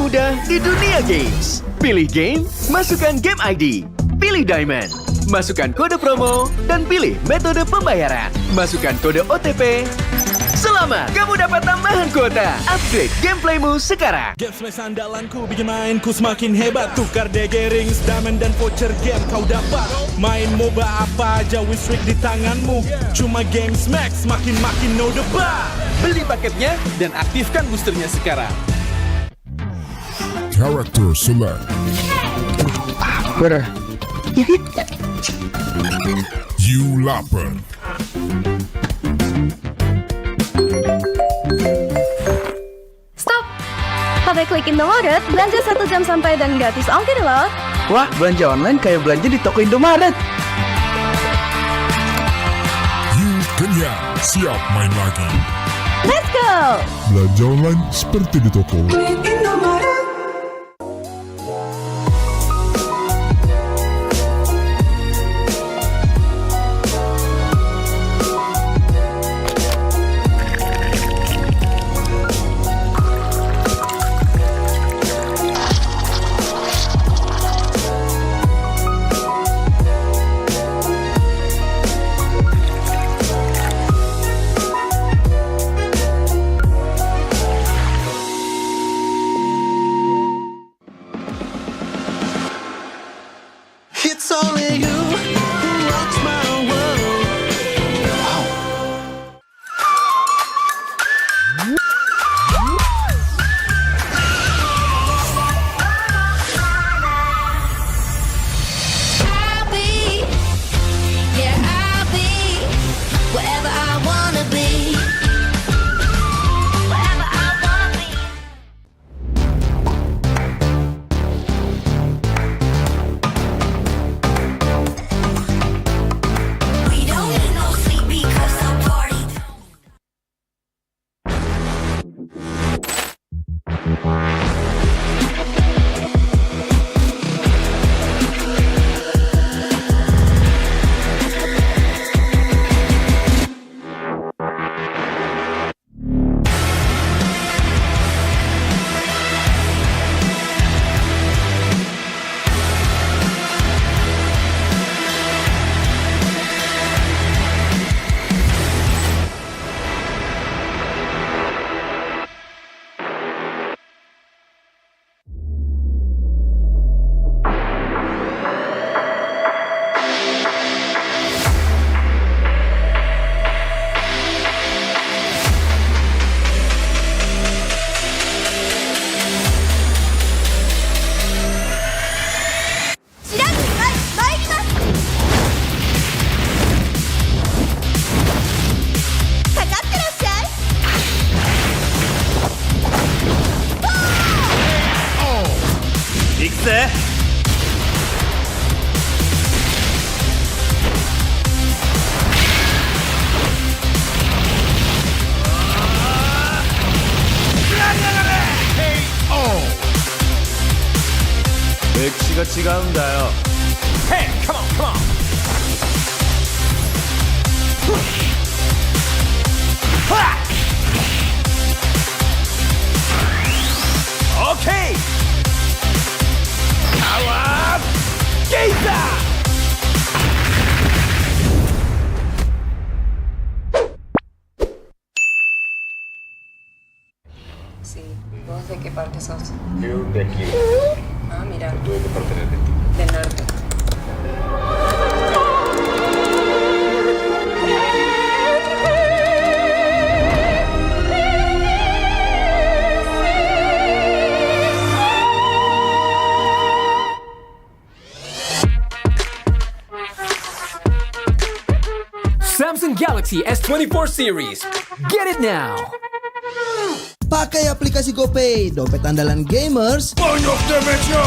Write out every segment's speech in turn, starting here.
termudah di dunia games. Pilih game, masukkan game ID. Pilih Diamond, masukkan kode promo, dan pilih metode pembayaran. Masukkan kode OTP. Selamat, kamu dapat tambahan kuota. Upgrade gameplaymu sekarang. Games Max andalanku bikin mainku semakin hebat. Tukar DG rings, diamond dan voucher game kau dapat. Main MOBA apa aja win streak di tanganmu. Cuma Games Max makin no debat. Beli paketnya dan aktifkan boosternya sekarang. Character select. You lapar. Stop! Pakai klik Indomaret, belanja 1 jam santai dan gratis ongkir loh. Wah, belanja online kayak belanja di toko Indomaret. You kenyang, siap main lagi. Let's go! Belanja online seperti di toko. It's only you who rocks my world. I'll be wherever I wanna be. Wherever I wanna be. We don't need no sleep because I'm party. 맥시가 지가운다요. Hey, come on. Okay. Power Gaza. Sí, ¿vos de qué parte sos? Yo de aquí, Ah, mira, tú de qué parte eres de ti. del norte. Samsung Galaxy S24 series. Get it now. Pakai aplikasi GoPay, dompet andalan gamers. Banyak damage-nya.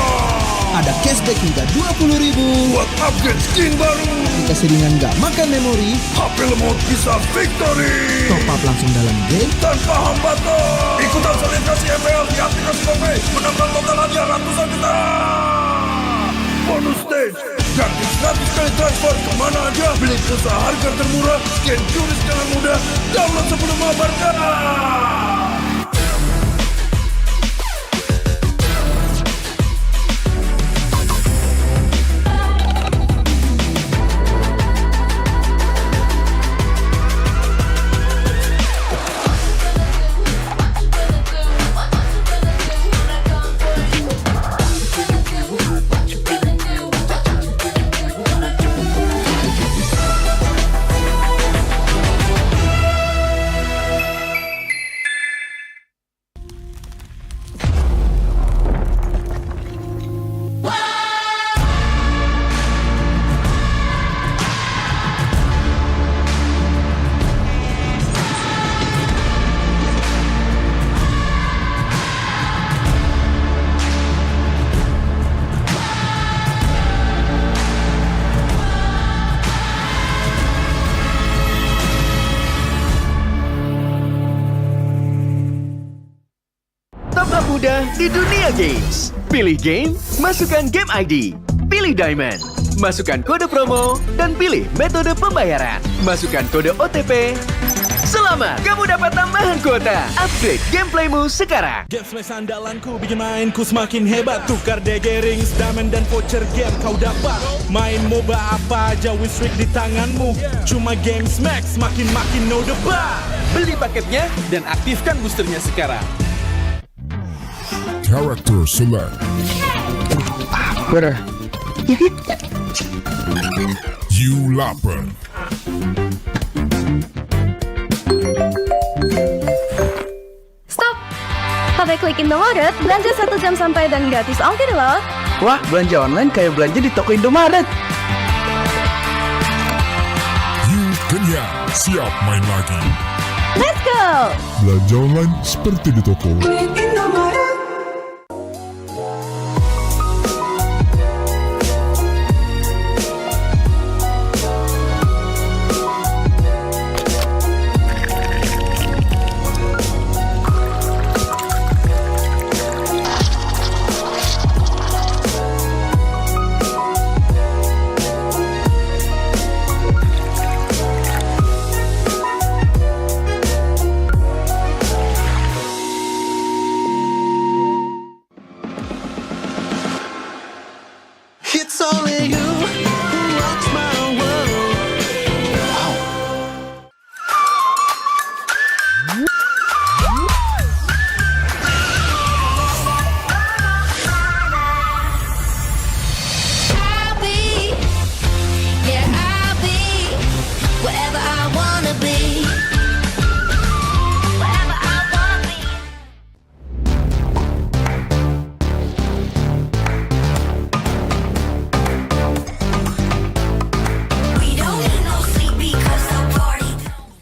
Ada cashback hingga 20.000 Buat upgrade skin baru. aplikasi ringan gak makan memori. HP lemot bisa victory. Top up langsung dalam game. Tanpa hambatan. Ikutan selebrasi MPL di aplikasi GoPay. Menambah total hadiah ratusan juta. Bonus stage. Gratis 100 kali transfer kemana aja. Beli pulsa harga termurah. Scan QRIS dengan mudah. Download sebelum mabarkan. up muda di dunia games. Pilih game, masukkan game ID. Pilih Diamond, masukkan kode promo, dan pilih metode pembayaran. Masukkan kode OTP. Selamat, kamu dapat tambahan kuota. Upgrade gameplaymu sekarang. Game smash andalanku bikin mainku semakin hebat. Tukar DG rings, diamond dan voucher game kau dapat. Main MOBA apa aja win streak di tanganmu. Cuma game smash makin no debat. Beli paketnya dan aktifkan boosternya sekarang. Character select. Bener. You lapar. Stop! Sampai klik Indomaret, belanja 1 jam sampai dan gratis ongkir loh. Wah, belanja online kayak belanja di toko Indomaret. You kenyang, siap main lagi. Let's go! Belanja online seperti di toko. It's only you who rocks my world. I'll be, yeah, I'll be wherever I wanna be. Wherever I wanna be. We don't need no sleep because the party don't.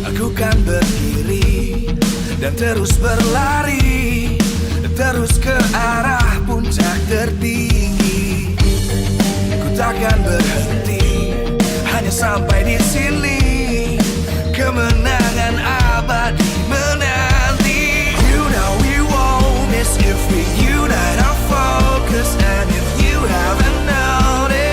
Aku kan berdiri dan terus berlari, terus ke arah puncak tertinggi. Ku takkan berhenti, hanya sampai di sini. Kemenangan abadi menanti. You know we won't miss if we unite our focus. And if you haven't noticed,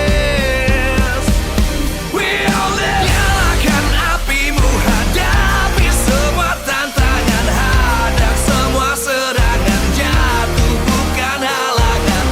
we all live. Nyalakan apimu, hadapi semua tantangan, hadap semua serangan. Jatuh bukan halangan.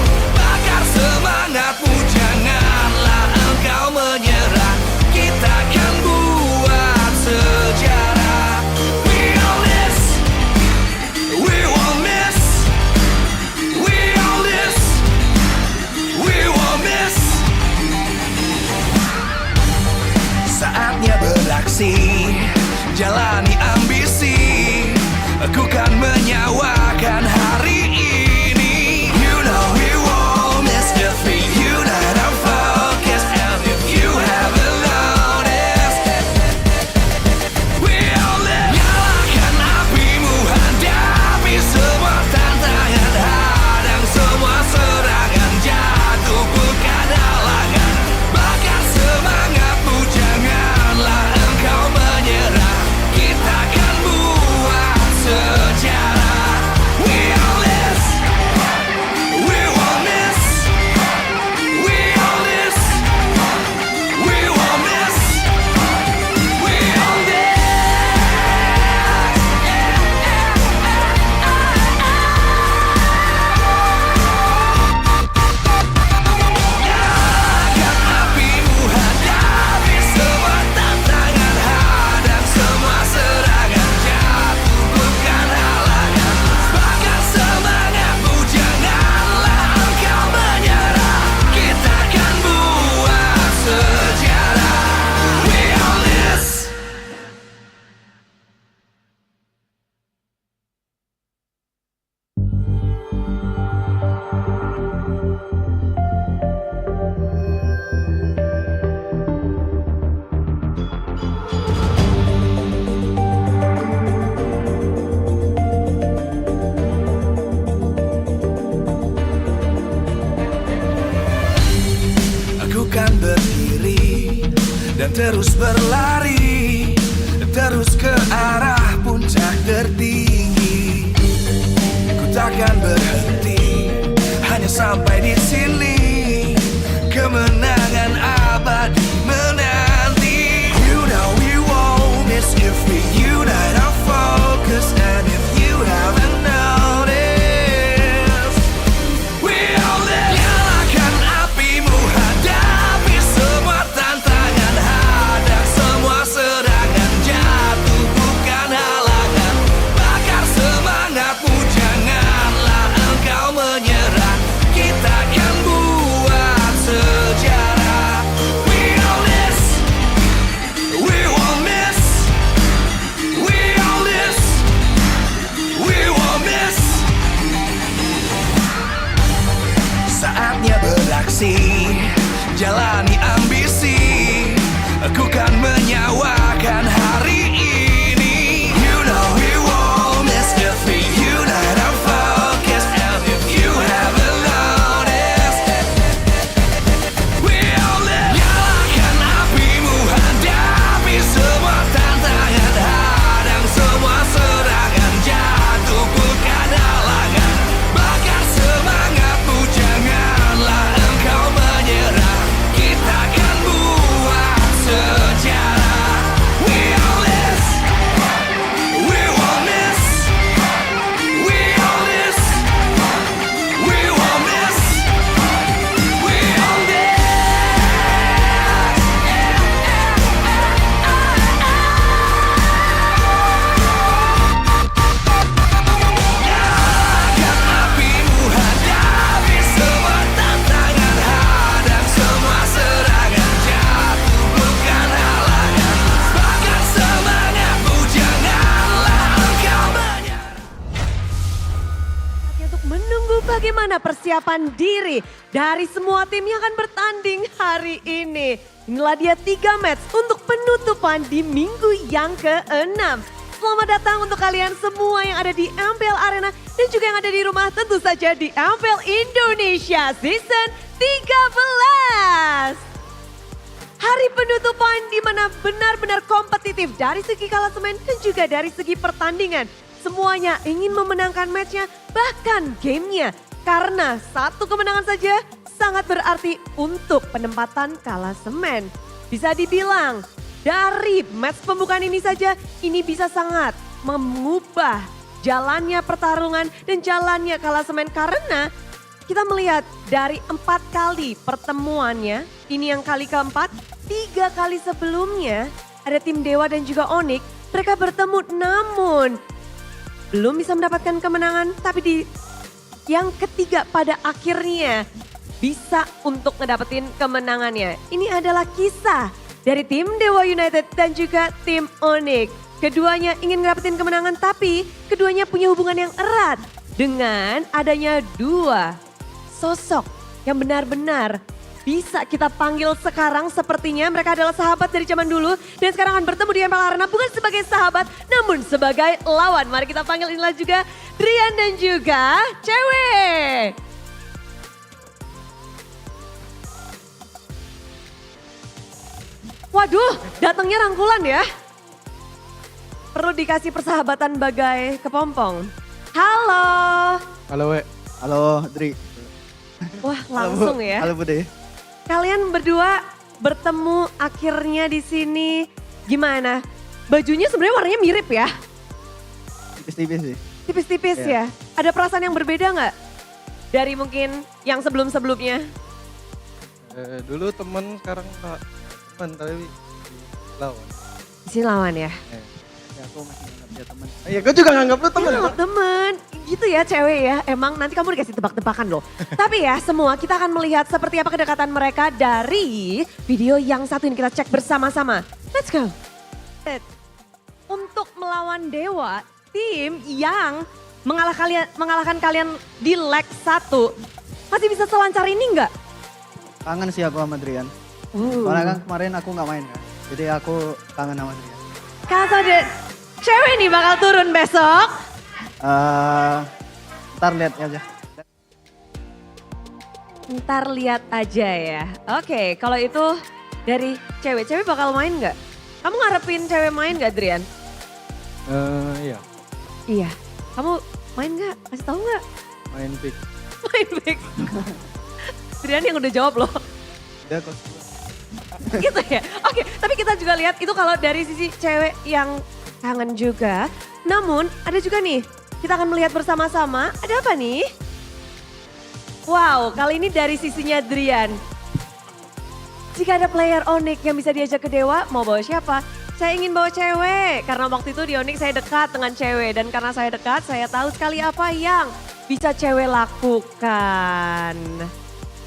terus berlari, terus ke arah puncak tertinggi. Ku takkan berhenti, hanya sampai di sini. Kemenangan abadi menanti. You know we won't miss if we unite our focus. And if you haven't noticed, we all live. Nyalakan apimu, hadapi semua tantangan, hadang semua serangan, jatuh bukan halangan. Bakar semangatmu, janganlah engkau menyerah. Kita akan buat sejarah. We all this, we won't miss. We all this, we won't miss. Saatnya beraksi, jalani ambisi. Aku kan menyawakan hari ini. You know we won't miss if we unite our focus. And if you haven't noticed, we all live. Nyalakan apimu, hadapi semua tantangan, hadang semua serangan, jatuh bukan halangan. Bakar semangatmu, janganlah engkau menyerah. Kita akan buat sejarah. We all this, we won't miss. We all this, we won't miss. We all this. Nyalakan apimu, hadapi semua tantangan, hadang semua serangan, jatuh bukan halangan. Bakar semangatmu, janganlah engkau menyerah. Untuk menunggu bagaimana persiapan diri dari semua tim yang akan bertanding hari ini. Inilah dia 3 match untuk penutupan di minggu yang ke-6. Selamat datang untuk kalian semua yang ada di MPL Arena dan juga yang ada di rumah, tentu saja di MPL Indonesia Season 13. Hari penutupan di mana benar-benar kompetitif dari segi klasemen dan juga dari segi pertandingan. Semuanya ingin memenangkan matchnya, bahkan gamenya. Karena satu kemenangan saja sangat berarti untuk penempatan klasemen. Bisa dibilang dari match pembukaan ini saja, ini bisa sangat mengubah jalannya pertarungan dan jalannya klasemen. Karena kita melihat dari 4 kali pertemuannya, ini yang kali keempat, 3 kali sebelumnya ada tim Dewa dan juga Onic. Mereka bertemu namun belum bisa mendapatkan kemenangan, tapi di yang ketiga pada akhirnya bisa untuk ngedapetin kemenangannya. Ini adalah kisah dari tim Dewa United dan juga tim Onic. Keduanya ingin ngedapetin kemenangan tapi keduanya punya hubungan yang erat dengan adanya 2 sosok yang benar-benar bisa kita panggil sekarang. Sepertinya mereka adalah sahabat dari zaman dulu dan sekarang akan bertemu di MPL Arena bukan sebagai sahabat namun sebagai lawan. Mari kita panggil inilah juga Drian dan juga Cewek. Waduh, datangnya rangkulan ya. Perlu dikasih persahabatan bagai kepompong. Halo. Halo We. Halo Dri. Wah langsung ya. Halo Bude. Kalian berdua bertemu akhirnya di sini. Gimana? Bajunya sebenarnya warnanya mirip ya? Tipis-tipis sih. Tipis-tipis ya. Ada perasaan yang berbeda nggak? Dari mungkin yang sebelum-sebelumnya? Dulu temen, sekarang tak temen tapi lawan. Di sini lawan ya? Ya aku masih nganggap dia teman. Iya gue juga nganggap lu teman. Iya temen. Gitu ya cewek ya. Emang nanti kamu dikasih tebak-tebakan loh. Tapi ya semua kita akan melihat seperti apa kedekatan mereka dari video yang satu ini kita cek bersama-sama. Let's go. Untuk melawan Dewa, tim yang mengalahkan kalian di leg 1. Masih bisa selancar ini nggak? Kangen sih aku sama Drian. Soalnya kan kemarin aku nggak main kan. Jadi aku kangen sama Drian. Kata deh, cewek nih bakal turun besok. Ntar lihat aja. Ntar lihat aja ya. Oke, kalau itu Dari cewek bakal main nggak? Kamu ngarepin cewek main nggak, Drian? Iya, Iya. Kamu main nggak? Kasih tahu nggak? main pick. Main back. Drian yang udah jawab loh. Dia kos. Gitu ya. Oke, tapi kita juga lihat itu kalau dari sisi cewek yang kangen juga. Namun ada juga nih, kita akan melihat bersama-sama ada apa nih? Wow, kali ini dari sisinya Drian. Jika ada player Onic yang bisa diajak ke Dewa, mau bawa siapa? Saya ingin bawa cewek, karena waktu itu di Onic saya dekat dengan cewek. Dan karena saya dekat, saya tahu sekali apa yang bisa cewek lakukan.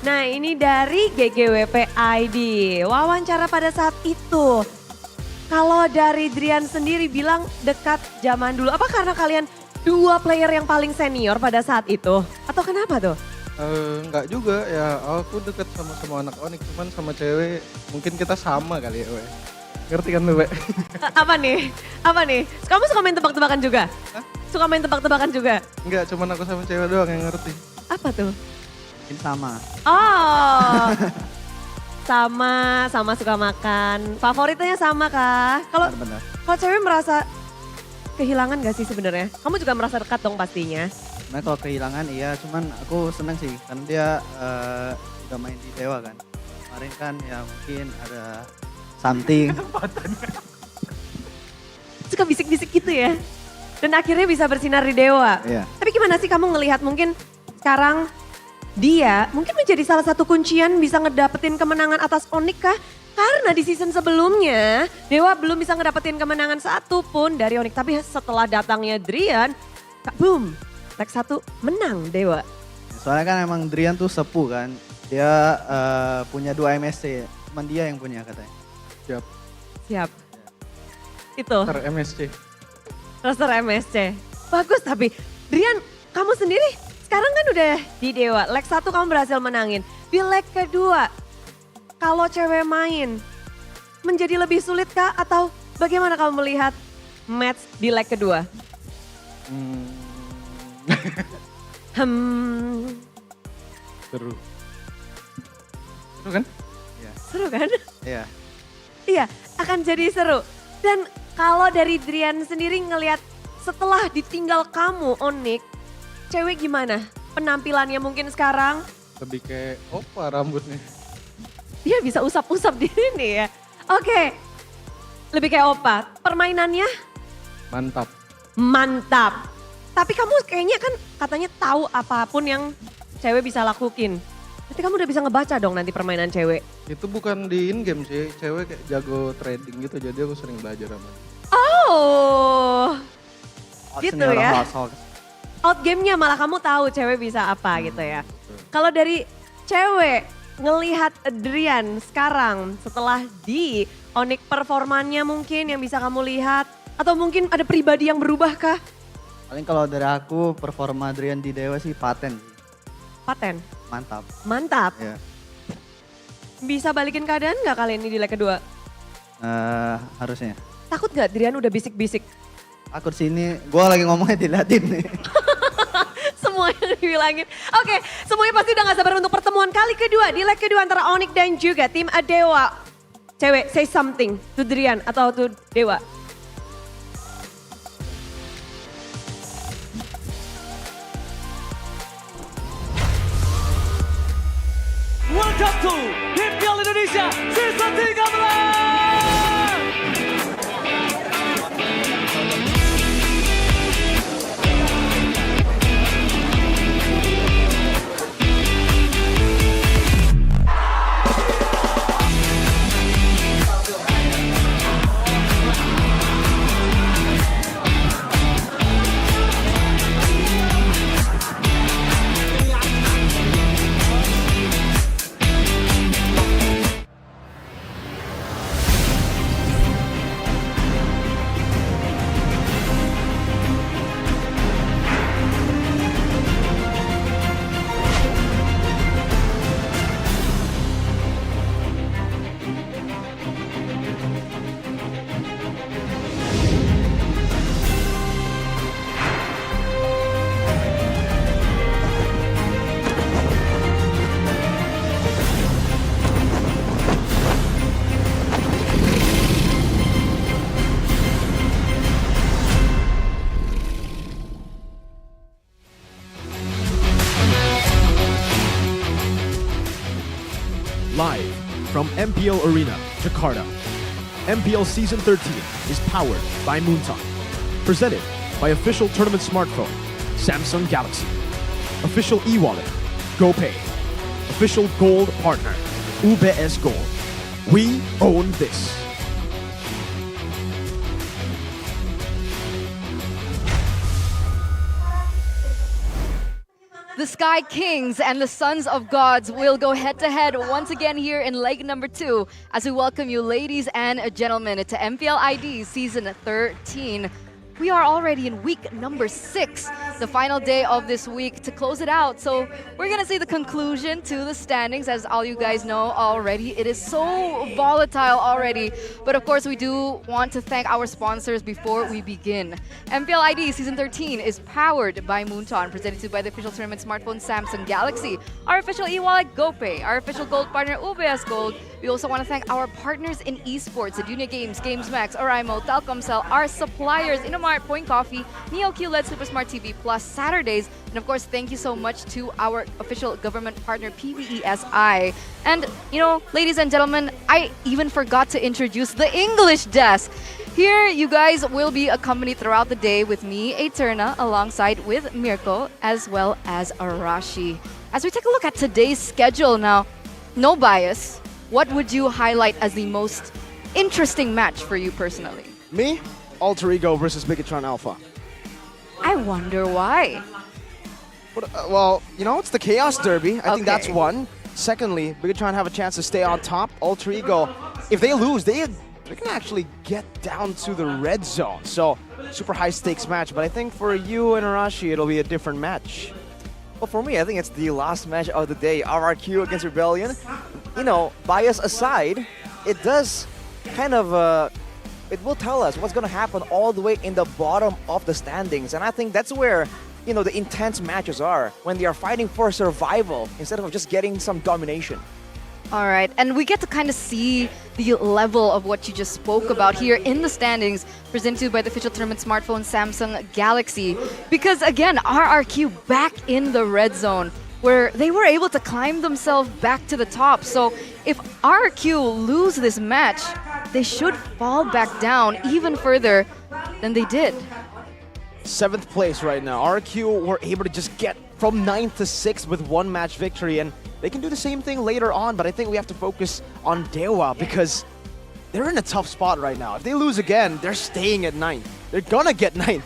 Nah ini dari GGWP ID, wawancara pada saat itu. Kalau dari Drian sendiri bilang dekat zaman dulu, apa karena kalian dua player yang paling senior pada saat itu? Atau kenapa tuh? Enggak juga ya, aku deket sama semua anak Onic, cuman sama cewek mungkin kita sama kali ya, we. Ngerti kan lu, we? Apa nih? Apa nih? Kamu suka main tebak-tebakan juga? Hah? Suka main tebak-tebakan juga? Enggak, cuman aku sama cewek doang yang ngerti. Apa tuh? Mungkin sama. Oh, sama suka makan. Favoritnya sama kah? Benar. Kalau cewek merasa kehilangan gak sih sebenarnya? Kamu juga merasa dekat dong pastinya. Nah kalau kehilangan iya, cuman aku seneng sih karena dia udah main di Dewa kan. Kemarin kan ya mungkin ada something. Suka bisik-bisik gitu ya. Dan akhirnya bisa bersinar di Dewa. Iya. Tapi gimana sih kamu ngelihat mungkin sekarang dia mungkin menjadi salah satu kuncian bisa ngedapetin kemenangan atas Onic kah? Karena di season sebelumnya Dewa belum bisa ngedapetin kemenangan satu pun dari Onic. Tapi setelah datangnya Drian, boom, leg 1 menang Dewa. Soalnya kan emang Drian tuh sepuh kan. Dia punya 2 MSC, cuman dia yang punya katanya. Siap. Itu. MSC. Roster MSC. Bagus tapi Drian kamu sendiri sekarang kan udah di Dewa. Leg 1 kamu berhasil menangin. Di leg kedua kalau cewek main menjadi lebih sulit kah atau bagaimana kamu melihat match di leg kedua? Seru. Seru kan? Iya. Seru kan? Iya. Iya, akan jadi seru. Dan kalau dari Drian sendiri ngelihat setelah ditinggal kamu Onic, cewek gimana? Penampilannya mungkin sekarang? Lebih kayak opa rambutnya. Dia bisa usap-usap di sini ya. Oke, lebih kayak opa. Permainannya? Mantap. Mantap. Tapi kamu kayaknya kan katanya tahu apapun yang cewek bisa lakuin. Berarti kamu udah bisa ngebaca dong nanti permainan cewek. Itu bukan di in-game sih, cewek kayak jago trading gitu, jadi aku sering belajar sama dia. Oh, gitu ya. Out. Out game-nya malah kamu tahu cewek bisa apa gitu ya. Kalau dari cewek ngelihat Adrian sekarang setelah di Onic performannya mungkin yang bisa kamu lihat. Atau mungkin ada pribadi yang berubah kah? Paling kalau dari aku performa Drian di Dewa sih paten. Paten? Mantap. Mantap. Ya. Bisa balikin keadaan nggak kalian ini di leg kedua? Harusnya. Takut nggak Drian udah bisik-bisik? Aku di sini, gue lagi ngomongnya diliatin nih. Semua yang dibilangin. Oke, semuanya pasti udah gak sabar untuk pertemuan kali kedua. Di leg kedua antara Onic dan juga tim Dewa. Cewek, say something to Drian atau to Dewa. Welcome to MPL Indonesia Season 13. live from MPL Arena, Jakarta. MPL Season 13 is powered by Moonton. Presented by official tournament smartphone, Samsung Galaxy. Official e-wallet, GoPay. Official gold partner, UBS Gold. We own this. The Sky Kings and the Sons of Gods will go head-to-head once again here in leg number 2 as we welcome you, ladies and gentlemen, to MPL ID Season 13. We are already in week number 6, the final day of this week to close it out. So we're gonna see the conclusion to the standings. As all you guys know already, it is so volatile already. But of course, we do want to thank our sponsors before we begin. MPL ID Season 13 is powered by Moonton, presented to you by the official tournament smartphone Samsung Galaxy, our official e-wallet GoPay, our official gold partner UBS Gold. We also want to thank our partners in esports, Adunia Games, GamesMax, Oraimo, Telkomsel, our suppliers, Innomart, Point Coffee, Neo QLED, Super Smart TV Plus, Saturdays, and of course, thank you so much to our official government partner, PVESI. And, you know, ladies and gentlemen, I even forgot to introduce the English desk. Here, you guys will be accompanied throughout the day with me, Eterna, alongside with Mirko, as well as Arashi. As we take a look at today's schedule now, no bias, what would you highlight as the most interesting match for you personally? Me? Alter Ego versus Bigetron Alpha. I wonder why. Well, you know, it's the Chaos Derby. I think that's one. Secondly, Bigetron have a chance to stay on top. Alter Ego, if they lose, they can actually get down to the red zone. So, super high stakes match. But I think for you and Arashi, it'll be a different match. Well, for me, I think it's the last match of the day. RRQ against Rebellion. You know, bias aside, it does kind of... it will tell us what's going to happen all the way in the bottom of the standings. And I think that's where, you know, the intense matches are, when they are fighting for survival instead of just getting some domination. All right, and we get to kind of see the level of what you just spoke about here in the standings, presented by the official tournament smartphone Samsung Galaxy. Because again, RRQ back in the red zone, where they were able to climb themselves back to the top. So if RRQ lose this match, they should fall back down even further than they did. 7th place right now. RRQ were able to just get from 9th to 6th with 1 match victory, and they can do the same thing later on, but I think we have to focus on Dewa because they're in a tough spot right now. If they lose again, they're staying at 9th. They're gonna get 9th.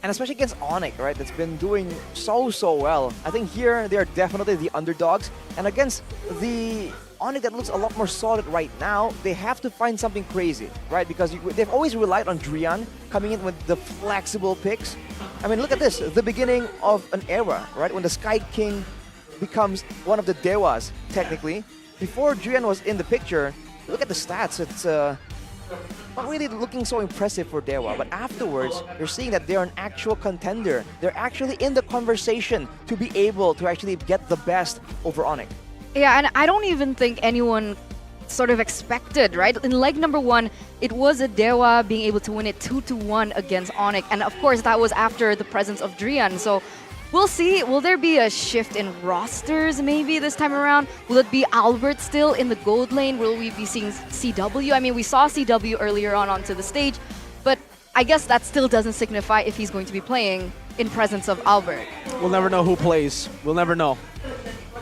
And especially against Onic, right? That's been doing so well. I think here they're definitely the underdogs. And against the Onic that looks a lot more solid right now, they have to find something crazy, right? Because they've always relied on Drian coming in with the flexible picks. I mean, look at this, the beginning of an era, right? When the Sky King becomes one of the Dewas, technically. Before Drian was in the picture, look at the stats. It's not really looking so impressive for Dewa, but afterwards, you're seeing that they're an actual contender. They're actually in the conversation to be able to actually get the best over Onic. Yeah, and I don't even think anyone sort of expected, right? In leg number 1, it was a Dewa being able to win it 2-1 against Onic, and of course that was after the presence of Drian. So we'll see. Will there be a shift in rosters maybe this time around? Will it be Albert still in the gold lane? Will we be seeing CW? I mean, we saw CW earlier on onto the stage, but I guess that still doesn't signify if he's going to be playing in presence of Albert. We'll never know who plays. We'll never know.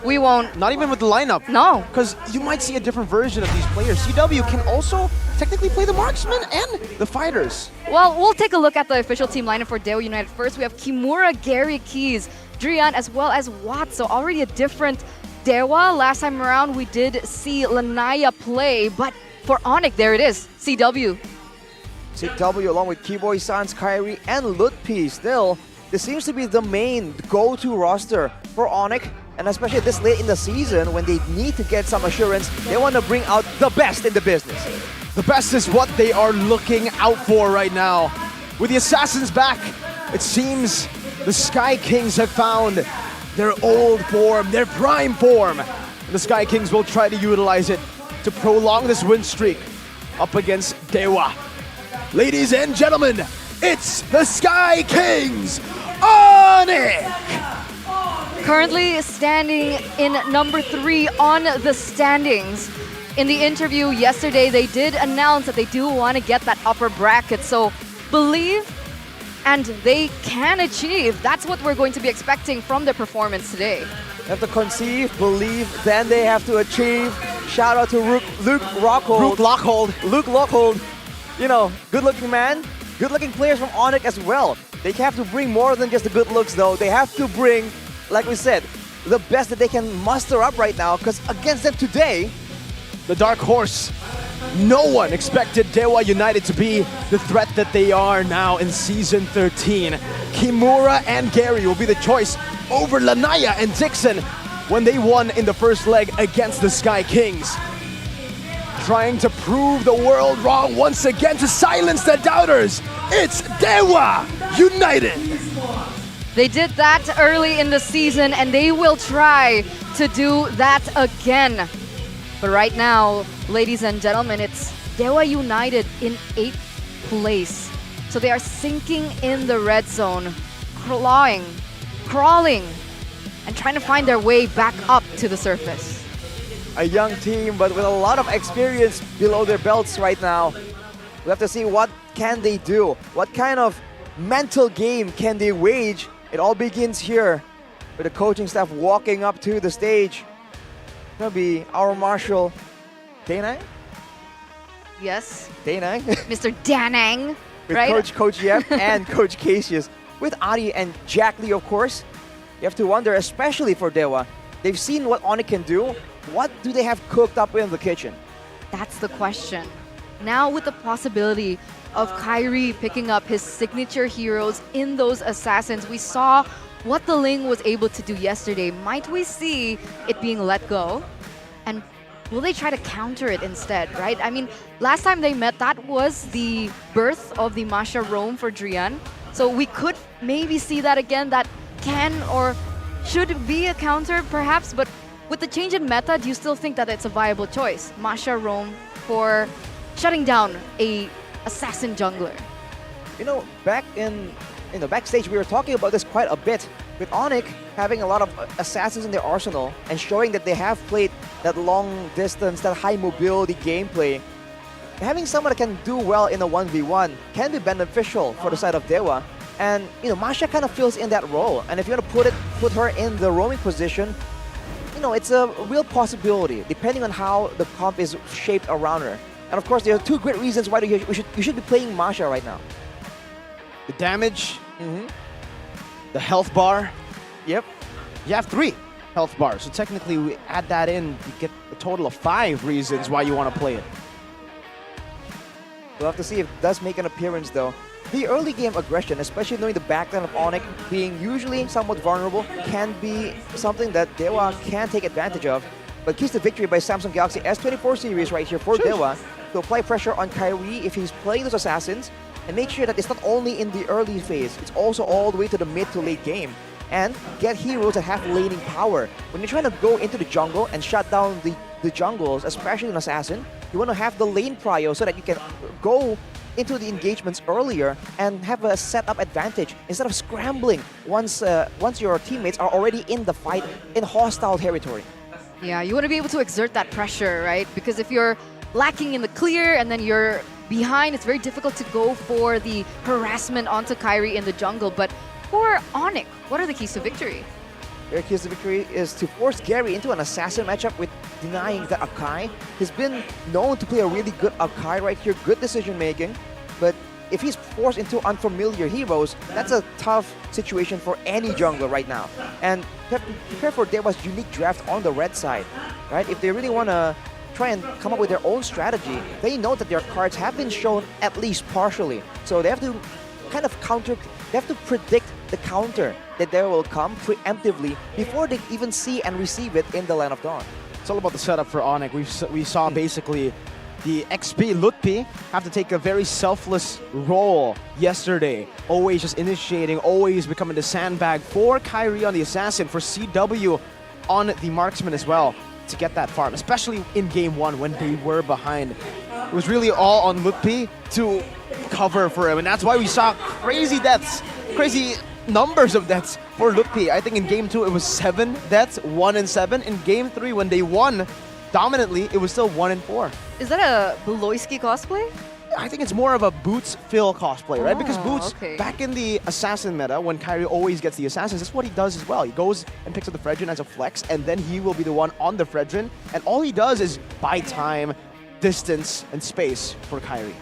We won't. Not even with the lineup. No. Because you might see a different version of these players. CW can also technically play the marksman and the fighters. Well, we'll take a look at the official team lineup for Dewa United first. We have Kimura, Gary Keys, Drian, as well as Watt. So already a different Dewa. Last time around, we did see Lanaya play. But for Onic, there it is, CW. CW along with Keyboy Sans, Kyrie, and Lutpi. Still, this seems to be the main go-to roster for Onic. And especially this late in the season, when they need to get some assurance, they want to bring out the best in the business. The best is what they are looking out for right now. With the Assassins back, it seems the Sky Kings have found their old form, their prime form. And the Sky Kings will try to utilize it to prolong this win streak up against Dewa. Ladies and gentlemen, it's the Sky Kings, Onic! currently standing in number 3 on the standings. In the interview yesterday, they did announce that they do want to get that upper bracket. So believe and they can achieve. That's what we're going to be expecting from their performance today. They have to conceive, believe, then they have to achieve. Shout out to Luke Lockhold. Luke Lockhold. You know, good-looking man, good-looking players from Onic as well. They have to bring more than just the good looks though. They have to bring, like we said, the best that they can muster up right now, because against them today, the dark horse. No one expected Dewa United to be the threat that they are now in Season 13. Kimura and Gary will be the choice over Lanaya and Dixon when they won in the first leg against the Sky Kings. Trying to prove the world wrong once again to silence the doubters. It's Dewa United. They did that early in the season and they will try to do that again. But right now, ladies and gentlemen, it's Dewa United in 8th place. So they are sinking in the red zone, crawling, and trying to find their way back up to the surface. A young team, but with a lot of experience below their belts right now. We have to see what can they do, what kind of mental game can they wage. It all begins here with the coaching staff walking up to the stage. Gonna be our Marshal, Danang? Yes. Danang? Mr. Danang, with right? Coach Yep and Coach Cassius. With Adi and Jack Lee, of course. You have to wonder, especially for Dewa, they've seen what Onic can do. What do they have cooked up in the kitchen? That's the question. Now with the possibility of Kyrie picking up his signature heroes in those assassins, we saw what the Ling was able to do yesterday. Might we see it being let go? And will they try to counter it instead, right? I mean, last time they met, that was the birth of the Masha Roam for Drian. So we could maybe see that again. That can or should be a counter, perhaps. But with the change in meta, do you still think that it's a viable choice? Masha Roam for shutting down a assassin jungler. You know, back in the backstage, we were talking about this quite a bit. With Onic having a lot of assassins in their arsenal and showing that they have played that long distance, that high mobility gameplay, having someone that can do well in a 1v1 can be beneficial for the side of Dewa. And you know, Masha kind of fills in that role. And if you want to put her in the roaming position, you know, it's a real possibility depending on how the comp is shaped around her. And of course, there are 2 great reasons why you should be playing Masha right now. The damage, the health bar. Yep. You have 3 health bars, so technically we add that in, you get a total of 5 reasons why you want to play it. We'll have to see if it does make an appearance though. The early game aggression, especially knowing the backline of Onic being usually somewhat vulnerable, can be something that Dewa can take advantage of. But keys to victory by Samsung Galaxy S24 series right here for Dewa to apply pressure on Kyrie if he's playing those assassins, and make sure that it's not only in the early phase, it's also all the way to the mid to late game. And get heroes that have laning power. When you're trying to go into the jungle and shut down the jungles, especially an assassin, you want to have the lane prio so that you can go into the engagements earlier and have a setup advantage instead of scrambling once your teammates are already in the fight in hostile territory. Yeah, you want to be able to exert that pressure, right? Because if you're lacking in the clear and then you're behind, it's very difficult to go for the harassment onto Kyrie in the jungle. But for Onic, what are the keys to victory? Their keys to victory is to force Gary into an assassin matchup with denying the Akai. He's been known to play a really good Akai right here, good decision making. But if he's forced into unfamiliar heroes, that's a tough situation for any jungler right now. And prepare for Dewa's unique draft on the red side, right? If they really want to try and come up with their own strategy, they know that their cards have been shown at least partially. So they have to kind of they have to predict the counter that there will come preemptively before they even see and receive it in the Land of Dawn. It's all about the setup for Onic. We saw basically the XP Lutpi have to take a very selfless role yesterday. Always just initiating, always becoming the sandbag for Kyrie on the assassin, for CW on the marksman as well to get that farm, especially in game 1 when they were behind. It was really all on Lutpi to cover for him, and that's why we saw crazy deaths, crazy numbers of deaths for Lupi. I think in game 2 it was 7 deaths, 1 and 7. In game 3 when they won dominantly, it was still 1 and 4. Is that a Beloyski cosplay? I think it's more of a Boots Phil cosplay, right? Because Oh, Boots, okay. back in the Assassin meta, when Kyrie always gets the Assassins, that's what he does as well. He goes and picks up the Fredrin as a flex, and then he will be the one on the Fredrin, and all he does is buy time, distance, and space for Kyrie.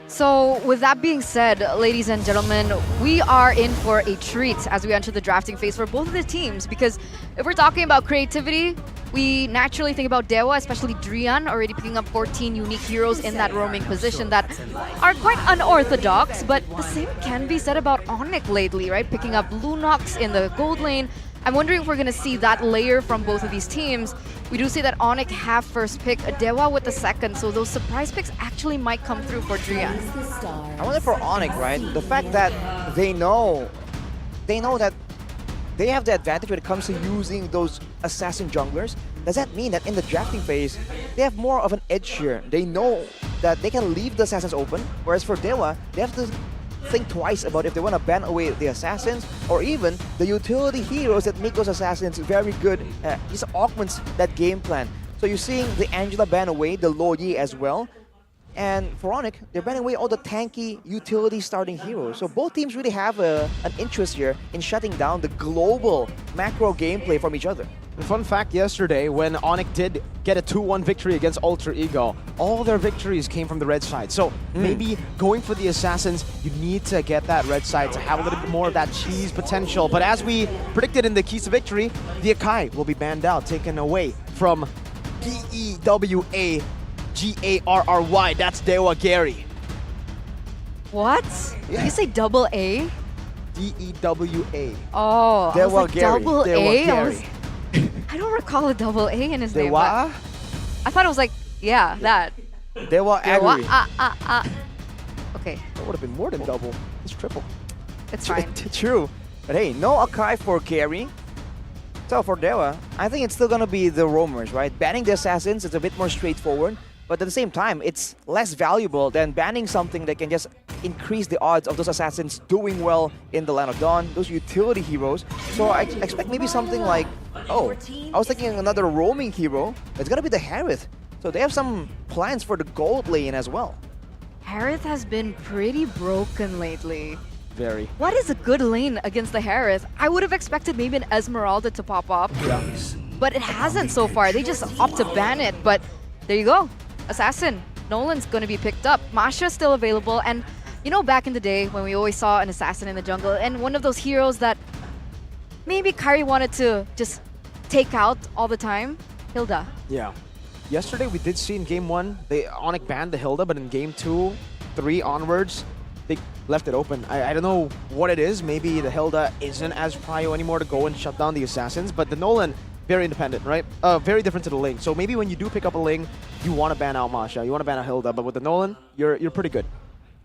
So with that being said, ladies and gentlemen, we are in for a treat as we enter the drafting phase for both of the teams, because if we're talking about creativity, we naturally think about Dewa, especially Drian, already picking up 14 unique heroes in that roaming position that are quite unorthodox, but the same can be said about Onic lately, right? Picking up Lunox in the gold lane. I'm wondering if we're going to see that layer from both of these teams. We do see that Onic have first pick, Dewa with the second, so those surprise picks actually might come through for Drian. I wonder for Onic, right? The fact that they know that they have the advantage when it comes to using those assassin junglers. Does that mean that in the drafting phase, they have more of an edge here? They know that they can leave the assassins open, whereas for Dewa, they have to think twice about if they want to ban away the assassins or even the utility heroes that make those assassins very good. This augments that game plan. So you're seeing the Angela ban away, the Loyi as well. And for Onic, they're banning away all the tanky utility starting heroes. So both teams really have an interest here in shutting down the global macro gameplay from each other. And fun fact, yesterday when Onic did get a 2-1 victory against Alter Ego, all their victories came from the red side. So maybe going for the Assassins, you need to get that red side to have a little bit more of that cheese potential. But as we predicted in the keys to victory, the Akai will be banned out, taken away from DEWA Garry. That's Dewa Gary. What? Did you say double A? DEWA. Oh, I was like Gary. double Dewa A? I, was, Gary. I don't recall a double A in his name. Dewa? But I thought it was like, yeah, that. Dewa Agri. Okay. That would have been more than double. It's triple. It's fine. True. But hey, no Akai for Gary. So for Dewa, I think it's still going to be the roamers, right? Banning the assassins is a bit more straightforward. But at the same time, it's less valuable than banning something that can just increase the odds of those assassins doing well in the Land of Dawn, those utility heroes. So I expect maybe something like, oh, I was thinking another roaming hero. It's gonna be the Harith. So they have some plans for the gold lane as well. Harith has been pretty broken lately. Very. What is a good lane against the Harith? I would have expected maybe an Esmeralda to pop up. Yeah. But it hasn't so far. They just opt to ban it. But there you go. Assassin. Nolan's going to be picked up. Masha's still available. And you know, back in the day when we always saw an assassin in the jungle and one of those heroes that maybe Kyrie wanted to just take out all the time? Hilda. Yeah. Yesterday we did see in game 1, Onic banned the Hilda, but in game 2, 3 onwards, they left it open. I don't know what it is. Maybe the Hilda isn't as prio anymore to go and shut down the assassins, but the Nolan, very independent, right? Very different to the Ling. So maybe when you do pick up a Ling, you want to ban out Masha, you want to ban out Hilda, but with the Nolan, you're pretty good.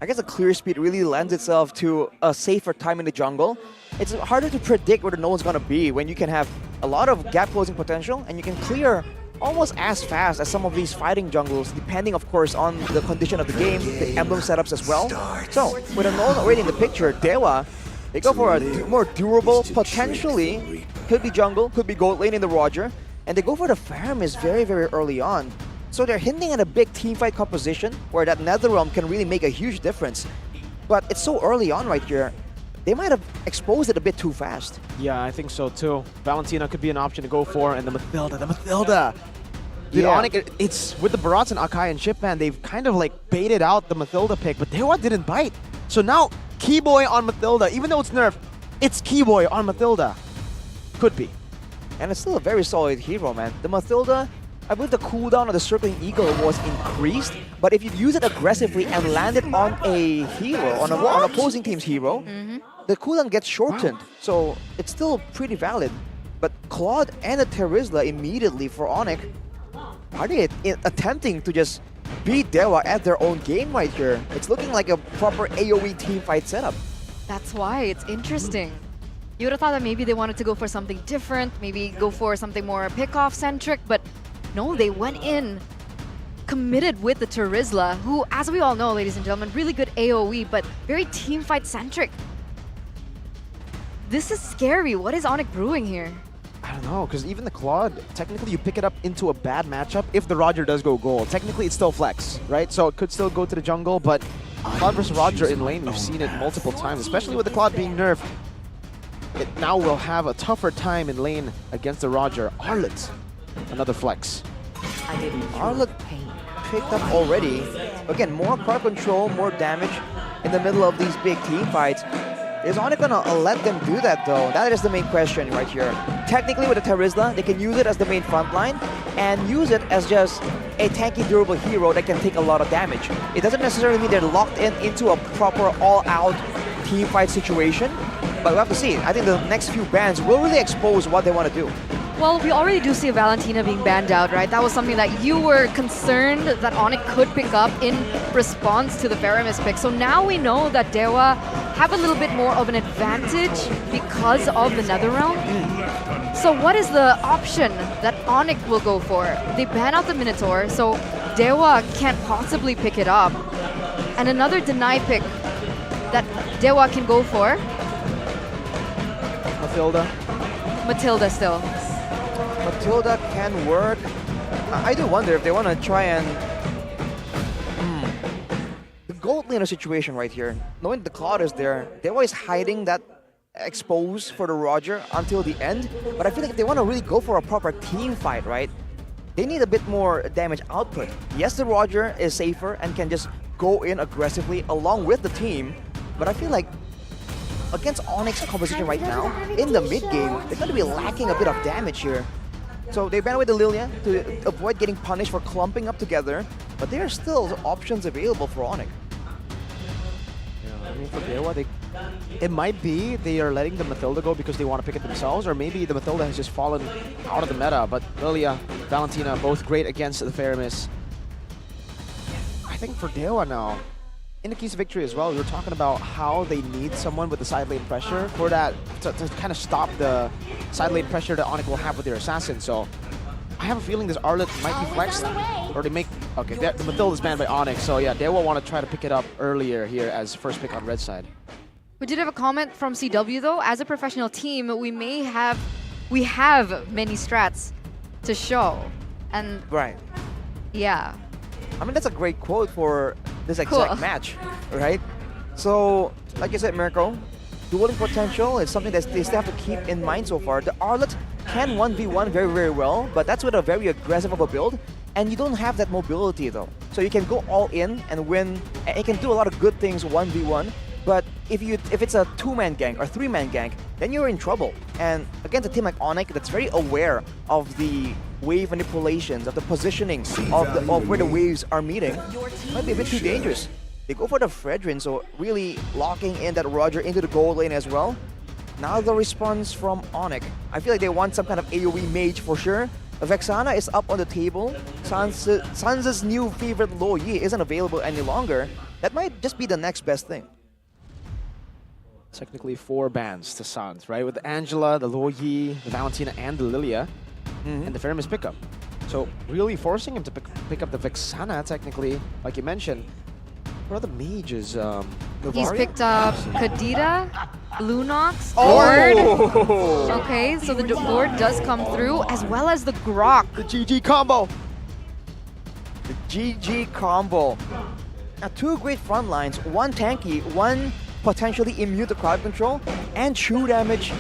I guess the clear speed really lends itself to a safer time in the jungle. It's harder to predict where the Nolan's gonna be when you can have a lot of gap closing potential and you can clear almost as fast as some of these fighting jungles, depending of course on the condition of the game, the emblem setups as well. So with a Nolan already in the picture, Dewa, they go for a more durable, potentially, could be jungle, could be gold lane in the Roger, and they go for the Faramis very, very early on. So they're hinting at a big teamfight composition where that Netherrealm can really make a huge difference. But it's so early on right here, they might have exposed it a bit too fast. Yeah, I think so too. Valentina could be an option to go for, and the Mathilda. Dude, Yeah. Onic, it's with the Barats and Akai and Chipman, they've kind of like baited out the Mathilda pick, but Dewa didn't bite. So now, Keyboy on Mathilda, even though it's nerfed, it's Keyboy on Mathilda. Could be. And it's still a very solid hero, man. The Mathilda, I believe the cooldown of the Circling Eagle was increased, but if you use it aggressively and land it on a hero, on an opposing team's hero, the cooldown gets shortened. So it's still pretty valid. But Claude and the Terizla immediately for Onic, are they attempting to just beat Dewa at their own game right here? It's looking like a proper AoE teamfight setup. That's why it's interesting. You would have thought that maybe they wanted to go for something different, maybe go for something more pick-off centric, but no, they went in committed with the Terizla, who, as we all know, ladies and gentlemen, really good AoE, but very teamfight centric. This is scary. What is Onic brewing here? I don't know, because even the Claude, technically you pick it up into a bad matchup if the Roger does go gold. Technically it's still flex, right? So it could still go to the jungle, but Claude versus Roger in lane, we've seen it multiple times, especially with the Claude being nerfed. It now will have a tougher time in lane against the Roger. Arlet, another flex. Arlet picked up already. Again, more card control, more damage in the middle of these big team fights. Is Onic gonna let them do that though? That is the main question right here. Technically with the Terizla, they can use it as the main front line and use it as just a tanky durable hero that can take a lot of damage. It doesn't necessarily mean they're locked into a proper all-out team fight situation, but we'll have to see. I think the next few bans will really expose what they want to do. Well, we already do see Valentina being banned out, right? That was something that you were concerned that Onic could pick up in response to the Faramis pick. So now we know that Dewa have a little bit more of an advantage because of the Netherrealm. So what is the option that Onic will go for? They ban out the Minotaur, so Dewa can't possibly pick it up. And another deny pick that Dewa can go for. Matilda still. Matilda can work. I do wonder if they want to try and... The gold laner situation right here, knowing the Claude is there, they're always hiding that expose for the Roger until the end. But I feel like if they want to really go for a proper team fight, right, they need a bit more damage output. Yes, the Roger is safer and can just go in aggressively along with the team, but I feel like against Onyx's composition right now, in the mid game, they're going to be lacking a bit of damage here. So they ban away the Lilia to avoid getting punished for clumping up together, but there are still options available for Onic. Yeah, I mean for Dewa, it might be they are letting the Matilda go because they want to pick it themselves, or maybe the Matilda has just fallen out of the meta, but Lilia, Valentina, both great against the Faramis. I think for Dewa now, in the keys to victory as well, we were talking about how they need someone with the side lane pressure for that to kind of stop the side lane pressure that Onic will have with their assassin. So I have a feeling this Arlet might be flexed, or they make... Okay, the Matilda's banned by Onic, so yeah, they will want to try to pick it up earlier here as first pick on red side. We did have a comment from CW though. As a professional team, we have many strats to show, and right, yeah. I mean, that's a great quote for this exact match, right? So, like you said, Mirko, dueling potential is something that they still have to keep in mind so far. The Arlet can 1v1 very, very well, but that's with a very aggressive of a build, and you don't have that mobility though. So you can go all in and win, and you can do a lot of good things 1v1, but if it's a 2-man gank or 3-man gank, then you're in trouble. And against a team like Onic that's very aware of the wave manipulations, of the positioning of where the waves are meeting, might be a bit too dangerous. They go for the Fredrin, so really locking in that Roger into the gold lane as well. Now the response from Onic. I feel like they want some kind of AoE mage for sure. Vexana is up on the table. Sansa's new favorite Lo Yi isn't available any longer. That might just be the next best thing. Technically 4 bans to Sans, right? With the Angela, the Lo Yi, the Valentina, and the Lilia, and the Faramis pickup. So really forcing him to pick up the Vexana, technically, like you mentioned. What are the mages? He's picked up Kadita, Lunox, Oh! Lord. Okay, so the Lord does come through, as well as the Grok. The GG combo. The GG combo. Now 2 great front lines, one tanky, one potentially immune to crowd control, and true damage,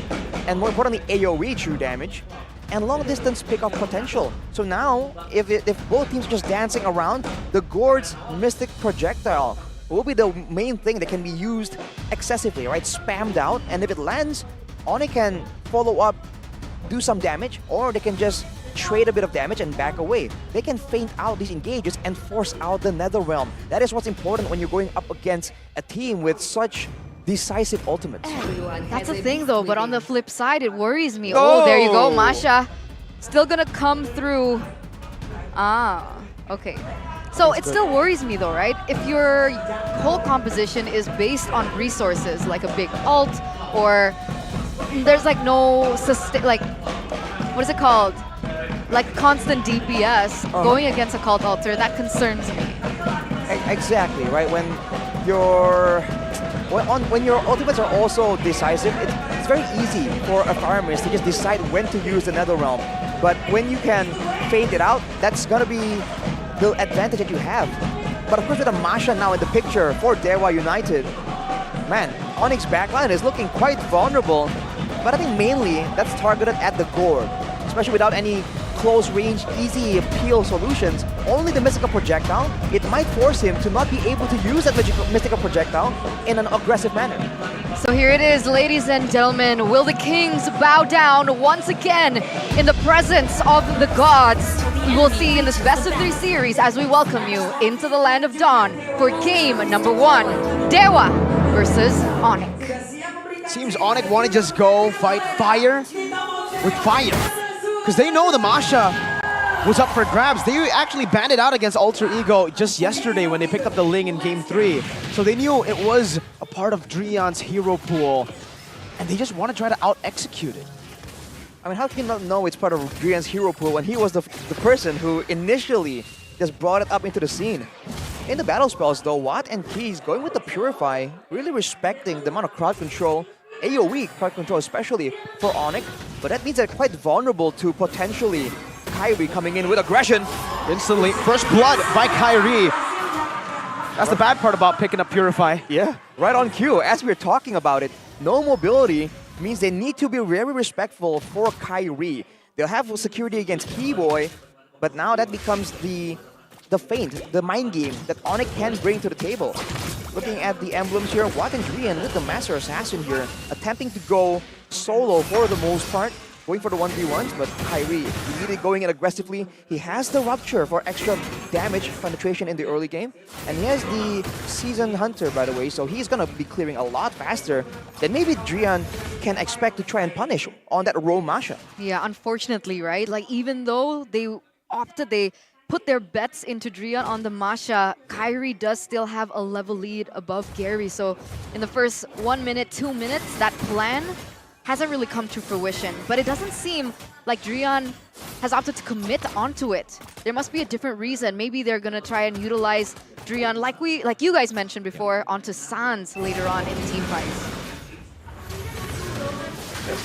and more importantly AoE true damage, and long distance pickup potential. So now, if both teams are just dancing around, the Gord's Mystic Projectile will be the main thing that can be used excessively, right? Spammed out, and if it lands, Onic can follow up, do some damage, or they can just trade a bit of damage and back away. They can feint out these engages and force out the Netherrealm. That is what's important when you're going up against a team with such decisive ultimates. That's the thing though, but on the flip side, it worries me. Oh, there you go, Masha. Still gonna come through. Ah, okay. So it still worries me though, right? If your whole composition is based on resources, like a big ult, or there's like no like, what is it called? Like constant DPS going against a cult altar, that concerns me. Exactly, right? When your ultimates are also decisive, it's it's very easy for a farmer to just decide when to use the Netherrealm. But when you can fade it out, that's gonna be the advantage that you have. But of course with the Masha now in the picture for Dewa United, man, Onic's backline is looking quite vulnerable. But I think mainly that's targeted at the Gore, especially without any close range, easy peel solutions. Only the Mystical Projectile, it might force him to not be able to use that Mystical Projectile in an aggressive manner. So here it is, ladies and gentlemen. Will the Kings bow down once again in the presence of the gods? We will see in this best of 3 series as we welcome you into the land of Dawn for game number 1, Dewa versus Onic. Seems Onic want to just go fight fire with fire. Because they know the Masha was up for grabs. They actually banned it out against Alter Ego just yesterday when they picked up the Ling in game 3. So they knew it was a part of Drion's hero pool. And they just want to try to out-execute it. I mean, how can you not know it's part of Drion's hero pool when he was the person who initially just brought it up into the scene? In the battle spells though, Watt and Keys going with the Purify, really respecting the amount of crowd control, AoE crowd control especially for Onic, but that means they're quite vulnerable to potentially Kyrie coming in with aggression. Instantly, first blood by Kyrie. That's the bad part about picking up Purify. Yeah, right on cue. As we're talking about it, no mobility means they need to be very respectful for Kyrie. They'll have security against Keyboy, but now that becomes the feint, the mind game that Onic can bring to the table. Looking at the emblems here, Watt and Drian with the Master Assassin here, attempting to go solo for the most part, going for the 1v1s, but Kyrie immediately going in aggressively. He has the Rupture for extra damage penetration in the early game, and he has the Season Hunter, by the way, so he's gonna be clearing a lot faster than maybe Drian can expect to try and punish on that Roam Masha. Yeah, unfortunately, right? Like, even though they put their bets into Drian on the Masha, Kyrie does still have a level lead above Gary. So in the first 1 minute, 2 minutes, that plan hasn't really come to fruition. But it doesn't seem like Drian has opted to commit onto it. There must be a different reason. Maybe they're gonna try and utilize Drian, like you guys mentioned before, onto Sans later on in team fights.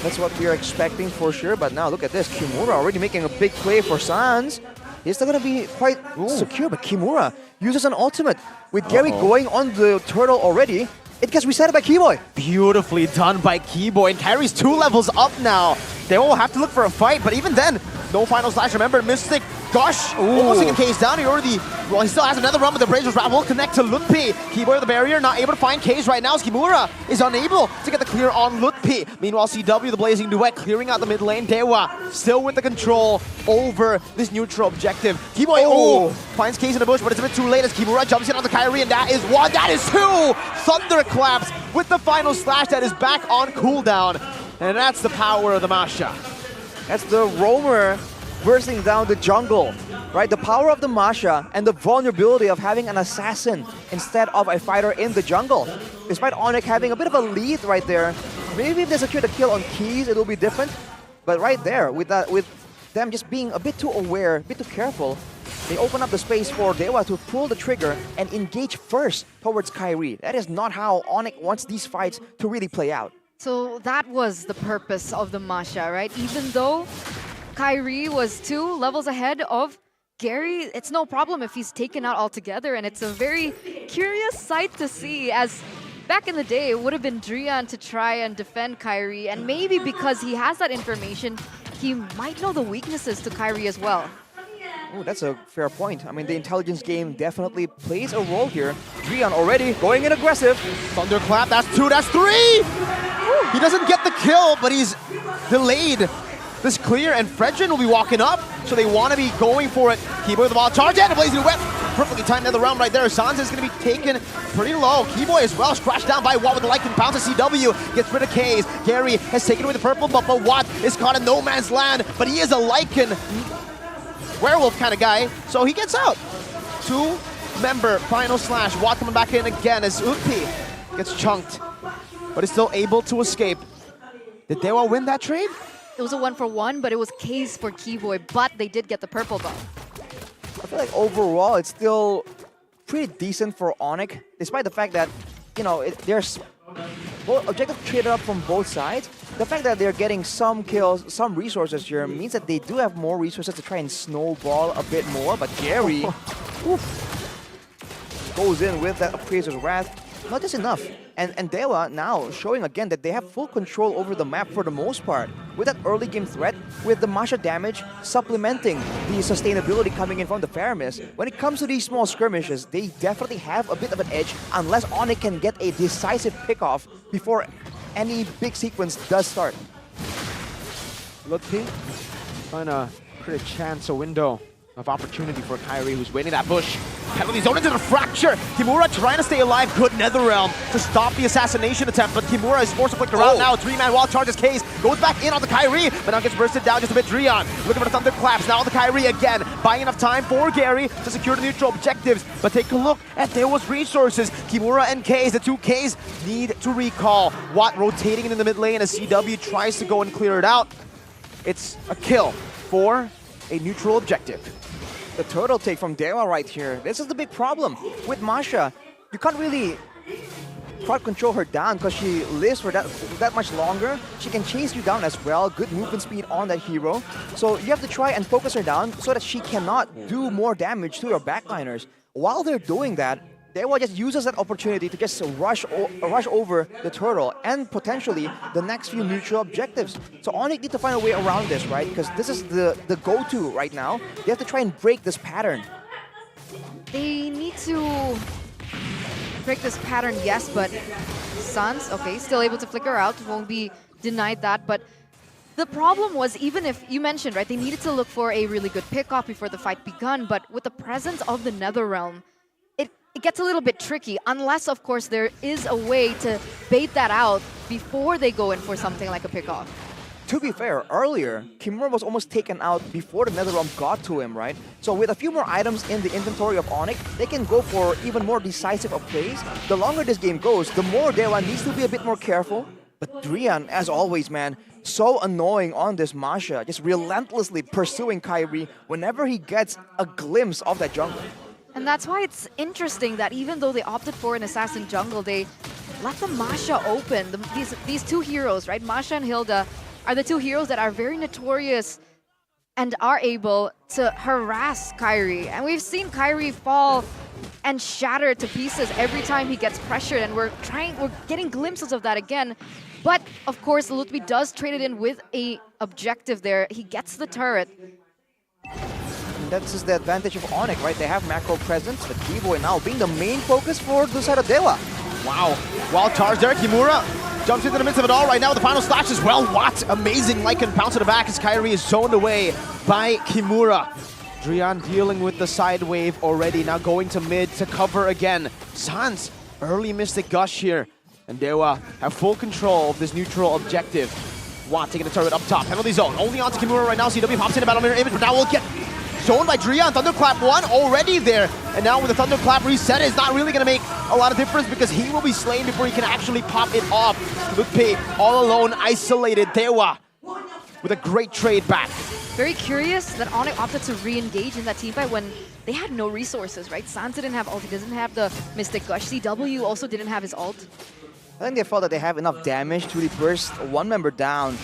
That's what we are expecting for sure, but now look at this. Kimura already making a big play for Sans. He's still gonna be quite secure, but Kimura uses an ultimate. With Gary going on the turtle already, it gets reset by Keyboy. Beautifully done by Keyboy, and Carrie's 2 levels up now. They will have to look for a fight, but even then, no final slash. Remember, Mystic Gush almost taking Case down. He still has another run with the Brazers Wrap. Will connect to Lutpi. Keyboy with the barrier, not able to find Case right now. Kimura is unable to get the clear on Lutpi. Meanwhile, CW, the Blazing Duet, clearing out the mid lane. Dewa still with the control over this neutral objective. Keyboy, finds Case in the bush, but it's a bit too late as Kimura jumps in on the Kyrie, and that is 1, that is 2! Thunderclaps with the final slash that is back on cooldown. And that's the power of the Masha. That's the roamer bursting down the jungle, right? The power of the Masha and the vulnerability of having an assassin instead of a fighter in the jungle. Despite Onic having a bit of a lead right there, maybe if they secure the kill on Keys, it'll be different. But right there, with them just being a bit too aware, a bit too careful, they open up the space for Dewa to pull the trigger and engage first towards Kyrie. That is not how Onic wants these fights to really play out. So that was the purpose of the Masha, right? Even though Kyrie was 2 levels ahead of Gary, it's no problem if he's taken out altogether, and it's a very curious sight to see, as back in the day it would have been Drian to try and defend Kyrie, and maybe because he has that information, he might know the weaknesses to Kyrie as well. Oh, that's a fair point. I mean, the intelligence game definitely plays a role here. Drian already going in aggressive. Thunderclap, that's 2, that's 3! He doesn't get the kill, but he's delayed this clear, and Fredrin will be walking up, so they want to be going for it. Keyboy with the ball, charge and a Blazing Wet. Perfectly timed another round right there. Sansa is going to be taken pretty low. Keyboy as well, scratched down by Watt with the Lycan bounce to CW. Gets rid of K's. Gary has taken away the purple, but Watt is caught in no man's land, but he is a Lycan werewolf kind of guy, so he gets out. 2-member final slash. Watt coming back in again as Unpi gets chunked, but is still able to escape. Did Dewa win that trade? It was a 1-for-1, but it was Case for Keyboy, but they did get the purple buff. I feel like overall it's still pretty decent for Onic, despite the fact that, you know, there's objective traded up from both sides. the fact that they're getting some kills, some resources here means that they do have more resources to try and snowball a bit more. But Gary goes in with that Appraiser's Wrath. Not just enough. And Dewa now showing again that they have full control over the map for the most part. With that early game threat, with the Masha damage supplementing the sustainability coming in from the Faramis. When it comes to these small skirmishes, they definitely have a bit of an edge unless Onic can get a decisive pick-off before any big sequence does start. Lutpi trying to create a chance, a window of opportunity for Kairi, who's waiting that bush. Penalty zone into the fracture. Kimura trying to stay alive. Good Netherrealm to stop the assassination attempt, but Kimura is forced to flick around now. 3-man wall charges Case. Goes back in on the Kairi, but now gets bursted down just a bit. Drian looking for the thunderclaps. Now on the Kairi again. Buying enough time for Gary to secure the neutral objectives. But take a look at Dewa's resources. Kimura and Case, the two Ks need to recall. Watt rotating in the mid lane as CW tries to go and clear it out. It's a kill for a neutral objective. The turtle take from Dewa right here. This is the big problem with Masha. You can't really crowd control her down because she lives for that much longer. She can chase you down as well. Good movement speed on that hero. So you have to try and focus her down so that she cannot do more damage to your backliners. While they're doing that, Dewa just uses that opportunity to just rush over the turtle and potentially the next few neutral objectives. So Onic need to find a way around this, right? Because this is the go-to right now. They have to try and break this pattern. They need to break this pattern, yes, but Sans, okay, still able to flicker out, won't be denied that, but the problem was, even if you mentioned, right, they needed to look for a really good pick-off before the fight begun, but with the presence of the Netherrealm, it gets a little bit tricky, unless, of course, there is a way to bait that out before they go in for something like a pick-off. To be fair, earlier, Kimura was almost taken out before the Netherrealm got to him, right? So with a few more items in the inventory of Onic, they can go for even more decisive of plays. The longer this game goes, the more Dewa needs to be a bit more careful. But Drian, as always, man, so annoying on this Masha, just relentlessly pursuing Kairi whenever he gets a glimpse of that jungle. And that's why it's interesting that even though they opted for an assassin jungle, they let the Masha open. These two heroes, right? Masha and Hilda are the two heroes that are very notorious and are able to harass Kairi. And we've seen Kairi fall and shatter to pieces every time he gets pressured, and we're getting glimpses of that again. But of course, Lutfi does trade it in with a objective there. He gets the turret. That's just the advantage of Onic, right? They have macro presence, but T-Boy now being the main focus for the side of Dewa. Wow. Wild charge there. Kimura jumps into the midst of it all right now with the final slash as well. What? Amazing Lycan pounce to the back as Kairi is zoned away by Kimura. Drian dealing with the side wave already, now going to mid to cover again. Sans, early Mystic Gush here. And Dewa have full control of this neutral objective. Watt taking the turret up top. Penalty zone. Only onto Kimura right now. CW pops in a battle mirror image, but now we'll get zoned by Drian. Thunderclap 1 already there. And now with the Thunderclap reset, it's not really going to make a lot of difference because he will be slain before he can actually pop it off. Lutpi all alone, isolated. Dewa with a great trade back. Very curious that Onic opted to re-engage in that teamfight when they had no resources, right? Sans didn't have ult, he doesn't have the Mystic Gush. CW also didn't have his ult. I think they felt that they have enough damage to really burst one member down,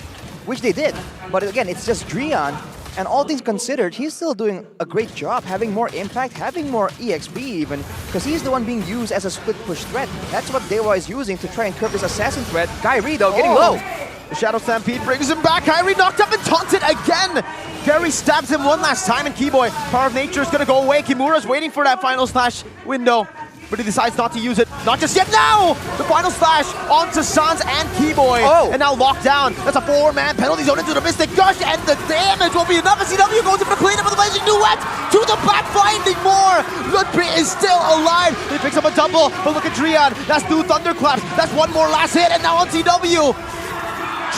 which they did. But again, it's just Drian, and all things considered, he's still doing a great job, having more impact, having more EXP even, because he's the one being used as a split push threat. That's what Dewa is using to try and curb this assassin threat. Kairi though, getting low. The Shadow Stampede brings him back. Kairi knocked up and taunted again. Gary stabs him one last time, and Keyboy, Power of Nature is going to go away. Kimura's waiting for that final slash window, but he decides not to use it. Not just yet. Now! The final slash onto Sans and Keyboy. And now locked down. That's a 4-man penalty zone into the Mystic Gush, and the damage will be enough as CW goes in for the cleanup of the Legend Duet to the back, finding more. Lutpi is still alive. He picks up a double, but look at Drian. That's 2 Thunderclaps. That's 1 more last hit, and now on CW.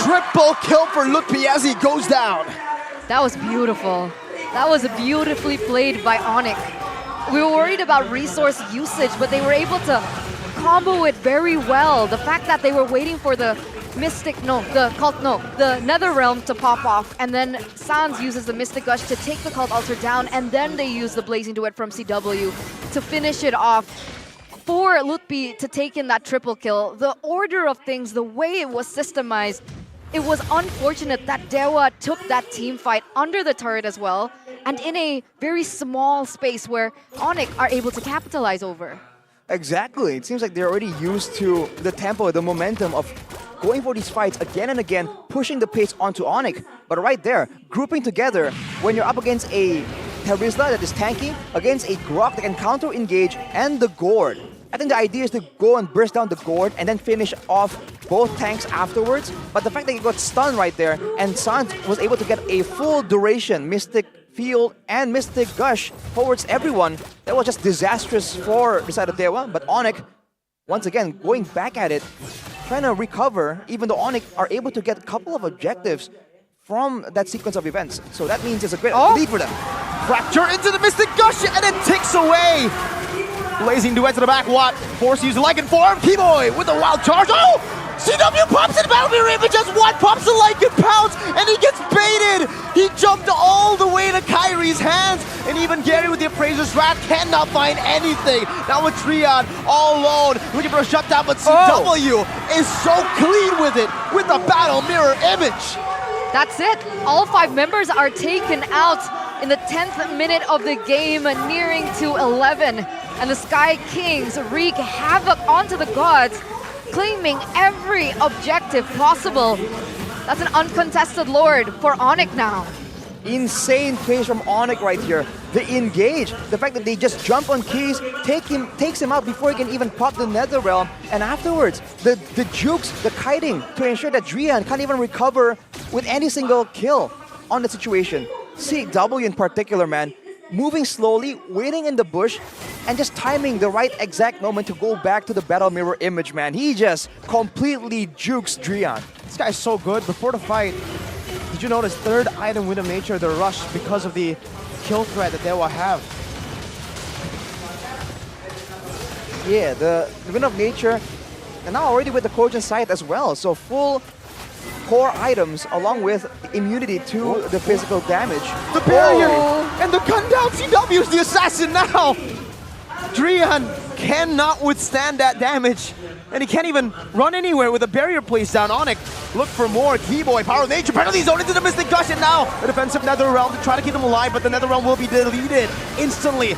Triple kill for Lutpi as he goes down. That was beautiful. That was beautifully played by Onic. We were worried about resource usage, but they were able to combo it very well. The fact that they were waiting for the the Netherrealm to pop off, and then Sans uses the Mystic Gush to take the Cult Altar down, and then they use the Blazing Duet from CW to finish it off. For Lutpi to take in that triple kill, the order of things, the way it was systemized, it was unfortunate that Dewa took that team fight under the turret as well, and in a very small space where Onic are able to capitalize over. Exactly. It seems like they're already used to the tempo, the momentum of going for these fights again and again, pushing the pace onto Onic. But right there, grouping together when you're up against a Terizla that is tanky, against a Grok that can counter-engage, and the Gourd. I think the idea is to go and burst down the Gourd and then finish off both tanks afterwards. But the fact that he got stunned right there and Sans was able to get a full duration Mystic Field and Mystic Gush towards everyone, that was just disastrous for the side of Dewa. But Onic, once again, going back at it, trying to recover, even though Onic are able to get a couple of objectives from that sequence of events. So that means it's a great lead for them. Fracture into the Mystic Gush and then ticks away. Blazing duet to the back, Watt. Force user Lycan form. Keyboy with the wild charge. Oh! CW pops in Battle Mirror Image as Watt pops the Lycan pounce and he gets baited. He jumped all the way to Kyrie's hands, and even Gary with the Appraiser's Wrath cannot find anything. Now with Trion all alone, looking for a shutdown, but CW is so clean with it with the Battle Mirror Image. That's it. All 5 members are taken out in the 10th minute of the game, nearing to 11. And the Sky Kings wreak havoc onto the gods, claiming every objective possible. That's an uncontested Lord for Onic now. Insane plays from Onic right here. The engage, the fact that they just jump on keys, takes him out before he can even pop the Nether Realm, and afterwards, the jukes, the kiting to ensure that Drian can't even recover with any single kill on the situation. CW in particular, man, moving slowly, waiting in the bush, and just timing the right exact moment to go back to the Battle Mirror Image, man. He just completely jukes Drian. This guy's so good. Before the fight, did you notice third item Wind of Nature, the rush, because of the kill threat that Dewa have? Yeah, the Wind of Nature, and now already with the Cogent Sight as well, so full core items along with immunity to the physical damage. The barrier and the gun down. CW's the assassin now. Drian cannot withstand that damage, and he can't even run anywhere with a barrier placed down. Onic, look for more. Keyboy, Power of Nature, penalty zone into the Mystic Gush, and now the defensive Nether Realm to try to keep them alive, but the Nether Realm will be deleted instantly.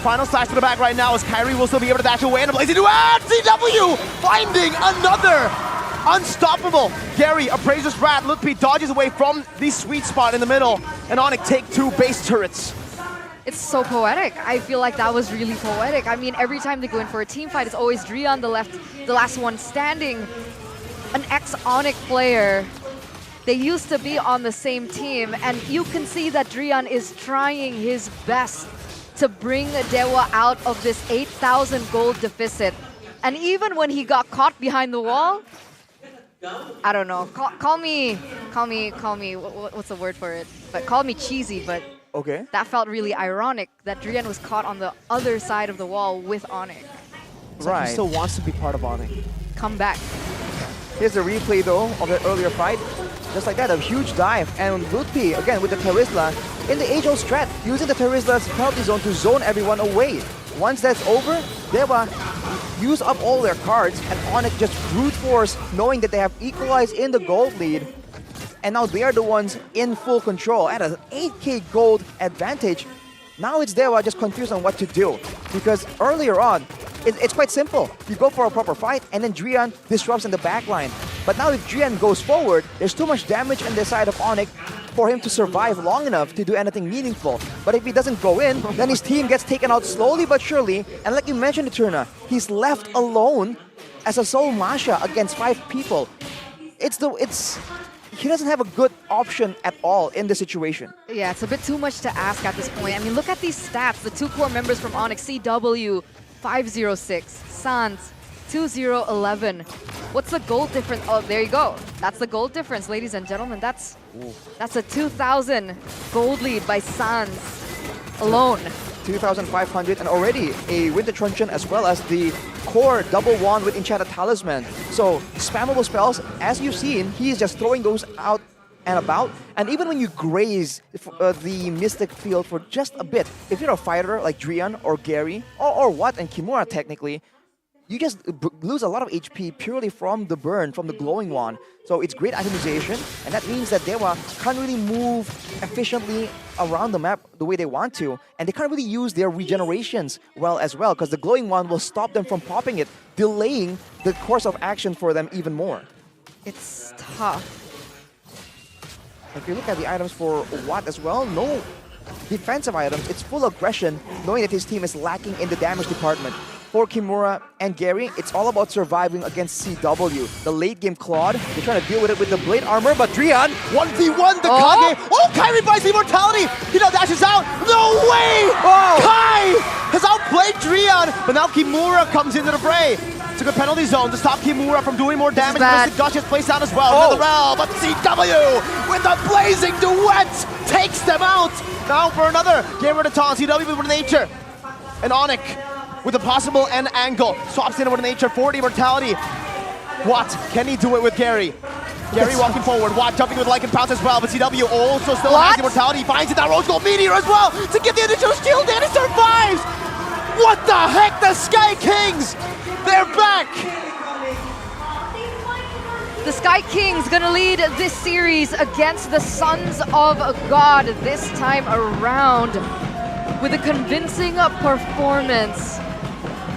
Final slash to the back right now as Kyrie will still be able to dash away, and a blazing duet. CW finding another unstoppable Gary. Appraiser's Wrath. Lutpi dodges away from the sweet spot in the middle, and Onic take 2 base turrets. It's so poetic. I feel like that was really poetic. I mean, every time they go in for a team fight, it's always Drian the last one standing. An ex-Onic player. They used to be on the same team, and you can see that Drian is trying his best to bring Dewa out of this 8,000 gold deficit. And even when he got caught behind the wall, I don't know. Call me. What's the word for it? But call me cheesy. But okay, that felt really ironic that Drian was caught on the other side of the wall with Onic. Right. He still wants to be part of Onic. Come back. Here's the replay though of the earlier fight. Just like that, a huge dive. And Lutpi, again with the Terizla, in the age-old strat, using the Terizla's penalty zone to zone everyone away. Once that's over, Dewa use up all their cards, and Onic just brute force, knowing that they have equalized in the gold lead. And now they are the ones in full control at an 8k gold advantage. Now it's Dewa just confused on what to do. Because earlier on, it's quite simple. You go for a proper fight, and then Drian disrupts in the backline. But now if Drian goes forward, there's too much damage on the side of Onic for him to survive long enough to do anything meaningful. But if he doesn't go in, then his team gets taken out slowly but surely. And like you mentioned, Eterna, he's left alone as a sole Masha against 5 people. He doesn't have a good option at all in this situation. Yeah, it's a bit too much to ask at this point. I mean, look at these stats. The 2 core members from Onic, CW 506, Sans 2011. What's the gold difference? Oh, there you go. That's the gold difference, ladies and gentlemen. That's a 2,000 gold lead by Sans alone. 2,500 and already a Winter Truncheon as well as the core double wand with Enchanted Talisman. So spammable spells, as you've seen, he is just throwing those out and about. And even when you graze the Mystic Field for just a bit, if you're a fighter like Drian or Gary or Watt and Kimura technically, you just lose a lot of HP purely from the burn, from the glowing wand. So it's great itemization, and that means that Dewa can't really move efficiently around the map the way they want to, and they can't really use their regenerations well as well, because the glowing wand will stop them from popping it, delaying the course of action for them even more. It's tough. If you look at the items for Watt as well, no defensive items. It's full aggression, knowing that his team is lacking in the damage department. For Kimura and Gary, it's all about surviving against CW. The late game Claude, they're trying to deal with it with the blade armor, but Drian, 1v1 the Kage. Oh, Kyrie buys the immortality. He now dashes out. No way! Kai has outplayed Drian, but now Kimura comes into the fray. It's a good penalty zone to stop Kimura from doing more damage. Mr. Gush is placed down as well. Another round, but CW with the blazing duet takes them out. Now for another. Get rid of taunt. CW with nature. And Onic with a possible end angle. Swaps in with nature for the immortality. What? Can he do it with Gary? Gary walking forward. Watt jumping with Lycan Pounce as well. But CW also still has the immortality. Finds it now. Rose Gold Meteor as well to get the additional shield, and he survives. What the heck? The Sky Kings! They're back! The Sky Kings gonna lead this series against the Sons of God this time around with a convincing performance.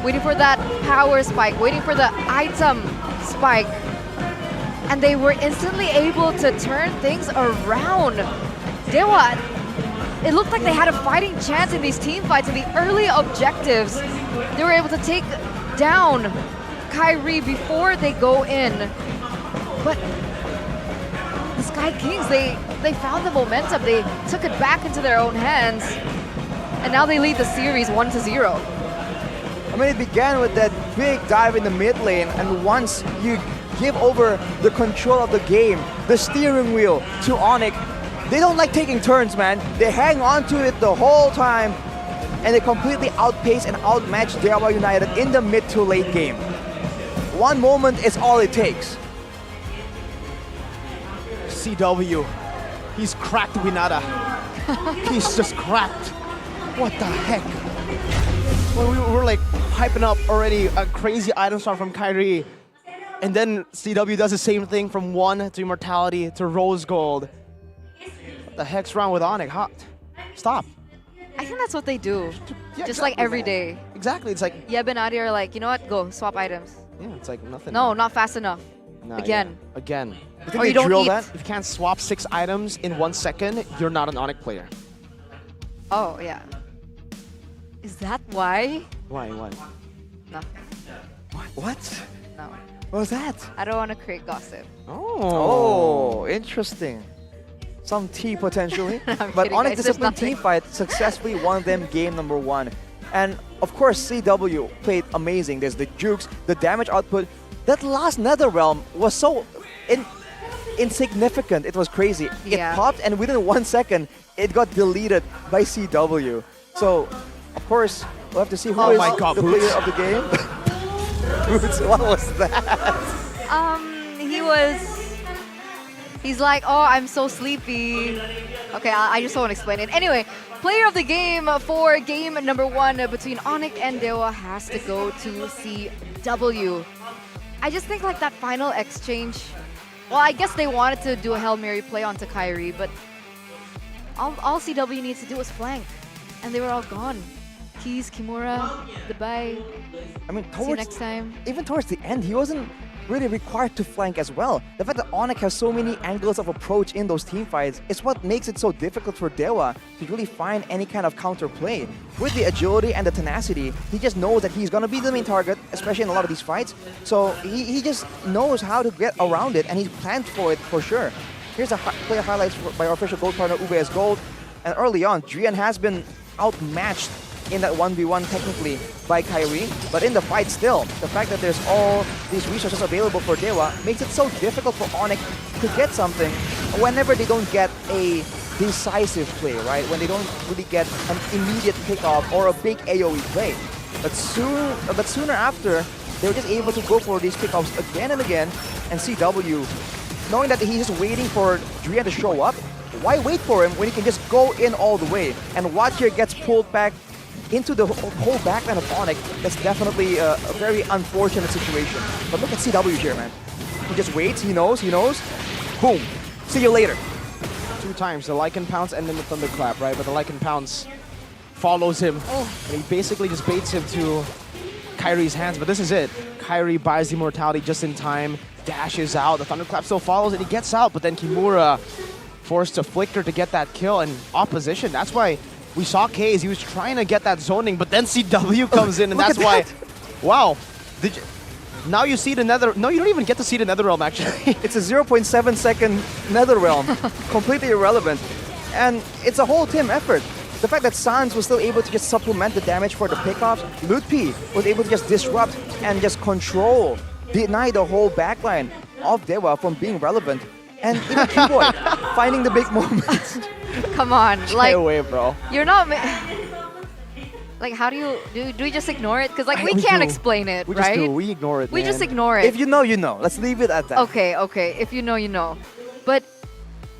Waiting for that power spike, waiting for the item spike. And they were instantly able to turn things around. Dewa, it looked like they had a fighting chance in these team fights in the early objectives. They were able to take down Kyrie before they go in. But the Sky Kings, they found the momentum. They took it back into their own hands. And now they lead the series 1-0. I mean, it began with that big dive in the mid lane, and once you give over the control of the game, the steering wheel to Onic, they don't like taking turns, man. They hang on to it the whole time, and they completely outpace and outmatch Dewa United in the mid to late game. One moment is all it takes. CW, he's cracked Winata. He's just cracked. What the heck? Well, we were like hyping up already a crazy item star from Kyrie, and then CW does the same thing from 1 to Immortality to Rose Gold. What the heck's wrong with Onic? Stop. I think that's what they do. Yeah, just like every day. Exactly, it's like... Yeb and Adi are like, you know what, go, swap items. Yeah, it's like nothing. No, not fast enough. No, Again. Yeah. Again. Or you don't eat. If you can't swap 6 items in 1 second, you're not an Onic player. Oh, yeah. Is that why? Why? Nothing. What? No. What was that? I don't want to create gossip. Oh, interesting. Some tea potentially. But kidding, Onic guys, there's Discipline nothing. team fight successfully won them game number 1. And of course, CW played amazing. There's the jukes, the damage output. That last Nether Realm was so insignificant. It was crazy. Yeah. It popped, and within 1 second, it got deleted by CW. So, of course, we'll have to see who is the player of the game. Boots, what was that? He's like, oh, I'm so sleepy. Okay, I just won't explain it. Anyway, player of the game for game number 1 between Onic and Dewa has to go to CW. I just think like that final exchange, well, I guess they wanted to do a Hail Mary play onto Kyrie, but all CW needs to do is flank, and they were all gone. Keys, Kimura, goodbye. I mean, see you next time. Even towards the end, he wasn't really required to flank as well. The fact that Onic has so many angles of approach in those team fights is what makes it so difficult for Dewa to really find any kind of counter play. With the agility and the tenacity, he just knows that he's gonna be the main target, especially in a lot of these fights. So he just knows how to get around it, and he's planned for it for sure. Here's a player highlights by our official gold partner UBS Gold. And early on, Drian has been outmatched in that 1v1 technically by Kyrie, but in the fight still, the fact that there's all these resources available for Dewa makes it so difficult for Onic to get something whenever they don't get a decisive play, right? When they don't really get an immediate pickoff or a big AoE play. But sooner after, they were just able to go for these pickoffs again and again, and CW, knowing that he's just waiting for Drian to show up, why wait for him when he can just go in all the way? And Watt here gets pulled back into the whole backline of Onic, that's definitely a very unfortunate situation. But look at CW here, man. He just waits, he knows. Boom. See you later. 2 times, the Lycan Pounce and then the Thunderclap, right? But the Lycan Pounce follows him. And he basically just baits him to Kyrie's hands, but this is it. Kyrie buys the immortality just in time, dashes out, the Thunderclap still follows, and he gets out, but then Kimura forced to flicker to get that kill in opposition. That's why we saw Kaze, he was trying to get that zoning, but then CW comes in, and that's why, wow. Now you see the Nether, no, you don't even get to see the Netherrealm actually. It's a 0.7 second Netherrealm, completely irrelevant. And it's a whole team effort. The fact that Sans was still able to just supplement the damage for the pickoffs, Lutpi was able to just disrupt and just control, deny the whole backline of Dewa from being relevant. And even Keyboy finding the big moments. Come on, Stay away, bro. You're not. Like, how do we just ignore it? Because like we can't explain it, We right? just do. We ignore it. We man. just ignore it. If you know, you know. Let's leave it at that. Okay. If you know, you know. But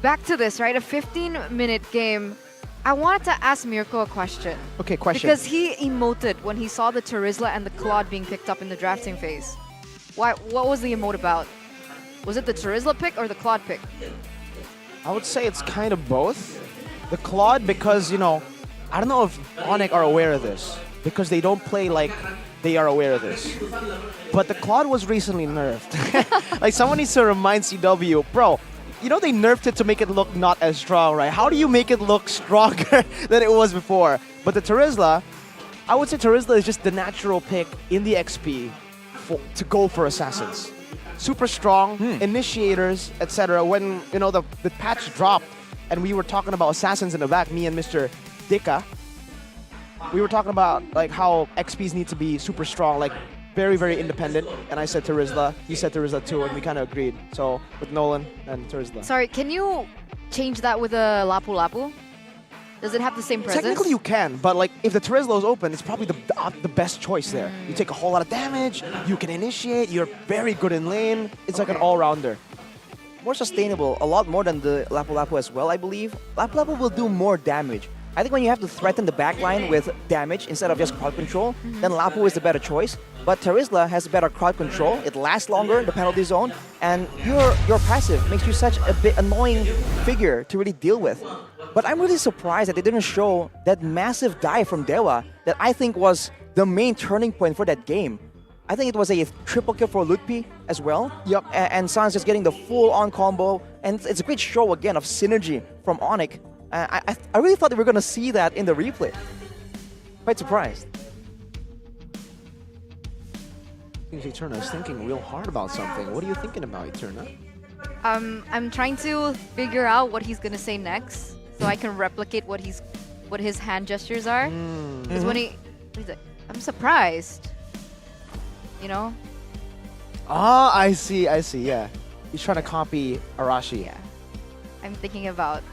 back to this, right? A 15-minute game. I wanted to ask Mirko a question. Okay, question. Because he emoted when he saw the Terizla and the Claude being picked up in the drafting phase. What was the emote about? Was it the Terizla pick or the Claude pick? I would say it's kind of both. The Claude, because, you know, I don't know if Onic are aware of this, because they don't play like they are aware of this. But the Claude was recently nerfed. Like, someone needs to remind CW, bro, you know they nerfed it to make it look not as strong, right? How do you make it look stronger than it was before? But the Terizla, I would say Terizla is just the natural pick in the XP to go for Assassins. Super strong, initiators, etc. When, you know, the patch dropped and we were talking about Assassins in the back, me and Mr. Dika, we were talking about like how XPs need to be super strong, like very, very independent. And I said Terizla, he said Terizla too, and we kind of agreed. So with Nolan and Terizla. Sorry, can you change that with a Lapu Lapu? Does it have the same presence? Technically you can, but like if the Terizla is open, it's probably the best choice there. You take a whole lot of damage, you can initiate, you're very good in lane. It's like an all-rounder. More sustainable, a lot more than the Lapu Lapu as well, I believe. Lapu Lapu will do more damage. I think when you have to threaten the backline with damage instead of just crowd control, then Lapu is the better choice. But Terizla has better crowd control, it lasts longer in the penalty zone, and your passive makes you such a bit annoying figure to really deal with. But I'm really surprised that they didn't show that massive dive from Dewa that I think was the main turning point for that game. I think it was a triple kill for Lutpi as well. Yep. And Sans just getting the full-on combo, and it's a great show again of synergy from Onic. I really thought that we were going to see that in the replay. Quite surprised. I think Eterna is thinking real hard about something. What are you thinking about, Eterna? I'm trying to figure out what he's gonna say next, so I can replicate what his hand gestures are. Because when he's like, I'm surprised. You know? Ah, I see, yeah. He's trying to copy Arashi. Yeah. I'm thinking about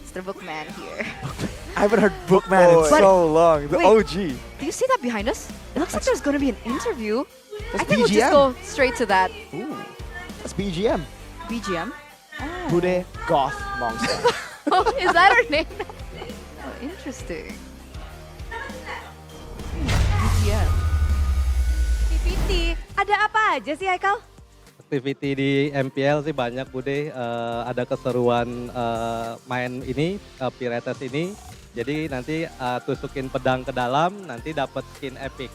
Mr. Bookman here. I haven't heard Bookman in so long. The wait, OG. Do you see that behind us? It looks like there's going to be an interview. That's I think we'll just BGM. go straight to that. Ooh, that's BGM. BGM? Bude Goth Monster. Oh, is that her name? Oh, interesting. BGM. Activity, ada apa aja sih Haikal? Activity di MPL sih banyak Bude, ada keseruan main ini, Pirates ini. Jadi nanti tusukin pedang ke dalam, nanti dapat skin epic.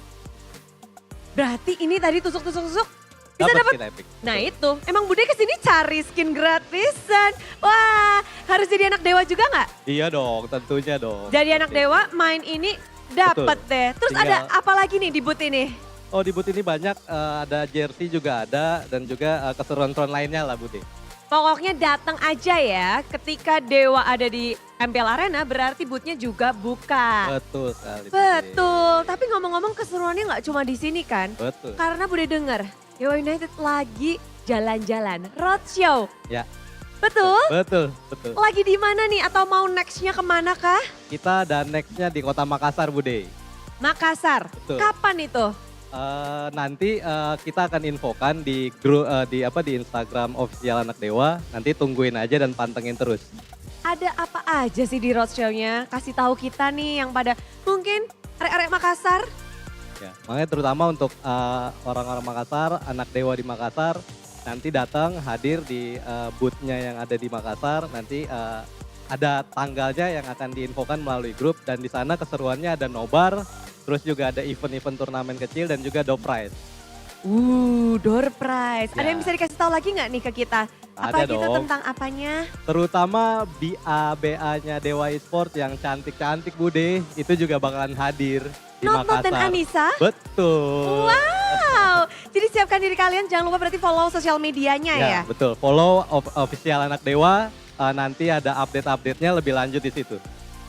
Berarti ini tadi tusuk-tusuk-tusuk bisa Dapat dapat. skin epic. Nah itu, emang Bude kesini cari skin gratisan. Wah, harus jadi anak Dewa juga nggak? Iya dong, tentunya dong. Jadi anak Dewa main ini dapat Betul. deh. Terus Tinggal- ada apa lagi nih di booth ini? Oh di booth ini banyak, ada jersey juga ada, dan juga keseruan-keseruan lainnya lah Bude. Pokoknya datang aja ya, ketika Dewa ada di MPL Arena berarti boothnya juga buka. Betul sekali. Bude. Betul, tapi ngomong-ngomong keseruannya nggak cuma di sini kan? Betul. Karena Bude denger, Dewa United lagi jalan-jalan, roadshow. Ya. Betul? Betul. Lagi di mana nih atau mau nextnya kemana kah? Kita dan nextnya di kota Makassar Bude. Makassar, Betul. kapan itu? Nanti kita akan infokan di grup di Instagram official Anak Dewa. Nanti tungguin aja dan pantengin terus. Ada apa aja sih di roadshow-nya? Kasih tahu kita nih yang pada mungkin arek-arek Makassar? Ya, makanya terutama untuk orang-orang Makassar, anak Dewa di Makassar, nanti datang hadir di booth-nya yang ada di Makassar, nanti ada tanggalnya yang akan diinfokan melalui grup dan di sana keseruannya ada nobar, terus juga ada event-event turnamen kecil dan juga door prize. Door prize. Ada Ya. yang bisa dikasih tahu lagi nggak nih ke kita? Apa Ada gitu dong. tentang apanya? Terutama BA-nya Dewa Esports yang cantik-cantik Bude, itu juga bakalan hadir di Not Makassar. dan Anissa? Betul. Wow. Jadi siapkan diri kalian, jangan lupa berarti follow sosial medianya ya. Betul. Follow official anak Dewa, nanti ada update-update-nya lebih lanjut di situ.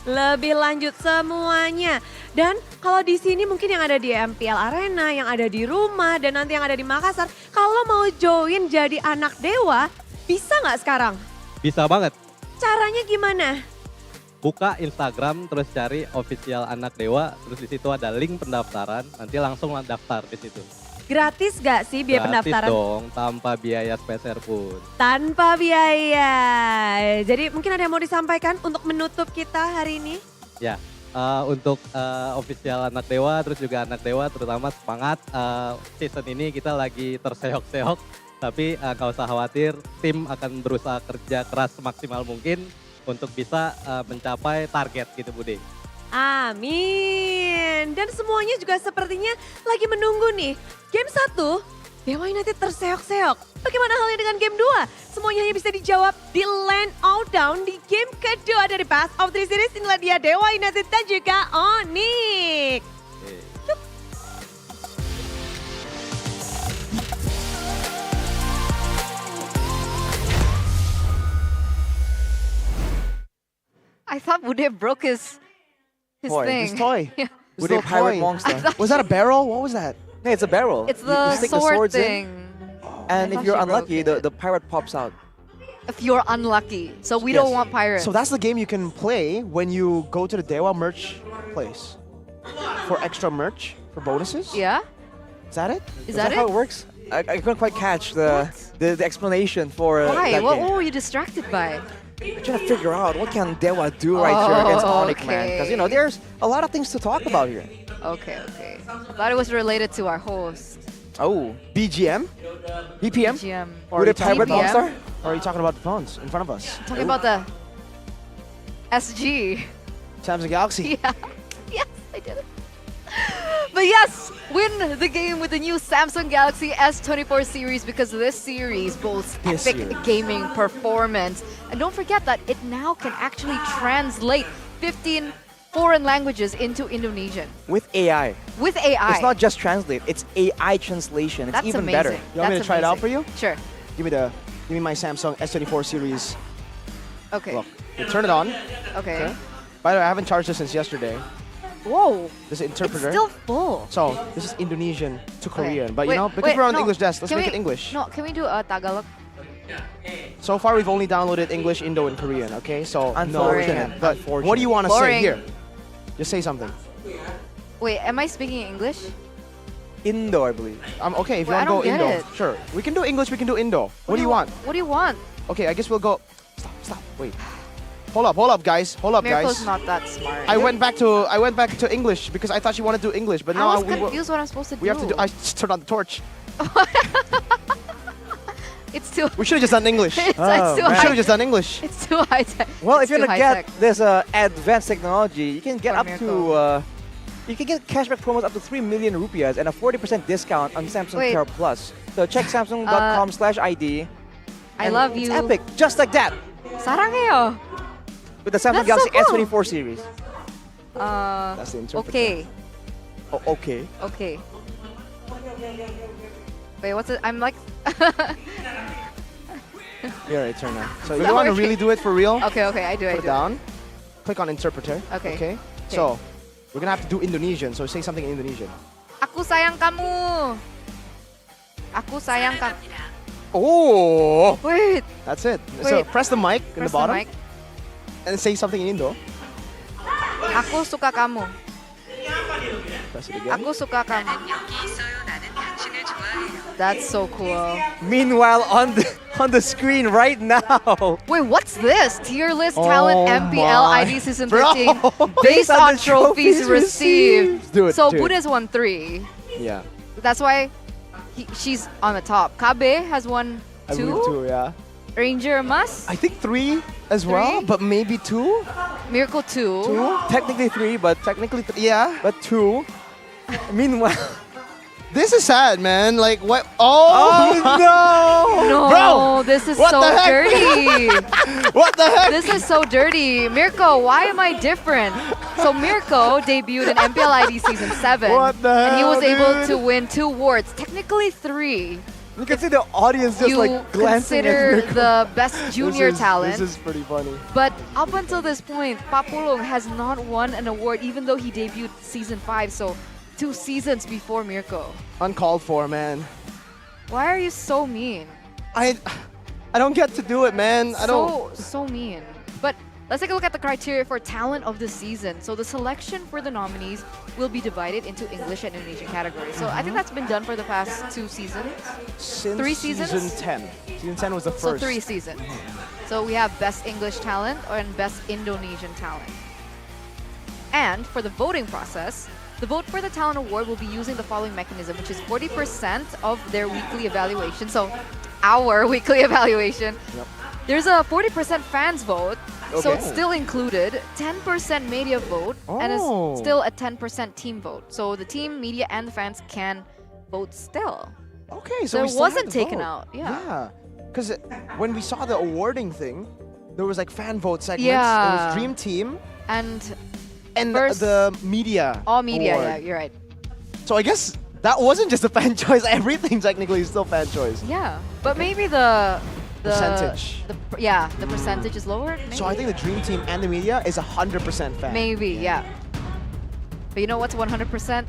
Lebih lanjut semuanya. Dan kalau di sini mungkin yang ada di MPL Arena, yang ada di rumah, dan nanti yang ada di Makassar. Kalau mau join jadi anak Dewa, bisa nggak sekarang? Bisa banget. Caranya gimana? Buka Instagram, terus cari official anak Dewa, terus di situ ada link pendaftaran, nanti langsung daftar di situ. Gratis gak sih biaya Gratis pendaftaran? dong, tanpa biaya speser pun. Tanpa biaya. Jadi mungkin ada yang mau disampaikan untuk menutup kita hari ini? Ya, untuk official anak Dewa, terus juga anak Dewa terutama semangat. Season ini kita lagi terseok-seok, tapi gak usah khawatir, tim akan berusaha kerja keras semaksimal mungkin untuk bisa mencapai target gitu Bude. Amin. Dan semuanya juga sepertinya lagi menunggu nih. Game 1, Dewa United terseok-seok. Bagaimana halnya dengan game 2? Semuanya hanya bisa dijawab di Land Outdown di game kedua dari Best of 3 Series. Inilah dia Dewa United dan juga Onic. I thought Bude broke his Boy, thing. his toy. Yeah. His little pirate monster. Was that a barrel? What was that? Yeah, it's a barrel. It's You the stick sword swords in, thing. and I if thought you're she broke unlucky, it. the pirate pops out. If you're unlucky. So we don't want pirates. So that's the game you can play when you go to the Dewa merch place for extra merch, for bonuses? Yeah? Is that it? Is that that how it? it works? I couldn't quite catch the explanation for Why? that What game. were you distracted by? I'm trying to figure out what can Dewa do right here against Onic, man. Because, you know, there's a lot of things to talk about here. Okay, okay. I thought it was related to our host. Oh. BGM? BPM? BGM. Or Would it pirate BPM? monster? Or are you talking about the phones in front of us? Talking about the SG. Samsung Galaxy. Yeah. Yes, I did it. But yes, win the game with the new Samsung Galaxy S24 series because this series boasts This epic series. gaming performance. And don't forget that it now can actually translate 15 foreign languages into Indonesian With AI. with AI. It's not just translate, it's AI translation. It's That's even amazing. better. You want me to That's try it out amazing. for you? Sure. Give me my Samsung S24 series. Okay. Look, you turn it on. Okay. By the way, I haven't charged this since yesterday. Whoa. This is interpreter. It's still full. So this is Indonesian to Okay. Korean, but Wait, you know, because wait, we're on the no. English desk, let's Can make we- it English. No, can we do a Tagalog? So far, we've only downloaded English, Indo, and Korean. Okay, so no, we Unfortunate. can't. But what do you want to say Boring. here? Just say something. Wait, am I speaking English? Indo, I believe. Okay, if you Wait, I want to go don't get Indo, it. sure. We can do English. We can do Indo. What do you want? What do you want? Okay, I guess we'll go. Stop. Wait. Hold up, guys. Hold up, Miracle's guys. not that smart. I went back to English because I thought you wanted to do English, but I now was we confused what I'm supposed to do. we have to do. I just turned on the torch. It's too. We should have just done English. It's too we should high. have just done English. It's too high tech. Well, It's if you're too gonna high-tech. get this advanced technology, you can get For up Miracle. to you can get cashback promos up to 3 million rupiahs and a 40% discount on Samsung Wait. Care Plus. So check samsung.com/ID. I and love it's you. epic, just like that, 사랑해요. with the Samsung That's so Galaxy cool. S24 series. That's the interpreter. Okay. Oh, okay. Okay. Wait, what's it? I'm like. Here, it's turned on. So It's you not want to working. really do it for real? Okay, okay, I do. Put it down. Click on interpreter. Okay. So we're gonna have to do Indonesian. So say something in Indonesian. Aku sayang kamu. Aku sayang kamu. Oh! Wait. That's it. So Wait. press the mic in Press the bottom mic. and say something in Indo. Aku suka kamu. Press it again. Aku suka kamu. That's so cool. Meanwhile, on the screen right now. Wait, what's this? Tier list talent MPL my. ID season Bro, 13 based on the trophies received. Dude, so dude. Buddha's won 3. Yeah. That's why she's on the top. Kabe has won 2. I believe 2, yeah. Ranger Mas? I think 3 as well, but maybe 2. Miracle 2. 2. Technically 3, but technically yeah, but 2. Meanwhile, This is sad, man. Like, what? Oh, no! No, Bro, this is what so the heck? dirty. What the heck? This is so dirty. Mirko, why am I different? So Mirko debuted in MPL ID Season 7. What the and he hell, was able dude? to win 2 awards, technically 3. You can see the audience just You like glancing consider at Mirko. the best junior talent. This is pretty funny. But up until this point, Papulong has not won an award even though he debuted Season 5, so 2 seasons before Mirko. Uncalled for, man. Why are you so mean? I don't get to do it, man. I don't. So mean. But let's take a look at the criteria for talent of the season. So the selection for the nominees will be divided into English and Indonesian categories. So I think that's been done for the past 2 seasons. Since 3 seasons? Season 10. Season 10 was the So first. 3 seasons. So we have Best English Talent and Best Indonesian Talent. And for the voting process, the vote for the talent award will be using the following mechanism, which is 40% of their weekly evaluation. So our weekly evaluation. Yep. There's a 40% fans vote, so Okay. it's still included. 10% media vote, and Oh. it's still a 10% team vote. So the team, media, and the fans can vote still. Okay, So we it still had wasn't to taken vote. out, yeah. Because when we saw the awarding thing, there was like fan vote segments. It Yeah. was Dream Team And and the media. all media, award. yeah, you're right. So I guess that wasn't just a fan choice. Everything technically is still fan choice. Yeah, but maybe the Percentage. The percentage is lower. Maybe. So I think the Dream Team and the media is 100% fan. Maybe, yeah. But you know what's 100%?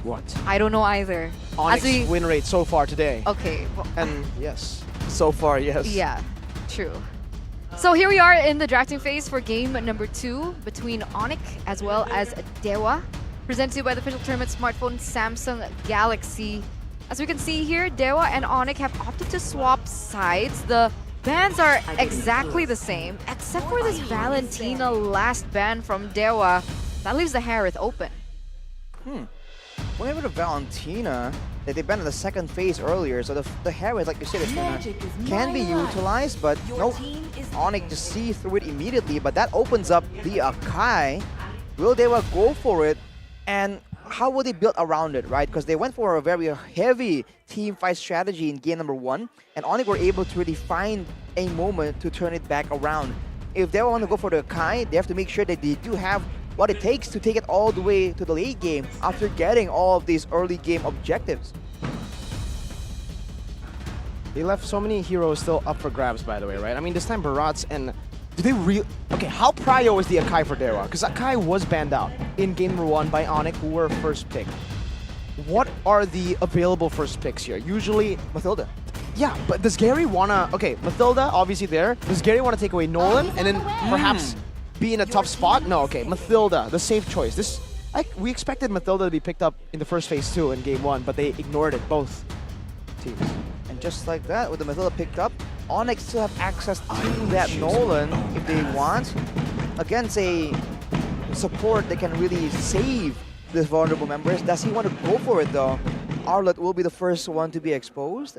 What? I don't know either. Onyx As we win rate so far today. okay, well, And yes. So far, yes. yeah, true. So here we are in the drafting phase for game number 2 between Onic as well as Dewa, presented to you by the official tournament smartphone Samsung Galaxy. As we can see here, Dewa and Onic have opted to swap sides. The bans are exactly the same, except for this Valentina last ban from Dewa. That leaves the Harith open. Whenever the Valentina, they banned in the second phase earlier, so the Harris, like you said, can be utilized, but no, Onic just see through it immediately, but that opens up the Akai. Will Dewa go for it? And how will they build around it, right? Because they went for a very heavy team fight strategy in game number 1, and Onic were able to really find a moment to turn it back around. If they want to go for the Akai, they have to make sure that they do have what it takes to take it all the way to the late game after getting all of these early game objectives. They left so many heroes still up for grabs, by the way, right? I mean, this time Barats and... Do they okay, how prio is the Akai for Dewa? Because Akai was banned out in game number 1 by Onic, who were first pick. What are the available first picks here? Usually... Mathilda. Yeah, but does Gary wanna... Okay, Mathilda, obviously there. Does Gary want to take away Nolan and then perhaps be in a tough spot? No, okay, Mathilda, the safe choice. We expected Mathilda to be picked up in the first phase 2 in game 1, but they ignored it, both teams. And just like that, with the Mathilda picked up, Onyx still have access to that Nolan if they want. Against a support that can really save these vulnerable members. Does he want to go for it though? Arlet will be the first one to be exposed.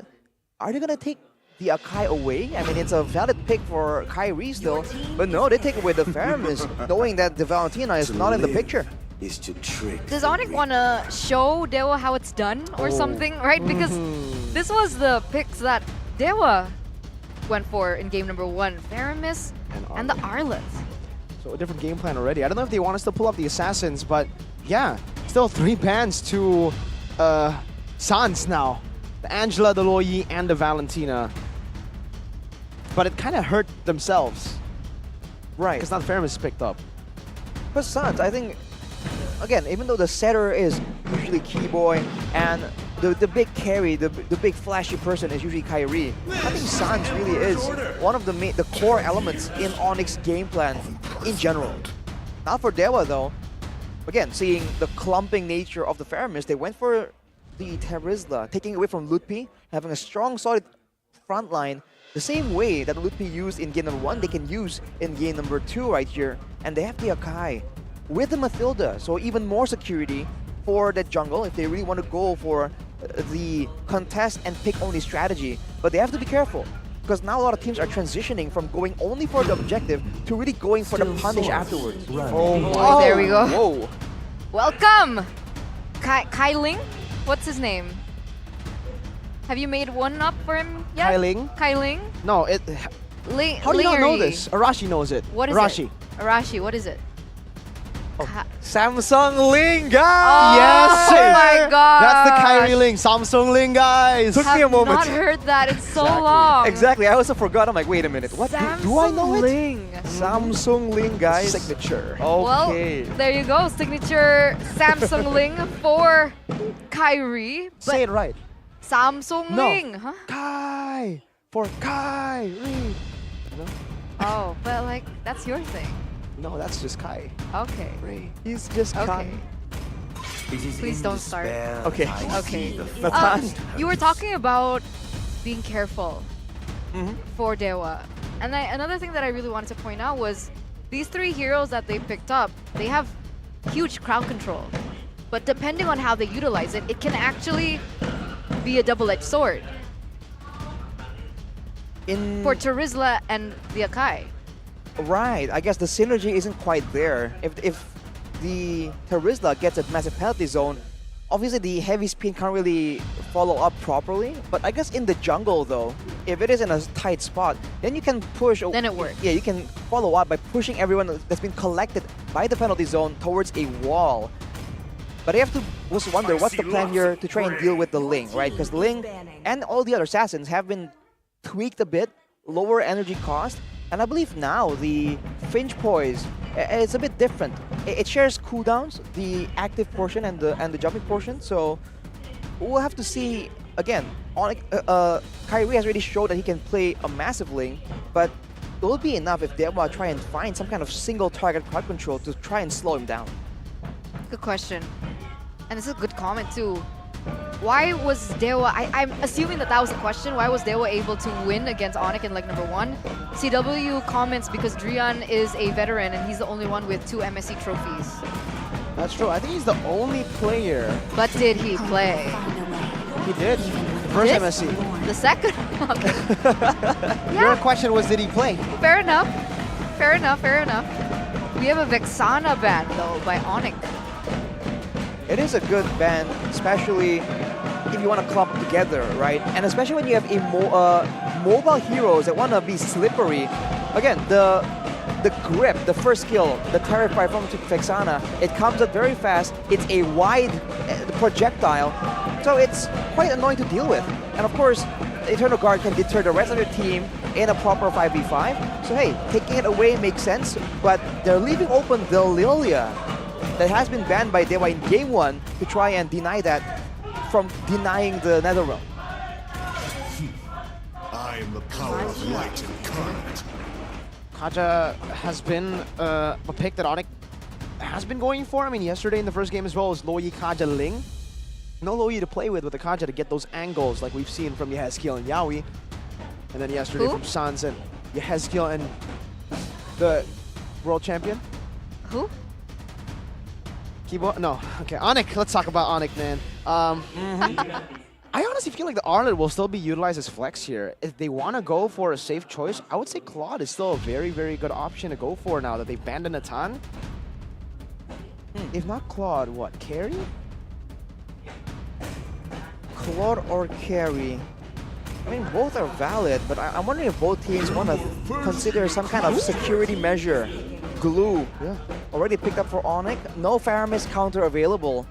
Are they going to take the Akai away? I mean, it's a valid pick for Kyrie still, but no, they take away the Faramis, knowing that the Valentina is not in the picture. Is to trick. Does Onic want to show Dewa how it's done or something, right? Because this was the picks that Dewa went for in game number 1. Faramis and the Arlet. So a different game plan already. I don't know if they want us to pull up the Assassins, but yeah, still 3 bans to Sans now. The Angela, the Loyi, and the Valentina. But it kind of hurt themselves. Right. Because not Faramis picked up. For Sans, I think, again, even though the setter is usually Keyboy and the big carry, the big flashy person is usually Kyrie, I think Sans really is one of the core elements in Onyx game plan in general. Not for Dewa though. Again, seeing the clumping nature of the Faramis, they went for the Terizla, taking away from Lutpi, having a strong, solid front line, the same way that Lutpi used in game number 1, they can use in game number 2 right here. And they have the Akai with the Mathilda, so even more security for the jungle if they really want to go for the contest and pick only strategy. But they have to be careful, because now a lot of teams are transitioning from going only for the objective to really going for the punish afterwards. Oh, there we go. Whoa. Welcome! Kai Ling? What's his name? Have you made one up for him yet? Kai Ling? Kai Ling? No, it. How do you not know this? Arashi knows it. What is Arashi. it? Arashi, what is it? Samsung Ling, guys! Oh, yes, oh sir! my god! That's the Kyrie Ling, Samsung Ling, guys! Took me a moment. I've not heard that in so long. Exactly, I also forgot. I'm like, wait a minute, what? Do I know Ling. it? Samsung Ling, guys. Signature. Okay. Well, there you go. Signature Samsung Ling for Kyrie. Say it right. Samsung No. Ling, huh? Kai! For Kyrie! No? Oh, but like, that's your thing. No, that's just Kai. Okay. He's just Okay. Kai. Please don't start. Okay. Okay. Nathan. You were talking about being careful for Dewa. And another thing that I really wanted to point out was these 3 heroes that they picked up, they have huge crowd control. But depending on how they utilize it, it can actually be a double-edged sword for Terizla and the Akai. Right, I guess the synergy isn't quite there. If the Terizla gets a massive penalty zone, obviously the heavy spin can't really follow up properly. But I guess in the jungle though, if it is in a tight spot, then you can push. Then it works. Yeah, you can follow up by pushing everyone that's been collected by the penalty zone towards a wall. But I have to just wonder what's the plan here to try and deal with the Ling, right? Because Ling and all the other assassins have been tweaked a bit, lower energy cost. And I believe now the Finch Poise is a bit different. It shares cooldowns, the active portion and the jumping portion. So we'll have to see again. Onic, Kyrie has already showed that he can play a massive Ling, but it will be enough if Dewa try and find some kind of single target crowd control to try and slow him down. Good question. And this is a good comment too. Why was Dewa, I'm assuming that was the question, why was Dewa able to win against Onic in leg number 1? CW comments because Drian is a veteran and he's the only one with 2 MSC trophies. That's true. I think he's the only player. But did he play? He did. First Did? MSC. The second? Okay. Your question was, did he play? Fair enough. Fair enough, fair enough. We have a Vexana ban though by Onic. It is a good ban, especially if you want to clump together, right? And especially when you have mobile heroes that want to be slippery. Again, the grip, the first skill, the Terrify from Vexana, it comes up very fast. It's a wide projectile, so it's quite annoying to deal with. And of course, Eternal Guard can deter the rest of your team in a proper 5v5. So hey, taking it away makes sense, but they're leaving open the Lilia that has been banned by Dewa in game 1 to try and deny that from denying the Netherrealm. I am the power of light incarnate. Kaja has been a pick that Onic has been going for. I mean, yesterday in the first game as well was Loyi, Kaja, Ling. No Loyi to play with the Kaja to get those angles like we've seen from Yehezkiel and Yaoi. And then yesterday from Sans and Yehezkiel and the world champion. Who? Kibo? No. Okay, Onic. Let's talk about Onic, man. I honestly feel like the Arlet will still be utilized as flex here. If they want to go for a safe choice, I would say Claude is still a very, very good option to go for now that they've banned a Natan. If not Claude, what? Carry? Claude or Carry? I mean, both are valid, but I'm wondering if both teams want to consider some kind of security measure. Glue. Yeah. Already picked up for Onic. No Faramis counter available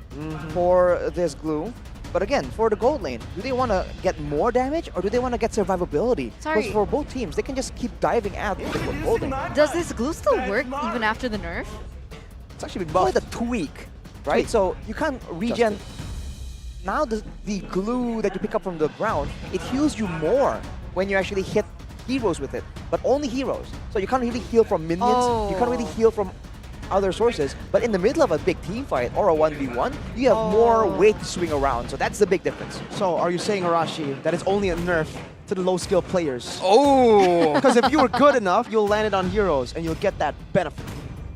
for this glue. But again, for the gold lane, do they want to get more damage or do they want to get survivability? Sorry. Because for both teams, they can just keep diving at the gold lane. Does this glue still work even after the nerf? It's actually been buffed. Quite a tweak, right? So you can't regen. Now the glue that you pick up from the ground, it heals you more when you actually hit heroes with it, but only heroes. So you can't really heal from minions. You can't really heal from other sources, but in the middle of a big team fight or a 1v1, you have more weight to swing around. So that's the big difference. So are you saying, Arashi, that it's only a nerf to the low skill players? Oh! Because if you were good enough, you'll land it on heroes and you'll get that benefit.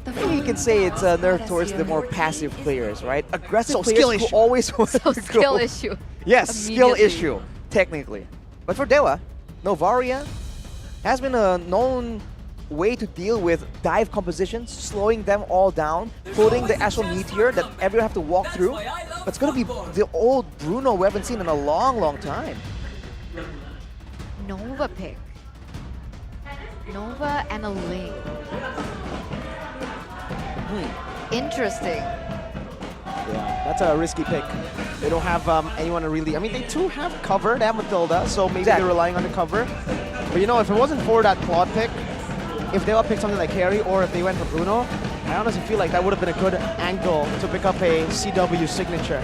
I think you can say it's a nerf towards the more passive players, right? Aggressive So players skill who issue. always want So to skill go. issue. Yes, skill Immediately. issue, technically. But for Dewa, Novaria has been a known way to deal with dive compositions, slowing them all down, putting the Astral Meteor that everyone have to walk through. But it's going to be the old Bruno we haven't seen in a long, long time. Nova pick. Nova and a lane. Interesting. Yeah, that's a risky pick. They don't have anyone to really... I mean, they do have cover. They have Matilda, so maybe they're relying on the cover. But you know, if it wasn't for that Claude pick, if they would pick something like Carry or if they went for Bruno, I honestly feel like that would have been a good angle to pick up a CW signature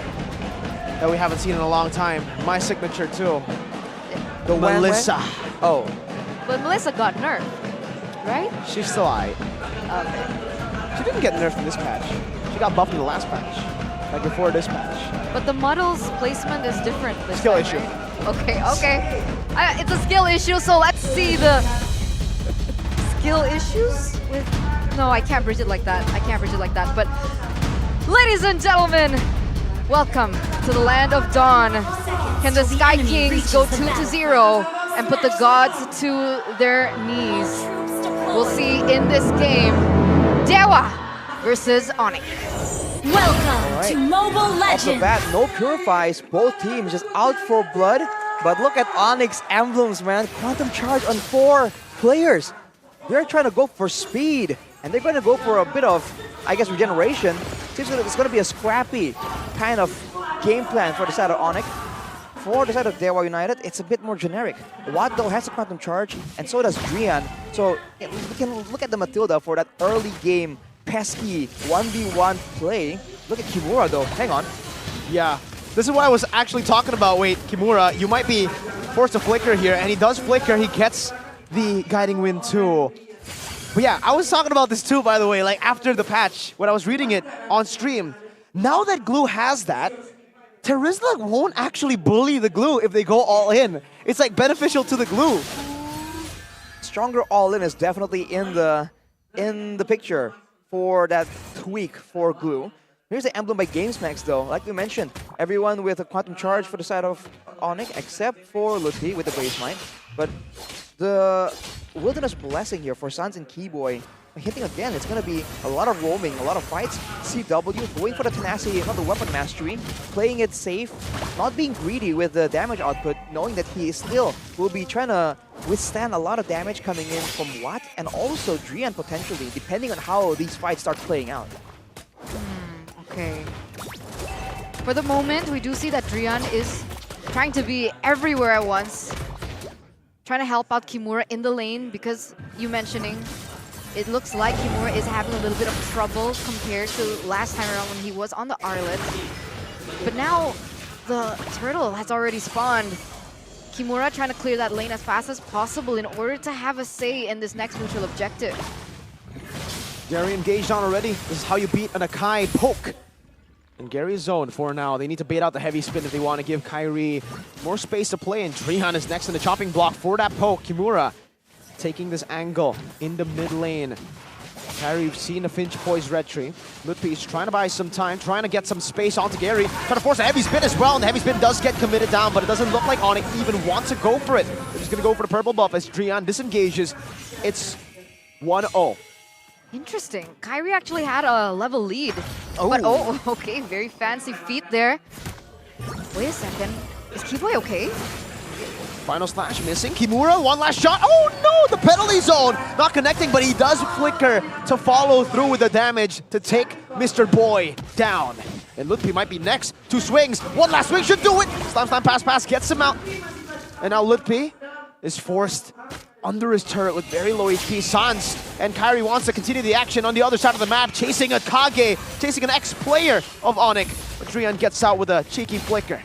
that we haven't seen in a long time. My signature too. The Melissa. Oh. But Melissa got nerfed, right? She's still aight. Okay. She didn't get nerfed in this patch. She got buffed in the last patch, like before this patch. But the model's placement is different this Skill time, issue. right? Okay, okay. It's a skill issue, so let's see the skill issues with... No, I can't bridge it like that. I can't bridge it like that. But ladies and gentlemen, welcome to the land of Dawn. Can the Sky Kings go 2-0 and put the gods to their knees? We'll see in this game. Dewa versus Onic. Welcome to Mobile Off the Legends. bat, no purifies. Both teams just out for blood. But look at Onyx emblems, man. Quantum charge on 4 players. They're trying to go for speed. And they're going to go for a bit of, I guess, regeneration. Seems like it's going to be a scrappy kind of game plan for the side of Onyx. For the side of Dewa United, it's a bit more generic. Watt, though, has a quantum charge, and so does Drian. So we can look at the Matilda for that early game, pesky 1v1 play. Look at Kimura, though. Hang on. Yeah, this is what I was actually talking about. Wait, Kimura, you might be forced to flicker here, and he does flicker. He gets the guiding wind too. But yeah, I was talking about this too, by the way, like after the patch, when I was reading it on stream. Now that Glue has that, Terizla won't actually bully the Glue if they go all in. It's like beneficial to the Glue. Stronger all-in is definitely in the picture for that tweak for Glue. Here's the emblem by GameSmax though. Like we mentioned, everyone with a quantum charge for the side of Onic except for Lutfi with the base mine. But the Wilderness Blessing here for Sans and Keyboy hitting again. It's going to be a lot of roaming, a lot of fights. CW going for the tenacity, not the weapon mastery, playing it safe, not being greedy with the damage output, knowing that he still will be trying to withstand a lot of damage coming in from Watt and also Drian potentially, depending on how these fights start playing out. Okay. For the moment, we do see that Drian is trying to be everywhere at once. Trying to help out Kimura in the lane because you mentioning it looks like Kimura is having a little bit of trouble compared to last time around when he was on the Arlet. But now the turtle has already spawned. Kimura trying to clear that lane as fast as possible in order to have a say in this next mutual objective. Gary engaged on already. This is how you beat an Akai poke. And Gary's zone for now. They need to bait out the heavy spin if they want to give Kyrie more space to play. And Drian is next in the chopping block for that poke. Kimura taking this angle in the mid lane. Kyrie, you've seen a Finch poised red tree. Lutfi is trying to buy some time, trying to get some space onto Gary. Trying to force a heavy spin as well. And the heavy spin does get committed down, but it doesn't look like Onic even wants to go for it. They're just going to go for the purple buff as Drian disengages. It's 1-0. Interesting. Kyrie actually had a level lead. But oh, okay, very fancy feat there. Wait a second. Is Keyboy okay? Final slash missing. Kimura, one last shot. Oh no, the penalty zone. Not connecting, but he does flicker to follow through with the damage to take Mr. Boy down. And Lutfi might be next. 2 swings. One last swing should do it. Slam, slam, pass, gets him out. And now Lutfi is forced under his turret with very low HP. Sans and Kyrie wants to continue the action on the other side of the map, chasing a Kage, chasing an ex-player of Onic. But Drian gets out with a cheeky flicker.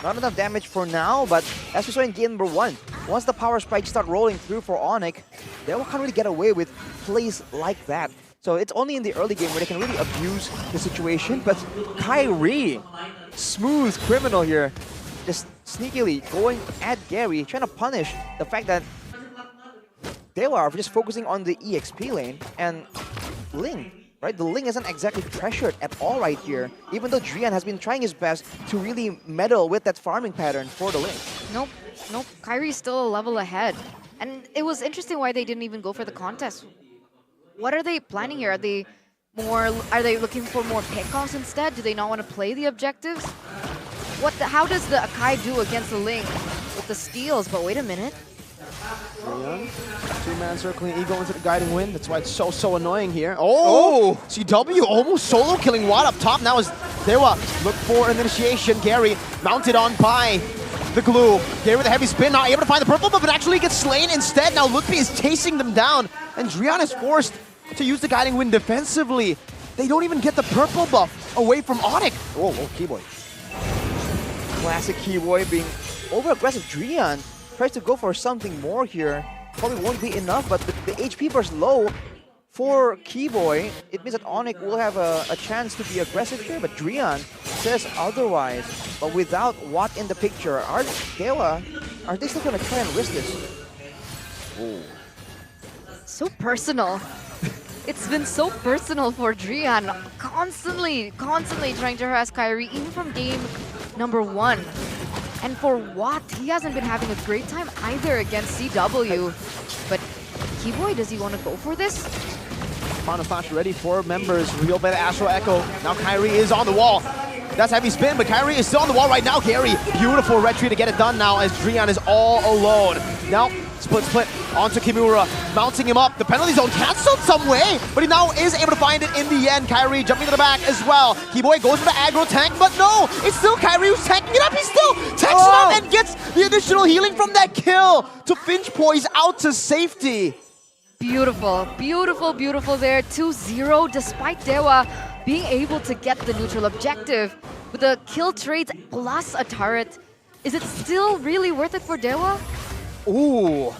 Not enough damage for now, but as we saw in game number 1, once the power spikes start rolling through for Onic, they can't really get away with plays like that. So it's only in the early game where they can really abuse the situation. But Kyrie, smooth criminal here, just sneakily going at Gary, trying to punish the fact that Dewa are just focusing on the EXP lane and Ling. Right, the Ling isn't exactly pressured at all right here, even though Drian has been trying his best to really meddle with that farming pattern for the Ling. Nope, nope. Kyrie's still a level ahead. And it was interesting why they didn't even go for the contest. What are they planning here? Are they looking for more pickoffs instead? Do they not want to play the objectives? How does the Akai do against the Ling with the steals? But wait a minute. Drian, two-man circling Ego into the guiding wind. That's why it's so annoying here. Oh! CW almost solo killing Watt up top. Now as Dewa look for an initiation. Gary mounted on by the glue. Gary with a heavy spin, not able to find the purple buff, but actually gets slain instead. Now Lutfi is chasing them down, and Drian is forced to use the guiding wind defensively. They don't even get the purple buff away from Onic. Oh, Keyboy. Classic Keyboy being over-aggressive. Drian tries to go for something more here. Probably won't be enough, but the HP burst low for Keyboy. It means that Onic will have a chance to be aggressive here, but Drian says otherwise. But without Watt in the picture, are Dewa, are they still going to try and risk this? Oh. So personal. It's been so personal for Drian. Constantly trying to harass Kyrie, even from game number 1. And for Watt, he hasn't been having a great time either against CW. But Keyboy, does he want to go for this? Final Flash ready for members. Revealed by the Astro Echo. Now Kyrie is on the wall. That's heavy spin, but Kyrie is still on the wall right now. Gary, beautiful retreat to get it done now as Drian is all alone. Now, split onto Kimura, mounting him up. The penalty zone canceled some way, but he now is able to find it in the end. Kyrie jumping to the back as well. Keyboy goes for the aggro tank, but no, it's still Kyrie who's tanking it up. He still tanks it up and gets the additional healing from that kill to Finch Poise out to safety. Beautiful, beautiful, beautiful there. 2-0 despite Dewa being able to get the neutral objective with the kill trades plus a turret. Is it still really worth it for Dewa? Ooh, I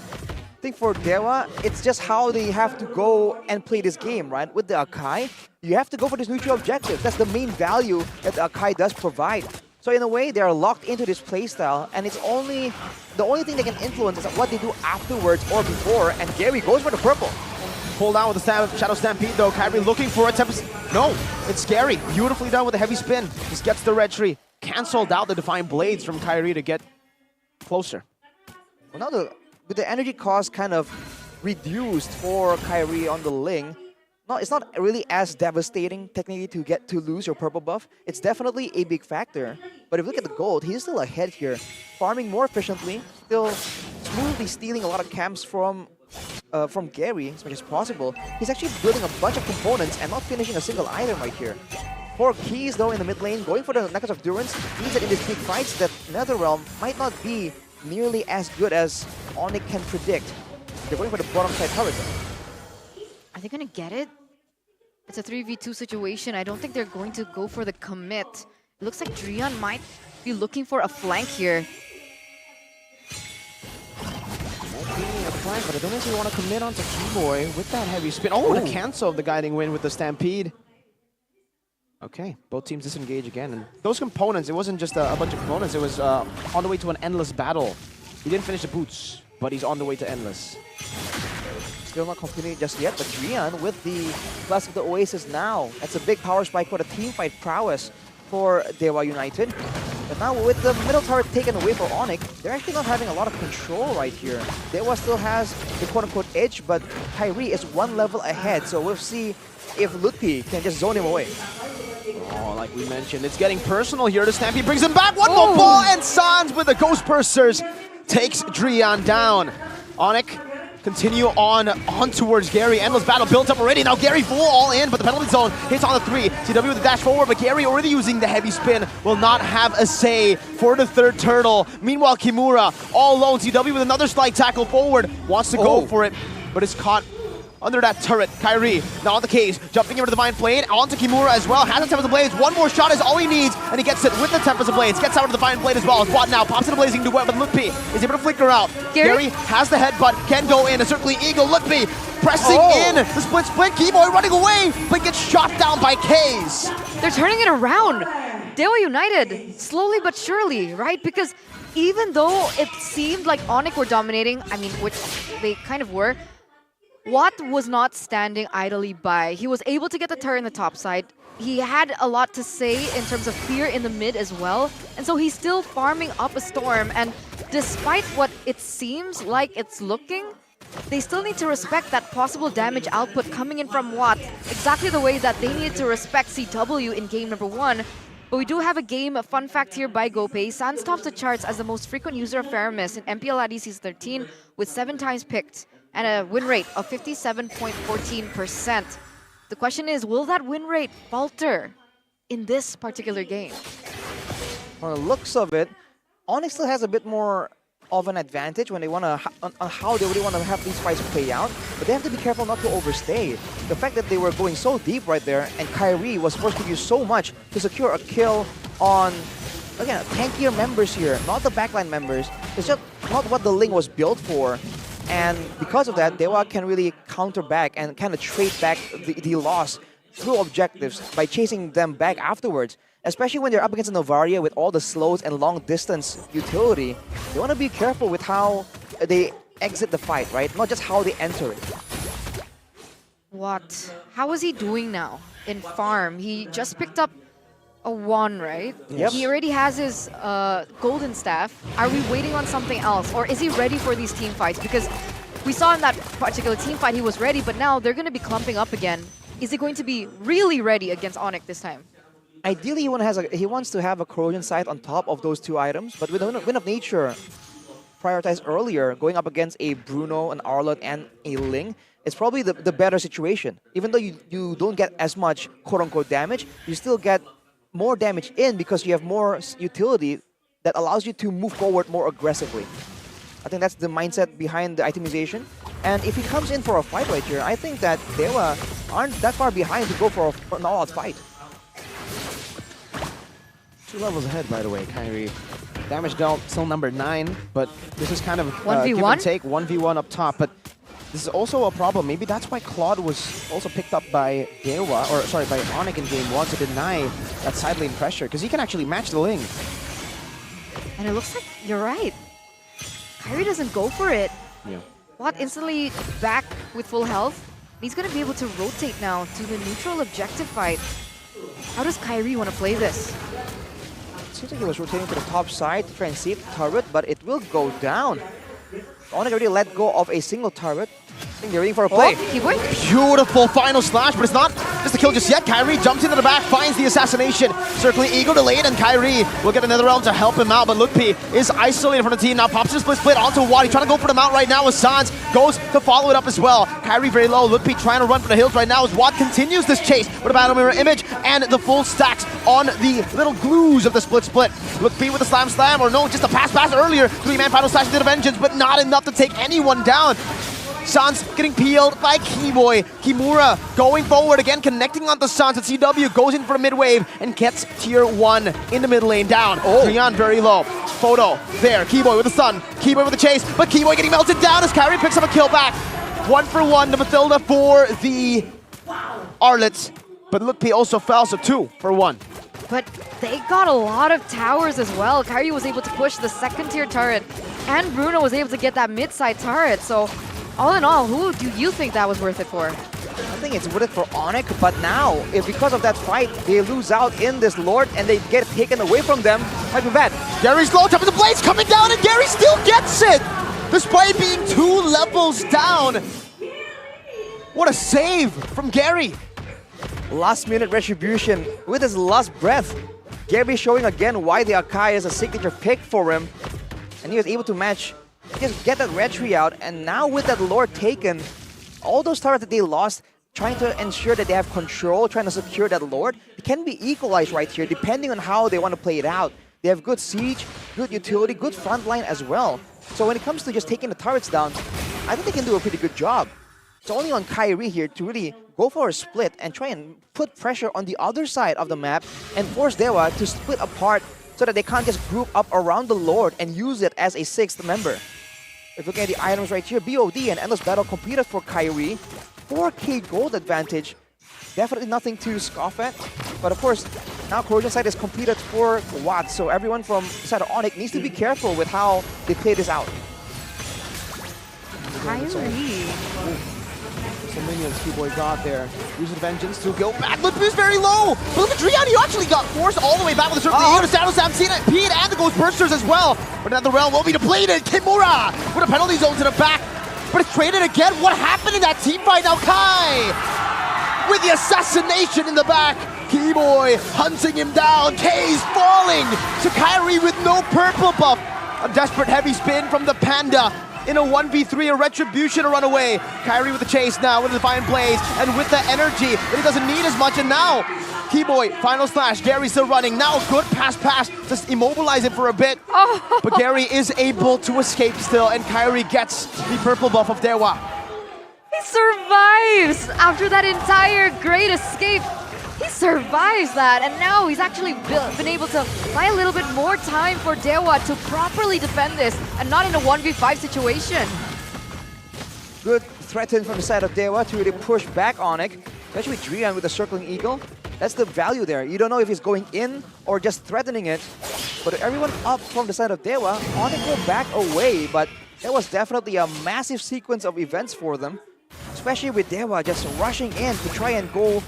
think for Dewa, it's just how they have to go and play this game, right? With the Akai, you have to go for this neutral objective. That's the main value that the Akai does provide. So in a way, they are locked into this playstyle, and it's only the only thing they can influence is what they do afterwards or before. And Gary goes for the purple. Pulled down with the Shadow Stampede though. Kyrie looking for a No, it's Gary. Beautifully done with a heavy spin. Just gets the red tree. Cancelled out the Defiant Blades from Kyrie to get closer. Well, now with the energy cost kind of reduced for Kyrie on the Ling, no, it's not really as devastating technically to lose your purple buff. It's definitely a big factor. But if you look at the gold, he's still ahead here, farming more efficiently, still smoothly stealing a lot of camps from Gary as much as possible. He's actually building a bunch of components and not finishing a single item right here. 4 keys though in the mid lane, going for the Necklace of Durance means that in these big fights that Netherrealm might not be nearly as good as Onic can predict. They're going for the bottom side turret. Are they gonna get it? It's a 3v2 situation. I don't think they're going to go for the commit. It looks like Drian might be looking for a flank here. But I don't necessarily want to commit onto Keyboy with that heavy spin. Oh, the cancel of the guiding wind with the Stampede. Okay, both teams disengage again. And those components, it wasn't just a bunch of components. It was on the way to an endless battle. He didn't finish the boots, but he's on the way to endless. Still not completed just yet, but Drian with the Blast of the Oasis now. That's a big power spike for the team fight prowess for Dewa United. But now with the middle turret taken away for Onic, they're actually not having a lot of control right here. Dewa still has the quote-unquote edge, but Kyrie is 1 level ahead, so we'll see if Lutfi can just zone him away. Oh, like we mentioned, it's getting personal here. The Stampede brings him back. One more ball, and Sans with the Ghost Bursters takes Drian down. Onic continue on towards Gary. Endless battle built up already. Now Gary full all in, but the penalty zone hits on the 3. CW with the dash forward, but Gary already using the heavy spin will not have a say for the 3rd turtle. Meanwhile, Kimura all alone. CW with another slide tackle forward. Wants to go for it, but it's caught under that turret. Kyrie, not the case. Jumping over the Divine Blade, onto Kimura as well. Has the Tempest of Blades. One more shot is all he needs, and he gets it with the Tempest of Blades. Gets out of the Divine Blade as well. Squad now pops in a Blazing Duet, but Lutpi is able to flicker out. Gary has the headbutt, can go in. A Circling Eagle. Lutpi pressing in. The split. Keyboy running away, but gets shot down by Kaze. They're turning it around. Dewa United, slowly but surely, right? Because even though it seemed like Onic were dominating, I mean, which they kind of were, Watt was not standing idly by. He was able to get the turret in the top side. He had a lot to say in terms of fear in the mid as well. And so he's still farming up a Storm. And despite what it seems like it's looking, they still need to respect that possible damage output coming in from Watt, exactly the way that they needed to respect CW in game number 1. But we do have a game fun fact here by GoPay. Sans tops the charts as the most frequent user of Faramis in MPL ID Season 13 with 7 times picked and a win rate of 57.14%. The question is, will that win rate falter in this particular game? From the looks of it, Onic still has a bit more of an advantage when they want to on how they really want to have these fights play out, but they have to be careful not to overstay. The fact that they were going so deep right there, and Kyrie was forced to use so much to secure a kill on, again, tankier members here, not the backline members. It's just not what the Ling was built for, and because of that, Dewa can really counter back and kind of trade back the loss through objectives by chasing them back afterwards. Especially when they're up against a Novaria with all the slows and long distance utility, they want to be careful with how they exit the fight, right? Not just how they enter it. What? How is he doing now in farm? He just picked up a 1, right? Yep. He already has his golden staff. Are we waiting on something else? Or is he ready for these team fights? Because we saw in that particular team fight he was ready, but now they're going to be clumping up again. Is he going to be really ready against Onic this time? Ideally, he wants to have a Corrosion Scythe on top of those 2 items, but with the Wind of Nature prioritized earlier, going up against a Bruno, an Arlott, and a Ling, it's probably the better situation. Even though you don't get as much quote-unquote damage, you still get more damage in because you have more utility that allows you to move forward more aggressively. I think that's the mindset behind the itemization. And if he comes in for a fight right here, I think that Dewa aren't that far behind to go for an all-out fight. 2 levels ahead, by the way, Kyrie. Damage dealt still number 9, but this is kind of 1v1? give and take, 1v1 up top. But this is also a problem. Maybe that's why Claude was also picked up by Dewa, or sorry, by Onic in game 1 to deny that side lane pressure, because he can actually match the Ling. And it looks like you're right. Kyrie doesn't go for it. Yeah. Watt instantly back with full health. He's going to be able to rotate now to the neutral objective fight. How does Kyrie want to play this? Seems like he was rotating to the top side to try and save the turret, but it will go down. Onic already let go of a single turret. I think they're waiting for a play. Beautiful final slash, but it's not just a kill just yet. Kyrie jumps into the back, finds the assassination. Circling Eagle delayed, and Kyrie will get another realm to help him out, but Lutpi is isolated from the team. Now pops his split onto Watt. He's trying to go for the mount right now as Sans goes to follow it up as well. Kyrie very low. Lutpi trying to run for the hills right now as Watt continues this chase with a battle mirror image and the full stacks on the little glues of the split. Lutpi with the slam, or no, just a pass earlier. 3-man final slash into the vengeance, but not enough to take anyone down. Sans getting peeled by Keyboy. Kimura going forward again, connecting onto Sans, and CW goes in for a mid-wave and gets tier 1 in the mid lane down. Trion very low. Photo there. Keyboy with the stun. Keyboy with the chase, but Keyboy getting melted down as Kyrie picks up a kill back. 1 for 1 to Mathilda for the Arlets, but Lutpi also fell, so 2 for 1. But they got a lot of towers as well. Kyrie was able to push the 2nd tier turret, and Bruno was able to get that mid-side turret, so all in all, who do you think that was worth it for? I think it's worth it for Onic, but now, if because of that fight, they lose out in this Lord and they get taken away from them, might be bad. Gary's low, top of the blades coming down, and Gary still gets it! Despite being 2 levels down. What a save from Gary. Last minute retribution with his last breath. Gary showing again why the Akai is a signature pick for him. And he was able to match, just get that retry out, and now with that Lord taken, all those turrets that they lost, trying to ensure that they have control, trying to secure that Lord, it can be equalized right here, depending on how they want to play it out. They have good siege, good utility, good front line as well. So when it comes to just taking the turrets down, I think they can do a pretty good job. It's only on Kyrie here to really go for a split and try and put pressure on the other side of the map and force Dewa to split apart so that they can't just group up around the Lord and use it as a sixth member. If you look at the items right here, BOD and Endless Battle completed for Kyrie. 4k gold advantage. Definitely nothing to scoff at. But of course, now Corrosion Sight is completed for Watts. So everyone from the side of Onic needs to be careful with how they play this out. Kyrie. Some minions T-Boy got there. Uses Vengeance to go back. Look, is very low. But look at Drian, he actually got forced all the way back with the Circle of the Shadow Sam, seen it, Pete, and the Ghost Bursters as well. But another realm will be depleted. Kimura with a penalty zone to the back. But it's traded again. What happened in that team fight now? Kai with the assassination in the back. Keyboy hunting him down. K's falling to Kyrie with no purple buff. A desperate heavy spin from the Panda. In a 1v3, a retribution to run away. Kyrie with the chase now, with the Defiant Blaze, and with the energy that he doesn't need as much. And now, Keyboy, final slash. Gary's still running. Now, good pass. Just immobilize him for a bit. But Gary is able to escape still, and Kyrie gets the purple buff of Dewa. He survives after that entire great escape. He survives that, and now he's actually been able to buy a little bit more time for Dewa to properly defend this, and not in a 1v5 situation. Good threaten from the side of Dewa to really push back Onic, especially with Drian with the Circling Eagle. That's the value there. You don't know if he's going in or just threatening it. But everyone up from the side of Dewa, Onic will back away, but that was definitely a massive sequence of events for them, especially with Dewa just rushing in to try and go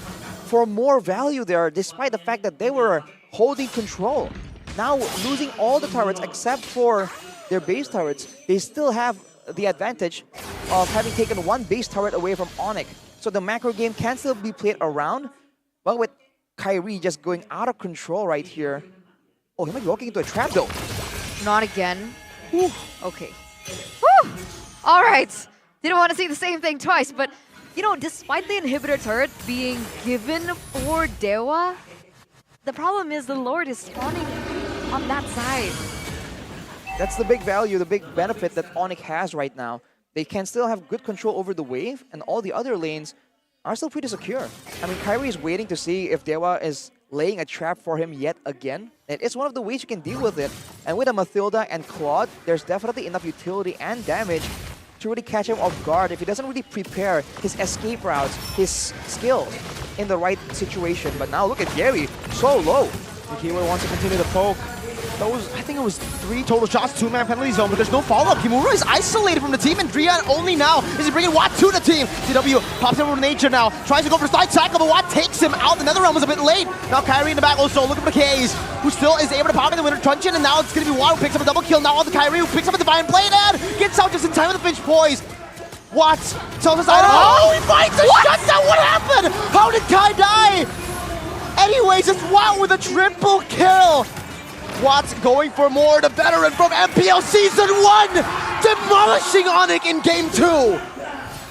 for more value there, despite the fact that they were holding control. Now losing all the turrets except for their base turrets, they still have the advantage of having taken one base turret away from Onic. So the macro game can still be played around, but with Kyrie just going out of control right here. Oh, he might be walking into a trap though. Not again. Whew. Okay. Whew. All right. Didn't want to say the same thing twice, but you know, despite the inhibitor turret being given for Dewa, the problem is the Lord is spawning on that side. That's the big value, the big benefit that Onic has right now. They can still have good control over the wave, and all the other lanes are still pretty secure. I mean, Kyrie is waiting to see if Dewa is laying a trap for him yet again. And it's one of the ways you can deal with it. And with a Mathilda and Claude, there's definitely enough utility and damage to really catch him off guard if he doesn't really prepare his escape routes, his skills in the right situation. But now look at Gary, so low. The Kimura wants to continue to poke. Those, I think it was 3 total shots, 2-man penalty zone, but there's no follow-up. Kimura is isolated from the team, and Drian only now is he bringing Watt to the team. CW pops him over nature now, tries to go for a side tackle, but Watt takes him out. The Netherrealm was a bit late. Now Kyrie in the back also, look at McKay's, who still is able to pop in the winter truncheon, and now it's going to be Watt who picks up a double kill. Now on the Kyrie who picks up a Defiant Blade and gets out just in time with the Finch poise. Watt tells us, oh, he finds a shutdown. What happened? How did Kai die? Anyways, it's Watt with a triple kill. Watt's going for more, the veteran from MPL Season 1, demolishing Onic in Game 2.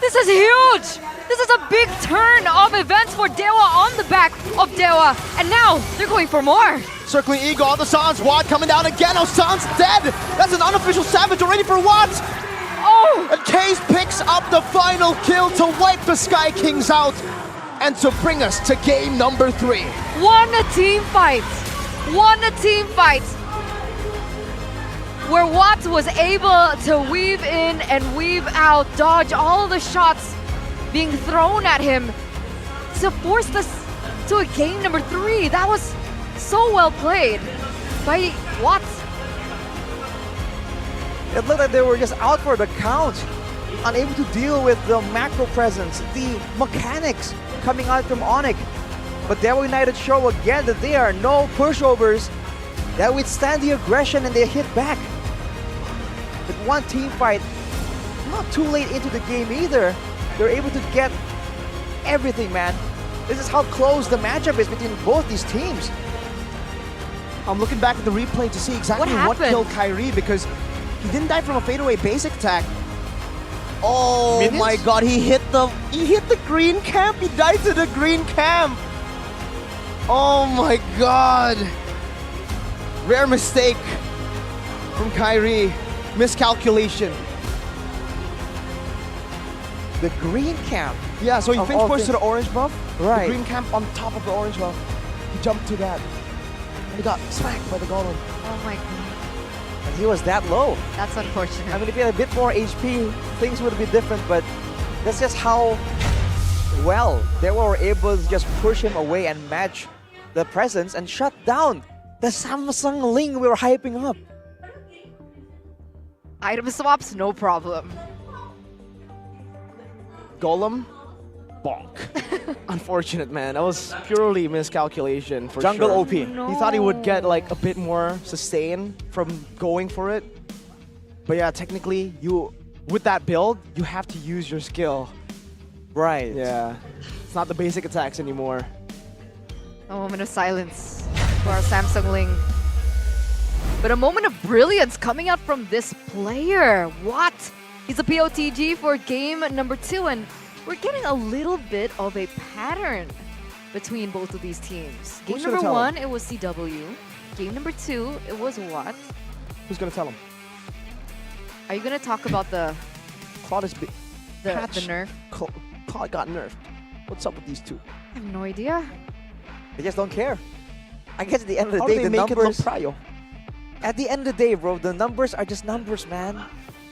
This is huge! This is a big turn of events for Dewa on the back of Dewa, and now they're going for more. Circling Eagle on the Sans, Watt coming down again, now Sans dead! That's an unofficial savage already for Watt! Oh! And Case picks up the final kill to wipe the Sky Kings out, and to bring us to game number 3. One team fight! Won a team fight where Watt was able to weave in and weave out, dodge all of the shots being thrown at him to force us to a game number 3. That was so well played by Watt. It looked like they were just out for the count, unable to deal with the macro presence, the mechanics coming out from Onic. But Dewa United show again that they are no pushovers, that withstand the aggression and they hit back. With one team fight, not too late into the game either, they're able to get everything, man. This is how close the matchup is between both these teams. I'm looking back at the replay to see exactly what killed Kyrie, because he didn't die from a fadeaway basic attack. Oh Minions? My god, he hit the green camp. He died to the green camp. Oh my god. Rare mistake from Kyrie. Miscalculation. the green camp. Yeah, so he Of finch all pushed to the things. orange buff. Right. The green camp on top of the orange buff. He jumped to that. And he got smacked by the golem. Oh my god. And he was that low. That's unfortunate. I mean, if he had a bit more HP, things would be different, but that's just how well they were able to just push him away and match the presence and shut down the Samsung Ling we were hyping up. Item swaps, no problem. Golem, bonk. Unfortunate, man. That was purely miscalculation for Jungle sure. OP. He thought he would get like a bit more sustain from going for it. But yeah, technically, with that build, you have to use your skill. Right. Yeah. It's not the basic attacks anymore. A moment of silence for our Samsung Ling. But a moment of brilliance coming out from this player. What? He's a POTG for game number 2, and we're getting a little bit of a pattern between both of these teams. Game Who's gonna number tell 1, him? it was CW. Game number 2, it was what? Who's gonna tell him? Are you gonna talk about the Claude is the nerf? Claude got nerfed. What's up with these two? I have no idea. They just don't care. I guess at the end of the How day, do they the make it look numbers. prio? At the end of the day, bro, the numbers are just numbers, man.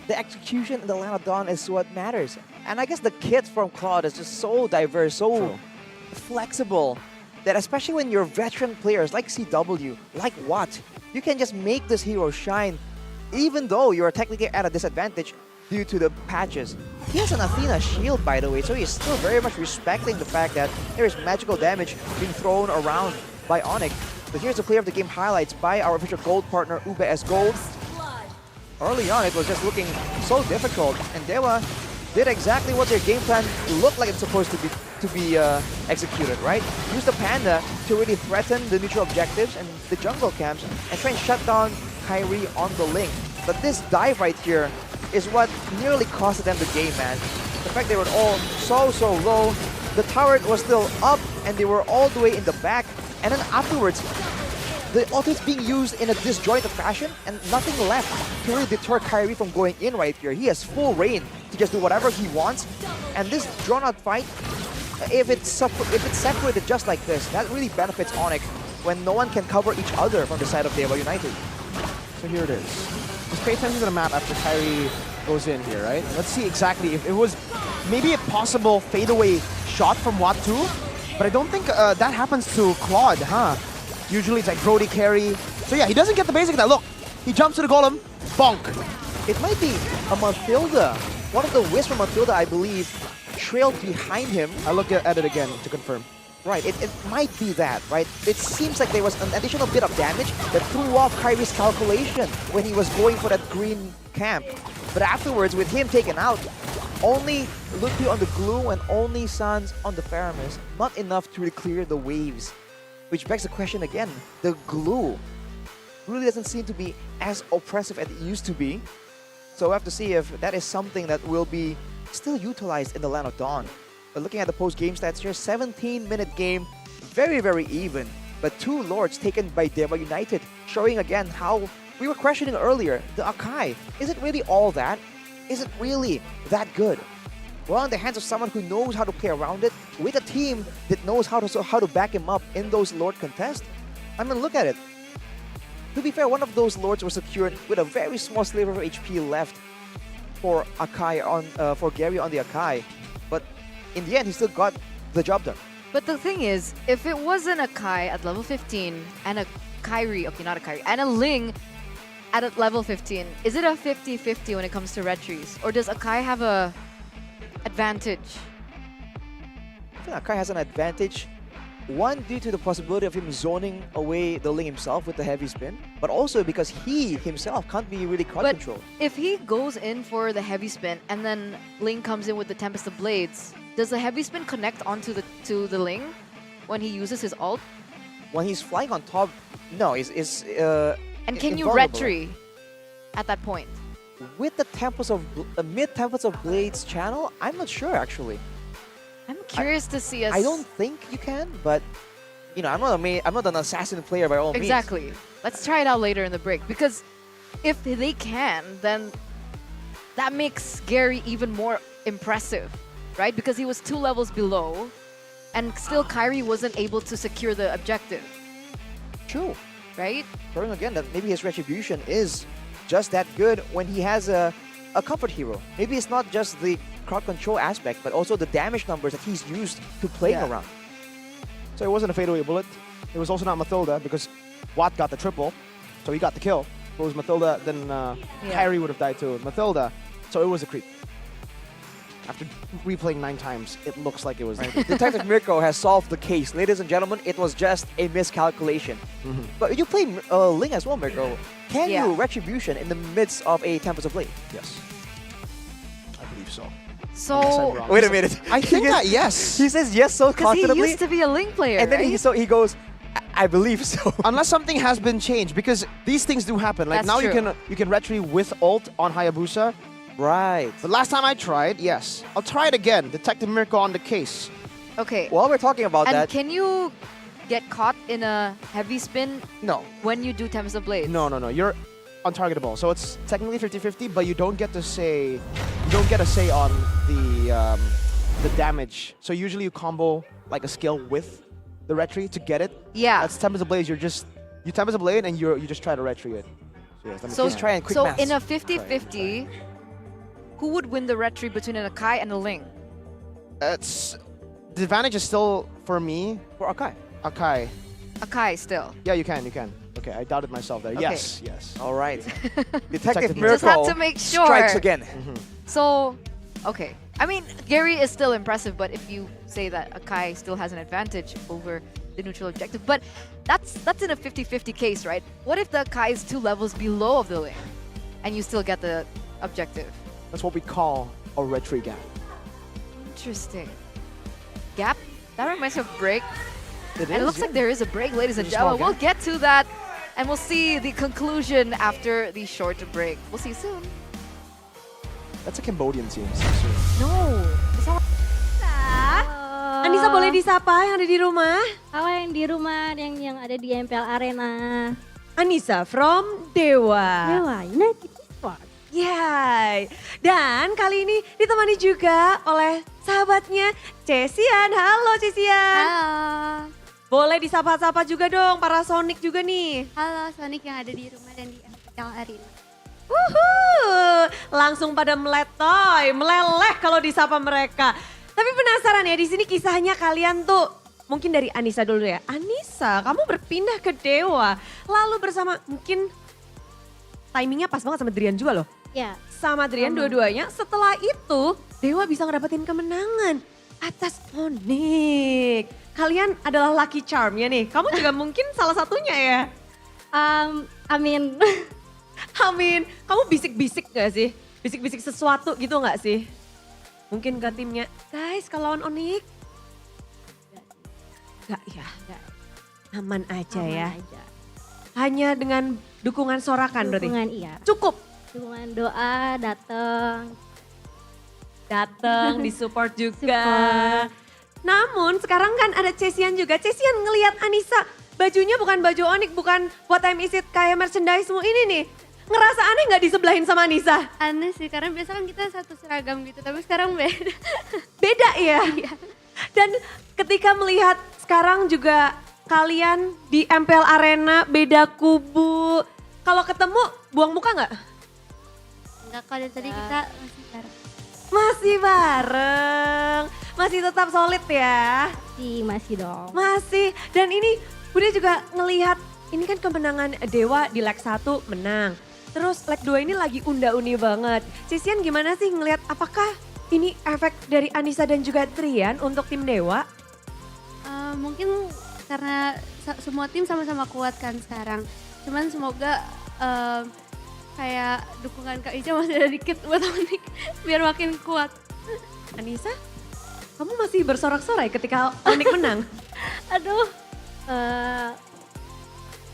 The execution in the Land of Dawn is what matters. And I guess the kits from Claude is just so diverse, so flexible, that especially when you're veteran players like CW, like Watt, you can just make this hero shine, even though you're technically at a disadvantage due to the patches. He has an Athena shield, by the way, so he's still very much respecting the fact that there is magical damage being thrown around by Onic. But here's the player of the game highlights by our official gold partner, UBS Gold. Early on, it was just looking so difficult, and Dewa did exactly what their game plan looked like it's supposed to be executed, right? Use the Panda to really threaten the neutral objectives and the jungle camps, and try and shut down Kyrie on the Ling. But this dive right here is what nearly costed them the game, man. The fact they were all so low, the turret was still up, and they were all the way in the back. And then afterwards, the ult is being used in a disjointed fashion, and nothing left to really deter Kyrie from going in right here. He has full reign to just do whatever he wants. And this drawn-out fight, if it's separated just like this, that really benefits Onic when no one can cover each other from the side of Dewa United. So here it is. Just pay attention to the map after Kyrie goes in here, right? Let's see exactly if it was maybe a possible fadeaway shot from Watt 2, but I don't think that happens to Claude, huh? Usually it's like Brody carry. So yeah, he doesn't get the basic of that. Look, he jumps to the golem, bonk. It might be a Mathilda. One of the wisps from Mathilda, I believe, trailed behind him. I look at it again to confirm. Right, it might be that, right? It seems like there was an additional bit of damage that threw off Kyrie's calculation when he was going for that green camp. But afterwards, with him taken out, only Ludwig on the glue and only Sans on the Paramis, not enough to really clear the waves. Which begs the question again, the glue really doesn't seem to be as oppressive as it used to be. So we'll have to see if that is something that will be still utilized in the Land of Dawn. But looking at the post-game stats here, 17-minute game, very even. But 2 Lords taken by Dewa United, showing again how we were questioning earlier, the Akai, is it really all that? Is it really that good? Well, in the hands of someone who knows how to play around it, with a team that knows how to back him up in those Lord contests. I mean, look at it. To be fair, one of those Lords was secured with a very small sliver of HP left for Akai for Gary on the Akai. But in the end, he still got the job done. But the thing is, if it wasn't a Kai at level 15 and a Kyrie, okay, not a Kyrie, and a Ling at level 15, is it a 50-50 when it comes to red trees? Or does Akai have a advantage? I think Akai has an advantage. One, due to the possibility of him zoning away the Ling himself with the heavy spin, but also because he himself can't be really crowd controlled. If he goes in for the heavy spin and then Ling comes in with the Tempest of Blades, does the heavy spin connect onto the Ling when he uses his ult? When he's flying on top, no, and can you red tree at that point? With the mid Tempest of Blades channel, I'm not sure actually. I'm curious to see us. I don't think you can, but you know, I'm not an assassin player by all means. Exactly. Let's try it out later in the break, because if they can, then that makes Gary even more impressive. right? Because he was 2 levels below, and still Kyrie wasn't able to secure the objective. True. Right? Showing again that maybe his retribution is just that good when he has a comfort hero. Maybe it's not just the crowd control aspect, but also the damage numbers that he's used to playing around. So it wasn't a fadeaway bullet. It was also not Mathilda because Watt got the triple, so he got the kill. If it was Mathilda, then Kyrie would have died too. Mathilda, so it was a creep. After replaying 9 times, it looks like it was. Detective Mirko has solved the case. Ladies and gentlemen, it was just a miscalculation. But you played Ling as well, Mirko. Can you retribution in the midst of a Tempest of Blade? Yes. I believe so. So wait a minute. I think that yes. He says yes so because he confidently. used to be a Ling player, And then right? he goes, I believe so. Unless something has been changed, because these things do happen. Like That's now true. you can retry with ult on Hayabusa. Right. The last time I tried, yes. I'll try it again. Detective Mirko on the case. Okay. While we're talking about And that, can you get caught in a heavy spin No. when you do Tempest of Blades? No. You're untargetable. So it's technically 50-50, but you don't get to say on the damage. So usually you combo like a skill with the retry to get it. Yeah. That's Tempest of Blades. You Tempest of Blade and you just try to retry it. So yes, let me So, just try and quick so maths. in a 50-50, who would win the retry between an Akai and a Ling? The advantage is still for me. For Akai. Akai. Akai still. Yeah, you can. Okay, I doubted myself there. Okay. Yes. All right. Detective Mirko Just had to make sure. strikes again. So, okay. I mean, Gary is still impressive, but if you say that Akai still has an advantage over the neutral objective, but that's in a 50-50 case, right? What if the Akai is 2 levels below of the Ling, and you still get the objective? That's what we call a retry gap. Interesting. Gap? That reminds me of break. It And it looks like there is a break, ladies and gentlemen. We'll get to that, and we'll see the conclusion after the short break. We'll see you soon. That's a Cambodian team. No. It's not. Anissa boleh disapa yang ada di rumah? Halo yang di rumah, yang ada di MPL Arena. Anissa from Dewa. Dewa United Esports. Yay. Dan kali ini ditemani juga oleh sahabatnya Cesian. Halo Cesian. Halo. Boleh disapa-sapa juga dong para Sonic juga nih. Halo Sonic yang ada di rumah dan di MPL Arena. Langsung pada meletoy, meleleh kalau disapa mereka. Tapi penasaran ya, di sini kisahnya kalian tuh mungkin dari Anissa dulu ya. Anissa, kamu berpindah ke Dewa, lalu bersama mungkin timingnya pas banget sama Drian juga loh. Ya. Sama Drian dua-duanya. Setelah itu Dewa bisa ngedapetin kemenangan atas Onic. Kalian adalah lucky charm-nya nih. Kamu juga mungkin salah satunya ya. Amin. Amin. Kamu bisik-bisik gak sih? Bisik-bisik sesuatu gitu gak sih? Mungkin ke timnya, guys kalau lawan Onic. Gak ya? Aman aja ya? Aja. Hanya dengan dukungan sorakan berarti? Dukungan iya. Cukup? Dukungan doa, Dateng, disupport juga. Namun sekarang kan ada Cesian juga. Cesian ngelihat Anissa, bajunya bukan baju Onic, bukan what time is it kayak merchandise-mu ini nih. Ngerasa aneh gak disebelahin sama Anissa? Aneh sih, karena biasa kan kita satu seragam gitu, tapi sekarang beda. Beda ya? Dan ketika melihat sekarang juga kalian di MPL Arena beda kubu. Kalau ketemu buang muka gak? Enggak, kalau dari tadi kita masih bareng. Masih bareng, masih tetap solid ya? Masih dong. Masih, dan ini Bude juga ngelihat ini kan kemenangan Dewa di leg 1 menang. Terus leg 2 ini lagi unda-uni banget. Cesian gimana sih ngelihat apakah ini efek dari Anissa dan juga Trian untuk tim Dewa? Mungkin karena semua tim sama-sama kuat kan sekarang. Cuman semoga kayak dukungan Kak Ica masih ada dikit buat Onic biar makin kuat. Anissa, kamu masih bersorak-sorai ketika Onic menang? Aduh,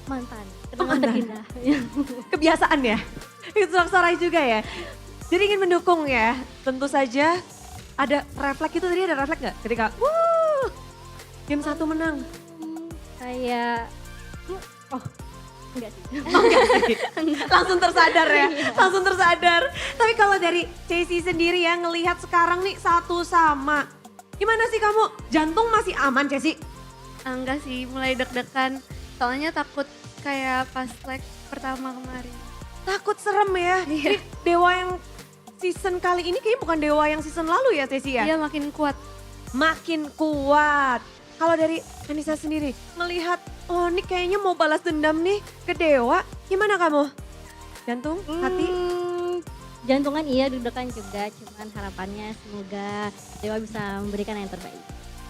mantan. Kenangan terindah. Kebiasaan ya? Sorak-sorai juga ya? Jadi ingin mendukung ya? Tentu saja ada refleks itu, tadi ada refleks gak? Ketika game 1 menang? Kayak, Enggak sih. Langsung tersadar ya, Iya. langsung tersadar. Tapi kalau dari Ceci sendiri ya ngelihat sekarang nih satu sama. Gimana sih kamu? Jantung masih aman Ceci? Enggak sih, mulai deg-degan. Soalnya takut kayak pas leg pertama kemarin. Takut serem ya? Jadi Dewa yang season kali ini kayaknya bukan Dewa yang season lalu ya Ceci ya? Iya makin kuat. Makin kuat. Kalau dari Anissa sendiri, melihat Onic kayaknya mau balas dendam nih ke Dewa. Gimana kamu? Jantung, hati? Jantungan iya, deg-degan juga. Cuman harapannya semoga Dewa bisa memberikan yang terbaik.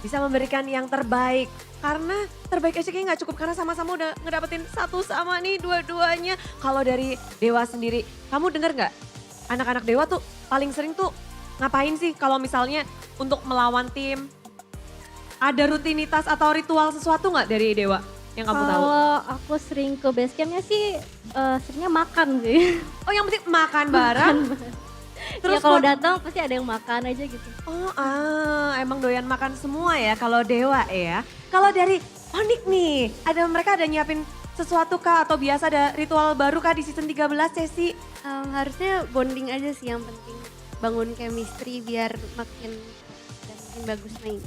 Bisa memberikan yang terbaik. Karena terbaik aja kayaknya gak cukup karena sama-sama udah ngedapetin satu sama nih dua-duanya. Kalau dari Dewa sendiri, kamu denger gak? Anak-anak Dewa tuh paling sering tuh ngapain sih kalau misalnya untuk melawan tim? Ada rutinitas atau ritual sesuatu gak dari Dewa yang kamu tahu? Kalau aku sering ke base campnya sih seringnya makan sih. Oh yang penting makan bareng? Terus kalau datang pasti ada yang makan aja gitu. Oh emang doyan makan semua ya kalau Dewa ya. Kalau dari Onic nih, mereka ada nyiapin sesuatu kah atau biasa ada ritual baru kah di season 13 Ceci? Harusnya bonding aja sih yang penting. Bangun chemistry biar makin bagus main.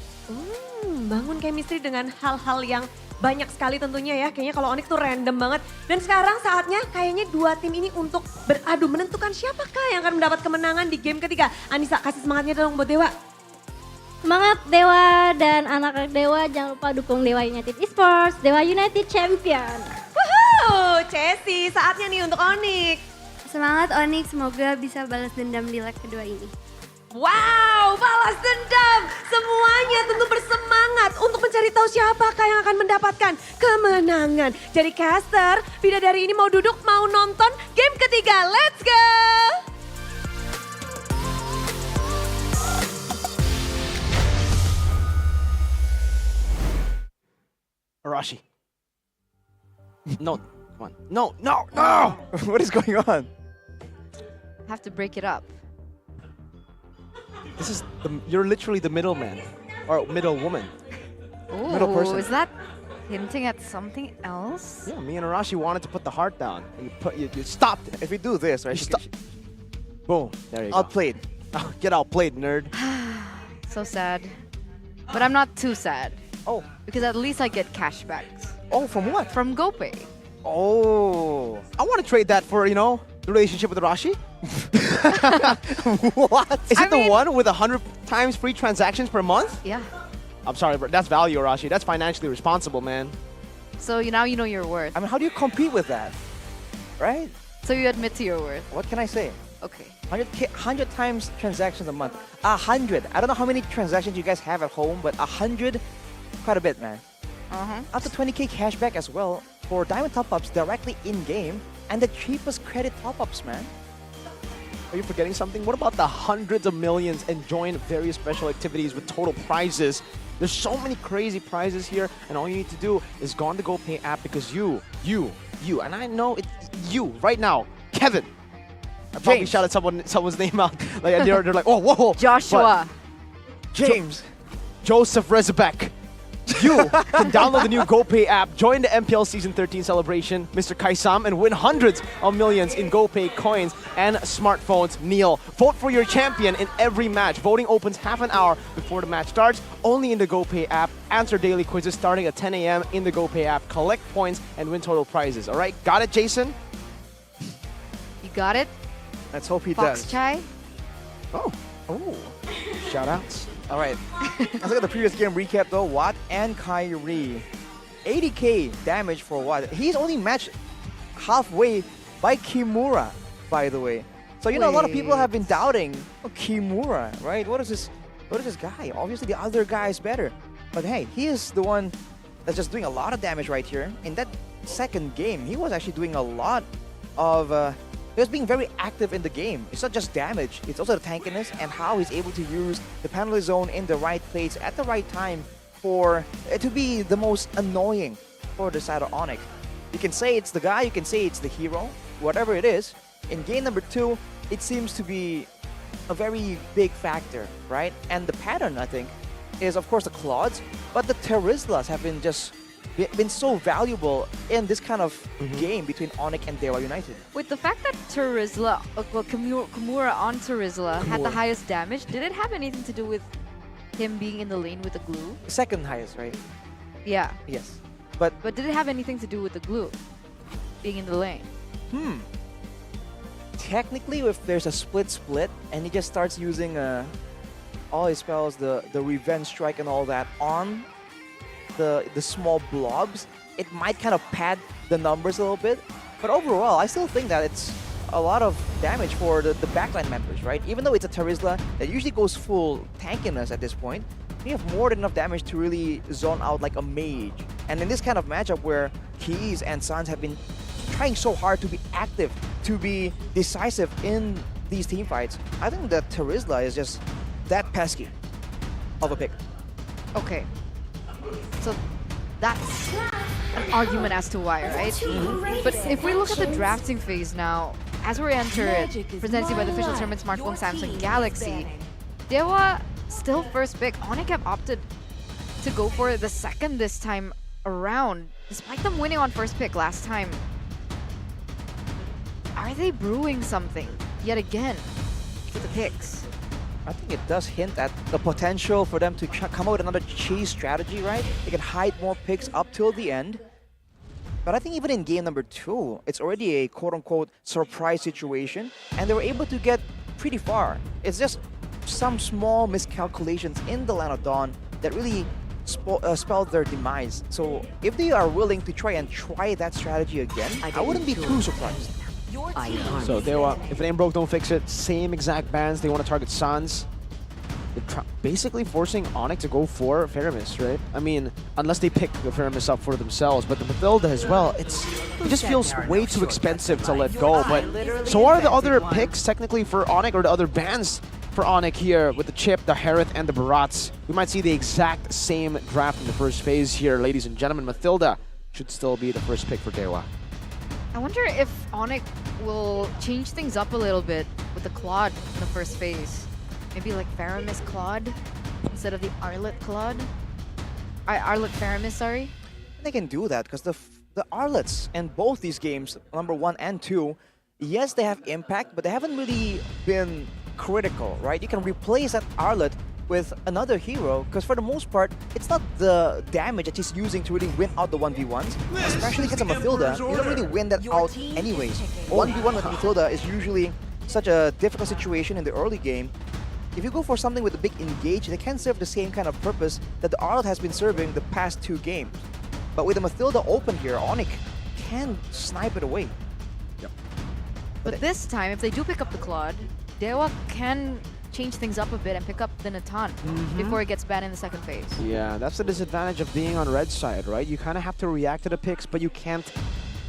Bangun chemistry dengan hal-hal yang banyak sekali tentunya ya. Kayaknya kalau Onic tuh random banget. Dan sekarang saatnya kayaknya dua tim ini untuk beradu menentukan siapakah yang akan mendapat kemenangan di game ketiga. Anissa kasih semangatnya dong buat Dewa. Semangat Dewa dan anak-anak Dewa, jangan lupa dukung Dewa United Esports, Dewa United Champion. Woohoo, Ceci saatnya nih untuk Onic. Semangat Onic, semoga bisa balas dendam di leg kedua ini. Wow, balas dendam. Semuanya tentu bersemangat untuk mencari tahu siapakah yang akan mendapatkan kemenangan. Jadi caster, bidadari ini mau duduk, mau nonton game ketiga. Let's go! Arashi. No, come on. No, no, no! What is going on? Have to break it up. You're literally the middleman, or middle woman. Ooh, middle person. is that hinting at something else? Yeah, me and Arashi wanted to put the heart down. You stopped it. If we do this, right? Boom. There you go. Outplayed. Get outplayed, nerd. So sad. But I'm not too sad. Oh. Because at least I get cashbacks. Oh, from what? From GoPay. Oh. I want to trade that for, the relationship with Arashi. What? Is it the one with 100 times free transactions per month? Yeah. I'm sorry, but that's value, Arashi. That's financially responsible, man. So now you know your worth. I mean, how do you compete with that? Right? So you admit to your worth. What can I say? Okay. 100 times transactions a month. 100. I don't know how many transactions you guys have at home, but 100, quite a bit, man. Up to 20k cashback as well for diamond top-ups directly in-game and the cheapest credit top-ups, man. Are you forgetting something? What about the hundreds of millions enjoying various special activities with total prizes? There's so many crazy prizes here, and all you need to do is go on the GoPay app because you, and I know it's you right now, Kevin. I probably shouted someone's name out. Like they're like, oh, whoa, Joshua. James. Joseph Rezebek. You can download the new GoPay app, join the MPL Season 13 celebration, Mr. Kaisam, and win hundreds of millions in GoPay coins and smartphones. Neil, vote for your champion in every match. Voting opens half an hour before the match starts, only in the GoPay app. Answer daily quizzes starting at 10 a.m. in the GoPay app. Collect points and win total prizes. All right, got it, Jason? You got it? Let's hope he Fox does. Chai? Oh. Shout outs. All right. Let's look at the previous game recap though. Watt and Kyrie. 80k damage for Watt. He's only matched halfway by Kimura, by the way. So a lot of people have been doubting Kimura, right? What is this guy? Obviously the other guy is better. But hey, he is the one that's just doing a lot of damage right here. In that second game, he was actually doing a lot of he was being very active in the game. It's not just damage, it's also the tankiness and how he's able to use the penalty zone in the right place at the right time for it to be the most annoying for the side of Onic. You can say it's the guy, you can say it's the hero, whatever it is. In game number 2, it seems to be a very big factor, right? And the pattern, I think, is of course the Claudes, but the Terizlas have been just been so valuable in this kind of game between Onic and Dewa United. With the fact that Terizla, well, Kimura on Terizla had the highest damage, did it have anything to do with him being in the lane with the glue? Second highest, right? Yeah. Yes. But did it have anything to do with the glue being in the lane? Technically, if there's a split and he just starts using all his spells, the revenge strike and all that on the small blobs, it might kind of pad the numbers a little bit. But overall, I still think that it's a lot of damage for the backline members, right? Even though it's a Terizla that usually goes full tankiness at this point, you have more than enough damage to really zone out like a mage. And in this kind of matchup where Keys and Suns have been trying so hard to be active, to be decisive in these team fights, I think that Terizla is just that pesky of a pick. Okay. So that's an argument as to why, right? But if we look at the drafting phase now, as we enter it, presented by the official tournament smartphone Samsung Galaxy, Dewa still first pick. Onic have opted to go for the second this time around, despite them winning on first pick last time. Are they brewing something yet again with the picks? I think it does hint at the potential for them to come out with another chase strategy, right? They can hide more picks up till the end. But I think even in game number 2, it's already a quote-unquote surprise situation, and they were able to get pretty far. It's just some small miscalculations in the Land of Dawn that really spelled their demise. So if they are willing to try that strategy again, I wouldn't be too surprised. So Dewa, if it ain't broke, don't fix it. Same exact bans. They want to target Sans. They're basically forcing Onic to go for Faramis, right? I mean, unless they pick the Faramis up for themselves. But the Mathilda as well, it just feels way too expensive to let go. But so are the other picks technically for Onic, or the other bans for Onic here with the Chip, the Harith, and the Barats. We might see the exact same draft in the first phase here, ladies and gentlemen. Mathilda should still be the first pick for Dewa. I wonder if Onic will change things up a little bit with the Claude in the first phase. Maybe like Faramis Claude instead of the Arlet Claude. Arlet Faramis, sorry. They can do that because the Arlets in both these games, number 1 and 2, yes, they have impact, but they haven't really been critical, right? You can replace that Arlet with another hero, because for the most part, it's not the damage that he's using to really win out the 1v1s, especially against a Mathilda. You don't really win that out anyways. 1v1 with Mathilda is usually such a difficult situation in the early game. If you go for something with a big engage, they can serve the same kind of purpose that the Arlet has been serving the past 2 games. But with the Mathilda open here, Onic can snipe it away. But this time, if they do pick up the Claude, Dewa can change things up a bit and pick up the Natan before it gets banned in the second phase. Yeah, that's the disadvantage of being on red side, right? You kind of have to react to the picks, but you can't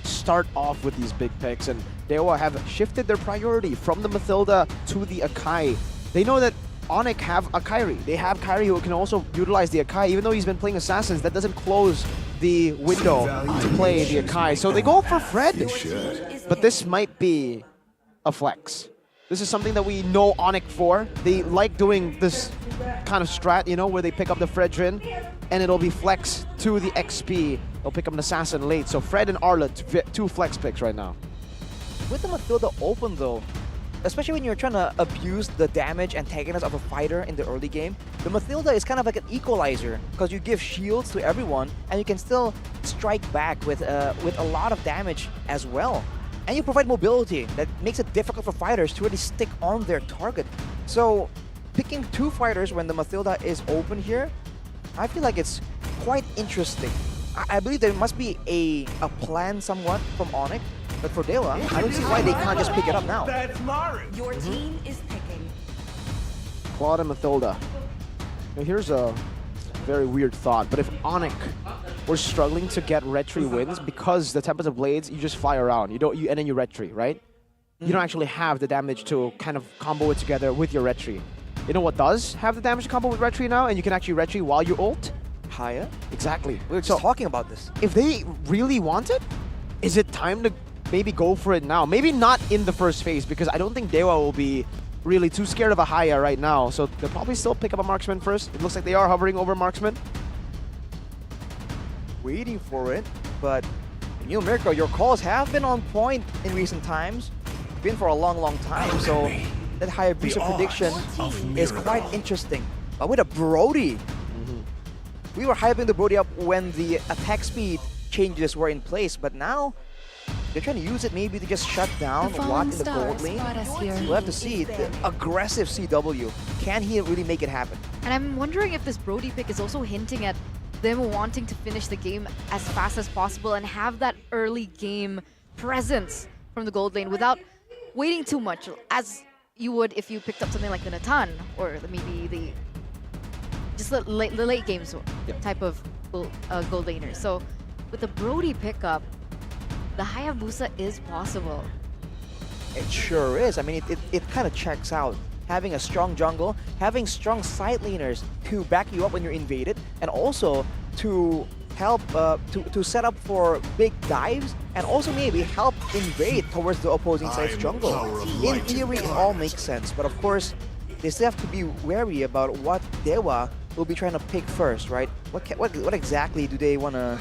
start off with these big picks. And Dewa have shifted their priority from the Mathilda to the Akai. They know that Onic have a Kairi. They have Kairi who can also utilize the Akai. Even though he's been playing Assassins, that doesn't close the window to play the Akai. So they go for Fred. But this might be a flex. This is something that we know Onic for. They like doing this kind of strat, you know, where they pick up the Fredrin and it'll be flex to the XP. They'll pick up an Assassin late. So Fred and Arlet, 2 flex picks right now. With the Mathilda open though, especially when you're trying to abuse the damage and tankiness of a fighter in the early game, the Mathilda is kind of like an equalizer because you give shields to everyone and you can still strike back with a lot of damage as well. And you provide mobility that makes it difficult for fighters to really stick on their target. So picking 2 fighters when the Mathilda is open here, I feel like it's quite interesting. I believe there must be a plan somewhat from Onic, but for Dewa, I don't see why they can't just pick it up now. Your team is picking. Claude and Mathilda. Now here's a very weird thought, but if Onic were struggling to get retry wins because the Tempest of Blades, you just fly around, and then you retry, right? You don't actually have the damage to kind of combo it together with your retry. You know what does have the damage to combo with retry now, and you can actually retry while you ult? Haya? Exactly. We were just talking about this. If they really want it, is it time to maybe go for it now? Maybe not in the first phase, because I don't think Dewa will be really too scared of a Haya right now. So they'll probably still pick up a Marksman first. It looks like they are hovering over Marksman. waiting for it, but New Mirko, your calls have been on point in recent times. Been for a long time, so that Hayabusa prediction is quite interesting. But with a Brody, we were hyping the Brody up when the attack speed changes were in place, but now they're trying to use it maybe to just shut down Watt in the gold lane. We'll have to see the aggressive CW. Can he really make it happen? And I'm wondering if this Brody pick is also hinting at them wanting to finish the game as fast as possible and have that early game presence from the gold lane without waiting too much, as you would if you picked up something like the Natan or maybe the late game type of gold laner. So with the Brody pickup, the Hayabusa is possible. It sure is. I mean, it kind of checks out. Having a strong jungle, having strong side laners to back you up when you're invaded, and also to help to set up for big dives, and also maybe help invade towards the opposing side's jungle. In theory, it all makes sense, but of course, they still have to be wary about what Dewa will be trying to pick first, right? What exactly do they want to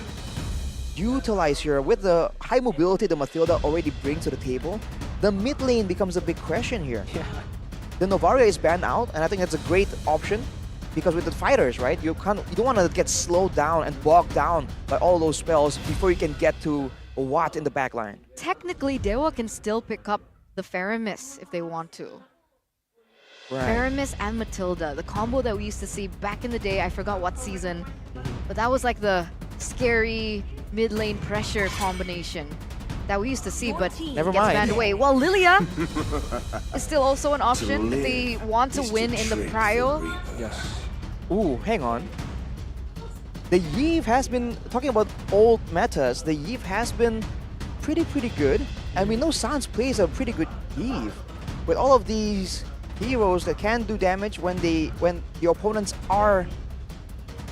utilize here? With the high mobility that Mathilda already brings to the table, the mid lane becomes a big question here. Yeah. The Novaria is banned out, and I think that's a great option because with the fighters, right, you don't want to get slowed down and bogged down by all those spells before you can get to Watt in the back line. Technically, Dewa can still pick up the Faramis if they want to. Right. Faramis and Matilda, the combo that we used to see back in the day, I forgot what season, but that was like the scary mid lane pressure combination that we used to see, but never gets mind. banned away. Well, Lilia is still also an option if they want to win in the prio. Yes. Ooh, hang on. The Yve has been, talking about old metas, the Yve has been pretty good. And we know Sans plays a pretty good Yve. With all of these heroes that can do damage when the opponents are,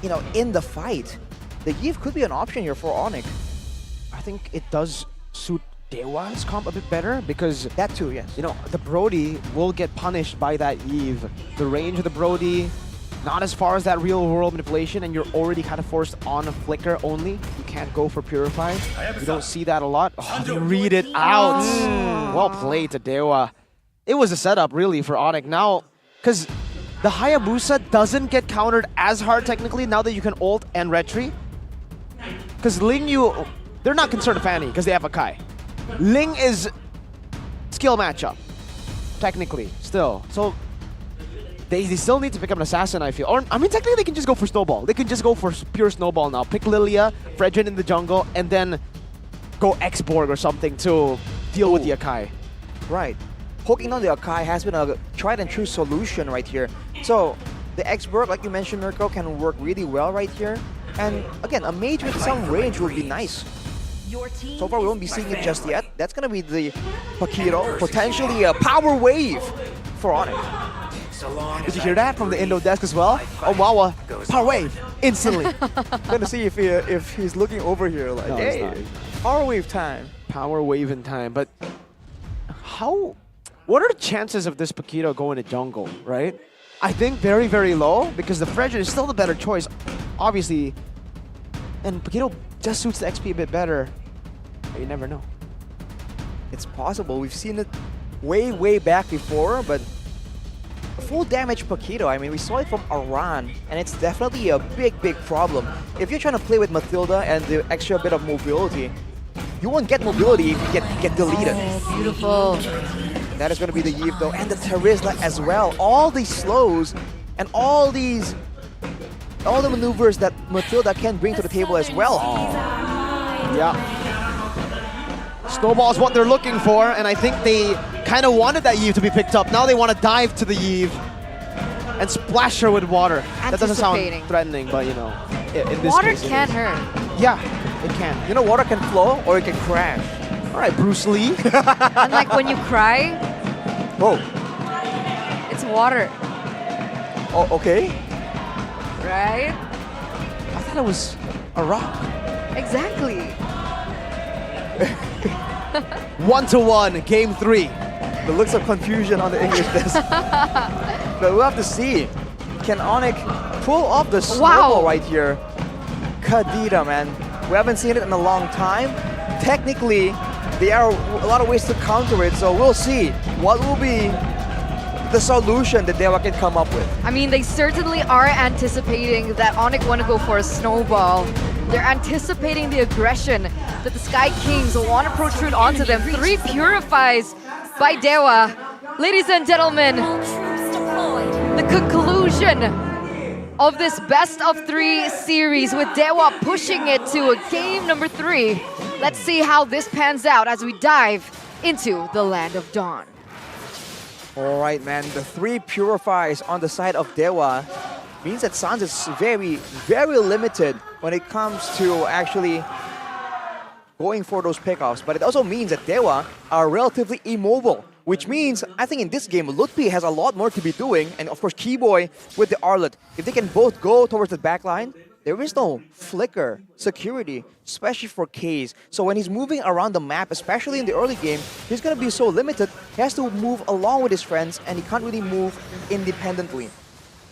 in the fight, the Yve could be an option here for Onic. I think it does suit Dewa's comp a bit better because that too, yes. The Brody will get punished by that Eve. The range of the Brody, not as far as that real world manipulation, and you're already kind of forced on a flicker only. You can't go for Purify. You don't see that a lot. Oh, they read it out. Well played to Dewa. It was a setup really for Onic now, because the Hayabusa doesn't get countered as hard technically now that you can ult and retry. Because Ling Yu, they're not concerned with Fanny because they have a Kai. Ling is skill matchup, technically, still. So they still need to pick up an assassin, I feel. Or, I mean, technically they can just go for Snowball. They can just go for pure Snowball now. Pick Lilia, Fredrin in the jungle, and then go X-Borg or something to deal with the Akai. Right. Poking on the Akai has been a tried and true solution right here. So the X-Borg, like you mentioned, Mirko, can work really well right here. And again, a mage with some range would be nice. So far, we won't be seeing it just yet. That's going to be the Paquito, potentially a power wave for Onic. Did you hear that from the Indo desk as well? Oh, wow, power wave, instantly. I'm going to see if he's looking over here like, no, hey, power wave time. Power wave in time, but what are the chances of this Paquito going to jungle, right? I think very, very low because the Fredrin is still the better choice, obviously. And Paquito just suits the XP a bit better. But you never know. It's possible. We've seen it way back before, but full damage Paquito, I mean, we saw it from Aran, and it's definitely a big problem. If you're trying to play with Mathilda and the extra bit of mobility, you won't get mobility if you get deleted. Oh, beautiful. That is going to be the Yve though, and the Terizla as well. All these slows and all the maneuvers that Mathilda can bring to the table as well. Yeah. Snowball is what they're looking for, and I think they kind of wanted that Yve to be picked up. Now they want to dive to the Yve and splash her with water. That doesn't sound threatening, but in this water case, can hurt. Yeah, it can. Water can flow or it can crash. All right, Bruce Lee. And like when you cry, whoa, it's water. Oh, okay. Right? I thought it was a rock. Exactly. 1-1, game 3. The looks of confusion on the English desk. But we'll have to see. Can Onic pull off the snowball right here? Kadita, man. We haven't seen it in a long time. Technically, there are a lot of ways to counter it, so we'll see what will be the solution that Dewa can come up with. I mean, they certainly are anticipating that Onic want to go for a snowball. They're anticipating the aggression that the Sky Kings want to protrude onto them. 3 purifies by Dewa. Ladies and gentlemen, the conclusion of this best of 3 series with Dewa pushing it to game number 3. Let's see how this pans out as we dive into the Land of Dawn. All right, man. The 3 purifies on the side of Dewa means that Sans is very, very limited when it comes to actually going for those pickoffs. But it also means that Dewa are relatively immobile, which means I think in this game, Lutfi has a lot more to be doing. And of course, Keyboy with the Arlet. If they can both go towards the backline, there is no flicker security, especially for K's. So when he's moving around the map, especially in the early game, he's going to be so limited. He has to move along with his friends, and he can't really move independently.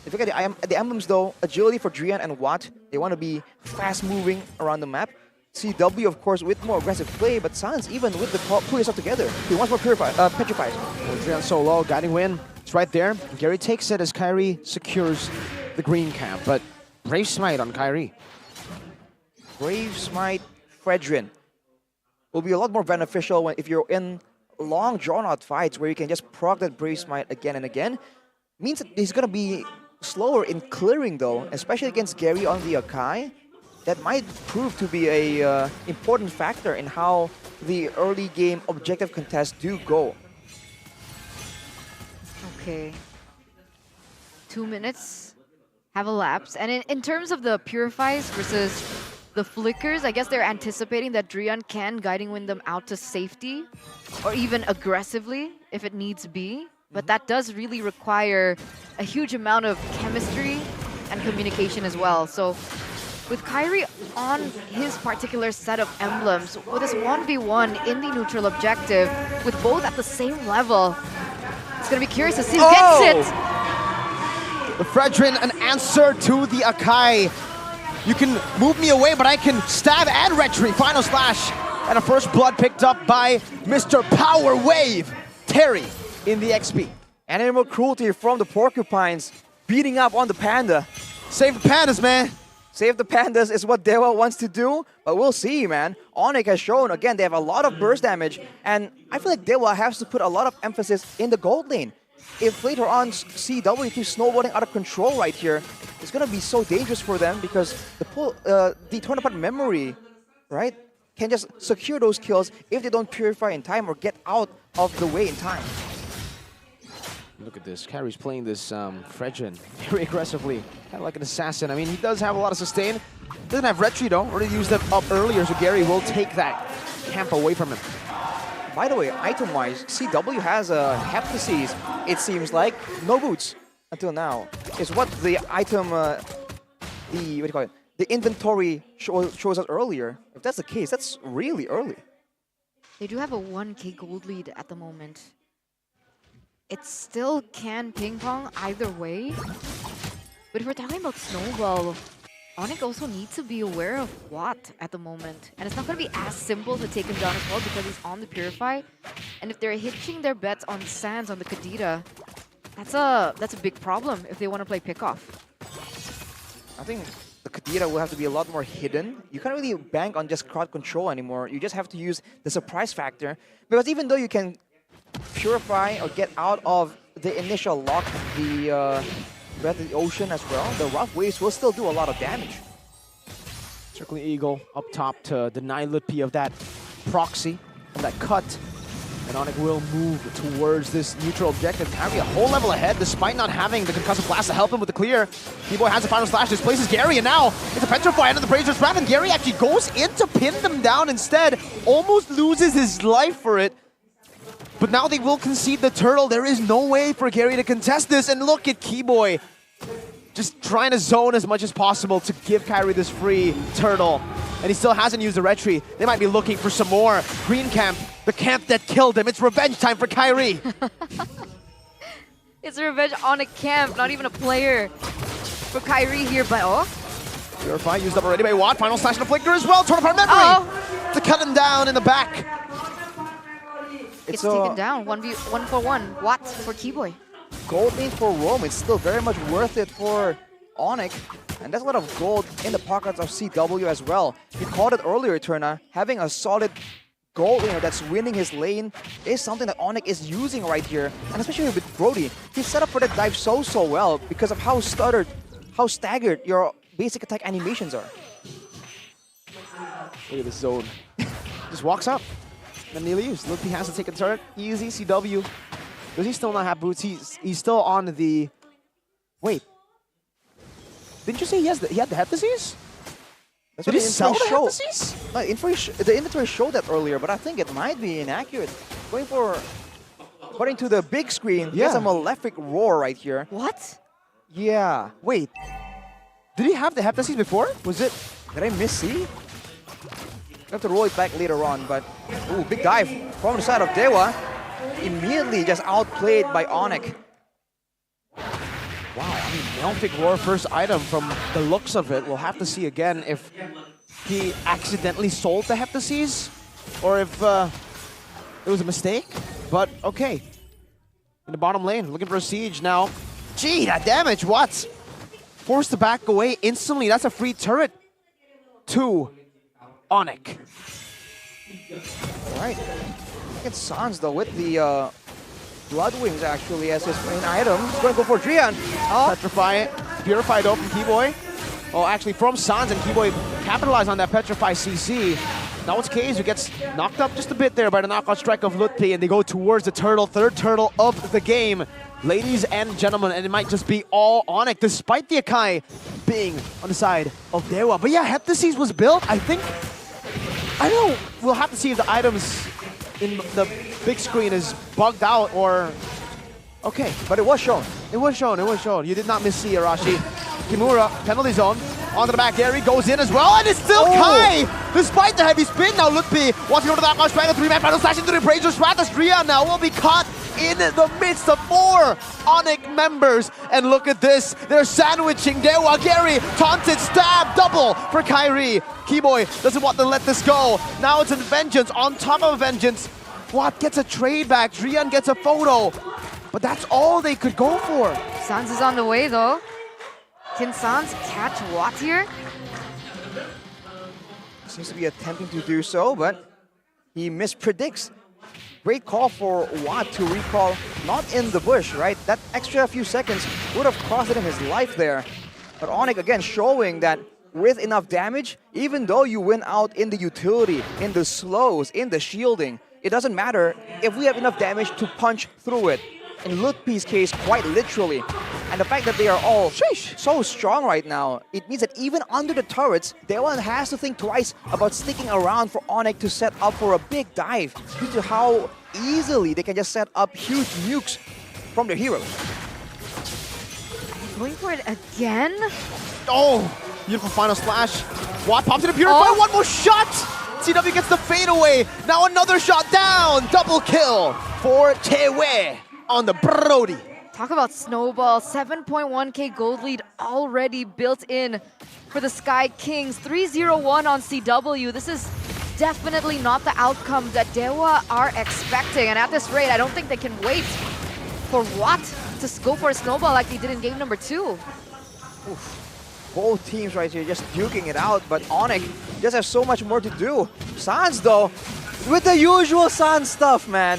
If you look at the emblems though, agility for Drian and Watt, they want to be fast moving around the map. CW, of course, with more aggressive play, but Sans, even with the pulling yourself together, he wants more petrifies. Well, Drian so low, guiding win. It's right there. Gary takes it as Kyrie secures the green camp, but Brave Smite on Kyrie. Brave Smite, Fredrin will be a lot more beneficial if you're in long, drawn-out fights where you can just proc that Brave Smite again and again. Means that he's going to be slower in clearing though, especially against Gary on the Akai. That might prove to be a important factor in how the early game objective contests do go. Okay. 2 minutes have elapsed. And in terms of the purifies versus the flickers, I guess they're anticipating that Drian can guiding win them out to safety or even aggressively if it needs be. But that does really require a huge amount of chemistry and communication as well. So with Kyrie on his particular set of emblems, with his 1v1 in the neutral objective, with both at the same level, it's going to be curious to see who gets it. The Fredrin, an answer to the Akai. You can move me away, but I can stab and retreat. Final slash. And a first blood picked up by Mr. Power Wave, Terry, in the XP. Animal cruelty from the Porcupines, beating up on the Panda. Save the Pandas, man. Save the Pandas is what Dewa wants to do, but we'll see, man. Onic has shown, again, they have a lot of burst damage, and I feel like Dewa has to put a lot of emphasis in the gold lane. If later on CW keeps snowballing out of control right here, it's going to be so dangerous for them because the turn-apart memory, right, can just secure those kills if they don't purify in time or get out of the way in time. Look at this. Kyrie's playing this Fredrin very aggressively, kind of like an assassin. I mean, he does have a lot of sustain. Doesn't have retreat though. Already used that up earlier, so Gary will take that camp away from him. By the way, item-wise, CW has a Heptasis, it seems like. No boots until now. Is what the item, the inventory shows us earlier. If that's the case, that's really early. They do have a 1k gold lead at the moment. It still can ping pong either way. But if we're talking about Snowball, Onic also needs to be aware of Watt at the moment. And it's not going to be as simple to take him down as well because he's on the Purify. And if they're hitching their bets on Sans on the Kadita, that's a big problem if they want to play pickoff. I think the Kadita will have to be a lot more hidden. You can't really bank on just crowd control anymore. You just have to use the surprise factor. Because even though you can purify or get out of the initial lock, the Breath of the Ocean as well, the rough waves will still do a lot of damage. Circling Eagle up top to deny Lutfi of that proxy, of that cut. And Onic will move towards this neutral objective. Kyrie a whole level ahead despite not having the concussive blast to help him with the clear. Keyboy has the final slash, displaces Gary, and now it's a Petrify into the Bracer's Wrath, and Gary actually goes in to pin them down instead. Almost loses his life for it. But now they will concede the turtle. There is no way for Gary to contest this. And look at Keyboy just trying to zone as much as possible to give Kyrie this free turtle. And he still hasn't used the retreat. They might be looking for some more. Green camp, the camp that killed him. It's revenge time for Kyrie. It's revenge on a camp, not even a player for Kyrie here. But oh, Purify used up already by Watt. Final slash and a flicker as well. Turn apart memory to cut him down in the back. It's taken down. 1v1 Watt for Keyboy. Gold lane for Rome. It's still very much worth it for Onic. And there's a lot of gold in the pockets of CW as well. He called it earlier, Turna. Having a solid gold laner that's winning his lane is something that Onic is using right here. And especially with Brody, he's set up for that dive so well because of how staggered your basic attack animations are. Look at this zone. Just walks up. And nearly used. Look, he has to take a turret. Easy CW. Does he still not have boots? He's still on the... Wait. Didn't you say he had the head disease? Did he sell the head disease? The inventory showed that earlier, but I think it might be inaccurate. According to the big screen, he has a Malefic Roar right here. What? Yeah. Wait. Did he have the head disease before? Was it... Did I miss-see? I have to roll it back later on, but... Ooh, big dive from the side of Dewa. Immediately just outplayed by Onic. Wow, I mean, Malefic Roar first item from the looks of it. We'll have to see again if he accidentally sold the head disease or if it was a mistake. But okay. In the bottom lane, looking for a siege now. Gee, that damage, what? Forced to back away instantly. That's a free turret to Onic. Alright. It's Sans though with the Blood Wings actually as his main item. He's going to go for Drian. Petrify, Purify though from Keyboy. Oh, actually from Sans, and Keyboy capitalized on that Petrify CC. Now it's Kaze who gets knocked up just a bit there by the knockout strike of Lutpi, and they go towards the turtle, third turtle of the game. Ladies and gentlemen, and it might just be all Onic, despite the Akai being on the side of Dewa. But yeah, Head Disease was built, I think. I don't know, we'll have to see if the items in the big screen is bugged out or... Okay, but it was shown. It was shown, it was shown. You did not miss-see, Arashi. Kimura, penalty zone. Onto the back area, goes in as well, and it's still Kai! Despite the heavy spin, now Lutpi wants to go to that strike, a 3-man battle slash into the Brazier Stratus. Drian now will be caught in the midst of 4 Onic members. And look at this, they're sandwiching Dewa. Gary, taunted, stab, double for Kyrie. Keyboy doesn't want to let this go. Now it's a vengeance on top of a vengeance. Watt gets a trade back, Drian gets a photo. But that's all they could go for. Sans is on the way though. Can Sans catch Watt here? Seems to be attempting to do so, but he mispredicts. Great call for Watt to recall, not in the bush, right? That extra few seconds would have costed him his life there. But Onic again showing that with enough damage, even though you win out in the utility, in the slows, in the shielding, it doesn't matter if we have enough damage to punch through it. In Lutpi's case, quite literally. And the fact that they are all so strong right now, it means that even under the turrets, Dewa has to think twice about sticking around for Onic to set up for a big dive due to how easily they can just set up huge nukes from their heroes. Going for it again? Oh, beautiful final splash. Watt pops in a Purify, one more shot! CW gets the fade away. Now another shot down. Double kill for Tewe on the Brody. Talk about snowball. 7.1k gold lead already built in for the Sky Kings. 3-0-1 on CW. This is definitely not the outcome that Dewa are expecting. And at this rate, I don't think they can wait for Watt to go for a snowball like they did in game number 2. Oof. Both teams right here just duking it out, but Onic just has so much more to do. Sans though, with the usual Sans stuff, man.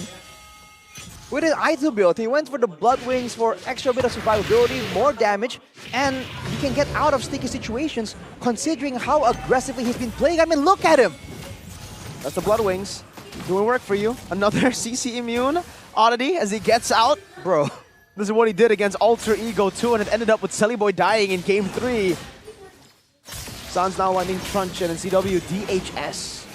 With his item build, he went for the Blood Wings for extra bit of survivability, more damage, and he can get out of sticky situations considering how aggressively he's been playing. I mean, look at him! That's the Blood Wings doing work for you. Another CC immune oddity as he gets out. Bro, this is what he did against Alter Ego 2, and it ended up with Sellyboy dying in game 3. Sans now landing Truncheon and CW DHS.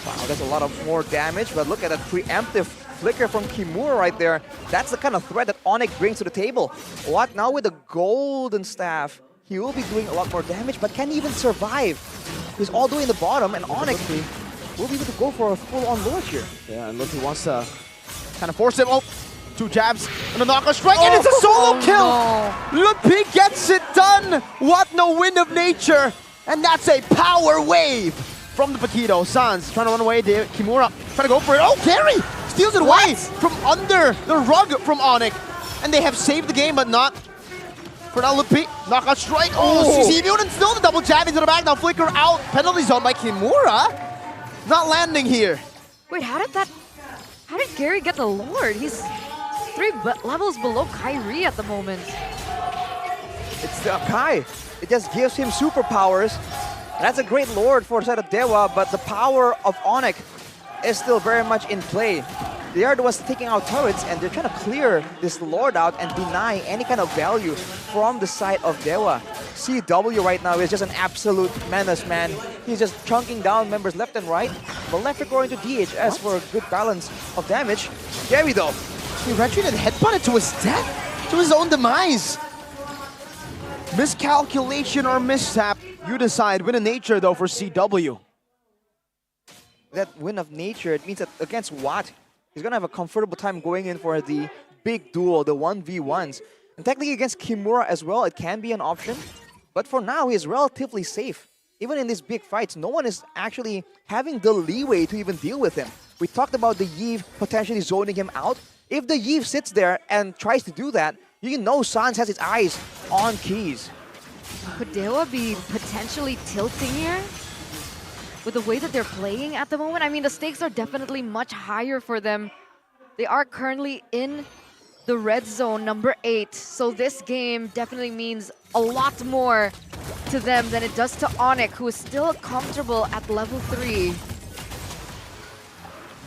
Wow, that's a lot of more damage, but look at that preemptive flicker from Kimura right there. That's the kind of threat that Onic brings to the table. What now with the golden staff? He will be doing a lot more damage, but can he even survive? He's all the way in the bottom, and Onic will be able to go for a full-on lord here. Yeah, and look, he wants to kind of force him. Oh, 2 jabs and a knockout strike, and it's a solo kill! Lupi gets it done! What no wind of nature! And that's a power wave from the Paquito. Sans trying to run away, Kimura trying to go for it. Oh, Gary steals it away from under the rug from Onic. And they have saved the game, but not for now. Lupi, knockout strike. Oh, CC immune and still the double jab into the back. Now flicker out, penalty zone by Kimura. Not landing here. Wait, how did Gary get the Lord? He's 3 levels below Kyrie at the moment. It's the Kai. It just gives him superpowers. And that's a great Lord for the side of Dewa, but the power of Onic is still very much in play. They are the ones taking out turrets, and they're trying to clear this Lord out and deny any kind of value from the side of Dewa. CW right now is just an absolute menace, man. He's just chunking down members left and right. But left going to DHS for a good balance of damage. Gary though, he retreated and headbutted to his death, to his own demise. Miscalculation or mishap, you decide. Win of nature though for CW. That win of nature, it means that against Watt, he's gonna have a comfortable time going in for the big duel, the 1v1s. And technically against Kimura as well, it can be an option. But for now, he's relatively safe. Even in these big fights, no one is actually having the leeway to even deal with him. We talked about the Yve potentially zoning him out. If the Yve sits there and tries to do that, you know Sans has his eyes on keys. Could Dewa be potentially tilting here? With the way that they're playing at the moment? I mean, the stakes are definitely much higher for them. They are currently in the red zone, number 8. So this game definitely means a lot more to them than it does to Onic, who is still comfortable at level 3.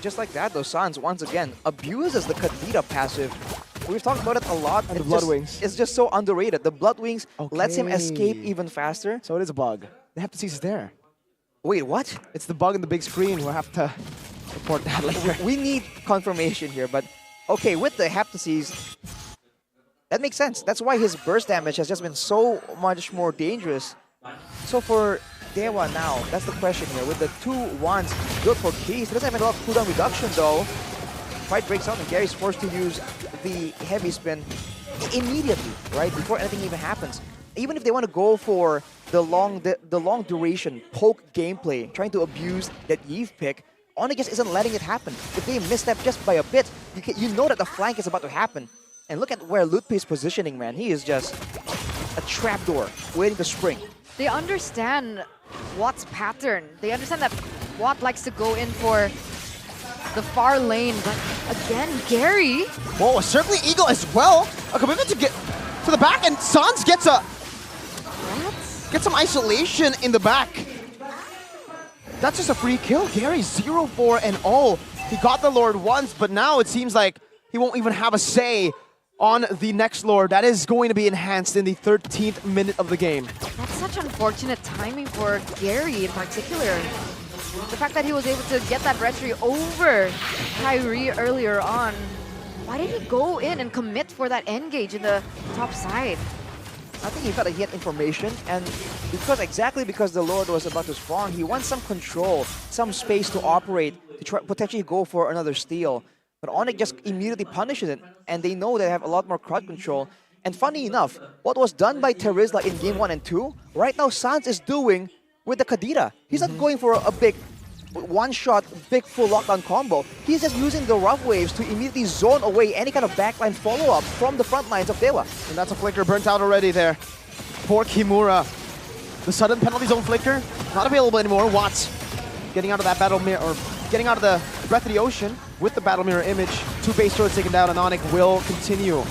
Just like that though, Sans once again abuses the Kadita passive. We've talked about it a lot. And the Blood Wings. It's just so underrated. The Blood Wings lets him escape even faster. So it is a bug. The Heptasis is there. Wait, what? It's the bug in the big screen. We'll have to report that later. We need confirmation here, but okay, with the Heptasis, that makes sense. That's why his burst damage has just been so much more dangerous. So for Dewa now, that's the question here. With the 2 wands built for keys, he doesn't have a lot of cooldown reduction though. Fight breaks out and Gary's forced to use the heavy spin immediately, right? Before anything even happens. Even if they want to go for the long duration poke gameplay, trying to abuse that Yve pick, Onic just isn't letting it happen. If they misstep just by a bit, you know that the flank is about to happen. And look at where Lutpi is positioning, man. He is just a trapdoor waiting to spring. They understand Watt's pattern. They understand that Watt likes to go in for the far lane, but again, Gary. Whoa, a circling eagle as well. A commitment to get to the back, and Sans gets some isolation in the back. That's just a free kill. Gary 0-4 and 0. He got the Lord once, but now it seems like he won't even have a say on the next Lord. That is going to be enhanced in the 13th minute of the game. That's such unfortunate timing for Gary in particular. The fact that he was able to get that retry over Kyrie earlier on. Why did he go in and commit for that engage in the top side? I think he felt like he had information, and because the Lord was about to spawn, he wants some control, some space to operate, to try, potentially go for another steal. But Onic just immediately punishes it, and they know they have a lot more crowd control. And funny enough, what was done by Terizla in game 1 and 2, right now Sans is doing with the Kadita. He's not going for a big one-shot, big full lockdown combo. He's just using the rough waves to immediately zone away any kind of backline follow-up from the front lines of Dewa. And that's a flicker burnt out already there for Kimura. The sudden penalty zone flicker, not available anymore. Watts getting out of that battle mirror, or getting out of the Breath of the Ocean with the battle mirror image. 2 base turrets taken down, and Onic will continue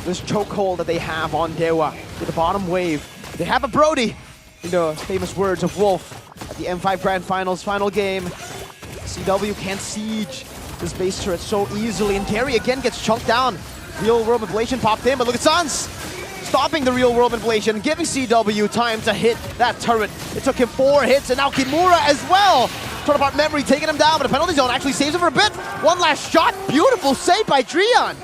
this chokehold that they have on Dewa to the bottom wave. They have a Brody, in the famous words of Wolf at the M5 Grand Finals final game. CW can't siege this base turret so easily, and Gary again gets chunked down. Real world manipulation popped in, but look at Sans stopping the real world manipulation, giving CW time to hit that turret. It took him 4 hits, and now Kimura as well. Torn apart memory, taking him down, but the penalty zone actually saves him for a bit. One last shot, beautiful save by Drian.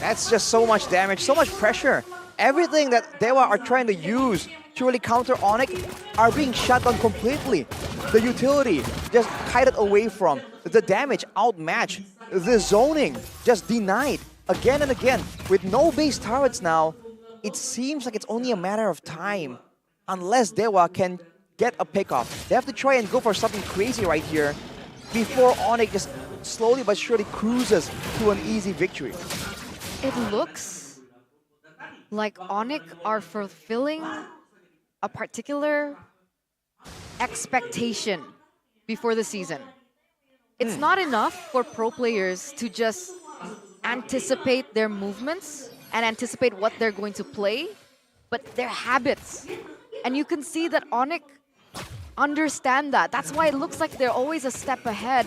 That's just so much damage, so much pressure. Everything that Dewa are trying to use to really counter Onic are being shut down completely. The utility just kited away from. The damage outmatched the zoning just denied again and again. With no base turrets now, it seems like it's only a matter of time unless Dewa can get a pickoff. They have to try and go for something crazy right here before Onic just slowly but surely cruises to an easy victory. It looks like Onic are fulfilling a particular expectation before the season. It's not enough for pro players to just anticipate their movements and anticipate what they're going to play, but their habits. And you can see that Onic understand that. That's why it looks like they're always a step ahead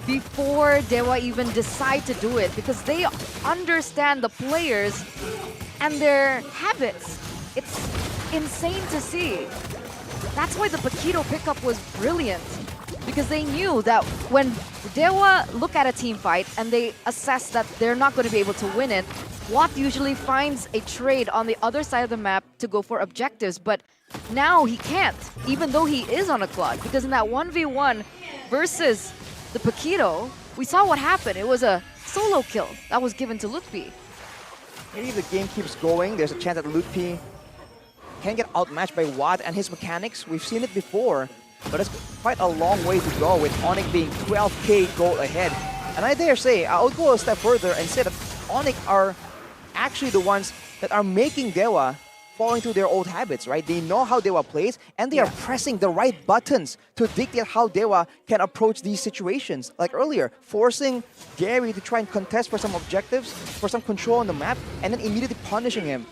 before Dewa even decide to do it, because they understand the players and their habits. It's insane to see. That's why the Paquito pickup was brilliant, because they knew that when Dewa look at a team fight and they assess that they're not going to be able to win it, Watt usually finds a trade on the other side of the map to go for objectives, but now he can't, even though he is on a clock, because in that 1v1 versus the Paquito, we saw what happened. It was a solo kill that was given to Lutfi. Maybe if the game keeps going, there's a chance that Lutfi can get outmatched by Watt and his mechanics. We've seen it before, but it's quite a long way to go with Onic being 12k gold ahead. And I dare say, I would go a step further and say that Onic are actually the ones that are making Dewa fall into their old habits, right? They know how Dewa plays, and they are pressing the right buttons to dictate how Dewa can approach these situations. Like earlier, forcing Gary to try and contest for some objectives, for some control on the map, and then immediately punishing him.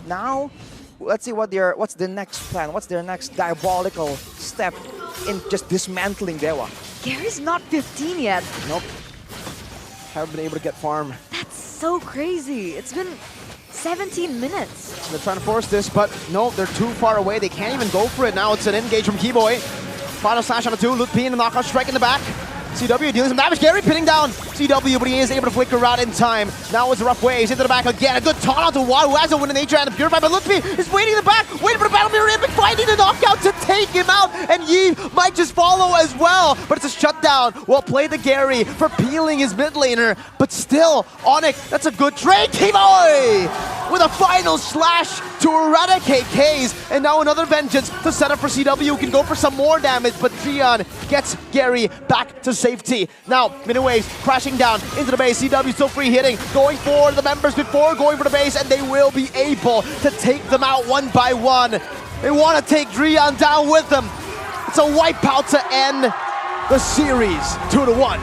Now, let's see what's the next plan, what's their next diabolical step in just dismantling Dewa. Gary's not 15 yet. Nope. Haven't been able to get farm. That's so crazy. It's been 17 minutes. They're trying to force this, but no, they're too far away. They can't even go for it now. It's an engage from Keyboy. Final slash on the 2. Lutfi in the knockout strike in the back. CW dealing some damage. Gary pinning down CW, but he is able to flicker out in time. Now it's a rough way. He's into the back again. A good taunt out to Watt, who has a win in nature and the Purify, but Lutfi is waiting in the back, waiting for the battle mirror image, finding the knockout to take him out, and Yi might just follow as well. But it's a shutdown. Well played to Gary for peeling his mid laner, but still, Onic, that's a good trade. Keyboy with a final slash to eradicate K's, and now another vengeance to set up for CW, who can go for some more damage, but Trion gets Gary back to safety. Now, Miniwaves crashing down into the base. CW still free hitting, going for the members before going for the base, and they will be able to take them out one by one. They want to take Drian down with them. It's a wipeout to end the series, 2-1.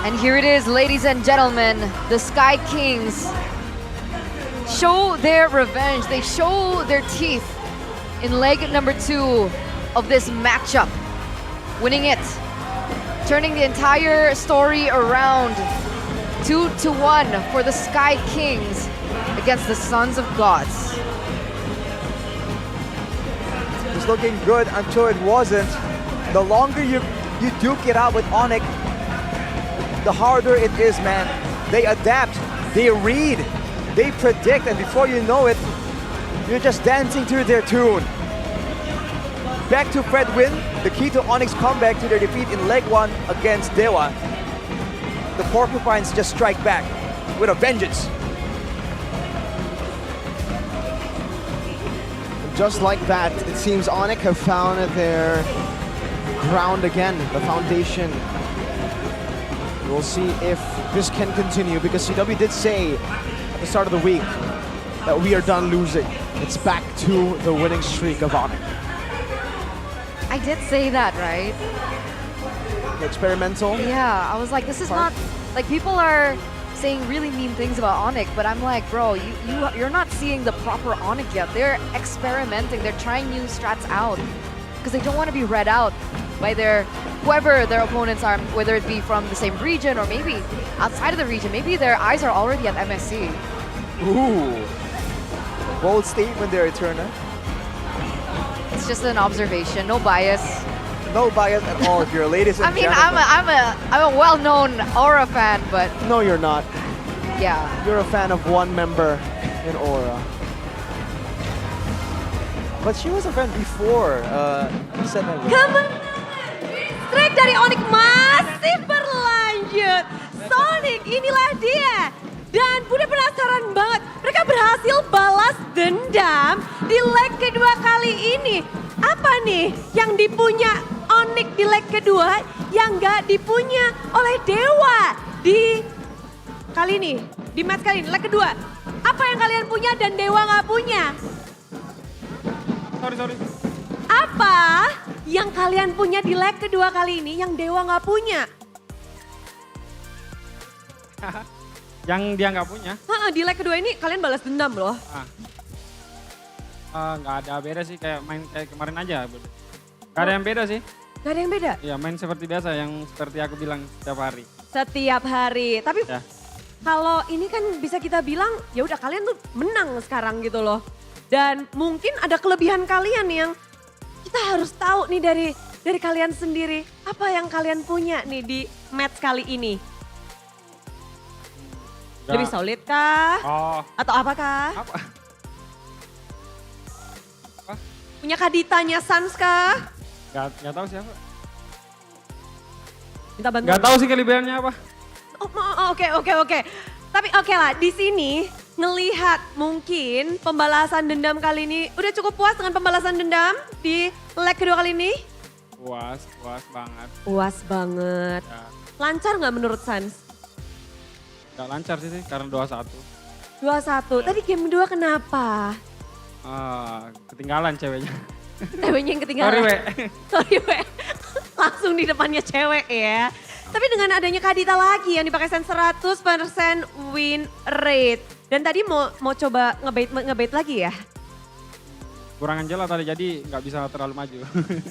And here it is, ladies and gentlemen, the Sky Kings show their revenge. They show their teeth in leg number 2 of this matchup, winning it, turning the entire story around. 2-1 for the Sky Kings against the Sons of Gods. It's looking good until it wasn't. The longer you duke it out with Onic, the harder it is, man. They adapt, they read, they predict, and before you know it, you're just dancing to their tune. Back to Fred win, the key to Onic's comeback to their defeat in leg 1 against Dewa. The Porcupines just strike back with a vengeance. Just like that, it seems Onic have found their ground again, the foundation. We'll see if this can continue, because CW did say at the start of the week that we are done losing. It's back to the winning streak of Onic. I did say that, right? The experimental? Yeah, I was like, this is not, like, people are saying really mean things about Onic, but I'm like, bro, you're not seeing the proper Onic yet. They're experimenting, they're trying new strats out, because they don't want to be read out by whoever their opponents are, whether it be from the same region or maybe outside of the region. Maybe their eyes are already at MSC. Ooh, bold statement there, Eterna. It's just an observation, no bias. No bias at all here, ladies and gentlemen. I'm a well-known Aura fan, but no, you're not. Yeah, you're a fan of one member in Aura. But she was a fan before. Kemenangan strike dari Onic masih masih berlanjut. Sonic, inilah dia. Dan Bude penasaran banget, mereka berhasil balas dendam di leg kedua kali ini. Apa nih yang dipunya Onic di leg kedua yang gak dipunya oleh Dewa di kali ini, di match kali ini, leg kedua. Apa yang kalian punya dan Dewa gak punya? Sorry. Apa yang kalian punya di leg kedua kali ini yang Dewa gak punya? Yang dia nggak punya. Di leg kedua ini kalian balas dendam loh. Nggak ada beda sih, kayak main kayak kemarin aja. Gak ada yang beda sih. Gak ada yang beda? Ya main seperti biasa, yang seperti aku bilang setiap hari. Setiap hari, tapi Ya. kalau ini kan bisa kita bilang ya udah kalian tuh menang sekarang gitu loh. Dan mungkin ada kelebihan kalian yang kita harus tahu nih dari kalian sendiri. Apa yang kalian punya nih di match kali ini? Lebih solid kah? Atau apakah? Apa? Punya kaditanya Sans kah? Gak tahu siapa. Minta bantuan. Gak tahu sih kelebihannya apa. Oke. Tapi oke lah, di sini ngelihat mungkin pembalasan dendam kali ini udah cukup puas dengan pembalasan dendam di leg kedua kali ini? Puas banget. Puas banget. Ya. Lancar nggak menurut Sans? Gak lancar sih karena 2-1. 2-1, tadi game 2 kenapa? Ketinggalan ceweknya. Ceweknya yang ketinggalan? Sorry we. Langsung di depannya cewek ya. Tapi dengan adanya Kadita lagi yang dipakai sen 100% win rate. Dan tadi mau coba ngebait lagi ya? Kurangan jela tadi jadi gak bisa terlalu maju.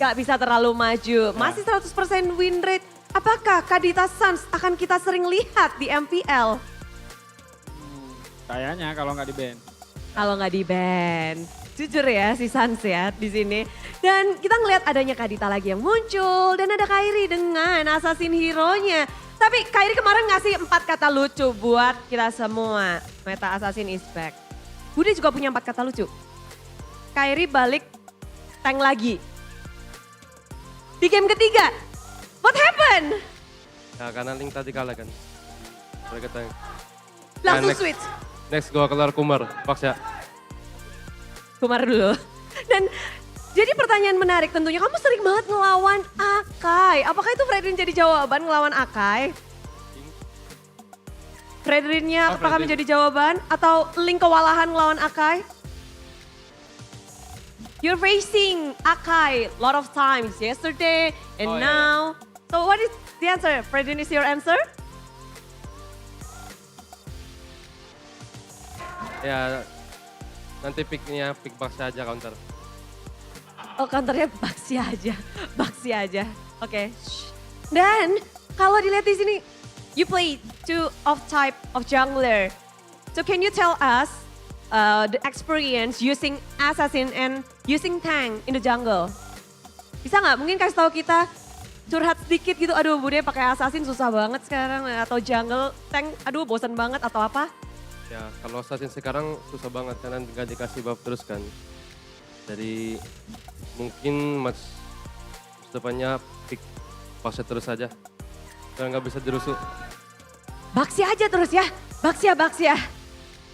Gak bisa terlalu maju, masih 100% win rate. Apakah Kadita Sans akan kita sering lihat di MPL? Kayaknya kalau nggak di-ban. Kalau nggak di-ban. Jujur ya si Sans ya di sini. Dan kita ngelihat adanya Kadita lagi yang muncul. Dan ada Kairi dengan assassin hero-nya. Tapi Kairi kemarin ngasih 4 kata lucu buat kita semua. Meta assassin is back. Bude juga punya 4 kata lucu. Kairi balik tank lagi. Di game ketiga. What happened? Ya karena Link tadi kalah kan. Mereka tank. Langsung switch. Next gua kelar Kumar, paksa. Kumar dulu. Dan jadi pertanyaan menarik tentunya, kamu sering banget ngelawan Akai. Apakah itu Fredrin jadi jawaban ngelawan Akai? Fredrinnya apakah menjadi jawaban? Atau Link kewalahan ngelawan Akai? You're facing Akai a lot of times yesterday and now. So what is the answer? Fredrin is your answer? Ya nanti pick Baksa aja counter. Oh counternya Baksi aja. Oke. Dan kalau dilihat di sini, you play 2 of type of jungler. So can you tell us the experience using assassin and using tank in the jungle? Bisa nggak? Mungkin kasih tahu kita curhat sedikit gitu. Aduh Bude pakai assassin susah banget sekarang, atau jungle tank, aduh bosan banget atau apa? Ya kalau assassin sekarang susah banget karena nggak dikasih buff terus kan. Jadi mungkin match depannya pick Baksa terus aja. Karena nggak bisa dirusuh. Baksi aja terus ya, Baksi ya.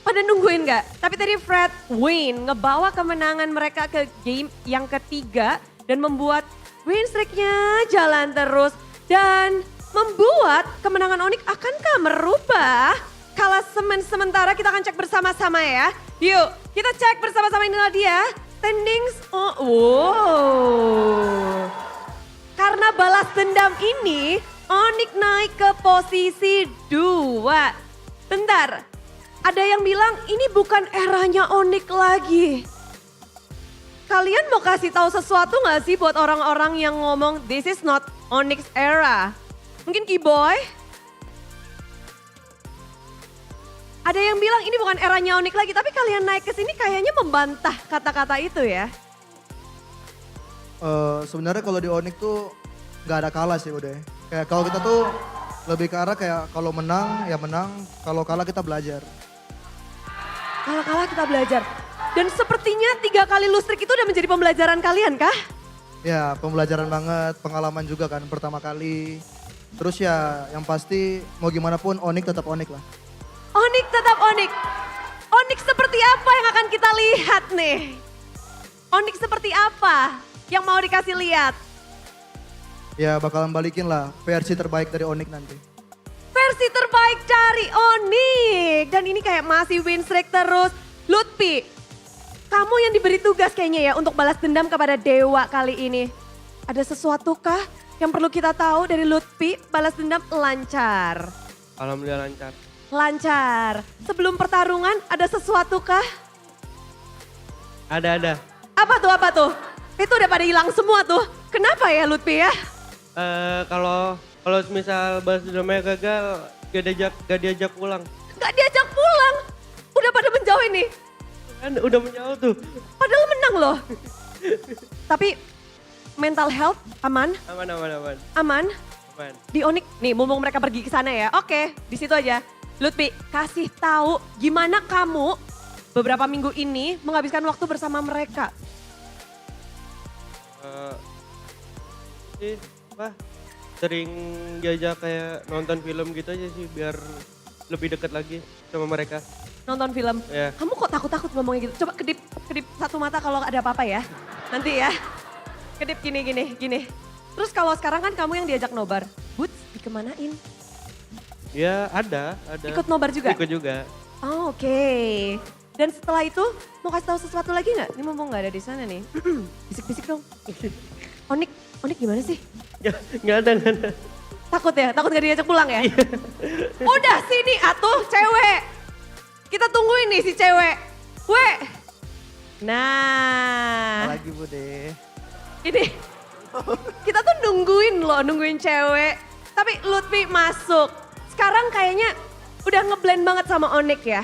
Pada nungguin nggak? Tapi tadi Fred win, ngebawa kemenangan mereka ke game yang ketiga dan membuat win streaknya jalan terus dan membuat kemenangan Onic akankah merubah klasemen sementara? Kita akan cek bersama-sama ya. Yuk, kita cek bersama-sama, inilah dia standings. Karena balas dendam ini, Onic naik ke posisi 2. Bentar, ada yang bilang ini bukan eranya Onic lagi. Kalian mau kasih tahu sesuatu nggak sih buat orang-orang yang ngomong this is not Onyx era? Mungkin Keyboy? Ada yang bilang ini bukan eranya Onyx lagi, tapi kalian naik ke sini kayaknya membantah kata-kata itu ya? Sebenarnya kalau di Onyx tuh nggak ada kalah sih udah. Kayak kalau kita tuh lebih ke arah kayak kalau menang ya menang, kalau kalah kita belajar. Kalau kalah kita belajar. Dan sepertinya 3 kali lose streak itu udah menjadi pembelajaran kalian kah? Ya pembelajaran banget, pengalaman juga kan pertama kali. Terus ya yang pasti mau gimana pun Onic tetap Onic lah. Onic tetap Onic. Onic seperti apa yang akan kita lihat nih? Onic seperti apa yang mau dikasih lihat? Ya bakalan balikin lah versi terbaik dari Onic nanti. Versi terbaik dari Onic. Dan ini kayak masih win streak terus. Lutfi, kamu yang diberi tugas kayaknya ya untuk balas dendam kepada Dewa kali ini. Ada sesuatu kah yang perlu kita tahu dari Lutfi? Balas dendam lancar. Alhamdulillah lancar. Lancar. Sebelum pertarungan ada sesuatu kah? Ada. Apa tuh? Itu udah pada hilang semua tuh. Kenapa ya Lutfi ya? Kalau misal balas dendamnya gagal, gak diajak pulang. Gak diajak pulang? Udah pada menjauh ini? Kan udah menjauh tuh. Padahal menang loh. Tapi mental health aman? Aman? Di Onic, nih mumpung mereka pergi ke sana ya. Oke, di situ aja. Lutfi, kasih tahu gimana kamu beberapa minggu ini menghabiskan waktu bersama mereka. Sering diajak kayak nonton film gitu aja sih biar lebih dekat lagi sama mereka. Nonton film? Ya. Kamu kok takut-takut ngomongnya gitu? Coba kedip satu mata kalau ada apa-apa ya. Nanti ya. Kedip gini. Terus kalau sekarang kan kamu yang diajak nobar. Boots dikemanain? Ya ada. Ikut nobar juga? Ikut juga. Oh, oke. Dan setelah itu mau kasih tahu sesuatu lagi nggak? Ini mumpung nggak ada di sana nih. Bisik-bisik dong. Onic gimana sih? Ya, nggak ada. Takut ya? Takut gak diajak pulang ya? Udah sini atuh cewek. Kita tungguin nih si cewek. Nah. Apa lagi Bude? Ini kita tuh nungguin cewek. Tapi Lutfi masuk. Sekarang kayaknya udah ngeblend banget sama Onic ya?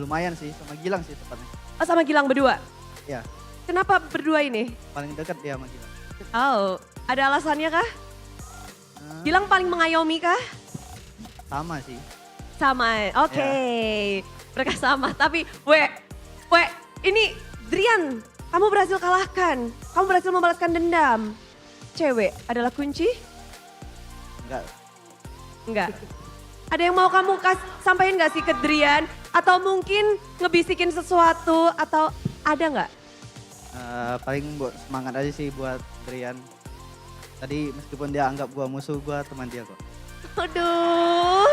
Lumayan sih, sama Gilang sih tepatnya. Oh sama Gilang berdua? Iya. Kenapa berdua ini? Paling dekat dia sama Gilang. Oh, ada alasannya kah? Gilang paling mengayomi kah? Sama sih. Sama, oke. Mereka sama, tapi ini Drian, kamu berhasil kalahkan. Kamu berhasil membalaskan dendam. Cewek adalah kunci? Enggak. Ada yang mau kamu sampaikan gak sih ke Drian? Atau mungkin ngebisikin sesuatu atau ada nggak? Paling buat semangat aja sih buat Drian. Tadi meskipun dia anggap gua musuh, gua teman dia kok. Aduh.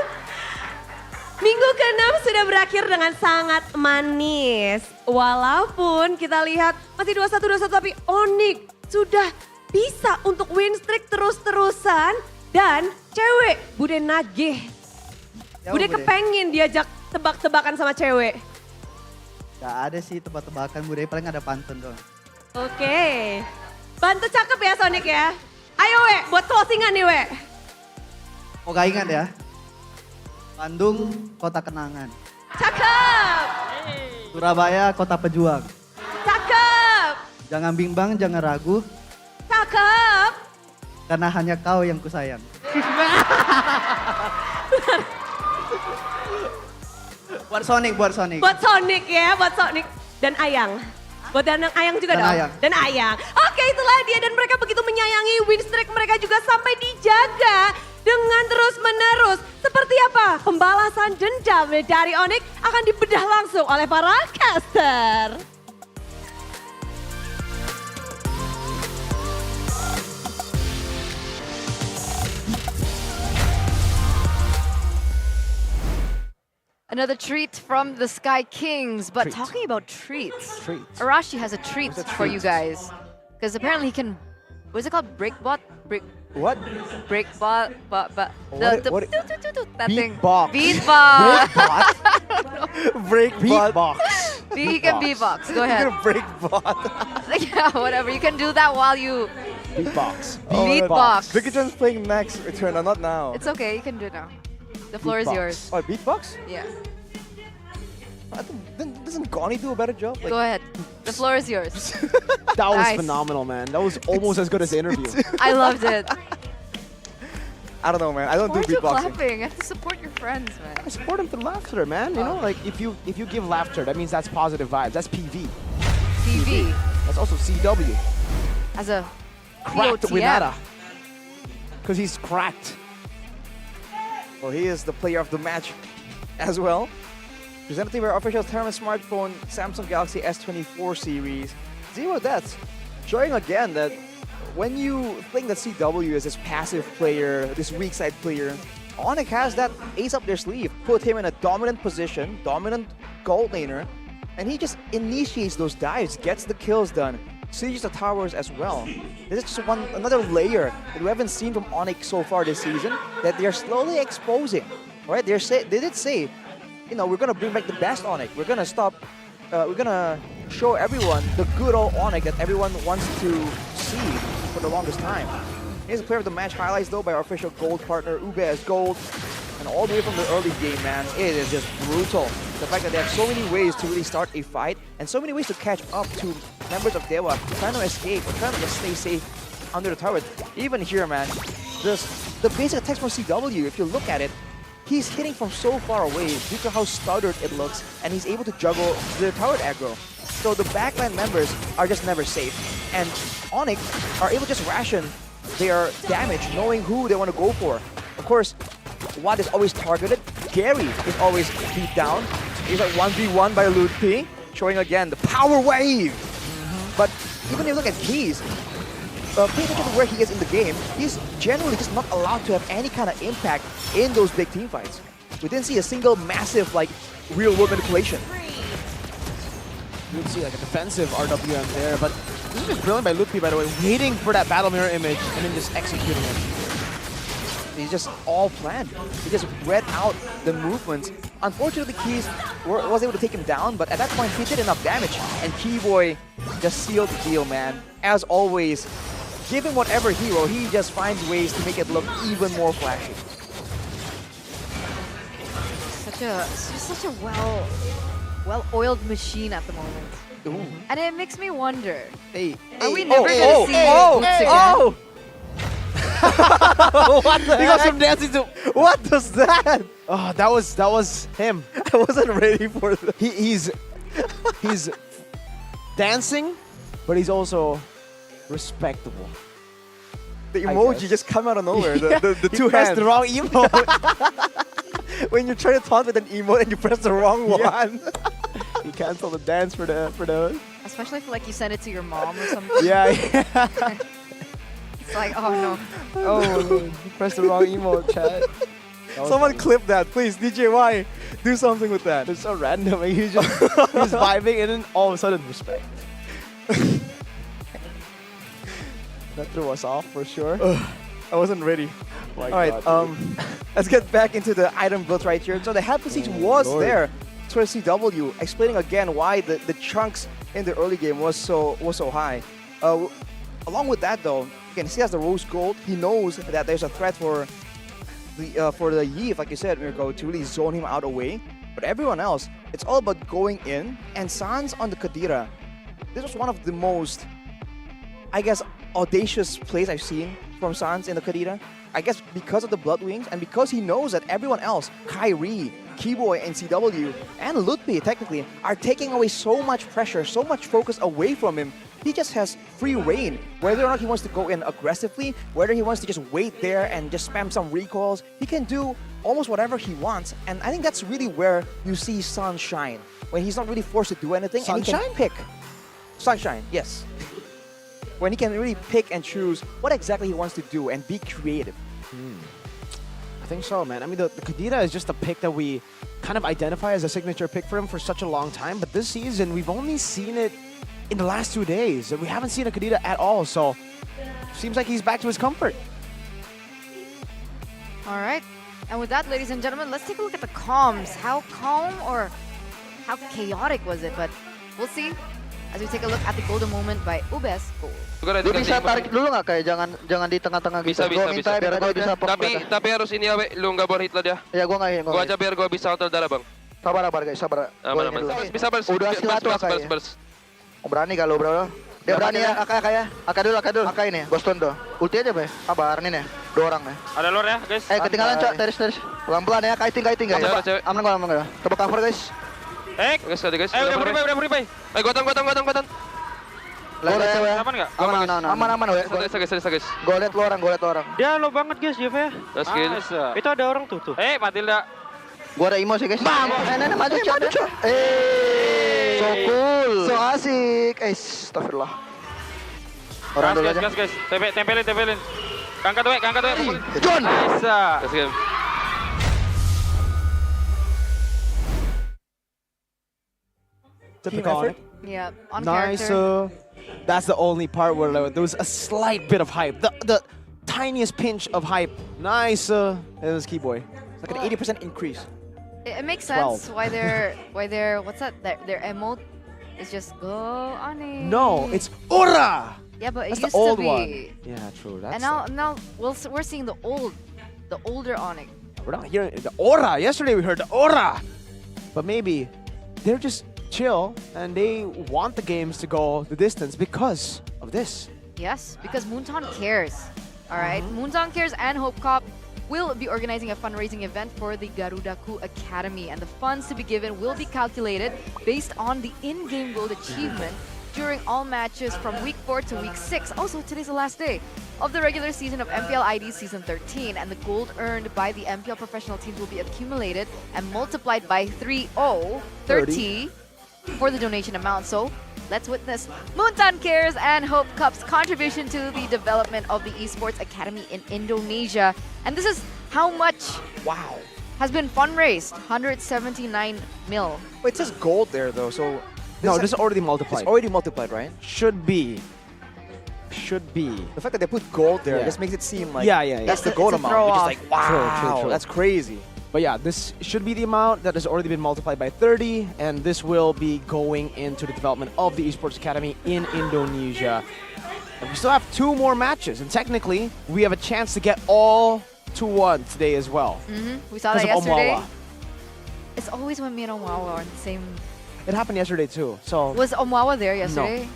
Minggu ke-6 sudah berakhir dengan sangat manis. Walaupun kita lihat masih 21-21 tapi Onic sudah bisa untuk win streak terus-terusan. Dan cewek, Bude nagih. Bude kepengen diajak tebak-tebakan sama cewek. Gak ada sih tebak-tebakan Bude, paling ada pantun doang. Oke. Bantu cakep ya Sonic ya. Ayo buat closingan nih Mau gak ingat ya? Bandung, kota kenangan. Cakep. Surabaya, kota pejuang. Cakep. Jangan bimbang, jangan ragu. Cakep. Karena hanya kau yang kusayang. Buat Sonic. Buat Sonic ya, buat Sonic. Dan Ayang. Buat Ayang juga dong. Dan Ayang. Oke, itulah dia dan mereka begitu menyayangi win streak mereka juga sampai dijaga dengan terus-menerus. Seperti apa pembalasan dendam dari Onic akan dibedah langsung oleh para caster. Another treat from the Sky Kings. But talking about treats, Arashi has a treat for you guys. Because apparently he can, what's it called? Breakbot? What? Breakbot, but that thing. Beatbox. Beatbox. Breakbot. He can beatbox. Go ahead. Breakbot. Yeah, whatever. You can do that while you Beatbox. Beatbox. Bigetron's playing Max Return, not now. It's okay. You can do it now. The floor is yours. Oh, beatbox? Yeah. Doesn't Goni do a better job? Go ahead. The floor is yours. That was Nice. phenomenal, man. That was almost as good as the interview. I loved it. I don't know, man. I don't Why do are you beatboxing. clapping? You have to support your friends, man. I support him through laughter, man. You know, like if you give laughter, that means that's positive vibes. That's PV. PV. That's also CW. As a Cracked POTM. Winata. because he's cracked. Well, he is the player of the match as well. Presented to our official tournament smartphone, Samsung Galaxy S24 series. Zero Deaths, showing again that when you think that CW is this passive player, this weak side player, Onic has that ace up their sleeve. Put him in a dominant position, dominant gold laner, and he just initiates those dives, gets the kills done, sieges the towers as well. This is just another layer that we haven't seen from Onic so far this season that they're slowly exposing. Right? They did say, you know, we're gonna bring back the best Onic. We're gonna we're gonna show everyone the good old Onic that everyone wants to see for the longest time. Here's the player of the match highlights though by our official gold partner, Ube as gold. And all the way from the early game, man, it is just brutal. The fact that they have so many ways to really start a fight and so many ways to catch up to members of Dewa trying to escape or trying to just stay safe under the turret. Even here, man, the basic attacks from CW, if you look at it, he's hitting from so far away due to how stuttered it looks, and he's able to juggle the turret aggro. So the backline members are just never safe. And Onic are able to just ration their damage, knowing who they want to go for. Of course, Watt is always targeted. Gary is always beat down. He's like 1v1 by Ludpi, showing again the power wave. But even if you look at Keys, pay attention to where he is in the game, he's generally just not allowed to have any kind of impact in those big team fights. We didn't see a single massive, like, real-world manipulation. You would see like a defensive RWM there, but this is just brilliant by Ludpi, by the way, waiting for that battle mirror image and then just executing it. He's just all planned. He just read out the movements. Unfortunately, Keys was able to take him down, but at that point, he did enough damage. And Keyboy just sealed the deal, man. As always, give him whatever hero, he just finds ways to make it look even more flashy. Such a well-oiled machine at the moment. Ooh. And it makes me wonder, Are we never gonna see Boots again? What the He got some dancing to... What was that? Oh, that was him. I wasn't ready for that. He's dancing, but he's also respectable. The emoji just come out of nowhere. Yeah. The two He pressed hands. the wrong emote. When you try to taunt with an emote and you press the wrong one. He canceled the dance for the. Especially if like you send it to your mom or something. Yeah. It's like, oh no. Oh, you pressed the wrong emote, chat. Someone clip that, please. DJY, do something with that. It's so random. Like, he's vibing and then all of a sudden respect. That threw us off for sure. I wasn't ready. My All right, God, let's get back into the item build right here. So the Happy Siege was Lord. there for CW, explaining again why the chunks in the early game was so high. Along with that, though, again, he has the rose gold. He knows that there's a threat for the Yves, like you said, Mirko, to really zone him out away. But everyone else, it's all about going in. And Sans on the Kadira, this was one of the most, I guess, audacious plays I've seen from Sans in the Kadira. I guess because of the Blood Wings and because he knows that everyone else, Kyrie, Keyboy, and CW, and Ludpi technically, are taking away so much pressure, so much focus away from him. He just has free reign, whether or not he wants to go in aggressively, whether he wants to just wait there and just spam some recoils. He can do almost whatever he wants, and I think that's really where you see Sun shine, when he's not really forced to do anything and he Sunshine? can pick. Sunshine, yes. When he can really pick and choose what exactly he wants to do and be creative. I think so, man. I mean, the Kadira is just a pick that we kind of identify as a signature pick for him for such a long time, but this season we've only seen it in the last 2 days. We haven't seen a Kadira at all, so seems like he's back to his comfort. All right. And with that, ladies and gentlemen, let's take a look at the comms. How calm or how chaotic was it? But we'll see as we take a look at the golden moment by Ubes Gold. Lu bisa tarik dulu nggak kayak jangan di tengah-tengah gitu. Gua minta biar gua bisa pop. Tapi harus ini ya, lu nggak boleh hit lah dia. Ya gua nggak. Gua aja biar gua bisa auto darah, Bang. Sabar guys, sabar. Aman. Bisa bers. Udah silat tuh Akai. Berani kalau bro. Dia berani ya, Akai dulu. Akai ini, Boston tuh. Ulti aja, Be. Sabar nih nih. 2 orang nih. Ada lor ya, guys. Ketinggalan, Cok. Teris. Pelan-pelan ya, kiting. Aman gua. Coba cover, guys. Guys. Udah beri. Ayo, gua tan. Gue liat tuh ya. Aman nggak? Aman, we. Guys. Gue liat lu orang. Dia low banget guys, Jeff ya. Let's kill. Itu ada orang tuh. Matilda. Gue ada imo sih guys. Nenek maju cok. So cool. So asik. Astagfirullah. Orang dulu aja. Gas. Tempelin. Angkat we. John. Bisa. Let's kill. Typical Onic. Yeah, on Nice. character. That's the only part where there was a slight bit of hype. The tiniest pinch of hype. Nice. It was Keyboy. It's like an 80% increase. It makes sense why they're what's that? Their emote is just go on it. No, it's Ora. Yeah, but it That's used the old to be. one. Yeah, true. That's And now we're seeing the older Onic. we're not hearing the Ora. Yesterday we heard the Ora. But maybe they're just chill and they want the games to go the distance because of this. Yes, because Moonton cares. All right, Moonton cares, and Hope Cop will be organizing a fundraising event for the Garudaku Academy, and the funds to be given will be calculated based on the in-game gold achievement during all matches from week 4 to week 6. Also, today's the last day of the regular season of MPL ID Season 13, and the gold earned by the MPL professional teams will be accumulated and multiplied by 30 for the donation amount. So let's witness Moonton Cares and Hope Cup's contribution to the development of the Esports Academy in Indonesia. And this is how much has been fundraised, 179 mil. Wait, it says gold there though, so... No, this is already multiplied. It's already multiplied, right? Should be. The fact that they put gold there just makes it seem like Yeah. that's the gold amount. You're just like, wow, True. that's crazy. But yeah, this should be the amount that has already been multiplied by 30, and this will be going into the development of the Esports Academy in Indonesia. And we still have 2 more matches, and technically, we have a chance to get all 2-1 today as well. We saw that Because of yesterday. Omwawa. It's always when me and Omwawa are on the same... It happened yesterday too, so... Was Omwawa there yesterday?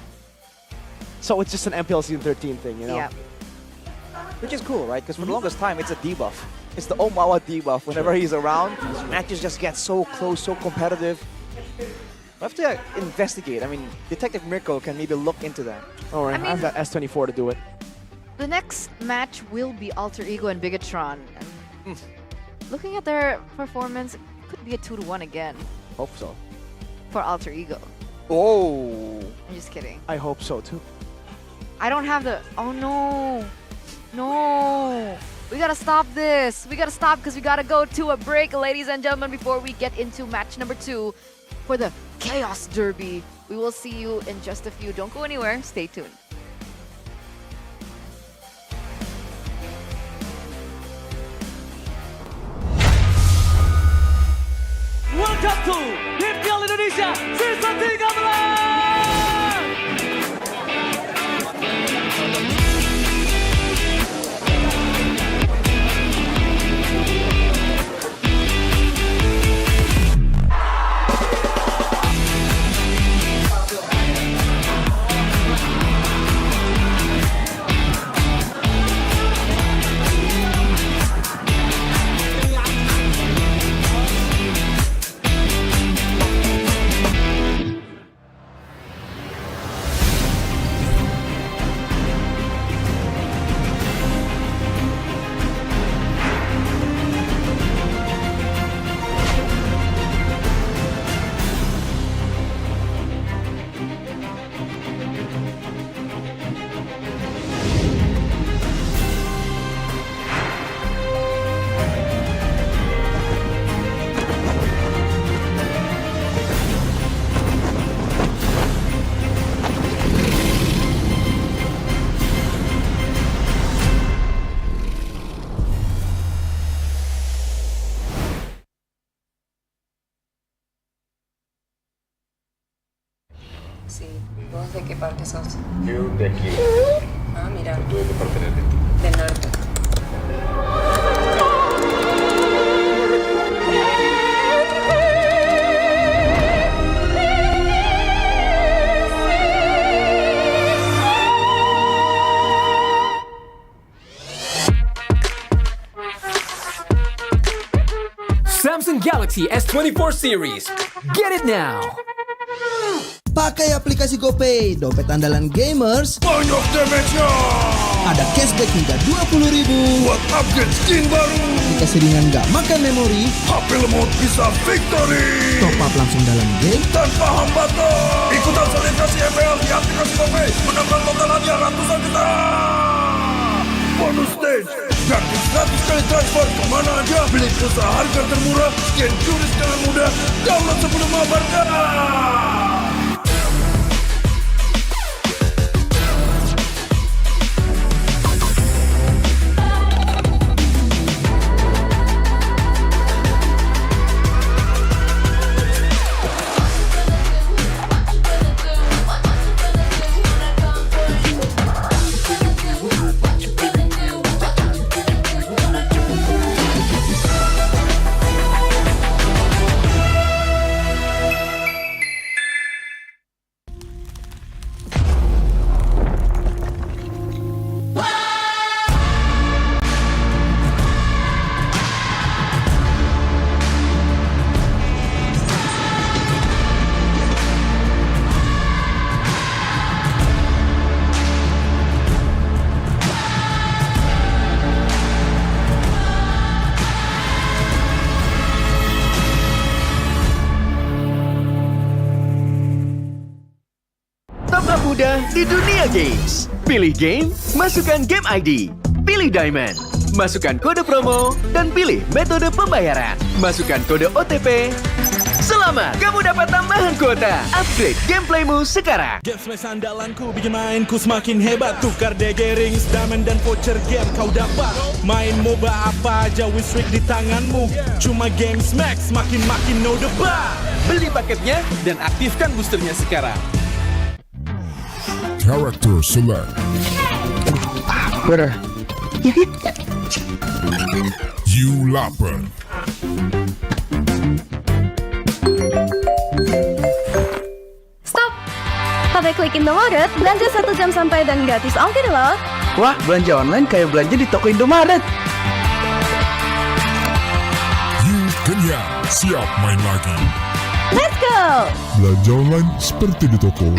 So it's just an MPL Season 13 thing, you know? Yeah. Which is cool, right? Because for the longest time, it's a debuff. It's the Omwawa debuff. Whenever he's around, matches just get so close, so competitive. I have to investigate. I mean, Detective Mirko can maybe look into that. Alright, I mean- I have that S24 to do it. The next match will be Alter Ego and Bigetron. And looking at their performance, it could be a 2-1 again Hope so. for Alter Ego. Oh! I'm just kidding. I hope so too. I don't have the... Oh no! No! We gotta stop this. We gotta stop because we gotta go to a break, ladies and gentlemen, before we get into match number 2 for the Chaos Derby. We will see you in just a few. Don't go anywhere. Stay tuned. Welcome to MPL Indonesia Season 13! Sí, ¿vos de qué parte sos? Yo de aquí. Ah, mira. ¿Tú de qué parte eres de aquí? Del norte. Samsung Galaxy S24 series. Get it now! Pakai aplikasi GoPay, dompet andalan gamers. Banyak damage-nya. Ada cashback hingga 20.000 buat upgrade skin baru. Dikasih ringan gak makan memori. HP lemot bisa victory. Top up langsung dalam game tanpa hambatan. Ikutan selebrasi MPL di aplikasi GoPay. Menambah total hadiah ratusan juta. Bonus stage. Gratis 100 kali transfer kemana aja. Beli pulsa harga termurah. Scan juris dengan mudah. Download sebelum mabarkan. mudah di dunia games. Pilih game, masukkan game ID. Pilih Diamond, masukkan kode promo, dan pilih metode pembayaran. Masukkan kode OTP. Selamat, kamu dapat tambahan kuota. Upgrade gameplaymu sekarang. Game smash andalanku bikin mainku semakin hebat. Tukar DG rings, diamond dan voucher game kau dapat. Main MOBA apa aja win streak di tanganmu. Cuma game smash makin no debat. Beli paketnya dan aktifkan boosternya sekarang. Character select. Bener. You lapar. Stop! Pakai klik Indomaret, belanja 1 jam santai dan gratis ongkir loh. Wah, belanja online kayak belanja di toko Indomaret. You kenyang, siap main lagi. Let's go! Belanja online seperti di toko.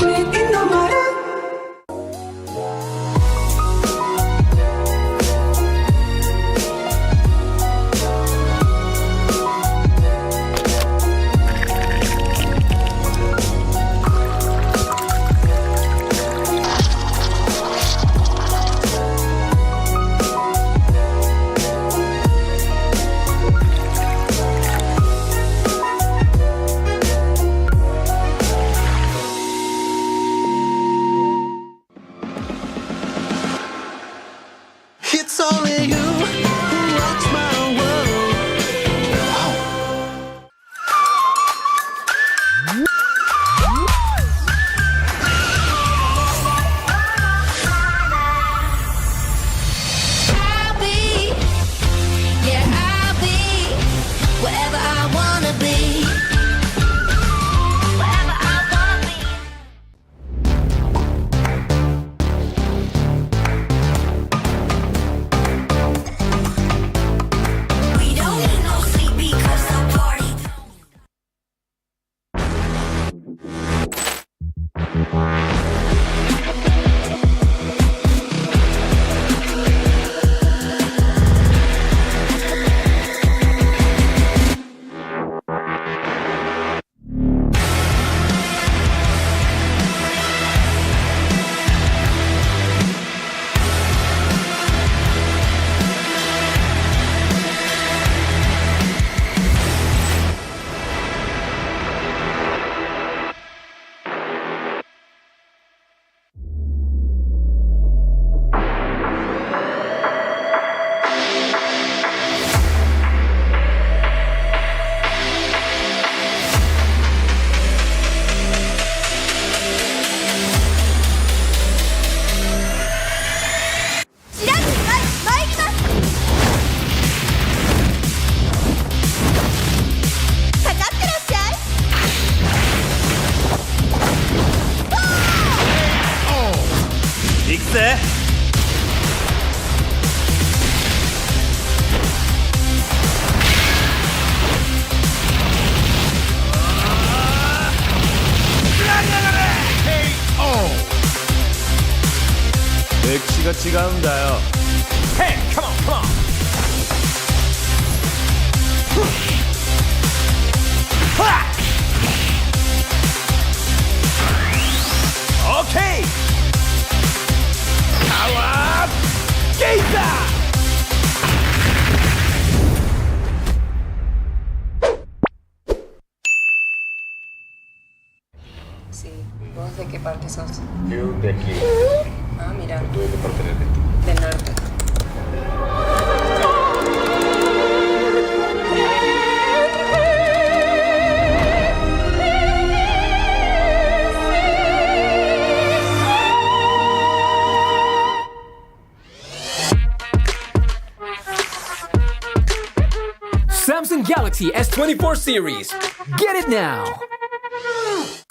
같이 가면 돼요. Hey, come on, come on. 오케이. 나와 게이다. Sí, ¿vos de qué parte sos? Yo de aquí. Ah, mira, Tú de qué parte eres de aquí. del norte. Samsung Galaxy S24 series. Get it now.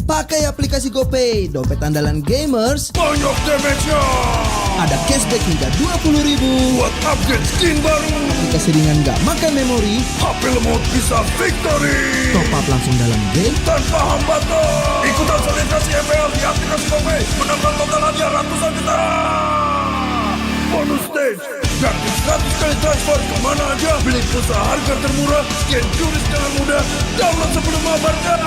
Pakai aplikasi GoPay, dompet andalan gamers. Banyak damage-nya. Ada cashback hingga 20.000 buat upgrade skin baru. Aplikasi ringan gak makan memori. HP lemot bisa victory. Top up langsung dalam game tanpa hambatan. Ikutan selebrasi MPL di aplikasi GoPay. Menambah total hadiah ratusan juta. Bonus stage. Gratis 100 kali transfer kemana aja. Beli pulsa harga termurah. Scan juris dengan mudah. Download sebelum mabarkan.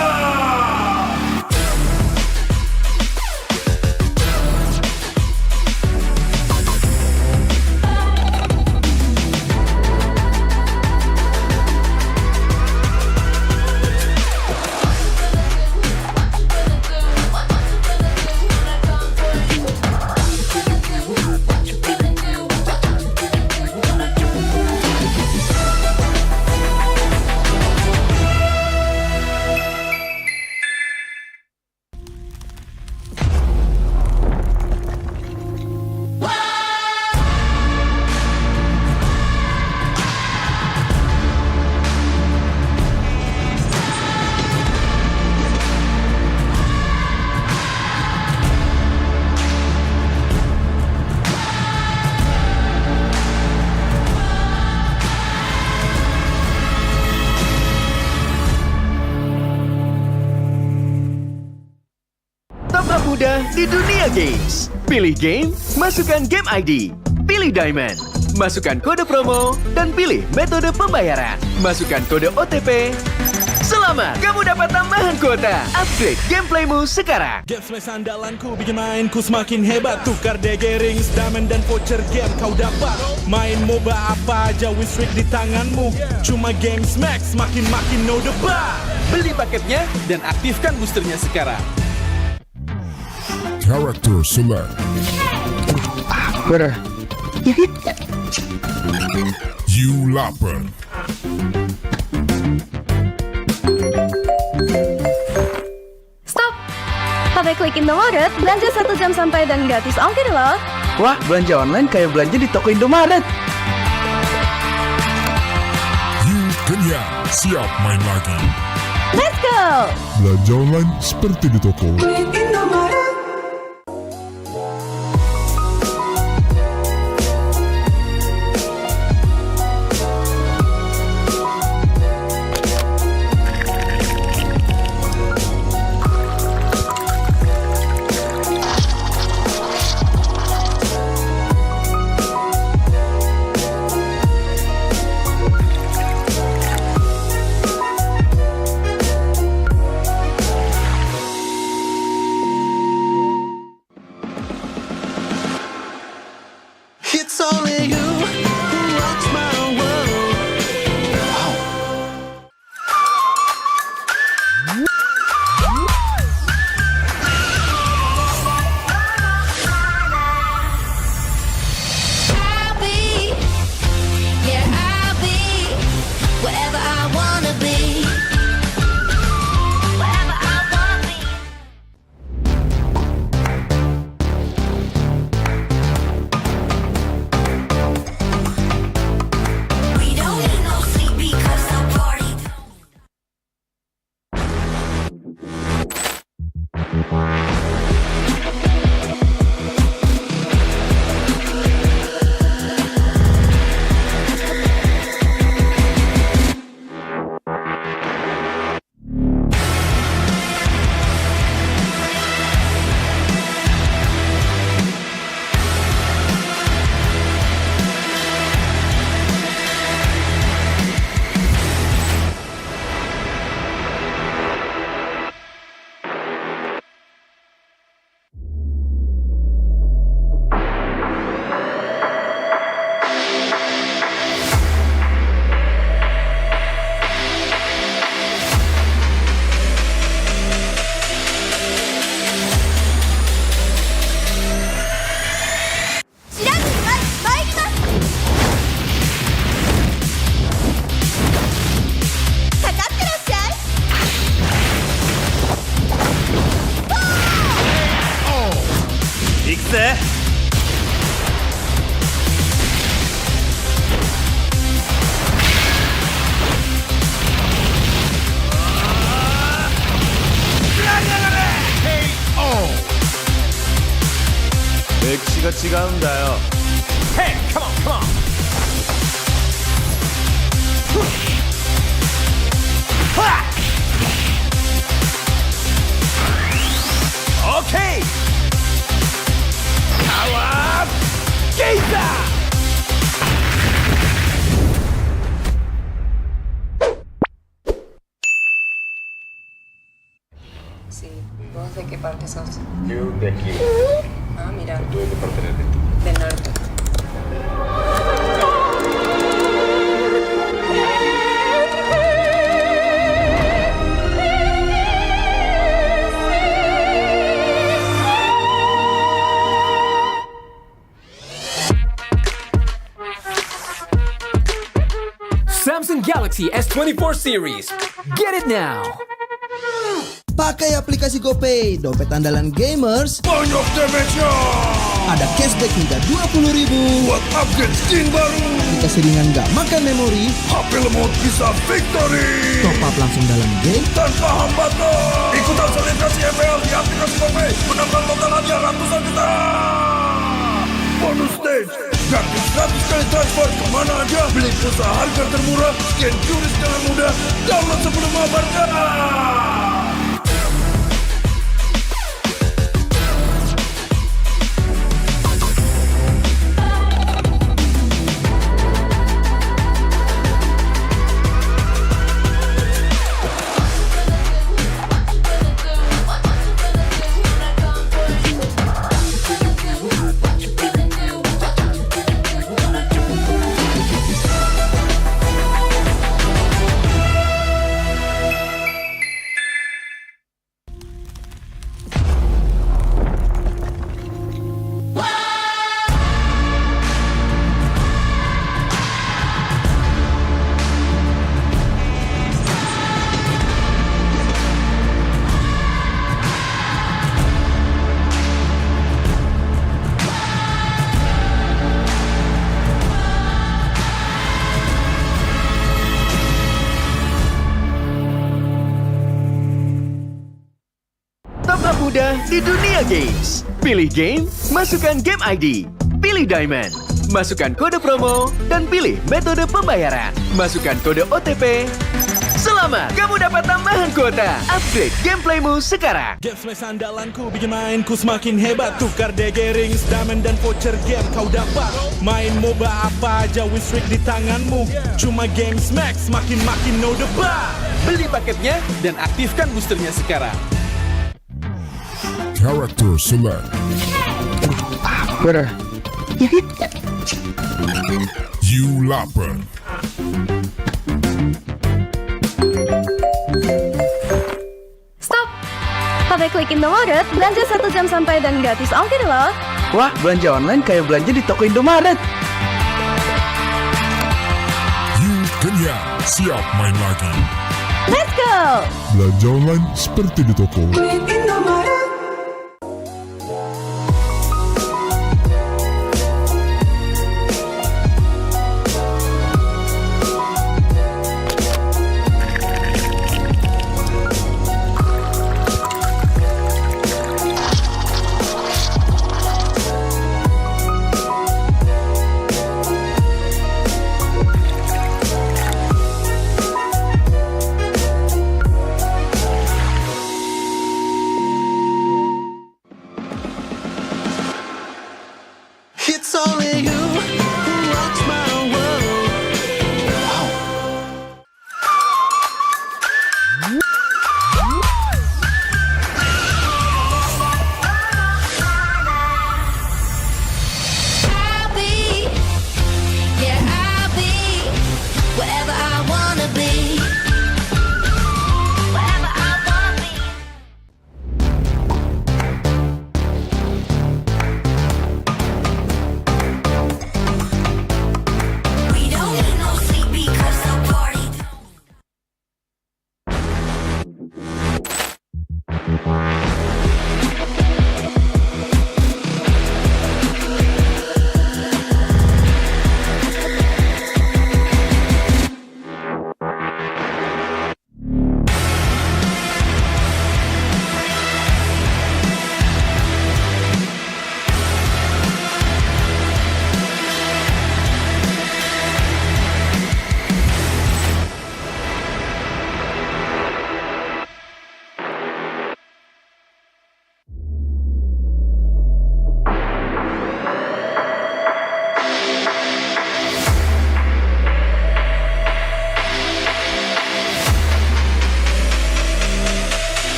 Mudah di dunia games. Pilih game, masukkan game ID. Pilih Diamond, masukkan kode promo, dan pilih metode pembayaran. Masukkan kode OTP. Selamat, kamu dapat tambahan kuota. Upgrade gameplaymu sekarang. Game smash andalanku bikin mainku semakin hebat. Tukar DG rings, diamond dan voucher game kau dapat. Main MOBA apa aja win streak di tanganmu. Cuma game smash makin no debat. Beli paketnya dan aktifkan boosternya sekarang. Character select. Bener. You lapar. Stop! Pakai klik Indomaret, belanja 1 jam sampai dan gratis ongkir loh. Wah, belanja online kayak belanja di toko Indomaret. You kenyang, siap main lagi. Let's go! Belanja online seperti di toko. 같지가 않은데요. Hey, come on, come on. 오케이. 나와 게이다. Sí, ¿vos de qué parte sos? Yo de aquí. Ah, mira, ¿Tú de qué parte eres de aquí? del norte. Samsung Galaxy S24 series. Get it now. Pakai aplikasi GoPay, dompet andalan gamers. Banyak damage-nya. Ada cashback hingga 20.000 buat upgrade skin baru. Dikasih ringan gak makan memori. HP lemot bisa victory. Top up langsung dalam game tanpa hambatan. Ikutan selebrasi MPL di aplikasi GoPay. Menambah total hadiah ratusan juta. Bonus stage. Gratis 100 kali transfer kemana aja. Beli pulsa harga termurah. Scan QRIS dengan mudah. Download sebelum mabarkan. mudah di dunia games. Pilih game, masukkan game ID. Pilih Diamond, masukkan kode promo, dan pilih metode pembayaran. Masukkan kode OTP. Selamat, kamu dapat tambahan kuota. Upgrade gameplaymu sekarang. Game Smash andalanku bikin mainku semakin hebat. Tukar DG rings, diamond dan voucher game kau dapat. Main MOBA apa aja with streak di tanganmu. Cuma Game Smash makin no debat. Beli paketnya dan aktifkan boosternya sekarang. Character select. Bener. You lapper. Stop! Pakai klik Indomaret, belanja 1 jam sampai dan gratis ongkir loh. Wah, belanja online kayak belanja di toko Indomaret. You kenyang, siap main lagi. Let's go! Belanja online seperti di toko.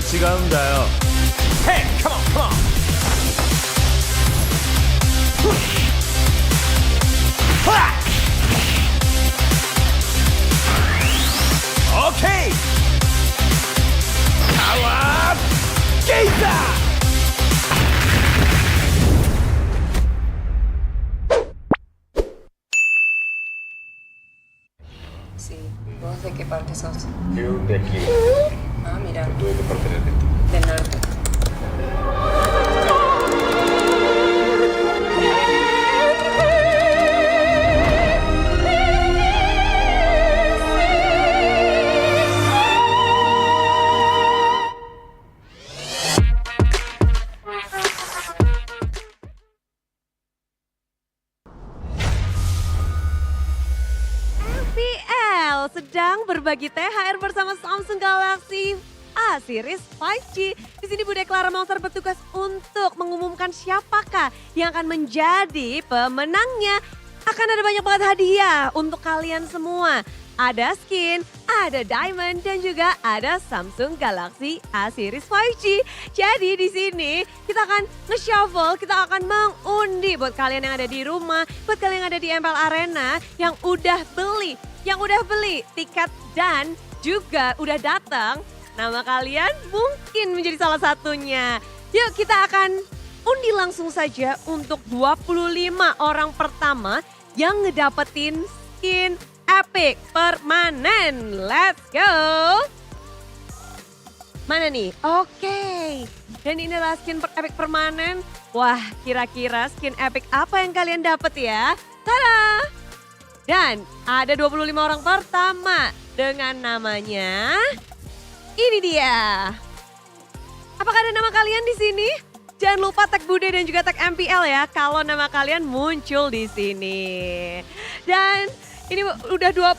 違うんだよ Hey, come on, come on. Okay. Power Gazer. Sí. ¿Vos de qué parte sos? Yo de aquí. Ah, mira. ¿Tú de qué parte eres de ti? Del norte. MPL sedang berbagi THR bersama Samsung Galaxy A series 5G. Di sini Bude Clara Monster bertugas untuk mengumumkan siapakah yang akan menjadi pemenangnya. Akan ada banyak banget hadiah untuk kalian semua. Ada skin, ada diamond, dan juga ada Samsung Galaxy A series 5G. Jadi di sini kita akan nge-shuffle, kita akan mengundi buat kalian yang ada di rumah, buat kalian yang ada di MPL Arena yang udah beli tiket dan juga udah datang. Nama kalian mungkin menjadi salah satunya. Yuk kita akan undi langsung saja untuk 25 orang pertama yang ngedapetin skin epic permanen. Let's go. Mana nih? Oke. Dan ini adalah skin epic permanen. Wah, kira-kira skin epic apa yang kalian dapat ya? Tada! Dan ada 25 orang pertama dengan namanya ini dia. Apakah ada nama kalian di sini? Jangan lupa tag Bude dan juga tag MPL ya kalau nama kalian muncul di sini. Dan ini udah 25,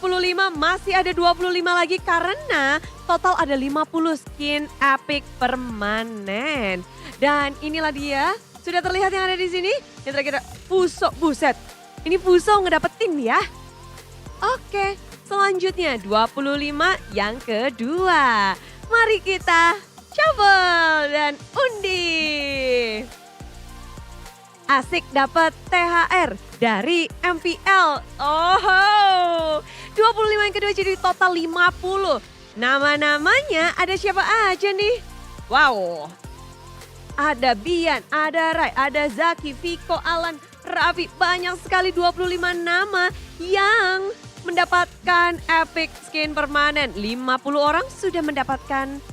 masih ada 25 lagi karena total ada 50 skin epic permanen. Dan inilah dia, sudah terlihat yang ada di sini. Yang terakhir Puso, buset. Ini Puso ngedapetin ya. Oke, selanjutnya 25 yang kedua. Mari kita shuffle dan undi. Asik dapat THR dari MPL. Oh, 25 yang kedua jadi total 50. Nama-namanya ada siapa aja nih? Wow. Ada Bian, ada Rai, ada Zaki, Viko, Alan, Raffi. Banyak sekali 25 nama yang mendapatkan epic skin permanen. 50 orang sudah mendapatkan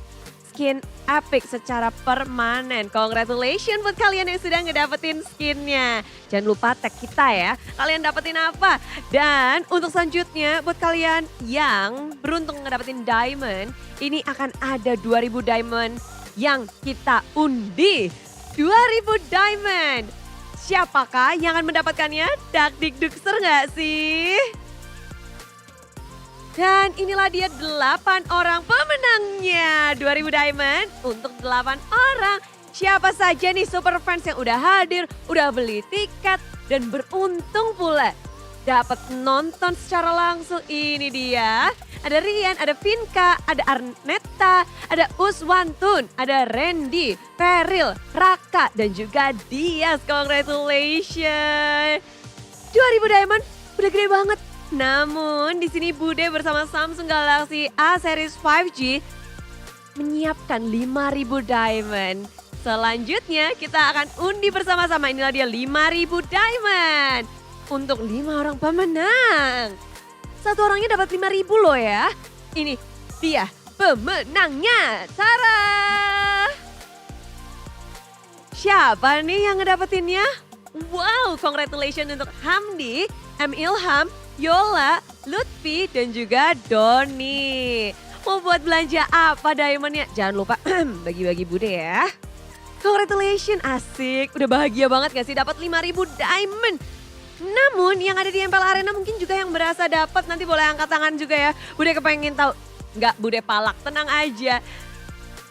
skin epic secara permanen. Congratulations buat kalian yang sudah ngedapetin skinnya. Jangan lupa tag kita ya, kalian dapetin apa. Dan untuk selanjutnya buat kalian yang beruntung ngedapetin diamond, ini akan ada 2000 diamond yang kita undi. 2000 diamond. Siapakah yang akan mendapatkannya? Dakdikdukser nggak sih? Dan inilah dia 8 orang pemenangnya. 2000 diamond untuk 8 orang. Siapa saja nih super fans yang udah hadir, udah beli tiket dan beruntung pula dapat nonton secara langsung. Ini dia. Ada Rian, ada Vinka, ada Arnetta, ada Uswantun, ada Randy, Peril, Raka, dan juga Dias. Congratulations. 2000 diamond udah gede banget. Namun di sini Bude bersama Samsung Galaxy A series 5G menyiapkan 5000 diamond. Selanjutnya kita akan undi bersama-sama. Inilah dia 5000 diamond untuk 5 orang pemenang. Satu orangnya dapat 5000 loh ya. Ini dia pemenangnya. Tara! Siapa nih yang ngedapetinnya? Wow, congratulations untuk Hamdi, M. Ilham, Yola, Lutfi, dan juga Doni. Mau buat belanja apa diamondnya? Jangan lupa bagi-bagi Bude ya. Congratulations, asik. Udah bahagia banget gak sih dapat 5000 diamond. Namun yang ada di MPL Arena mungkin juga yang berasa dapat, nanti boleh angkat tangan juga ya. Bude kepengen tahu. Enggak, Bude palak, tenang aja.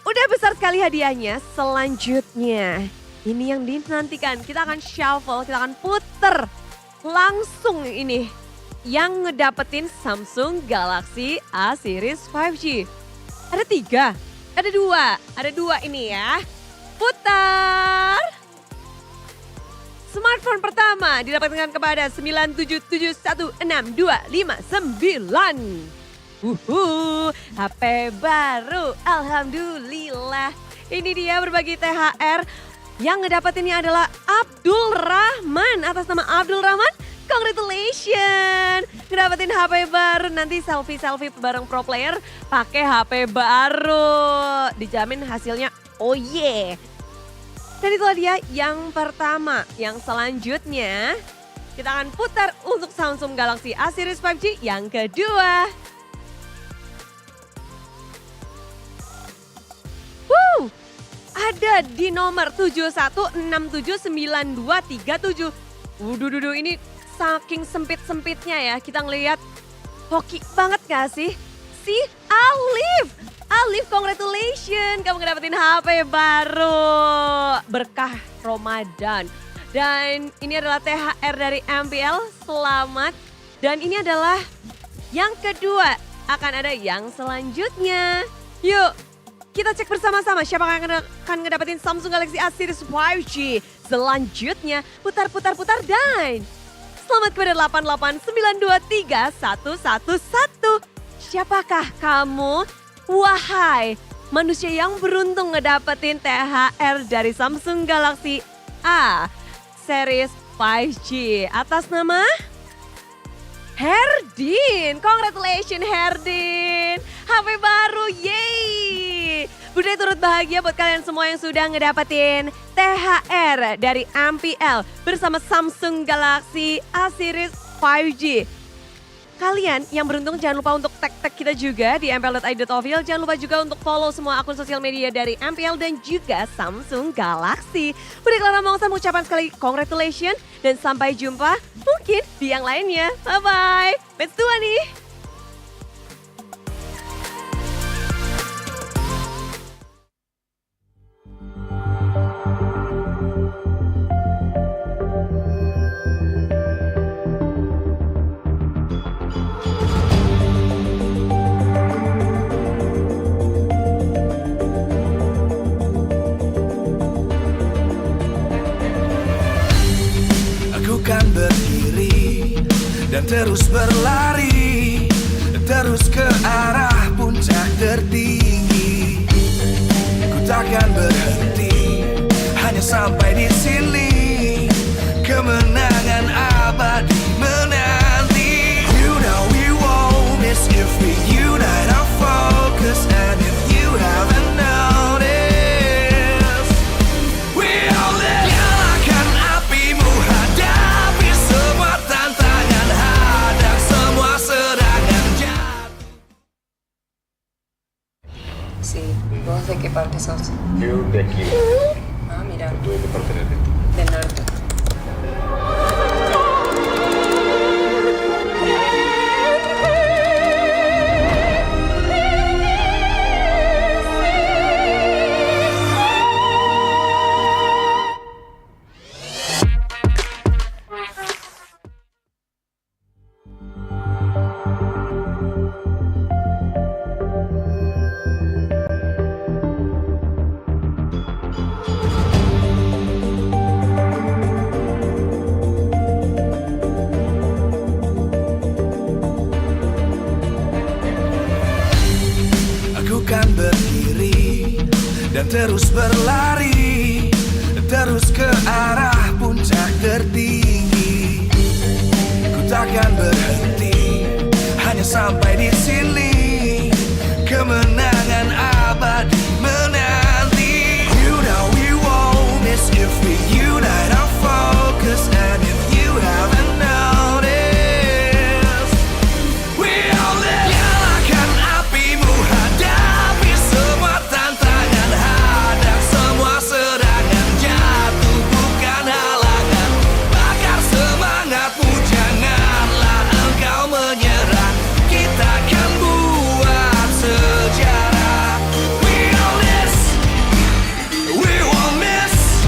Udah besar sekali hadiahnya. Selanjutnya, ini yang dinantikan. Kita akan shuffle, kita akan puter langsung ini yang ngedapetin Samsung Galaxy A series 5G. Ada 3. Ada dua ini ya. Putar. Smartphone pertama didapatkan kepada 977162559. HP baru, alhamdulillah. Ini dia berbagi THR. Yang ngedapetinnya adalah Abdul Rahman. Atas nama Abdul Rahman, congratulations. Ngedapetin HP baru, nanti selfie-selfie bareng pro player pakai HP baru. Dijamin hasilnya oh yeah. Dan itulah dia yang pertama. Yang selanjutnya kita akan putar untuk Samsung Galaxy A series 5G yang kedua. Ada di nomor 71679237. Ini saking sempit-sempitnya ya. Kita ngelihat hoki banget gak sih? Si Alif, congratulations. Kamu ngedapetin HP baru. Berkah Ramadan. Dan ini adalah THR dari MPL, selamat. Dan ini adalah yang kedua. Akan ada yang selanjutnya. Yuk. Kita cek bersama-sama siapa yang akan ngedapetin Samsung Galaxy A series 5G. Selanjutnya putar dan selamat kepada 889231111. Siapakah kamu? Wahai manusia yang beruntung ngedapetin THR dari Samsung Galaxy A series 5G. Atas nama Herdin. Congratulations Herdin. HP baru, yeay. Bunda turut bahagia buat kalian semua yang sudah ngedapetin THR dari MPL bersama Samsung Galaxy A series 5G. Kalian yang beruntung jangan lupa untuk tag kita juga di mpl.id.official. Jangan lupa juga untuk follow semua akun sosial media dari MPL dan juga Samsung Galaxy. Bunda Clara Mongsa mengucapkan sekali congratulations dan sampai jumpa mungkin di yang lainnya. Bye-bye. Match 2 nih. Dan terus berlari, terus ke arah puncak tertinggi. Ku takkan berhenti, hanya sampai di sini. Kemenangan abadi menanti. You know we won't miss if we unite our focus. And if you haven't noticed, we all live. Nyalakan apimu, hadapi semua tantangan, hadang semua serangan jahat. Sí, ¿vos de qué parte sos? Yo de aquí. Ah, mira. ¿Tú de qué parte eres? Del norte. Dan terus berlari, terus ke arah puncak tertinggi. Ku takkan berhenti, hanya sampai di sini. Kemenangan abadi menanti. You know we won't miss if we unite our focus. And if you haven't noticed, we all live. Nyalakan apimu, hadapi semua tantangan, hadang semua serangan, jatuh bukan halangan. Bakar semangatmu, janganlah engkau menyerah. Kita akan buat sejarah. We all this, we won't miss.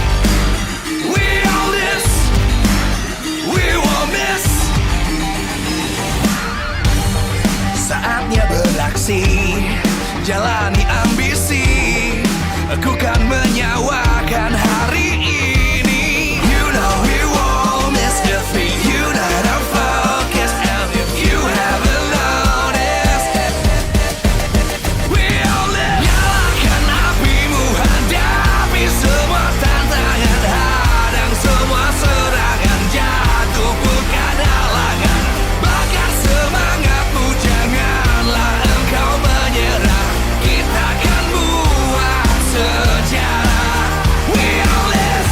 We all this, we won't miss. Saatnya beraksi, jalani ambisi. menyawakan hari ini. You know we won't miss if we unite our focus. And if you haven't noticed, we all live. Nyalakan apimu, hadapi semua tantangan, hadang semua serangan, jatuh bukan halangan. Bakar semangatmu, janganlah engkau menyerah. Kita akan buat sejarah. We all this,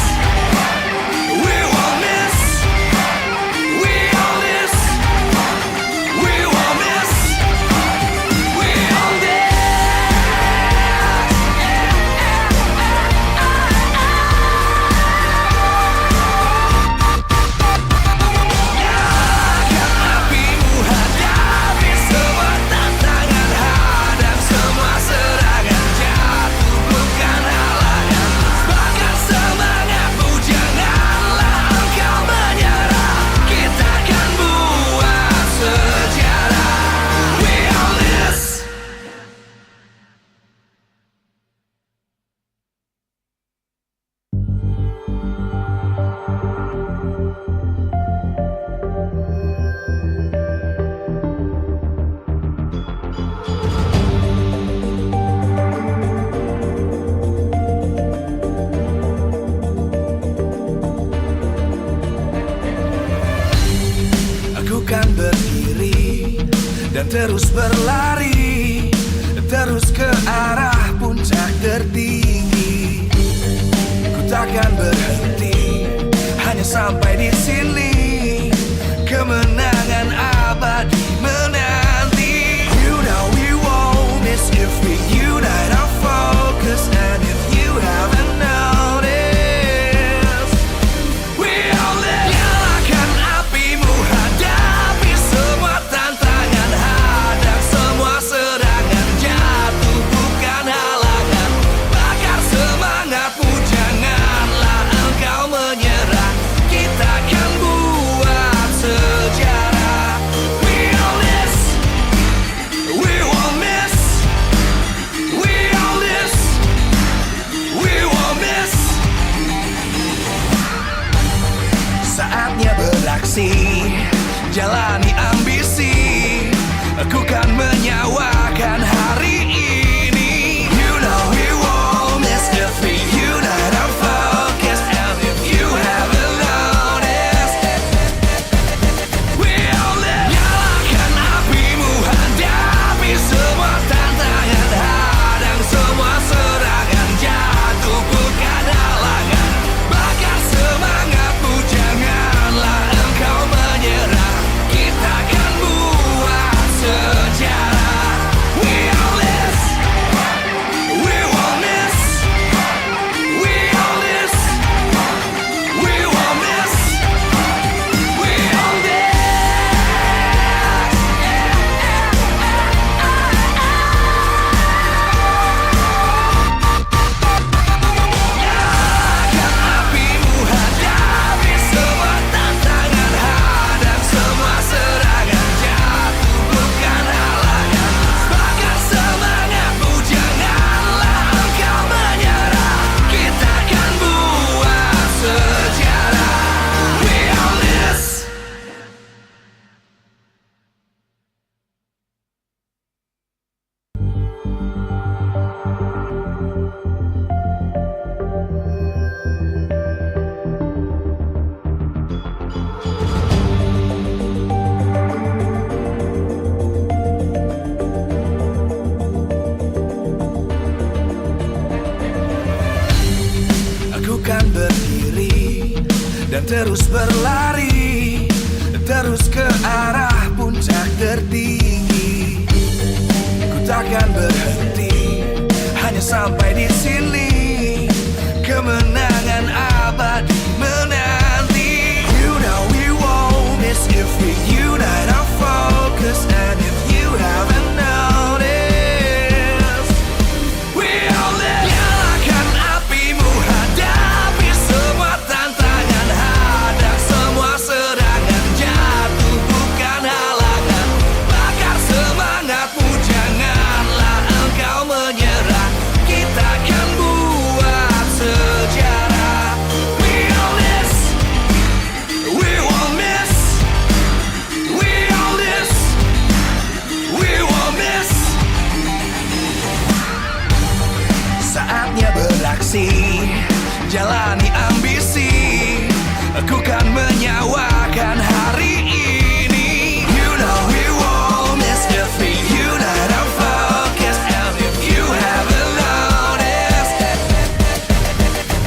we won't miss. We all this, we won't miss. We all this. Nyalakan apimu, hadapi semua tantangan, hadang semua serangan, jatuh bukan halangan. Bakar semangatmu, janganlah engkau menyerah. Kita akan buat sejarah. We all this. Aku kan berdiri dan terus berlari, terus ke arah puncak tertinggi. Ku takkan berhenti, hanya sampai di sini. Kemenangan abadi menanti. You know we won't miss if we unite our focus. And if you haven't noticed, we all live. Nyalakan apimu, hadapi semua tantangan, hadang semua serangan, jatuh bukan halangan. Bakar semangatmu, janganlah engkau menyerah. Kita akan buat sejarah. We all this, we won't miss. We all this, we won't miss. Saatnya beraksi, jalani ambisi. Aku kan menyawakan hari ini. You know we won't miss if we unite our focus. And if you haven't noticed, we all live. Nyalakan apimu, hadapi semua tantangan, hadang semua serangan, jatuh bukan halangan. Bakar semangatmu, janganlah engkau menyerah. Kita akan buat sejarah. We all this, we won't miss. We all this, we won't miss. We all this. Nyalakan apimu, hadapi semua tantangan, hadang semua serangan, jatuh bukan halangan. Bakar semangatmu, janganlah engkau menyerah. Kita akan buat sejarah. We all this. Aku kan berdiri dan terus berlari, terus ke arah puncak tertinggi. Ku takkan berhenti, hanya sampai di sini. Kemenangan abadi menanti. You know we won't miss if we unite our focus. And if you haven't noticed, we all live. Nyalakan apimu, hadapi semua tantangan, hadang semua serangan, jatuh bukan halangan. Bakar semangatmu, janganlah engkau prestasi, jalani ambisi, aku kan menyawakan hari ini. You know we won't miss if we unite our focus, and if you haven't noticed,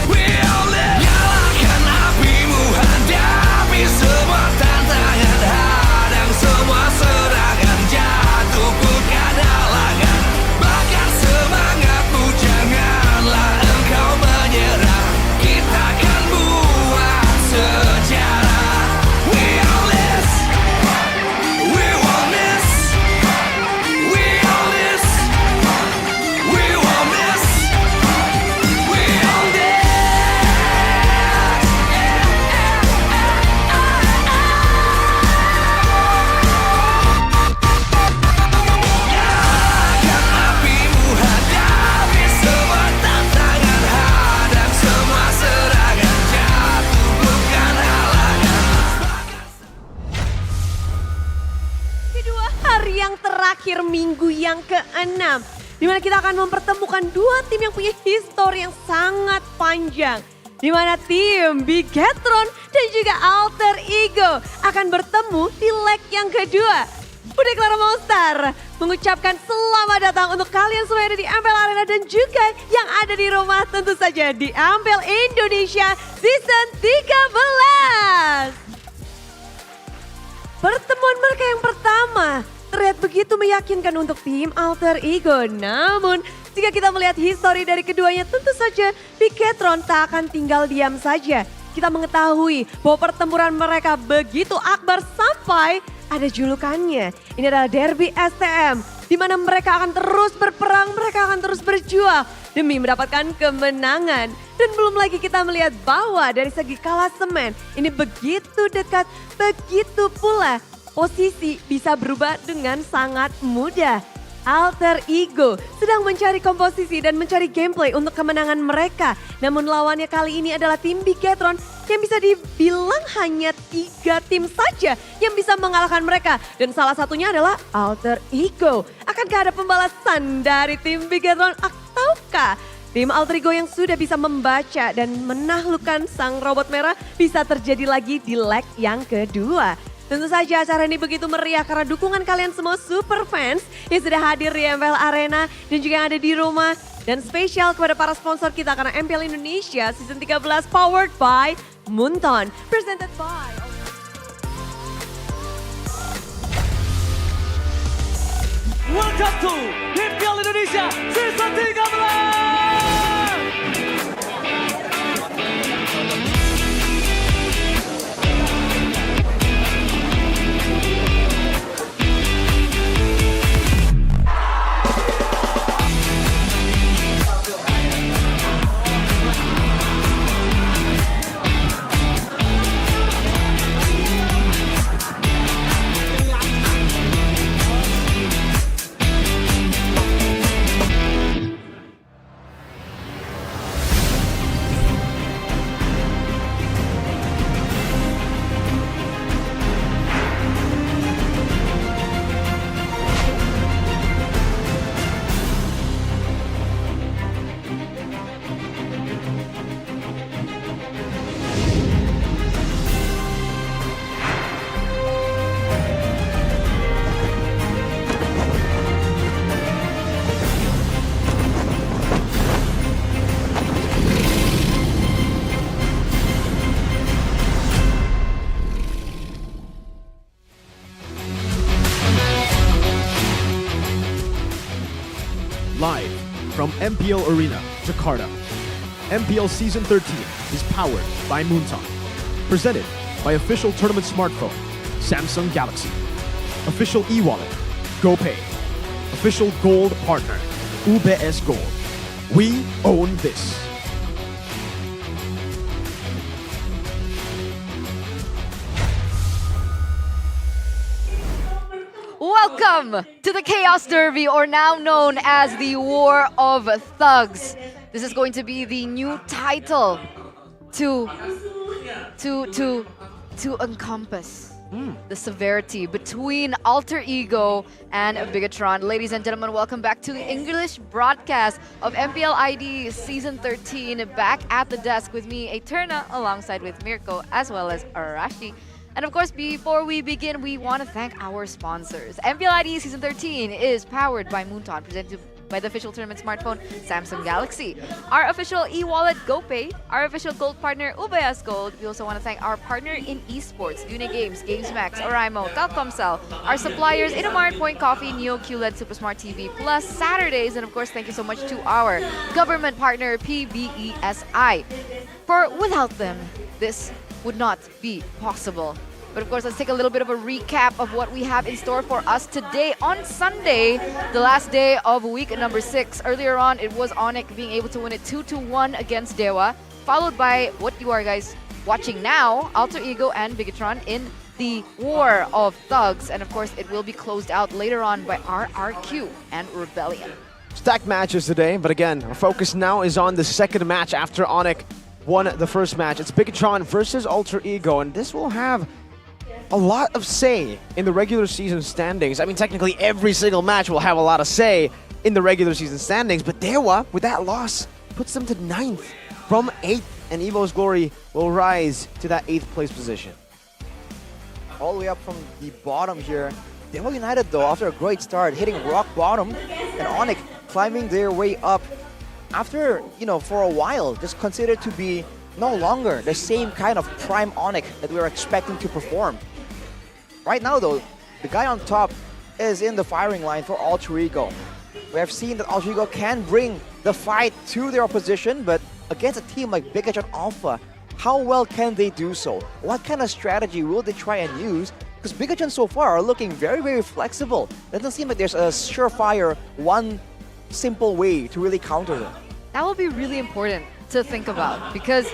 we'll live. Nyalakan apimu, hadapi semua tantangan, hadang semua serangan, jatuh bukan halangan. Bakar semangatmu, janganlah engkau menyerah. Kita akan buat sejarah. We all this, we won't miss, we all this, we won't miss, we all this. Nyalakan apimu, hadapi semua tantangan, hadang semua serangan, jatuh bukan halangan. Kedua hari yang terakhir minggu yang ke-6. Di mana kita akan mempertemukan dua tim yang punya histori yang sangat panjang. Di mana tim Bigetron dan juga Alter Ego akan bertemu di leg yang kedua. Udah Clara Monster mengucapkan selamat datang untuk kalian semua yang ada di MPL Arena dan juga yang ada di rumah tentu saja di MPL Indonesia Season 13. Pertemuan mereka yang pertama terlihat begitu meyakinkan untuk tim Alter Ego. Namun jika kita melihat histori dari keduanya tentu saja Bigetron tak akan tinggal diam saja. Kita mengetahui bahwa pertempuran mereka begitu akbar sampai ada julukannya. Ini adalah Derby STM, di mana mereka akan terus berperang, mereka akan terus berjuang demi mendapatkan kemenangan. Dan belum lagi kita melihat bahwa dari segi klasemen ini begitu dekat, begitu pula posisi bisa berubah dengan sangat mudah. Alter Ego sedang mencari komposisi dan mencari gameplay untuk kemenangan mereka. Namun lawannya kali ini adalah tim Bigetron yang bisa dibilang hanya 3 tim saja yang bisa mengalahkan mereka. Dan salah satunya adalah Alter Ego. Akankah ada pembalasan dari tim Bigetron ataukah tim Alter Ego yang sudah bisa membaca dan menaklukkan sang robot merah bisa terjadi lagi di leg yang kedua? Tentu saja acara ini begitu meriah karena dukungan kalian semua super fans yang sudah hadir di MPL Arena dan juga yang ada di rumah. Dan spesial kepada para sponsor kita karena MPL Indonesia Season 13 powered by Munton. Presented by... Welcome to MPL Indonesia Season 13. Live from MPL Arena, Jakarta. MPL Season 13 is powered by Moonton. Presented by official tournament smartphone, Samsung Galaxy. Official e-wallet, GoPay. Official gold partner, UBS Gold. We own this. Welcome to the Chaos Derby, or now known as the War of Thugs. This is going to be the new title to encompass the severity between Alter Ego and Bigetron. Ladies and gentlemen, welcome back to the English broadcast of MPL ID Season 13. Back at the desk with me, Eterna, alongside with Mirko, as well as Arashi. And of course, before we begin, we want to thank our sponsors. MPL ID Season 13 is powered by Moonton, presented by the official tournament smartphone, Samsung Galaxy. Our official e-wallet, GoPay. Our official gold partner, Ubayas Gold. We also want to thank our partner in esports, Dune Games, GamesMax, Oraimo, Telkomsel. Our suppliers, Inamart, Point Coffee, Neo QLED, Supersmart TV, plus Saturdays. And of course, thank you so much to our government partner, PBESI. For without them, this would not be possible. But of course, let's take a little bit of a recap of what we have in store for us today on Sunday, the last day of week number 6. Earlier on, it was Onic being able to win it 2-1 against Dewa, followed by what you are guys watching now, Alter Ego and Bigetron in the War of Thugs. And of course, it will be closed out later on by RRQ and Rebellion. Stacked matches today, but again, our focus now is on the second match after Onic won the first match. It's Bigetron versus Alter Ego, and this will have a lot of say in the regular season standings. I mean, technically every single match will have a lot of say in the regular season standings, but Dewa, with that loss, puts them to 9th from 8th, and Evo's Glory will rise to that 8th place position. All the way up from the bottom here. Dewa United, though, after a great start, hitting rock bottom, and Onic climbing their way up after, for a while, just considered to be no longer the same kind of prime Onic that we were expecting to perform. Right now, though, the guy on top is in the firing line for Alter Ego. We have seen that Alter Ego can bring the fight to their opposition, but against a team like Bigetron Alpha, how well can they do so? What kind of strategy will they try and use? Because Bigetron so far are looking very, very flexible. It doesn't seem like there's a surefire, one simple way to really counter them. That will be really important to think about, because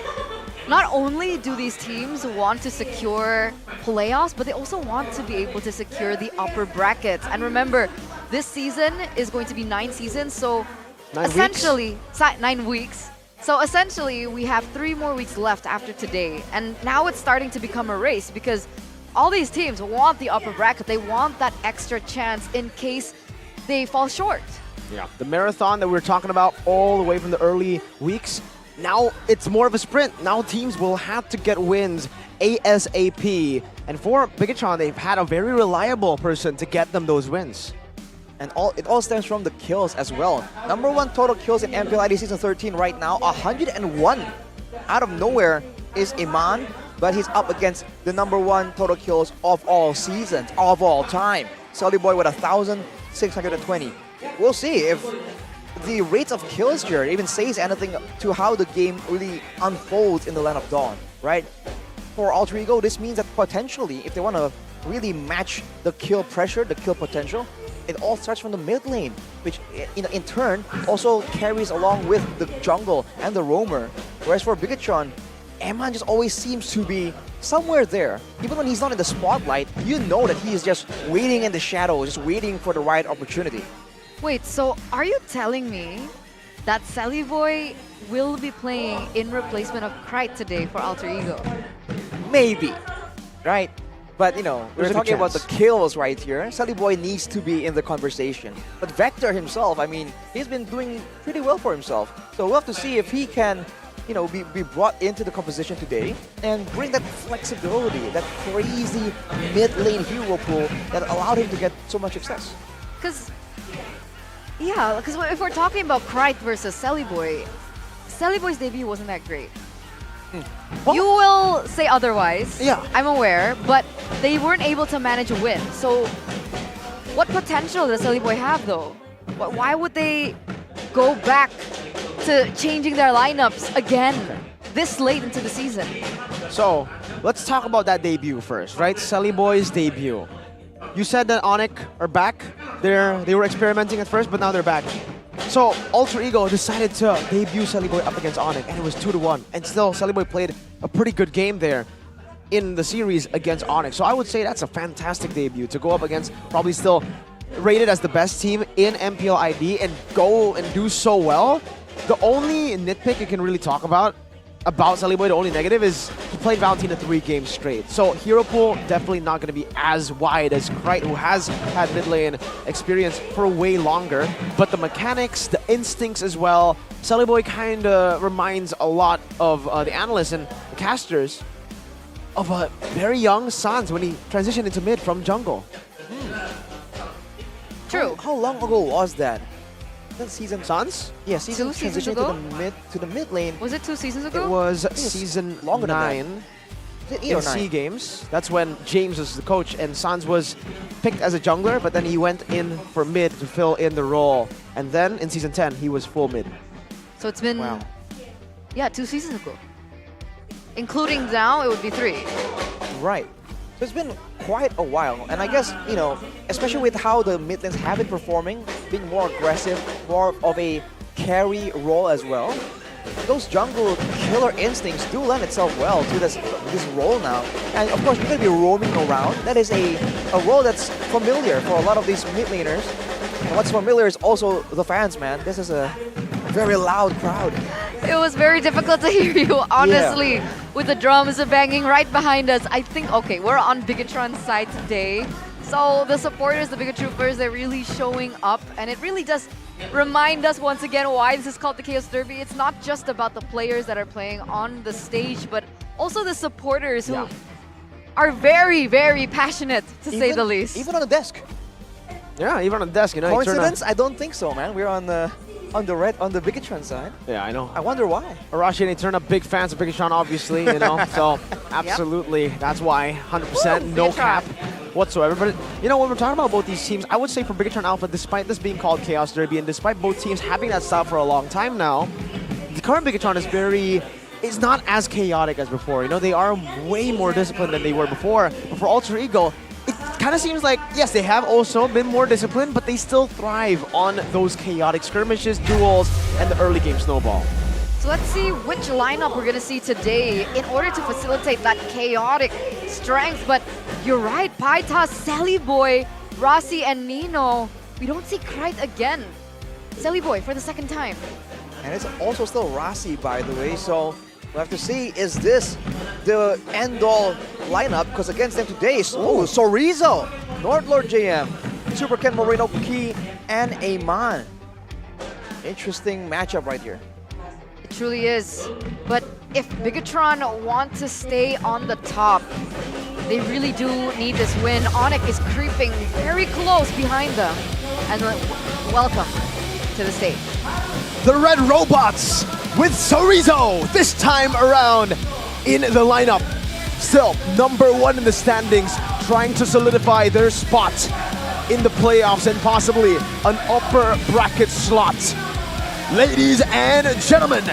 not only do these teams want to secure playoffs, but they also want to be able to secure the upper brackets. And remember, this season is going to be 9 seasons, so 9 weeks. So essentially, we have 3 more weeks left after today. And now it's starting to become a race, because all these teams want the upper bracket. They want that extra chance in case they fall short. Yeah, the marathon that we were talking about all the way from the early weeks, now it's more of a sprint. Now teams will have to get wins ASAP. And for Bigetron, they've had a very reliable person to get them those wins. And it all stems from the kills as well. #1 total kills in MPL ID Season 13 right now, 101. Out of nowhere is Iman, but he's up against the #1 total kills of all seasons, of all time. Sully Boy with 1,620. We'll see if the rates of kills here even says anything to how the game really unfolds in the Land of Dawn, right? For Alter Ego, this means that potentially, if they want to really match the kill pressure, the kill potential, it all starts from the mid lane, which in turn also carries along with the jungle and the roamer. Whereas for Bigetron, Eman just always seems to be somewhere there. Even when he's not in the spotlight, you know that he is just waiting in the shadows, just waiting for the right opportunity. Wait, so are you telling me that Sally Boy will be playing in replacement of Krite today for Alter Ego? Maybe, right? But we're talking about the kills right here. Sally Boy needs to be in the conversation. But Vector himself, I mean, he's been doing pretty well for himself. So we'll have to see if he can, be brought into the composition today and bring that flexibility, that crazy mid-lane hero pool that allowed him to get so much success. Because if we're talking about Krite versus Sally Boy's debut wasn't that great. You will say otherwise. Yeah. I'm aware, but they weren't able to manage a win. So what potential does Sally Boy have, though? Why would they go back to changing their lineups again this late into the season? So let's talk about that debut first, right? Sally Boy's debut. You said that Onic are back. They were experimenting at first, but now they're back. So Alter Ego decided to debut Sally Boy up against Onic, and it was 2-1. And still, Sally Boy played a pretty good game there in the series against Onic. So I would say that's a fantastic debut to go up against probably still rated as the best team in MPL ID and go and do so well. The only nitpick you can really talk about about Sally Boy, the only negative is he played Valentina 3 games straight. So hero pool definitely not going to be as wide as Krite, who has had mid lane experience for way longer. But the mechanics, the instincts as well, Sally Boy kind of reminds a lot of the analysts and the casters of a very young Sans when he transitioned into mid from jungle. True. How long ago was that? That season Sans? Yeah, season 2 seasons transitioning ago? to the mid lane. Was it 2 seasons ago? It was it's season longer than 9 that. 8 in or 9? SEA Games. That's when James was the coach and Sans was picked as a jungler, but then he went in for mid to fill in the role. And then in season 10, he was full mid. So it's been, yeah, 2 seasons ago. Including now, it would be 3. Right. So it's been quite a while, and I guess, you know, especially with how the mid lanes have been performing, being more aggressive, more of a carry role as well, those jungle killer instincts do lend itself well to this role now. And of course, we're going to be roaming around. That is a role that's familiar for a lot of these mid laners. And what's familiar is also the fans, man. This is a very loud crowd. It was very difficult to hear you, honestly, with the drums banging right behind us. I think, okay, we're on Bigetron's side today. So the supporters, the Bigot Troopers, they're really showing up. And it really does remind us once again why this is called the Chaos Derby. It's not just about the players that are playing on the stage, but also the supporters who are very, very passionate, to say the least. Even on the desk. Yeah, even on the desk, you know. Coincidence? I don't think so, man. We're on the Bigetron side. Yeah, I know. I wonder why. Arashi and Eterna, big fans of Bigetron, obviously, you know. So absolutely, that's why 100% no cap whatsoever. But you know, when we're talking about both these teams, I would say for Bigetron Alpha, despite this being called Chaos Derby, and despite both teams having that style for a long time now, the current Bigetron is not as chaotic as before. You know, they are way more disciplined than they were before. But for Alter Ego, it kind of seems like, yes, they have also been more disciplined, but they still thrive on those chaotic skirmishes, duels, and the early game snowball. So let's see which lineup we're going to see today in order to facilitate that chaotic strength. But you're right, Paita, Sally Boy, Rossi, and Nino. We don't see Krite again. Sally Boy for the second time. And it's also still Rossi, by the way, so we'll have to see, is this the end-all lineup? Because against them today is Sorizo, North Lord JM, Super Ken Moreno Key, and Aman. Interesting matchup right here. It truly is. But if Bigetron want to stay on the top, they really do need this win. Onic is creeping very close behind them. And welcome to the stage. The Red Robots with Sorizo this time around in the lineup. Still #1 in the standings, trying to solidify their spot in the playoffs and possibly an upper bracket slot. Ladies and gentlemen,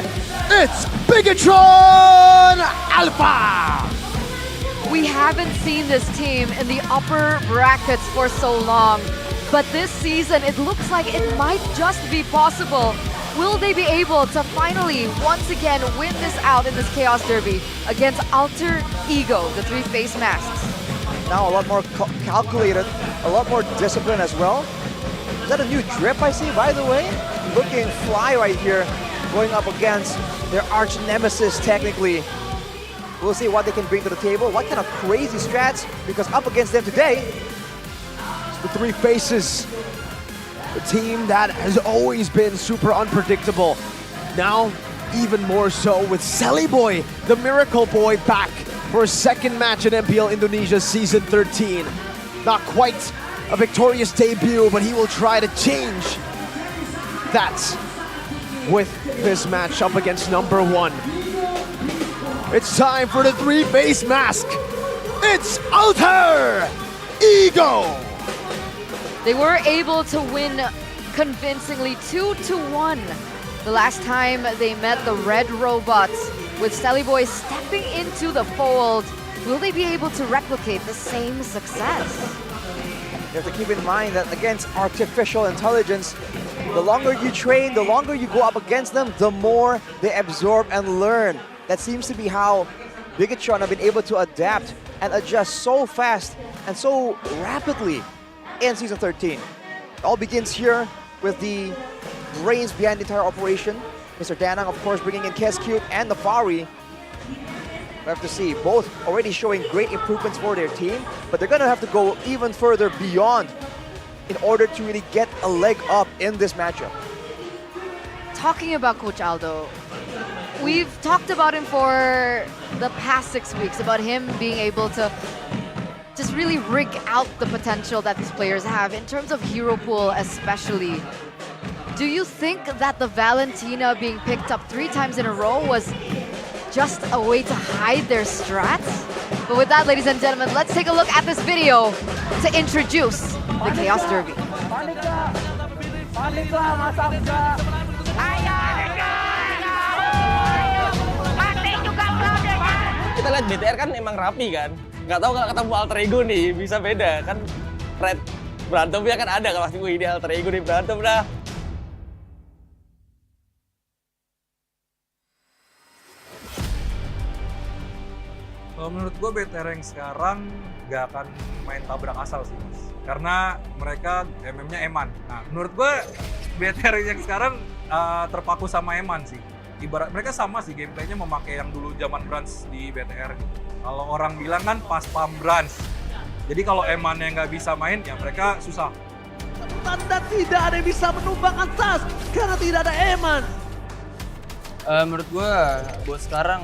it's Bigetron Alpha! We haven't seen this team in the upper brackets for so long, but this season it looks like it might just be possible. Will they be able to finally, once again, win this out in this Chaos Derby against Alter Ego, the 3 face masks? Now a lot more calculated, a lot more discipline as well. Is that a new drip I see, by the way? Looking fly right here, going up against their arch nemesis technically. We'll see what they can bring to the table, what kind of crazy strats, because up against them today, the 3 faces. The team that has always been super unpredictable. Now, even more so with Sally Boy, the Miracle Boy, back for a second match in MPL Indonesia Season 13. Not quite a victorious debut, but he will try to change that with this match up against #1. It's time for the 3 face mask. It's Alter Ego! They were able to win convincingly 2-1 the last time they met the Red Robots, with Sally Boy stepping into the fold. Will they be able to replicate the same success? You have to keep in mind that against artificial intelligence, the longer you train, the longer you go up against them, the more they absorb and learn. That seems to be how Bigetron have been able to adapt and adjust so fast and so rapidly in Season 13. It all begins here with the brains behind the entire operation. Mr. Danang, of course, bringing in Keskute and Nafari We have to see. Both already showing great improvements for their team, but they're gonna have to go even further beyond in order to really get a leg up in this matchup. Talking about Coach Aldo, we've talked about him for the past 6 weeks, about him being able to just really rig out the potential that these players have in terms of hero pool especially. Do you think that the Valentina being picked up 3 times in a row was just a way to hide their strats? But with that, ladies and gentlemen, let's take a look at this video to introduce the Chaos Derby. Kita lihat BTR kan emang rapi kan. Nggak tahu kalau ketemu alter ego nih bisa beda kan. Red berantemnya kan ada kan pasti. Wih, ini alter ego nih berantem dah. Menurut gue BTR yang sekarang nggak akan main tabrak asal sih mas. Karena mereka MM-nya Eman. Nah menurut gue BTR yang sekarang terpaku sama Eman sih. Ibarat mereka sama sih gameplaynya memakai yang dulu zaman Brands di BTR gitu. Kalau orang bilang kan pas pam Brands. Jadi kalau Eman yang nggak bisa main ya mereka susah. Tanda tidak ada yang bisa menumbangkan SAS karena tidak ada Eman. Menurut gue buat sekarang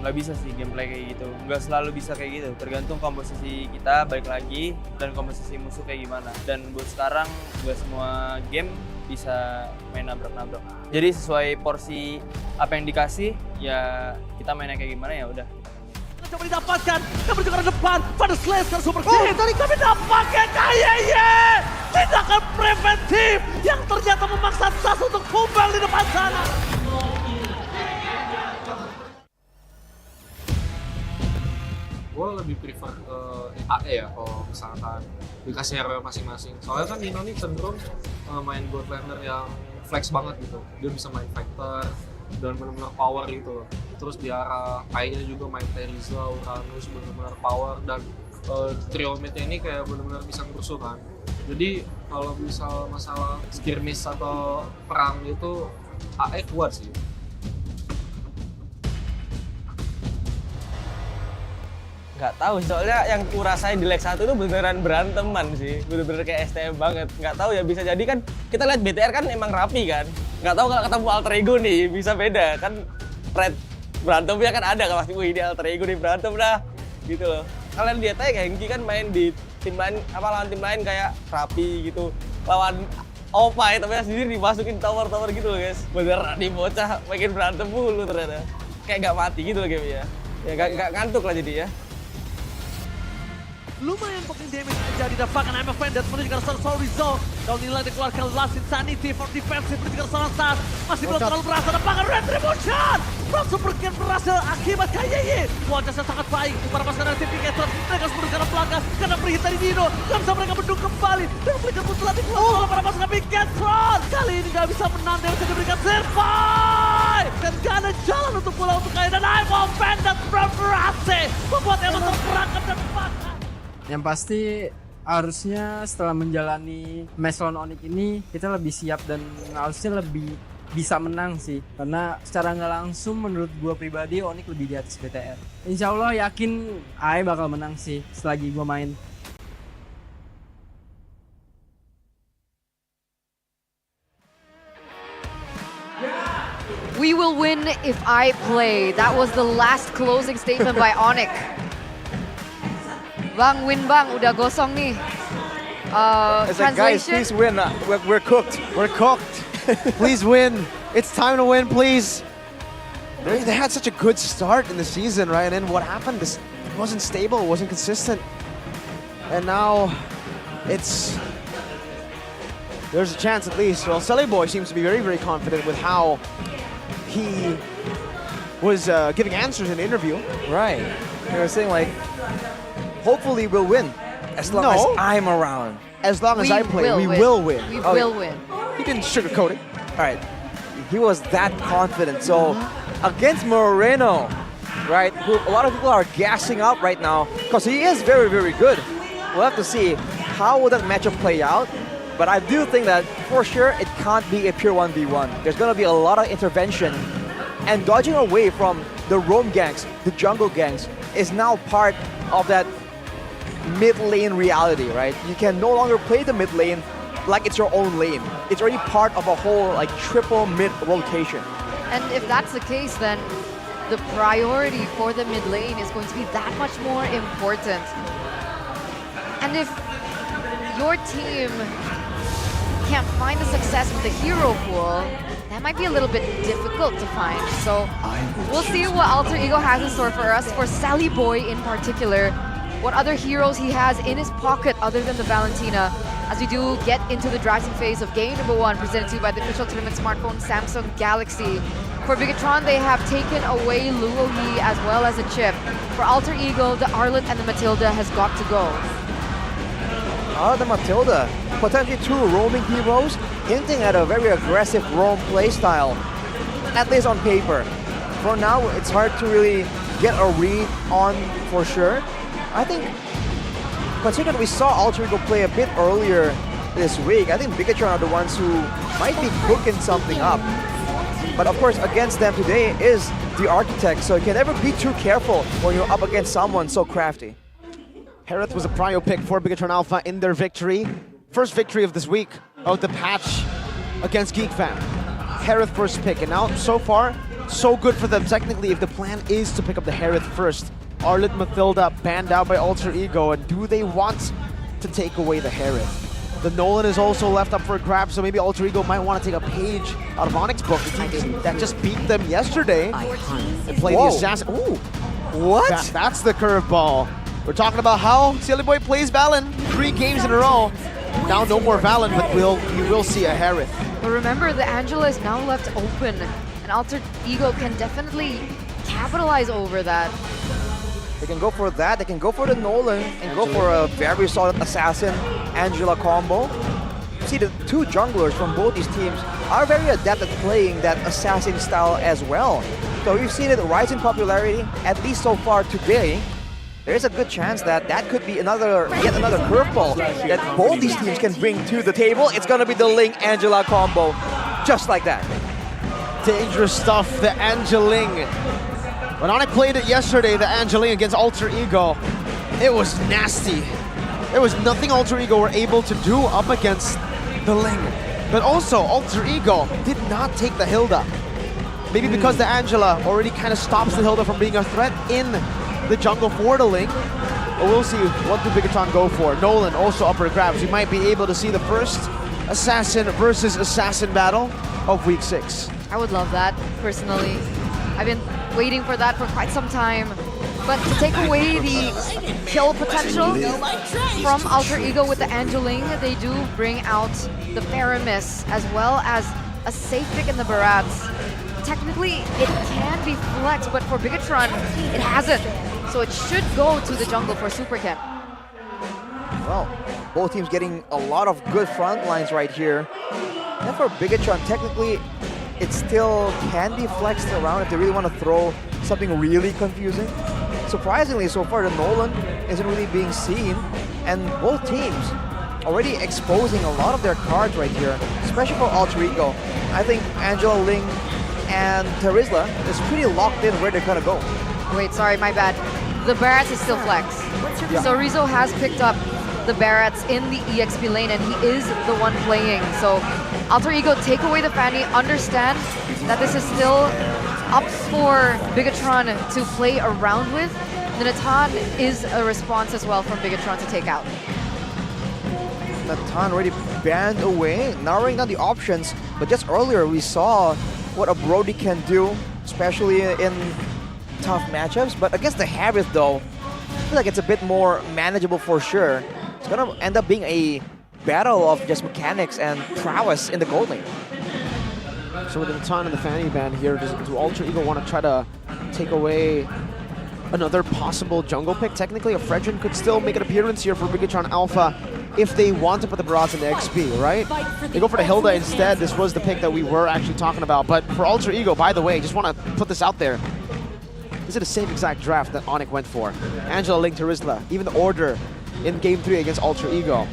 nggak bisa sih gameplay kayak gitu. Nggak selalu bisa kayak gitu. Tergantung komposisi kita balik lagi dan komposisi musuh kayak gimana. Dan buat sekarang nggak semua game bisa main nabrak-nabrak. Jadi sesuai porsi apa yang dikasih ya kita mainnya kayak gimana ya udah. Coba didapatkan, kami juga ke depan, pada slash kan super kill. Tadi kami dapatkan kayaknya tindakan preventif yang ternyata memaksa SAS untuk tumbang di depan sana. Gue lebih prefer ke AE ya kalau misalkan dikasih hero masing-masing. Soalnya kan Nino ini cenderung main bot laner yang flex banget gitu. Dia bisa main fighter dan benar-benar power gitu. Terus di arah AE-nya juga main Teriza, Uranus benar-benar power dan trio mid-nya ini kayak benar-benar bisa ngerusuh kan. Jadi kalau misal masalah skirmish atau perang itu AE kuat sih. Nggak tahu soalnya yang ku rasain di leg 1 itu beneran beranteman sih, bener-bener kayak STM banget. Nggak tahu ya bisa jadi kan kita lihat BTR kan emang rapi kan. Nggak tahu kalau ketemu alter ego nih bisa beda kan. Red berantemnya kan ada kan pasti. Wih, ini alter ego nih berantem dah gitu loh. Kalian lihat aja Hengki kan main di tim lain lawan tim lain kayak rapi gitu. Lawan Opa ya tapi sendiri dimasukin tower-tower gitu loh guys. Beneran nih bocah makin berantem mulu ternyata. Kayak nggak mati gitu loh game ya. Ya nggak ngantuk lah jadi ya. Lumayan poking damage terjadi dapatkan MFN dan menuju ke arah Sorizo. Kalau nilai dikeluarkan Last Insanity for defensive menuju ke arah SAS. Masih belum terlalu berasa dapatkan Retribution. From Super Game berhasil akibat KYY. Wajahnya sangat baik para pasukan dari tim Bigetron. Mereka harus menuju ke arah belakang karena perihit dari Dino. Gak bisa mereka bendung kembali. Dan berikan musuh dikeluarkan oleh para pasukan Bigetron. Kali ini gak bisa menang dan bisa diberikan survive. Dan gak ada jalan untuk pulang untuk kaya. Dan MFN dan berhasil membuat Eman terperangkap dan patah. Yang pasti harusnya setelah menjalani match lawan Onic ini kita lebih siap dan harusnya lebih bisa menang sih. Karena secara nggak langsung menurut gua pribadi Onic lebih di atas BTR. Insya Allah yakin AE bakal menang sih selagi gua main. We will win if I play. That was the last closing statement by Onic. Bang, win bang, udah gosong nih. It's like, guys, please win. We're cooked. We're cooked. Please win. It's time to win, please. They had such a good start in the season, right? And then what happened? It wasn't stable, it wasn't consistent. And now there's a chance at least. Well, Sully Boy seems to be very, very confident with how he was giving answers in the interview. Right. They were saying like, hopefully we'll win as long as I'm around. As long as I play, we will win. We will win. He didn't sugarcoat it. All right. He was that confident. So against Moreno, right, who a lot of people are gassing up right now because he is very, very good. We'll have to see how will that matchup play out. But I do think that for sure it can't be a pure 1v1. There's going to be a lot of intervention And dodging away from the roam ganks, the jungle ganks, is now part of that mid lane reality, right? You can no longer play the mid lane like it's your own lane. It's already part of a whole like triple mid rotation. And if that's the case, then the priority for the mid lane is going to be that much more important. And if your team can't find the success with the hero pool, that might be a little bit difficult to find. So we'll see what Alter Ego has in store for us, for Sally Boy in particular, what other heroes he has in his pocket other than the Valentina, as we do get into the drafting phase of game number 1, presented to you by the official tournament smartphone Samsung Galaxy. For Bigetron, they have taken away Luo Yi as well as a chip. For Alter Ego, the Arlet and the Matilda has got to go. The Matilda, potentially 2 roaming heroes, hinting at a very aggressive roam playstyle, at least on paper. For now, it's hard to really get a read on for sure. I think, considering we saw Alter Ego play a bit earlier this week, I think Bigetron are the ones who might be cooking something up. But of course, against them today is the Architect, so you can never be too careful when you're up against someone so crafty. Hereth was a prio pick for Bigetron Alpha in their victory. First victory of this week of the patch against GeekFam. Hereth first pick, and now so far, so good for them. Technically, if the plan is to pick up the Hereth first, Arlet Matilda banned out by Alter Ego, and do they want to take away the Hereth? The Nolan is also left up for a grab, so maybe Alter Ego might want to take a page out of Onic's book, the team that just beat them yesterday, and play the Assassin. Ooh, what? That's the curveball. We're talking about how Silly Boy plays Valen 3 games in a row. Now no more Valen, but we will see a Hereth. But remember, the Angela is now left open, and Alter Ego can definitely capitalize over that. They can go for that, they can go for the Nolan, and go for a very solid Assassin Angela combo. See, the 2 junglers from both these teams are very adept at playing that Assassin style as well. So we've seen it rise in popularity, at least so far today. There's a good chance that that could be yet another curveball that both these teams can bring to the table. It's gonna be the Ling Angela combo, just like that. Dangerous stuff, the Angeling. When Onic played it yesterday, the Angeling against Alter Ego, it was nasty. There was nothing Alter Ego were able to do up against the Ling. But also, Alter Ego did not take the Hilda. Maybe because the Angela already kind of stops the Hilda from being a threat in the jungle for the Ling. But we'll see what the Bigetron go for. Nolan also upper grabs. We might be able to see the first Assassin versus Assassin battle of Week 6. I would love that, personally. I've been waiting for that for quite some time. But to take away the kill potential from Alter Ego with the Angeling, they do bring out the Faramis as well as a safe pick in the Barats. Technically, it can be flexed, but for Bigetron, it hasn't. So it should go to the jungle for Super Ken. Well, both teams getting a lot of good front lines right here. And for Bigetron, technically, it still can be flexed around if they really want to throw something really confusing. Surprisingly, so far, the Nolan isn't really being seen, and both teams already exposing a lot of their cards right here, especially for Alter Ego. I think Angela, Ling, and Terizla is pretty locked in where they're gonna go. Wait, sorry, my bad. The Barats is still flex. Yeah. So Rizzo has picked up the Barats in the EXP lane, and he is the one playing. So Alter Ego, take away the Fanny, understand that this is still up for Bigetron to play around with. The Natan is a response as well from Bigetron to take out. Natan already banned away, narrowing down the options. But just earlier, we saw what a Brody can do, especially in tough matchups. But against the Hereth, though, I feel like it's a bit more manageable for sure. It's gonna end up being a battle of just mechanics and prowess in the gold lane. So with the Natan and the Fanny ban here, do Alter Ego want to try to take away another possible jungle pick? Technically, a Fredrin could still make an appearance here for Bigetron Alpha if they want to put the Barats in the XP, right? They go for the Hilda instead. This was the pick that we were actually talking about. But for Alter Ego, by the way, just want to put this out there. This is the same exact draft that Onic went for. Angela, Ling, Terizla, even the order in Game 3 against Alter Ego.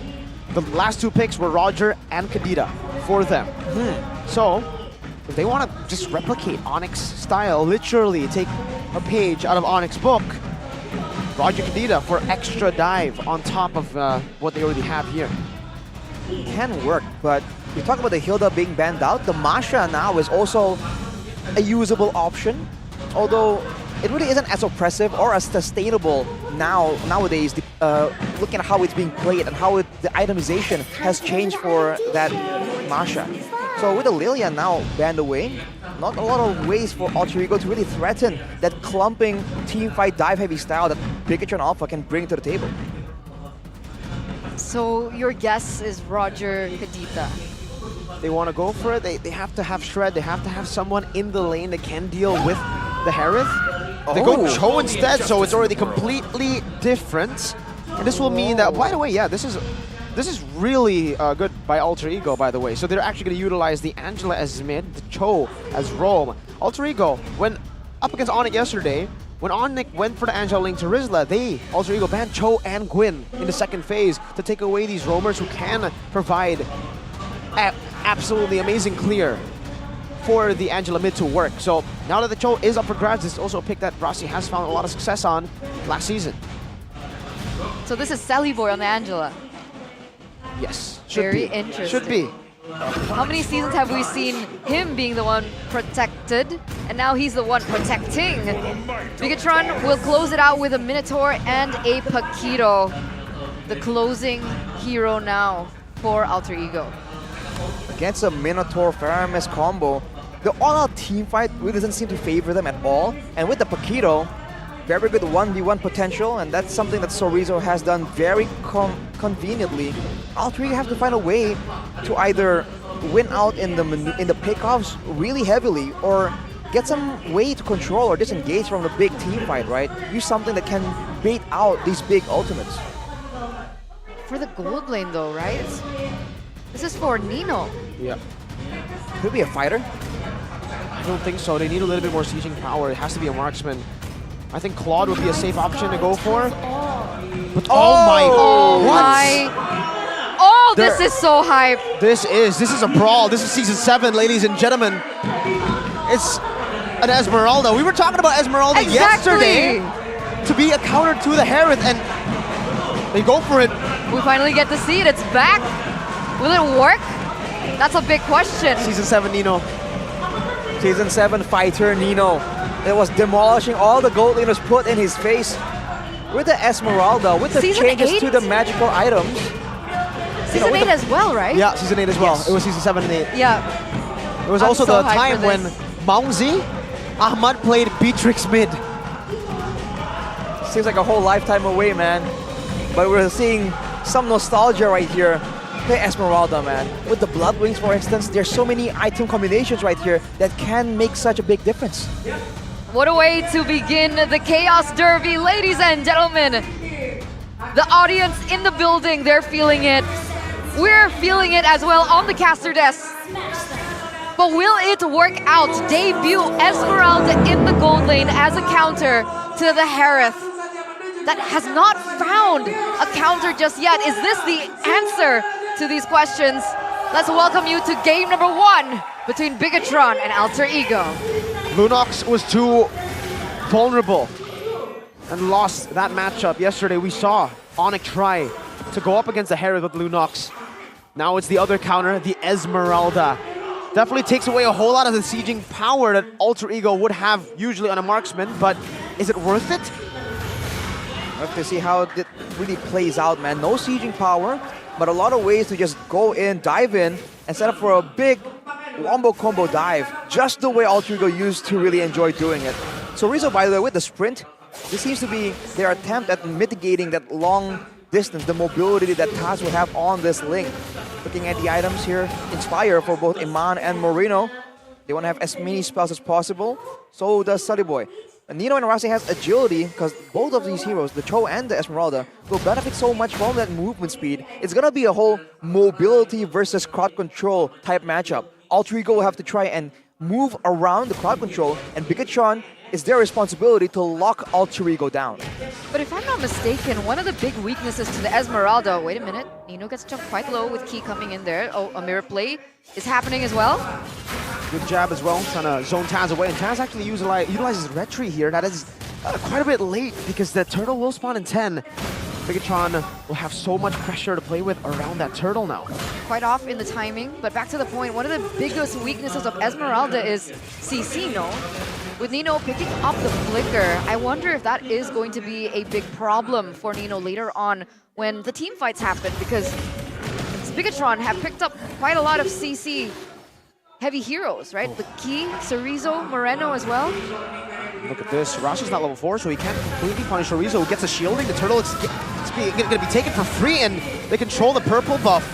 The last 2 picks were Roger and Kadita for them. So, if they want to just replicate Onyx style, literally take a page out of Onyx book, Roger Kadita for extra dive on top of what they already have here. Can work, but you talk about the Hilda being banned out. The Masha now is also a usable option, although it really isn't as oppressive or as sustainable nowadays, looking at how it's being played and how the itemization has changed for that Masha. So with the Lilia now banned away, not a lot of ways for Alter Ego to really threaten that clumping team fight dive heavy style that Bigetron Alpha can bring to the table. So your guess is Roger Kadita. They want to go for it. They have to have Shred. They have to have someone in the lane that can deal with the Harith. They go Cho instead, so it's already completely different. And this will mean that, by the way, yeah, this is really good by Alter Ego, by the way. So they're actually going to utilize the Angela as mid, the Cho as roam. Alter Ego, when up against Onic yesterday, when Onic went for the Angela link to Rizla, Alter Ego banned Cho and Gwyn in the second phase to take away these roamers who can provide absolutely amazing clear for the Angela mid to work. So now that the Cho is up for grabs, this is also a pick that Rossi has found a lot of success on last season. So this is Sally Boy on the Angela. Yes, Very interesting. Should be. How many seasons have we seen him being the one protected, and now he's the one protecting? Bigetron will close it out with a Minotaur and a Paquito. The closing hero now for Alter Ego. Against a Minotaur Faramis combo, the all-out team fight really doesn't seem to favor them at all. And with the Paquito, very good 1v1 potential, and that's something that Sorizo has done very conveniently. Alter Ego have to find a way to either win out in the pickoffs really heavily, or get some way to control or disengage from the big team fight, right? Use something that can bait out these big ultimates. For the gold lane though, right? This is for Nino. Yeah. Could be a fighter. I don't think so. They need a little bit more sieging power. It has to be a marksman. I think Claude would be a safe option to go for. But Oh my! Oh, this is so hype. This is a brawl. This is season 7, ladies and gentlemen. It's an Esmeralda. We were talking about Esmeralda yesterday to be a counter to the Harith, and they go for it. We finally get to see it. It's back. Will it work? That's a big question. Season 7 Nino. Season 7 fighter Nino. It was demolishing all the gold laners put in his face. With the Esmeralda, with the Season changes 8? to the magical items. Season 8 as well, right? Yeah, season 8 as well. Yes. It was season 7 and 8. Yeah. It was I'm also so the hyped time for when this. Maungzi, Ahmad played Beatrix mid. Seems like a whole lifetime away, man. But we're seeing some nostalgia right here. Play Esmeralda, man. With the Blood Wings, for instance, there's so many item combinations right here that can make such a big difference. What a way to begin the Chaos Derby, ladies and gentlemen. The audience in the building, they're feeling it. We're feeling it as well on the caster desk. But will it work out? Debut Esmeralda in the gold lane as a counter to the Harith that has not found a counter just yet. Is this the answer to these questions? Let's welcome you to game number 1 between Bigetron and Alter Ego. Lunox was too vulnerable and lost that matchup. Yesterday we saw Onic try to go up against the Harith with Lunox. Now it's the other counter, the Esmeralda. Definitely takes away a whole lot of the sieging power that Alter Ego would have usually on a marksman, but is it worth it? We'll have to see how it really plays out, man. No sieging power, but a lot of ways to just go in, dive in, and set up for a big wombo combo dive, just the way Alter Ego used to really enjoy doing it. So Rizzo, by the way, with the sprint, this seems to be their attempt at mitigating that long distance, the mobility that Taz will have on this link. Looking at the items here, Inspire for both Iman and Moreno. They want to have as many spells as possible. So does Sully Boy. And Nino and Rossi has agility, because both of these heroes, the Cho and the Esmeralda, will benefit so much from that movement speed. It's going to be a whole mobility versus crowd control type matchup. Alter Ego will have to try and move around the crowd control, and Bigetron, it's their responsibility to lock Alter Ego down. But if I'm not mistaken, one of the big weaknesses to the Esmeralda, wait a minute, Nino gets jumped quite low with Key coming in there. Oh, a mirror play is happening as well. Good jab as well, trying to zone Taz away. And Taz actually utilizes retry here. That is quite a bit late because the turtle will spawn in 10. Bigetron will have so much pressure to play with around that turtle now. Quite off in the timing, but back to the point, one of the biggest weaknesses of Esmeralda is CC, no? With Nino picking up the flicker, I wonder if that is going to be a big problem for Nino later on when the team fights happen, because Bigetron have picked up quite a lot of CC heavy heroes, right? The Key, Chorizo, Moreno as well. Look at this. Rashi's not level 4, so he can't completely punish Chorizo, who gets a shielding. The turtle is going to be taken for free, and they control the purple buff.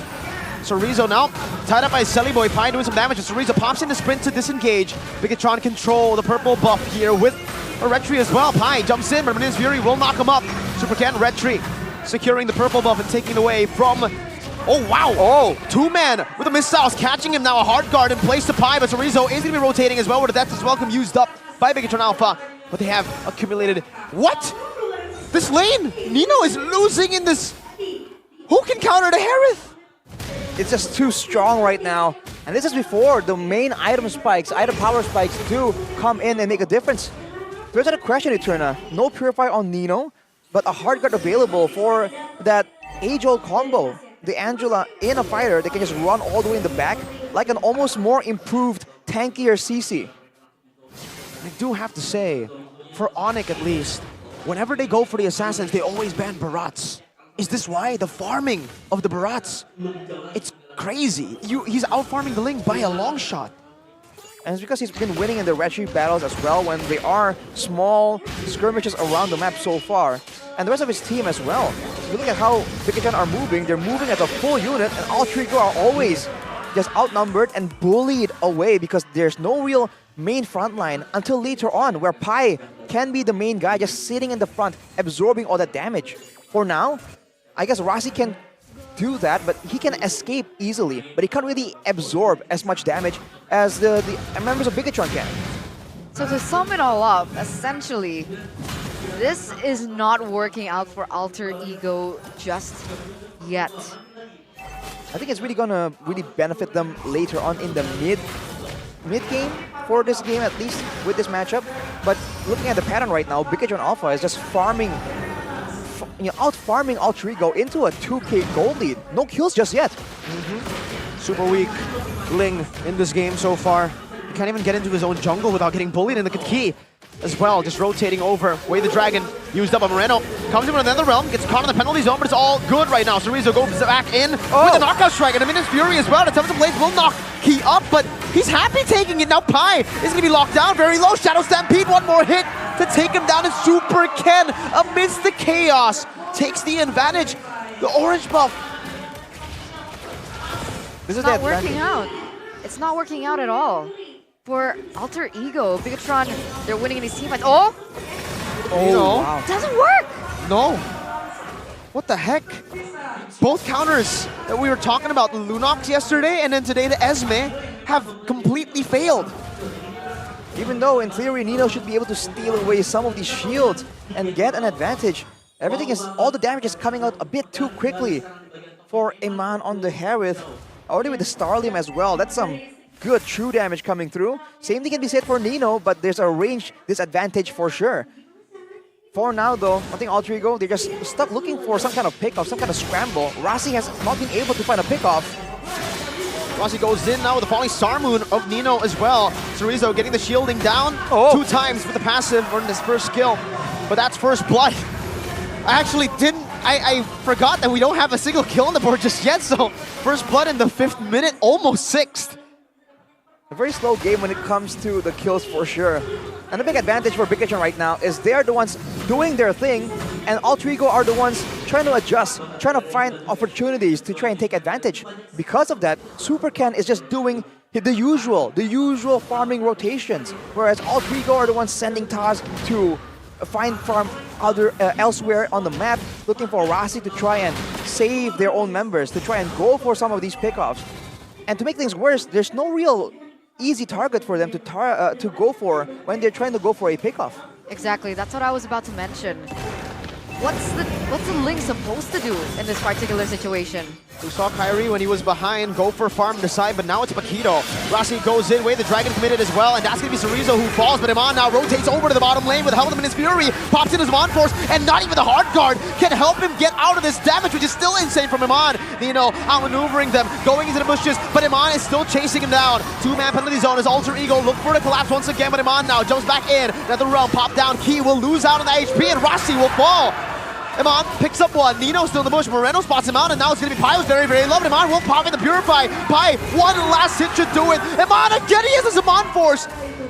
Chorizo now tied up by Selly Boy. Pi doing some damage, and Chorizo pops in the sprint to disengage. Bigetron control the purple buff here with a retry as well. Pi jumps in, but Minions Fury will knock him up. Super Ken retry, securing the purple buff and taking it away from... Oh, wow. Oh, two-man with the missiles catching him now. A hard guard in place to Pi, but Chorizo is going to be rotating as well with the Death is Welcome used up by Bigetron Alpha. But they have accumulated... What? This lane? Nino is losing in this... Who can counter the Harith? It's just too strong right now. And this is before the main item spikes, item power spikes do come in and make a difference. There's a question, Eterna. No Purify on Nino, but a hard guard available for that age-old combo. The Angela in a fighter, they can just run all the way in the back like an almost more improved, tankier CC. I do have to say, for Onic at least, whenever they go for the assassins, they always ban Barats. Is this why? The farming of the Barats. It's crazy. He's out-farming the Link by a long shot. And it's because he's been winning in the retry battles as well when they are small skirmishes around the map so far. And the rest of his team as well. If you look at how Bigetron are moving, they're moving as a full unit, and all three are always just outnumbered and bullied away because there's no real main front line until later on, where Pi can be the main guy just sitting in the front, absorbing all that damage. For now, I guess Rasi can do that, but he can escape easily, but he can't really absorb as much damage as the members of Bigetron can. So to sum it all up, essentially, this is not working out for Alter Ego just yet. I think it's really gonna benefit them later on in the mid game for this game, at least with this matchup. But looking at the pattern right now, Bigetron Alpha is just farming, out-farming Alter Ego into a 2k gold lead. No kills just yet. Super weak Ling in this game so far. He can't even get into his own jungle without getting bullied, and the Key as well, just rotating over. Way the Dragon used up on Moreno. Comes in with another realm, gets caught in the penalty zone, but it's all good right now. Chorizo goes back in with the knockout strike, and a Minions Fury as well. The Tempest Blades will knock Key up, but he's happy taking it. Now Pi is going to be locked down very low. Shadow Stampede, one more hit to take him down, and Super Ken, amidst the chaos, takes the advantage. The orange buff. This is not working out. It's not working out at all. For Alter Ego, Bigetron, they're winning in these team fights. Oh! Wow. Doesn't work! No. What the heck? Both counters that we were talking about, the Lunox yesterday and then today the Esme, have completely failed. Even though in theory Nino should be able to steal away some of these shields and get an advantage, all the damage is coming out a bit too quickly for Iman on the Harith. Already with the Starlium as well. That's some good true damage coming through. Same thing can be said for Nino, but there's a range disadvantage for sure. For now though, I think Alter Ego, they're just stuck looking for some kind of pickoff, some kind of scramble. Rasi has not been able to find a pickoff. Rasi goes in now with the falling Star Moon of Nino as well. Chorizo getting the shielding down 2 times with the passive on this first kill. But that's first blood. I forgot that we don't have a single kill on the board just yet, so first blood in the 5th minute, almost 6th. A very slow game when it comes to the kills for sure. And the big advantage for Bigetron right now is they're the ones doing their thing, and Alter Ego are the ones trying to adjust, trying to find opportunities to try and take advantage. Because of that, Super Ken is just doing the usual farming rotations, whereas Alter Ego are the ones sending Taz to find farm elsewhere on the map, looking for Rasi to try and save their own members, to try and go for some of these pickoffs. And to make things worse, there's no real easy target for them to go for when they're trying to go for a pickoff. Exactly, that's what I was about to mention. What's the Link supposed to do in this particular situation? We saw Kyrie when he was behind go for farm on the side, but now it's Paquito. Rossi goes in, the Dragon committed as well, and that's going to be Cerezo who falls, but Iman now rotates over to the bottom lane with Helm in his Fury, pops in his Iman Force, and not even the hard guard can help him get out of this damage, which is still insane from Iman. Nino outmaneuvering them, going into the bushes, but Iman is still chasing him down. Two-man penalty zone, his alter ego look for the collapse once again, but Iman now jumps back in. Another realm, pop down, Key will lose out on the HP, and Rossi will fall. Iman picks up one, Nino still in the bush, Moreno spots him out, and now it's going to be Pi who's very, very low, but Iman will pop in the Purify. Pi, one last hit should do it. Iman again, he has his Iman Force.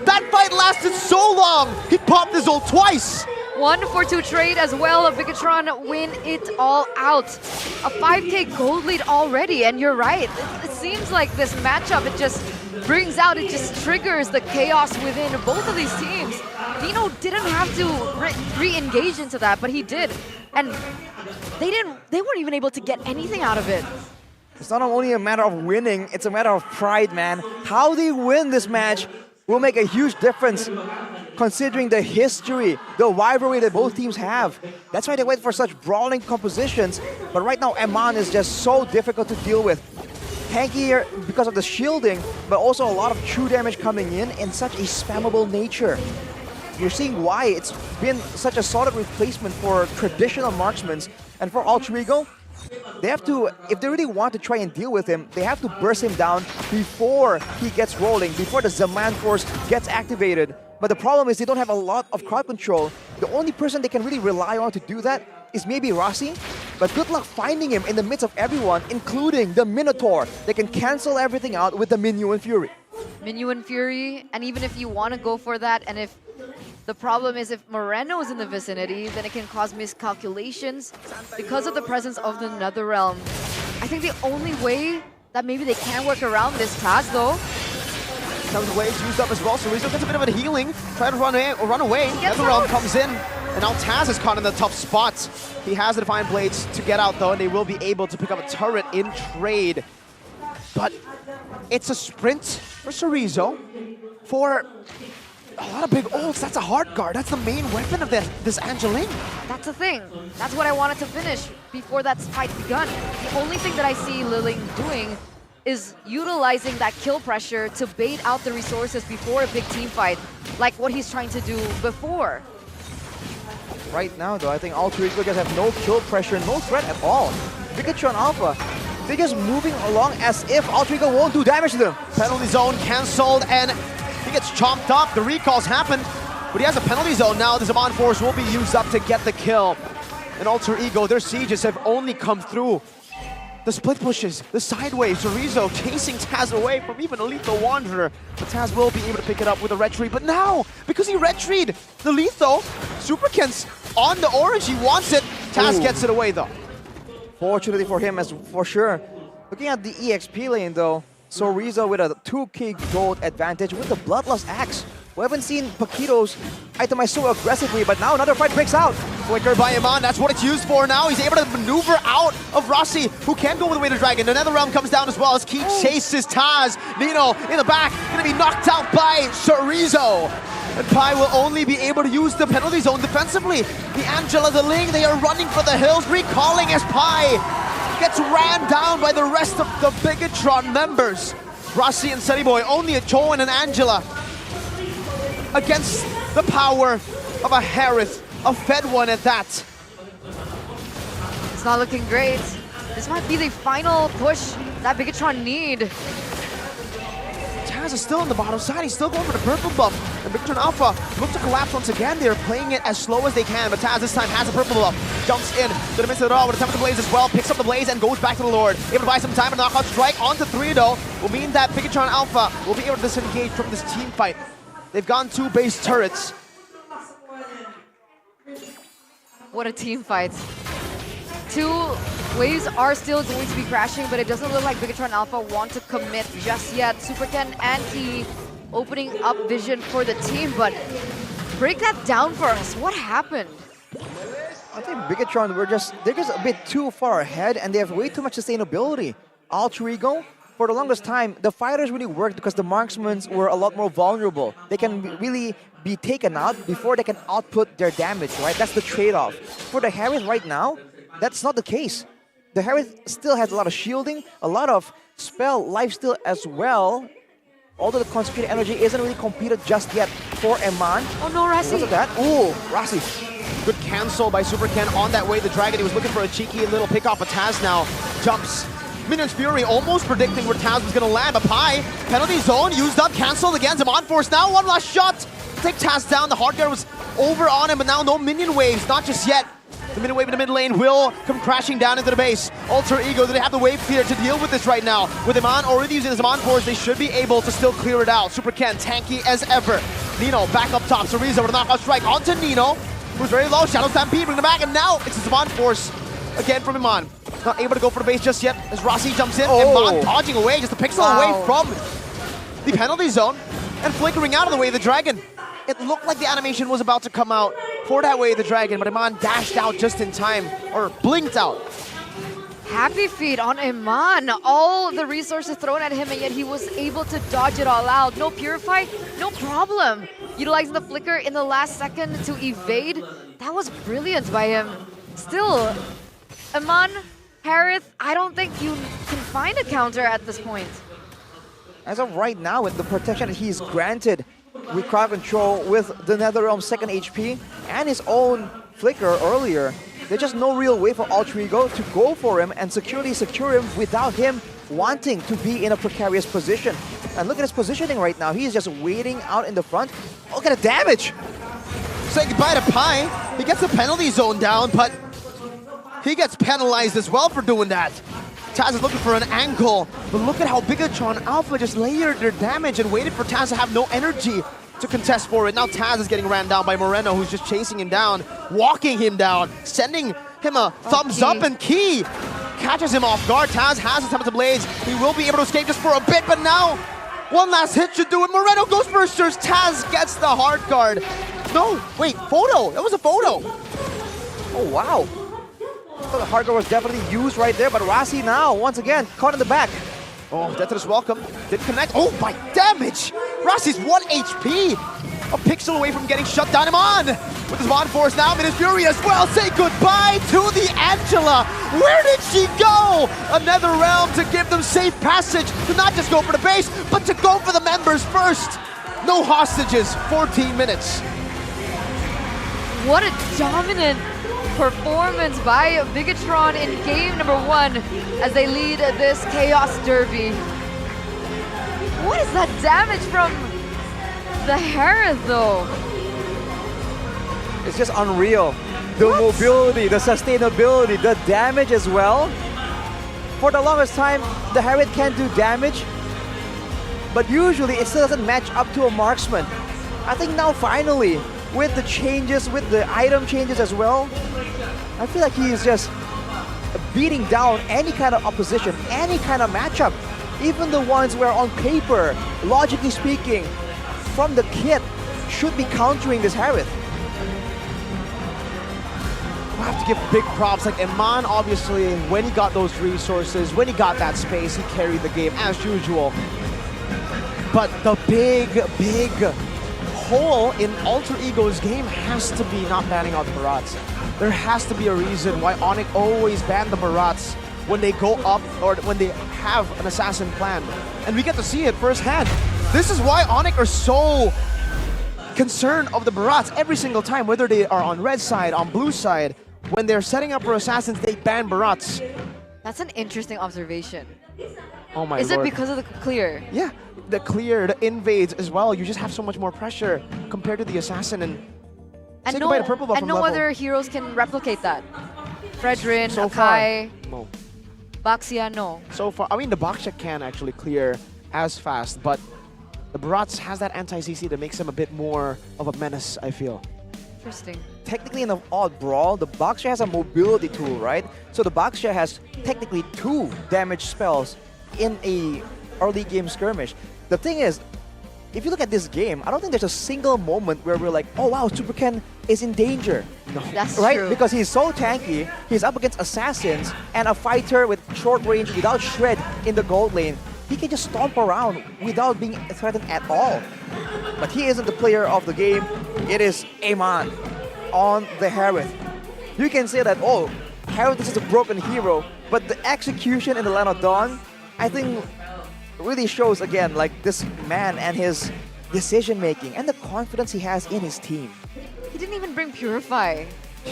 That fight lasted so long, he popped his ult twice. 1-for-2 trade as well. Bigetron win it all out. A 5k gold lead already, and you're right. It seems like this matchup, it just brings out, it just triggers the chaos within both of these teams. Nino didn't have to re-engage into that, but he did. And they weren't even able to get anything out of it. It's not only a matter of winning, it's a matter of pride, man. How they win this match will make a huge difference considering the history, the rivalry that both teams have. That's why they wait for such brawling compositions. But right now, Eman is just so difficult to deal with. Tankier because of the shielding, but also a lot of true damage coming in such a spammable nature. You're seeing why it's been such a solid replacement for traditional marksmen. And for Alter Ego, they have to, if they really want to try and deal with him, they have to burst him down before he gets rolling, before the Zaman Force gets activated. But the problem is they don't have a lot of crowd control. The only person they can really rely on to do that is maybe Rossi. But good luck finding him in the midst of everyone, including the Minotaur. They can cancel everything out with the Minyu and Fury. Minyu and Fury, and even if you want to go for that, and if the problem is if Moreno is in the vicinity, then it can cause miscalculations because of the presence of the Netherrealm. I think the only way that maybe they can work around this Taz though. Comes waves used up as well, so Rizzo gets a bit of a healing, trying to run away. Netherrealm comes in, and now Taz is caught in the tough spots. He has the Divine Blades to get out though, and they will be able to pick up a turret in trade. But it's a sprint for Cerezo for a lot of big ults. That's a hard guard. That's the main weapon of this Angeline. That's the thing. That's what I wanted to finish before that fight begun. The only thing that I see Liling doing is utilizing that kill pressure to bait out the resources before a big team fight, like what he's trying to do before. Right now, though, I think Alter Ego just have no kill pressure, no threat at all. Bigetron Alpha, they're just moving along as if Alter Ego won't do damage to them. Penalty zone cancelled, and he gets chomped up. The recalls happen, but he has a penalty zone now. The Zaman Force will be used up to get the kill. And Alter Ego, their sieges have only come through the split pushes, the sideways, Cerezo chasing Taz away from even a Lethal Wanderer. But Taz will be able to pick it up with a red tree. But now, because he red treed the Lethal, Superken's on the orange, he wants it. Taz gets it away though. Fortunately for him, as for sure. Looking at the EXP lane though, Cerezo with a 2k gold advantage with the Bloodlust Axe. We haven't seen Paquito's itemize so aggressively, but now another fight breaks out. Flicker by Iman, that's what it's used for now. He's able to maneuver out of Rossi, who can go with the way to Dragon. The Netherrealm comes down as well as Key chases Taz. Nino in the back, gonna be knocked out by Cerezo. And Pi will only be able to use the penalty zone defensively. The Angela, the Ling, they are running for the hills, recalling as Pi gets ran down by the rest of the Bigetron members. Rossi and Sunny Boy, only a Cho and an Angela against the power of a Harith, a fed one at that. It's not looking great. This might be the final push that Bigetron need. Taz is still on the bottom side. He's still going for the purple buff. And Bigetron Alpha looks to collapse once again. They're playing it as slow as they can, but Taz this time has a purple buff. Jumps in to the midst of it all with a time of the Blaze as well. Picks up the Blaze and goes back to the Lord. Able to buy some time. A knockout strike onto 3 though will mean that Bigetron Alpha will be able to disengage from this team fight. They've gone 2 base turrets. What a team fight. 2 waves are still going to be crashing, but it doesn't look like Bigetron Alpha want to commit just yet. Superken and Key opening up vision for the team, but break that down for us. What happened? I think Bigetron, they're just a bit too far ahead and they have way too much sustainability. Alter Ego, for the longest time, the fighters really worked because the marksmen were a lot more vulnerable. They can really be taken out before they can output their damage, right? That's the trade-off. For the Harith right now, that's not the case. the Harith still has a lot of shielding, a lot of spell lifesteal as well. Although the concentrated energy isn't really completed just yet for Eman. Oh no, Rassi. Because of that, ooh, Rassi. Good cancel by Super Ken on that way. The Dragon, he was looking for a cheeky little pick off, but Taz now jumps. Minion's Fury almost predicting where Taz was going to land, but Pi, penalty zone, used up, cancelled again. Zaman Force now, one last shot. Take Taz down, the hard guard was over on him, but now no minion waves, not just yet. The minion wave in the mid lane will come crashing down into the base. Alter Ego, they have the wave clear to deal with this right now. With Iman already using the Zaman Force, they should be able to still clear it out. Super Ken, tanky as ever. Nino back up top, Sariza with a knockout strike onto Nino, who's very low. Shadow Stampede, bring them back, and now it's the Zaman Force again from Iman. Not able to go for the base just yet as Rossi jumps in. Iman dodging away, just a pixel away from the penalty zone and flickering out of the way of the Dragon. It looked like the animation was about to come out for that way of the Dragon, but Iman dashed out just in time, or blinked out. Happy feet on Iman. All the resources thrown at him, and yet he was able to dodge it all out. No Purify, no problem. Utilizing the flicker in the last second to evade. That was brilliant by him. Still, Iman, Harith, I don't think you can find a counter at this point. As of right now, with the protection he's granted with crowd control, with the NetherRealm's second HP, and his own flicker earlier, there's just no real way for Alter Ego to go for him and securely secure him without him wanting to be in a precarious position. And look at his positioning right now. He's just waiting out in the front. Look at the damage! Say goodbye to Pi. He gets the penalty zone down, but he gets penalized as well for doing that. Taz is looking for an angle, but look at how Bigetron Alpha just layered their damage and waited for Taz to have no energy to contest for it. Now Taz is getting ran down by Moreno, who's just chasing him down, walking him down, sending him a thumbs up, and Key catches him off guard. Taz has his Tempest Blades. He will be able to escape just for a bit, but now one last hit should do it. Moreno goes Bursters. Taz gets the hard guard. No, wait, photo. That was a photo. Oh, wow. So the hard guard was definitely used right there, but Rasi now, once again, caught in the back. Oh, Death is welcome. Didn't connect. Oh, my damage! Rasi's 1 HP! A pixel away from getting shut down. Iman with his Mon Force now, Minus Fury as well. Say goodbye to the Angela. Where did she go? Another realm to give them safe passage to not just go for the base, but to go for the members first. No hostages, 14 minutes. What a dominant performance by Bigetron in game number 1 as they lead this Chaos Derby. What is that damage from the Harith though? It's just unreal. The mobility, the sustainability, the damage as well. For the longest time, the Harith can do damage, but usually it still doesn't match up to a marksman. I think now finally, with the changes, with the item changes as well, I feel like he is just beating down any kind of opposition, any kind of matchup. Even the ones where on paper, logically speaking, from the kit, should be countering this Harith. I have to give big props. Like Iman, obviously, when he got those resources, when he got that space, he carried the game as usual. But the big hole in Alter Ego's game has to be not banning out the Barats. There has to be a reason why Onic always ban the Barats when they go up or when they have an assassin plan. And we get to see it firsthand. This is why Onic are so concerned of the Barats every single time, whether they are on red side, on blue side. When they're setting up for assassins, they ban Barats. That's an interesting observation. Oh my Is lord. it because of the clear? Yeah, the clear, the invades as well. You just have so much more pressure compared to the assassin, and say goodbye to Purple Buff and from no level. other heroes can replicate that. Fredrin, So Akai, far, no. Baxia, no. So far, I mean, the Baksha can actually clear as fast, but the Barats has that anti-CC that makes him a bit more of a menace, I feel. Interesting. Technically in an odd brawl, the Baksha has a mobility tool, right? So the Baksha has technically 2 damage spells in a early game skirmish. The thing is, if you look at this game, I don't think there's a single moment where we're like, oh wow, Super Ken is in danger. No. That's right? true. Because he's so tanky, he's up against assassins and a fighter with short range without shred in the gold lane. He can just stomp around without being threatened at all. But he isn't the player of the game. It is Aman on the Harith. You can say that, oh, Harith is a broken hero, But the execution in the Land of Dawn, I think, really shows again like this man and his decision making and the confidence he has in his team. He didn't even bring Purify.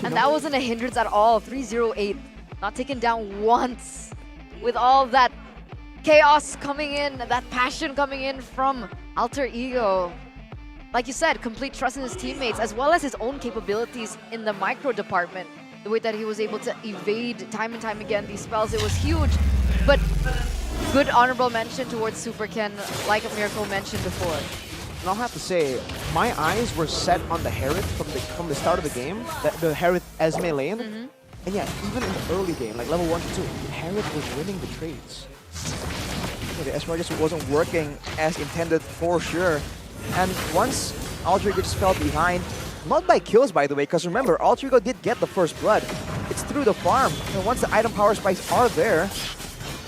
And that wasn't a hindrance at all. 308, not taken down once. With all that chaos coming in, that passion coming in from Alter Ego. Like you said, complete trust in his teammates as well as his own capabilities in the micro department. The way that he was able to evade time and time again these spells, it was huge. But good honorable mention towards Super Ken, like Miracle mentioned before. And I'll have to say, my eyes were set on the Herith from the start of the game, the Herith Esme lane. And yeah, even in the early game, like level 1 to 2, Herith was winning the trades. The Esmer just wasn't working as intended for sure. And once Alter Ego just fell behind, not by kills by the way, because remember, Alter Ego did get the first blood. It's through the farm. And once the item power spikes are there,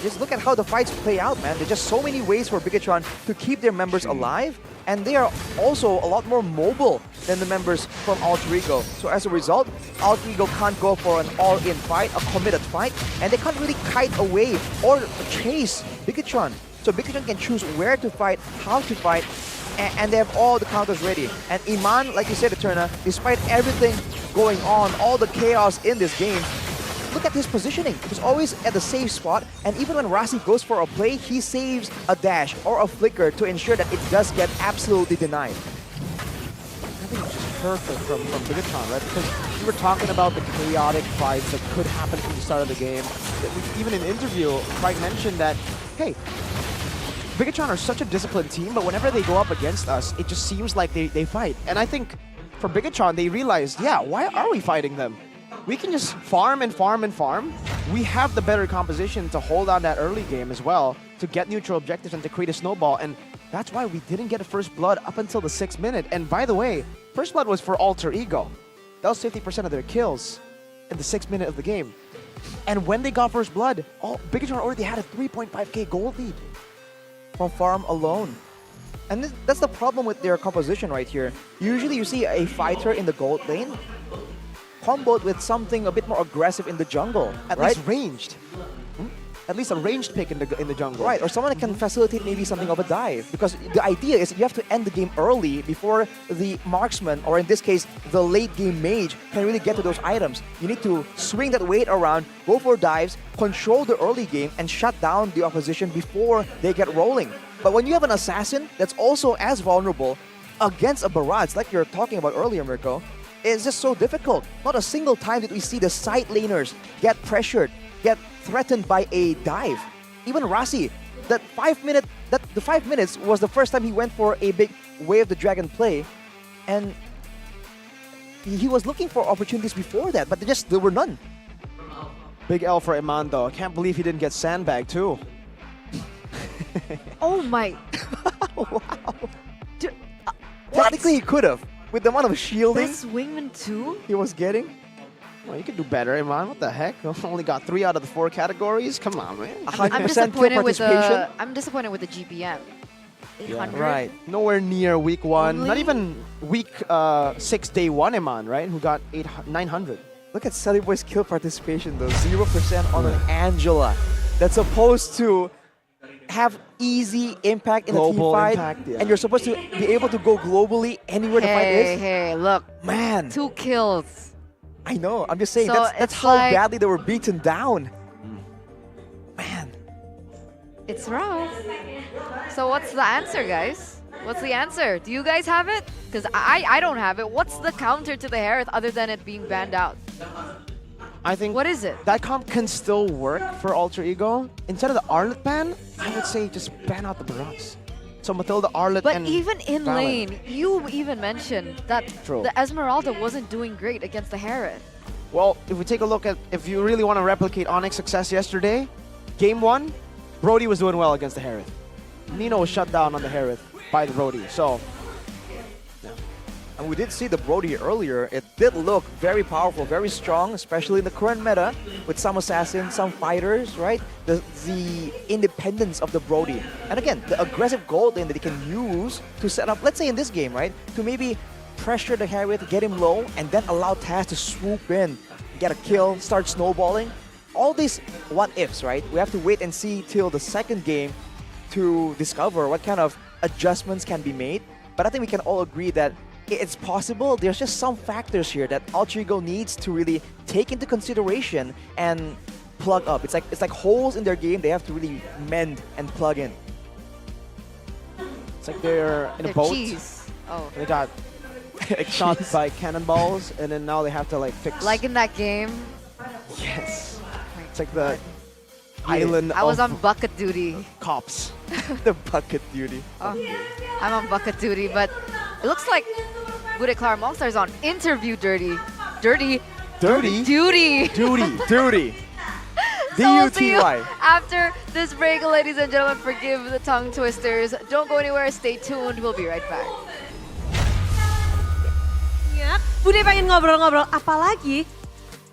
just look at how the fights play out, man. There's just so many ways for Bigetron to keep their members alive, and they are also a lot more mobile than the members from Alter Ego. So as a result, Alter Ego can't go for an all-in fight, a committed fight, and they can't really kite away or chase Bigetron. So Bigetron can choose where to fight, how to fight, and they have all the counters ready. And Iman, like you said, Eterna, despite everything going on, all the chaos in this game, look at his positioning. He's always at the safe spot, and even when Rasi goes for a play, he saves a dash or a flicker to ensure that it does get absolutely denied. I think it's just perfect from Bigetron, right? Because we were talking about the chaotic fights that could happen from the start of the game. Even in the interview, Mike mentioned that, hey, Bigetron are such a disciplined team, but whenever they go up against us, it just seems like they fight. And I think for Bigetron, they realized, yeah, why are we fighting them? We can just farm and farm and farm. We have the better composition to hold on that early game as well, to get neutral objectives and to create a snowball. And that's why we didn't get a first blood up until the 6th minute. And by the way, first blood was for Alter Ego. That was 50% of their kills in the 6th minute of the game. And when they got first blood, Bigetron already had a 3.5k gold lead. From farm alone. And that's the problem with their composition right here. Usually you see a fighter in the gold lane comboed with something a bit more aggressive in the jungle. At least ranged. At least a ranged pick in the jungle. Right, or someone that can facilitate maybe something of a dive. Because the idea is you have to end the game early before the marksman, or in this case, the late game mage, can really get to those items. You need to swing that weight around, go for dives, control the early game, and shut down the opposition before they get rolling. But when you have an assassin that's also as vulnerable against a barrage, like you're talking about earlier, Mirko, it's just so difficult. Not a single time did we see the side laners get pressured, get threatened by a dive. Even Rasi, the 5 minutes was the first time he went for a big Way of the Dragon play, and he was looking for opportunities before that, but there were none. Big L for Iman though. I can't believe he didn't get sandbagged too. Oh my. Wow. Technically he could have. With the amount of shielding That's Wingman 2? he was getting. Well, you can do better, Iman. What the heck? Only got 3 out of the 4 categories. Come on, man. I'm disappointed with the GBM. 800. Right. Nowhere near week 1. Only? Not even week 6, day 1, Iman, right? Who got 900. Look at Sully Boy's kill participation though. 0% on an Angela that's supposed to have easy impact in a team fight, and you're supposed to be able to go globally anywhere the fight is. Hey, look. Man. 2 kills. I know. I'm just saying, So that's it's how like- badly they were beaten down. It's rough. So what's the answer, guys? What's the answer? Do you guys have it? Because I don't have it. What's the counter to the Herith other than it being banned out? I think What is it? that comp can still work for Alter Ego. Instead of the Arlet ban, I would say just ban out the Barats. So Matilda, Arlet, But and even in Valen. lane, you even mentioned that True. the Esmeralda wasn't doing great against the Herith. Well, if we take a look at, if you really want to replicate Onyx's success yesterday, game 1, Brody was doing well against the Herith. Nino was shut down on the Herith by the Brody. So, And we did see the Brody earlier. It did look very powerful, very strong, especially in the current meta with some assassins, some fighters, right? The independence of the Brody. And again, the aggressive gold lane that he can use to set up, let's say in this game, right? To maybe pressure the Herith, get him low, and then allow Taz to swoop in, get a kill, start snowballing. all these what ifs, right? We have to wait and see till the second game to discover what kind of adjustments can be made. But I think we can all agree that it's possible. There's just some factors here that Alter needs to really take into consideration and plug up. It's like holes in their game they have to really mend and plug in. It's like they're in a Their boat. cheese. Oh. They got shot by cannonballs, and then now they have to like fix. Like in that game. Yes. It's like the island. I was of on bucket duty. Cops. The bucket duty. Oh, I'm on bucket duty, but it looks like Bigetron Monster is on interview duty. Dirty. Duty. Duty. So we'll see you D-U-T-Y. after this break, ladies and gentlemen. Forgive the tongue twisters. Don't go anywhere. Stay tuned. We'll be right back. Ya, Bude pengen ngobrol-ngobrol, apalagi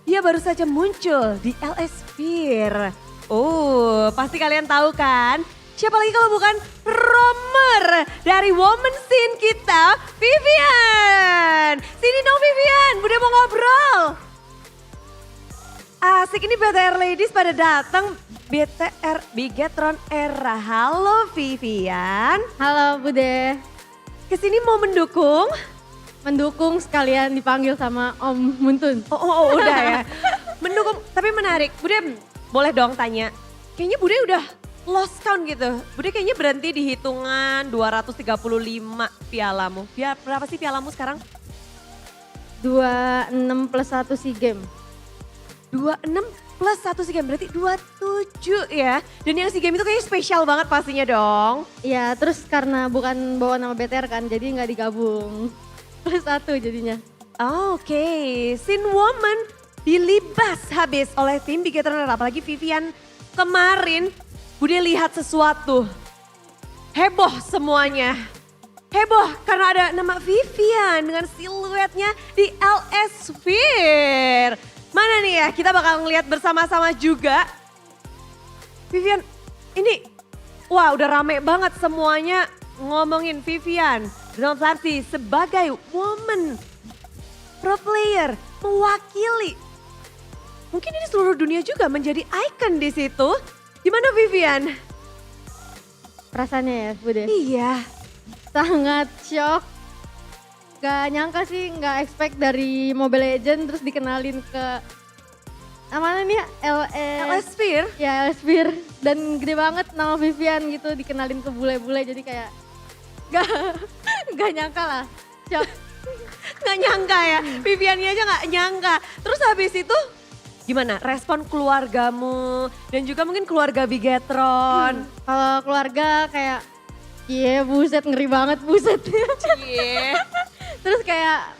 dia baru saja muncul di LS Sphere. Oh, pasti kalian tahu kan? Siapa lagi kalau bukan Romer dari woman scene kita, Vivian. Sini dong Vivian, Bude mau ngobrol. Asik, ini BTR ladies pada datang. BTR Bigetron Era. Halo Vivian. Halo Bude. Kesini mau mendukung? Mendukung sekalian dipanggil sama Om Muntun. Oh, udah ya. Mendukung, tapi menarik. Bude boleh dong tanya. Kayaknya Bude udah lost count gitu. Bude kayaknya berhenti di hitungan 235 pialamu. Berapa sih pialamu sekarang? 26 plus 1 SEA Games. 26 plus 1 SEA Games, berarti 27 ya. Dan yang SEA Games itu kayaknya spesial banget pastinya dong. Iya, terus karena bukan bawa nama BTR kan, jadi nggak digabung. Plus 1 jadinya. Oke, Scene Woman dilibas habis oleh tim Bigetron, apalagi Vivian kemarin. Bude lihat sesuatu, heboh semuanya. Heboh karena ada nama Vivian dengan siluetnya di LS Sphere. Mana nih ya, kita bakal ngeliat bersama-sama juga. Vivian, ini wah udah rame banget semuanya ngomongin Vivian. Dalam arti sebagai woman, pro player, mewakili. Mungkin ini seluruh dunia juga menjadi icon di situ. Gimana Vivian? Rasanya ya Bude? Iya. Sangat shock. Gak nyangka sih, gak expect dari Mobile Legends terus dikenalin ke mana nih ya? LS Sphere? Ya LS Sphere. Dan gede banget nama Vivian gitu dikenalin ke bule-bule, jadi kayak gak nyangka lah. Shock. Gak nyangka ya, Viviannya aja gak nyangka. Terus habis itu gimana respon keluargamu dan juga mungkin keluarga Bigetron? Kalau keluarga kayak, iya buset ngeri banget buset. Terus kayak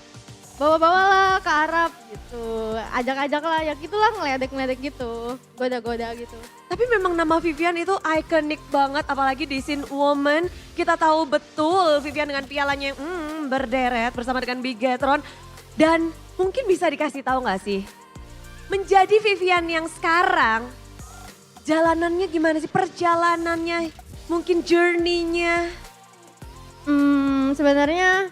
bawa-bawa lah ke Arab gitu, ajak-ajak lah ya gitulah, ngeledek-ngeledek gitu, goda-goda gitu. Tapi memang nama Vivian itu ikonik banget, apalagi di Scene Woman. Kita tahu betul Vivian dengan pialanya yang berderet bersama dengan Bigetron. Dan mungkin bisa dikasih tahu gak sih, menjadi Vivian yang sekarang, jalanannya gimana sih, perjalanannya, mungkin journey-nya? Sebenarnya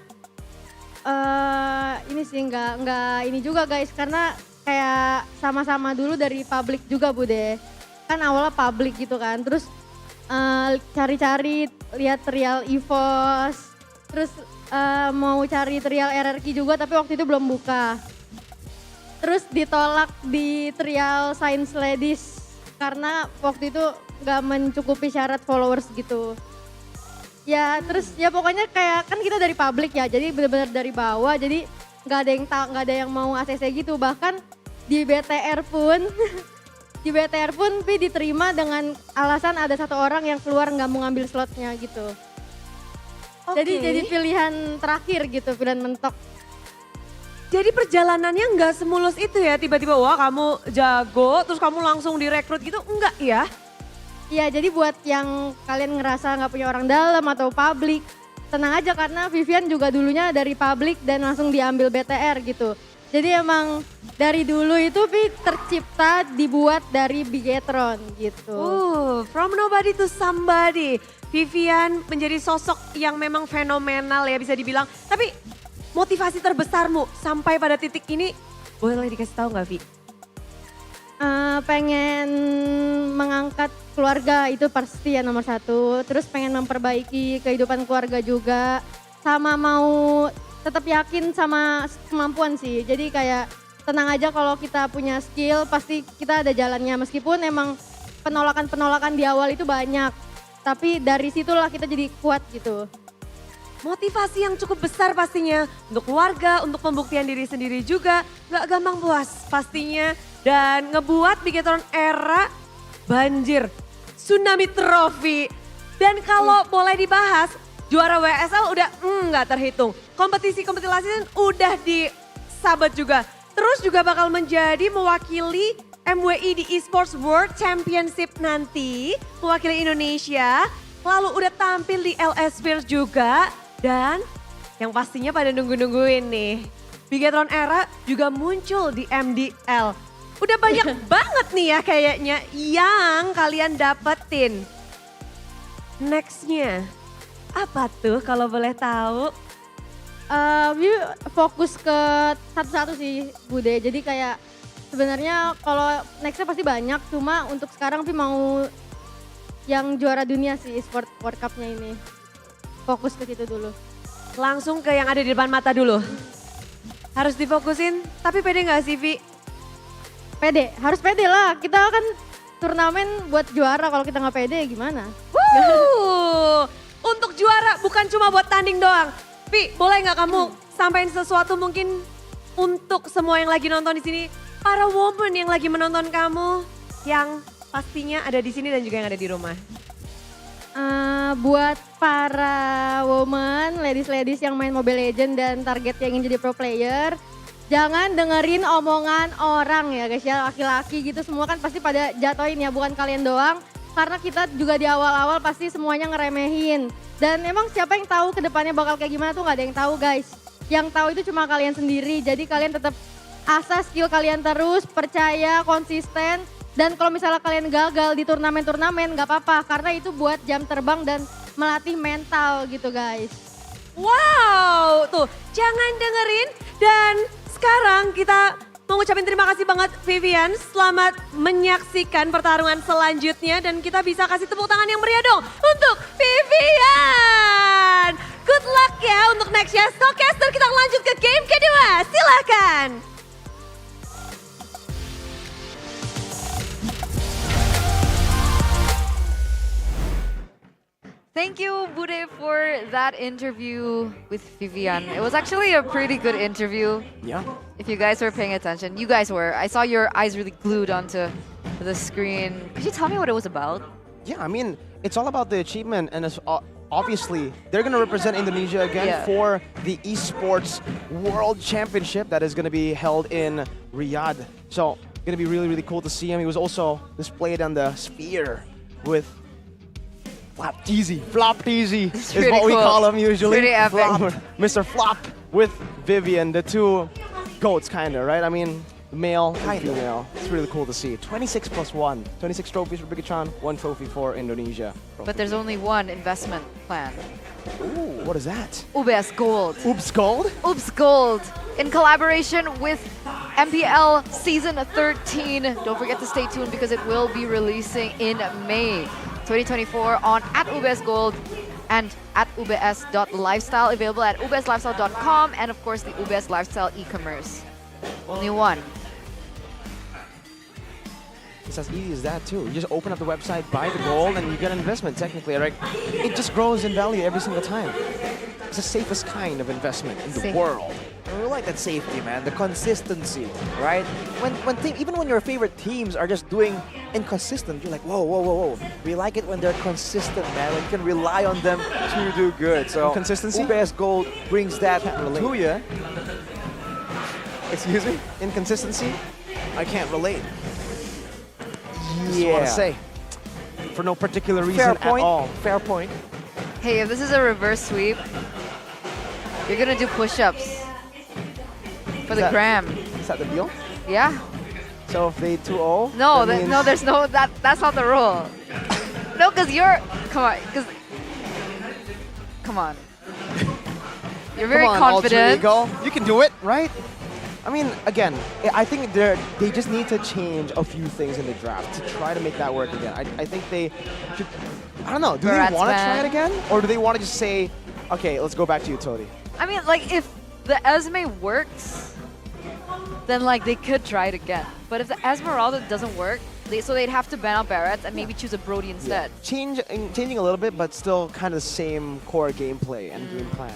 ini sih nggak ini juga guys, karena kayak sama-sama dulu dari public juga Bude. Kan awalnya public gitu kan, terus cari-cari lihat trial EVOS, terus mau cari trial RRQ juga tapi waktu itu belum buka. Terus ditolak di trial Science Ladies karena waktu itu nggak mencukupi syarat followers gitu. Ya terus ya pokoknya kayak kan kita dari public ya, jadi benar-benar dari bawah, jadi nggak ada yang mau ACC gitu. Bahkan di BTR pun Pi diterima dengan alasan ada satu orang yang keluar nggak mau ngambil slotnya gitu. Jadi pilihan terakhir gitu, pilihan mentok. Jadi perjalanannya nggak semulus itu ya, tiba-tiba wah kamu jago terus kamu langsung direkrut gitu, enggak ya? Iya, jadi buat yang kalian ngerasa nggak punya orang dalam atau public, tenang aja karena Vivian juga dulunya dari public dan langsung diambil BTR gitu. Jadi emang dari dulu itu tercipta dibuat dari Bigetron gitu. From nobody to somebody. Vivian menjadi sosok yang memang fenomenal ya bisa dibilang. Tapi motivasi terbesarmu sampai pada titik ini boleh dikasih tahu nggak Vi? Pengen mengangkat keluarga itu pasti ya nomor satu. Terus pengen memperbaiki kehidupan keluarga juga. Sama mau tetap yakin sama kemampuan sih. Jadi kayak tenang aja kalau kita punya skill pasti kita ada jalannya. Meskipun emang penolakan-penolakan di awal itu banyak. Tapi dari situlah kita jadi kuat gitu. Motivasi yang cukup besar pastinya untuk keluarga, untuk pembuktian diri sendiri juga. Gak gampang puas pastinya. Dan ngebuat Bigetron era banjir, tsunami trofi. Dan kalau boleh dibahas, juara WSL udah nggak terhitung. Kompetisi-kompetisi lain udah disabat juga. Terus juga bakal menjadi mewakili MWI di Esports World Championship nanti. Mewakili Indonesia. Lalu udah tampil di LS Sphere juga. Dan yang pastinya pada nunggu-nungguin nih. Bigetron era juga muncul di MDL. Udah banyak banget nih ya kayaknya yang kalian dapetin. Nextnya apa tuh kalau boleh tahu? Fokus ke satu-satu sih Bude. Jadi kayak sebenarnya kalau nextnya pasti banyak. Cuma untuk sekarang Vi mau yang juara dunia sih Esport World Cup-nya ini. Fokus ke situ dulu. Langsung ke yang ada di depan mata dulu. Harus difokusin, tapi pede gak sih Vi? Pede, harus pede lah. Kita kan turnamen buat juara, kalau kita nggak pede gimana? Untuk juara bukan cuma buat tanding doang. Vi, boleh nggak kamu sampaikan sesuatu mungkin untuk semua yang lagi nonton di sini, para woman yang lagi menonton kamu, yang pastinya ada di sini dan juga yang ada di rumah. Buat para woman, ladies-ladies yang main Mobile Legends dan target yang ingin jadi pro player, jangan dengerin omongan orang ya guys ya, laki-laki gitu semua kan pasti pada jatoin ya, bukan kalian doang. Karena kita juga di awal-awal pasti semuanya ngeremehin. Dan emang siapa yang tahu kedepannya bakal kayak gimana tuh gak ada yang tahu guys. Yang tahu itu cuma kalian sendiri, jadi kalian tetap asah skill kalian terus, percaya, konsisten. Dan kalau misalnya kalian gagal di turnamen-turnamen gak apa-apa, karena itu buat jam terbang dan melatih mental gitu guys. Wow, tuh jangan dengerin dan sekarang kita mau ngucapin terima kasih banget Vivian. Selamat menyaksikan pertarungan selanjutnya dan kita bisa kasih tepuk tangan yang meriah dong untuk Vivian. Good luck ya untuk nextnya. Stockcaster kita lanjut ke game kedua. Silakan. Thank you, Bude, for that interview with Vivian. It was actually a pretty good interview. Yeah. If you guys were paying attention. You guys were. I saw your eyes really glued onto the screen. Could you tell me what it was about? Yeah, I mean, it's all about the achievement, and it's obviously they're going to represent Indonesia again for the Esports World Championship that is going to be held in Riyadh. So, going to be really, really cool to see him. He was also displayed on the sphere with Flop Teasy is what we call him usually. Pretty epic. Flop, Mr. Flop with Vivian, the two goats kind of, right? I mean, male and female. It's really cool to see. 26 plus 1. 26 trophies for Bigetron, 1 trophy for Indonesia. But there's only one investment plan. Ooh, what is that? UBS Gold. Oops Gold? Oops Gold. In collaboration with MPL Season 13. Don't forget to stay tuned because it will be releasing in May 2024 on @UBS Gold and @ubs.lifestyle, available at ubslifestyle.com and of course the UBS Lifestyle e-commerce. Only one. It's as easy as that too. You just open up the website, buy the gold, and you get an investment technically, right? It just grows in value every single time. It's the safest kind of investment in the world. We like that safety, man. The consistency, right? Even when your favorite teams are just doing inconsistent, you're like, whoa, whoa, whoa, whoa. We like it when they're consistent, man. When you can rely on them to do good. So consistency, UBS Gold brings that to you. Excuse me? Inconsistency? I can't relate. Just Yeah. want to say, for no particular reason Fair at point. all. Fair point. Hey, if this is a reverse sweep, you're gonna do push-ups for the gram. Is that the deal? Yeah. So if they 2-0? No, that means... no, there's no that's not the rule. No, because you're come on. You're very Come on, confident. Alter ego. You can do it, right? I mean, again, I think they just need to change a few things in the draft to try to make that work again. I think they should, I don't know, do they want to try it again? Or do they want to just say, okay, let's go back to utility? I mean, like, if the Esme works, then, like, they could try it again. But if the Esmeralda doesn't work, so they'd have to ban out Barrett and maybe choose a Brody instead. Yeah. Changing a little bit, but still kind of the same core gameplay and game plan.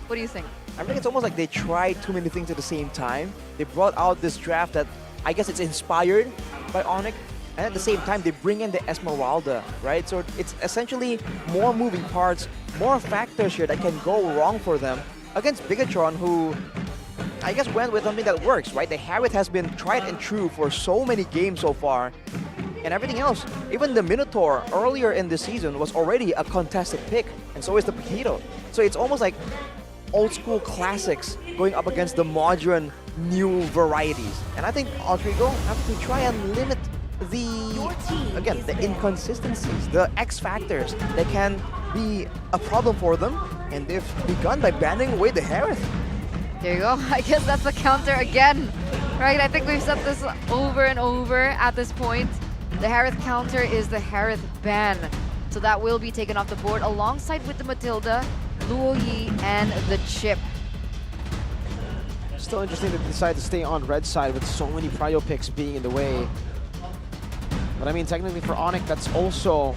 What do you think? I think it's almost like they tried too many things at the same time. They brought out this draft that I guess it's inspired by Onic, and at the same time they bring in the Esmeralda, right? So it's essentially more moving parts, more factors here that can go wrong for them against Bigetron, who I guess went with something that works, right? The Harriet has been tried and true for so many games so far, and everything else. Even the Minotaur earlier in the season was already a contested pick, and so is the Pajito. So it's almost like old school classics going up against the modern new varieties. And I think Altrigo have to try and limit the inconsistencies, the X factors that can be a problem for them. And they've begun by banning away the Harith. There you go. I guess that's the counter again. Right, I think we've said this over and over at this point. The Harith counter is the Harith ban. So that will be taken off the board alongside with the Matilda, Luoyi, and the Chip. Still interesting that they decide to stay on red side with so many prio picks being in the way. But I mean, technically for Onic, that's also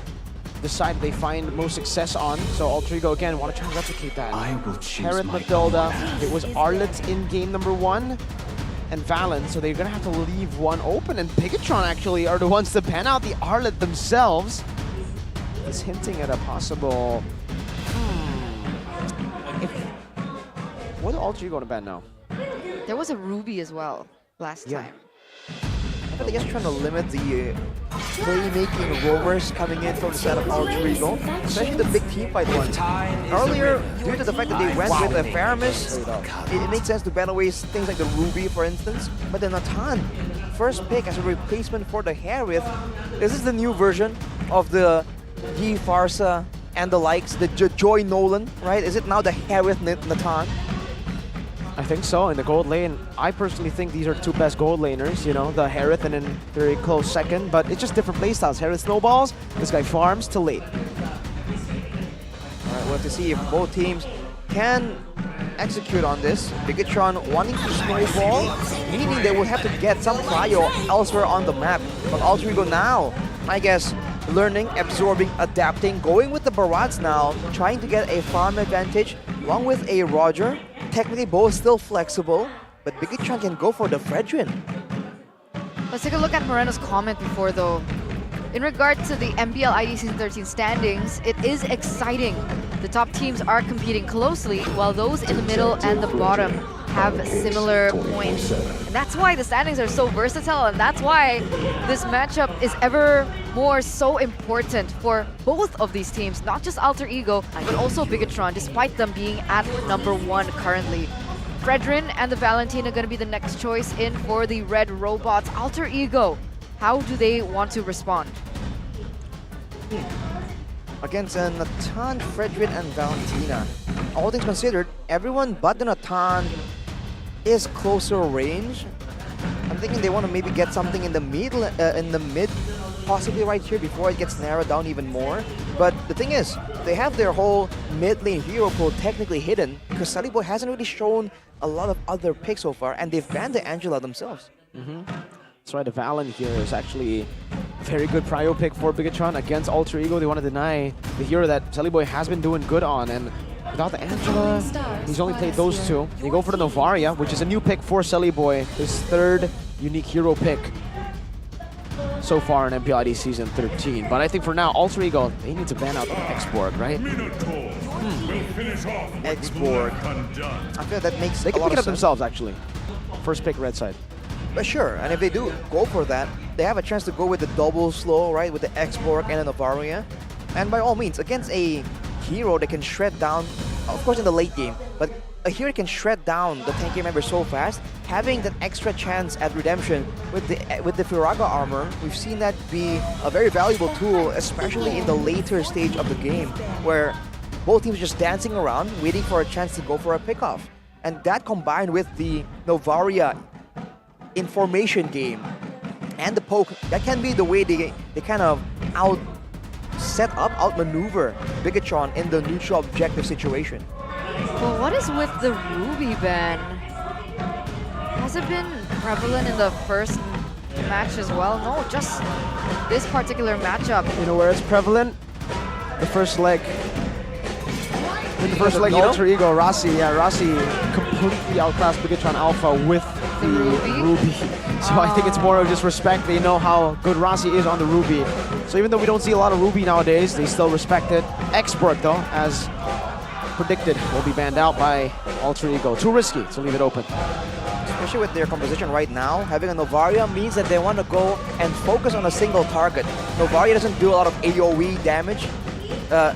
the side they find most success on. So Altrigo again want to try and replicate that. I will choose Harith, Matilda. It was Arlet in game number 1 and Valen, so they're gonna have to leave one open. And Bigetron actually are the ones to ban out the Arlet themselves. It's hinting at a possible. What are Altrigo going to ban now? There was a Ruby as well last time. I think they're just trying to limit the playmaking rovers coming in from the side of Altrigo, especially the big team fight one. Earlier, due to the fact that they went with a Faramis, it made sense to ban away things like the Ruby, for instance. But the Natan, first pick as a replacement for the Harith. This is the new version of the Yi Farsa and the likes, the Joy Nolan, right? Is it now the Harith Natan? I think so. In the gold lane, I personally think these are two best gold laners, you know, the Harith and then very close second, but it's just different playstyles. Harith snowballs, this guy farms to late. All right, we'll have to see if both teams can execute on this. Bigetron wanting to snowball, meaning they will have to get some prio elsewhere on the map. But Altrigo now, I guess, learning, absorbing, adapting, going with the Barats now, trying to get a farm advantage along with a Roger. Technically both still flexible, but Bigetron can go for the Fredrin. Let's take a look at Moreno's comment before though. In regard to the MPL ID Season 13 standings, it is exciting. The top teams are competing closely, while those in the middle and the bottom have similar points. And that's why the standings are so versatile, and that's why this matchup is ever more so important for both of these teams, not just Alter Ego, but also Bigetron, despite them being at number 1 currently. Fredrin and the Valentine are going to be the next choice in for the Red Robots. Alter Ego, how do they want to respond? Against Natan, Fredrin, and Valentina. All things considered, everyone but the Natan is closer range. I'm thinking they want to maybe get something in the mid, possibly right here before it gets narrowed down even more. But the thing is, they have their whole mid lane hero pool technically hidden because Saliboy hasn't really shown a lot of other picks so far, and they've banned the Angela themselves. That's right, the Valen here is actually a very good prio pick for Bigetron against Alter Ego. They want to deny the hero that Saliboy has been doing good on, and without the Angela, he's only played those two. They go for the Novaria, which is a new pick for Saliboy, his third unique hero pick so far in MPLID Season 13. But I think for now, Alter Ego, they need to ban out the X-Borg, right? X-Borg. I feel that makes They a can lot pick it of up sense. themselves, actually. First pick red side. But sure, and if they do go for that, they have a chance to go with the double slow, right, with the X-Borg and the Novaria. And by all means, against a hero that can shred down, of course in the late game, but a hero can shred down the tanky member so fast, having that extra chance at redemption with the Firaga armor, we've seen that be a very valuable tool, especially in the later stage of the game, where both teams are just dancing around, waiting for a chance to go for a pickoff. And that combined with the Novaria information game and the poke, that can be the way they kind of outmaneuver Bigetron in the neutral objective situation. Well, what is with the Ruby ban? Has it been prevalent in the first match as well? No, just this particular matchup. You know where it's prevalent? The first leg. In the first leg, Alter Ego, Rossi completely outclassed Bigetron Alpha with the Ruby. So I think it's more of just respect. They know how good Rossi is on the Ruby. So even though we don't see a lot of Ruby nowadays, they still respect it. Expert though, as predicted, will be banned out by Alter Ego. Too risky to leave it open. Especially with their composition right now, having a Novaria means that they want to go and focus on a single target. Novaria doesn't do a lot of AoE damage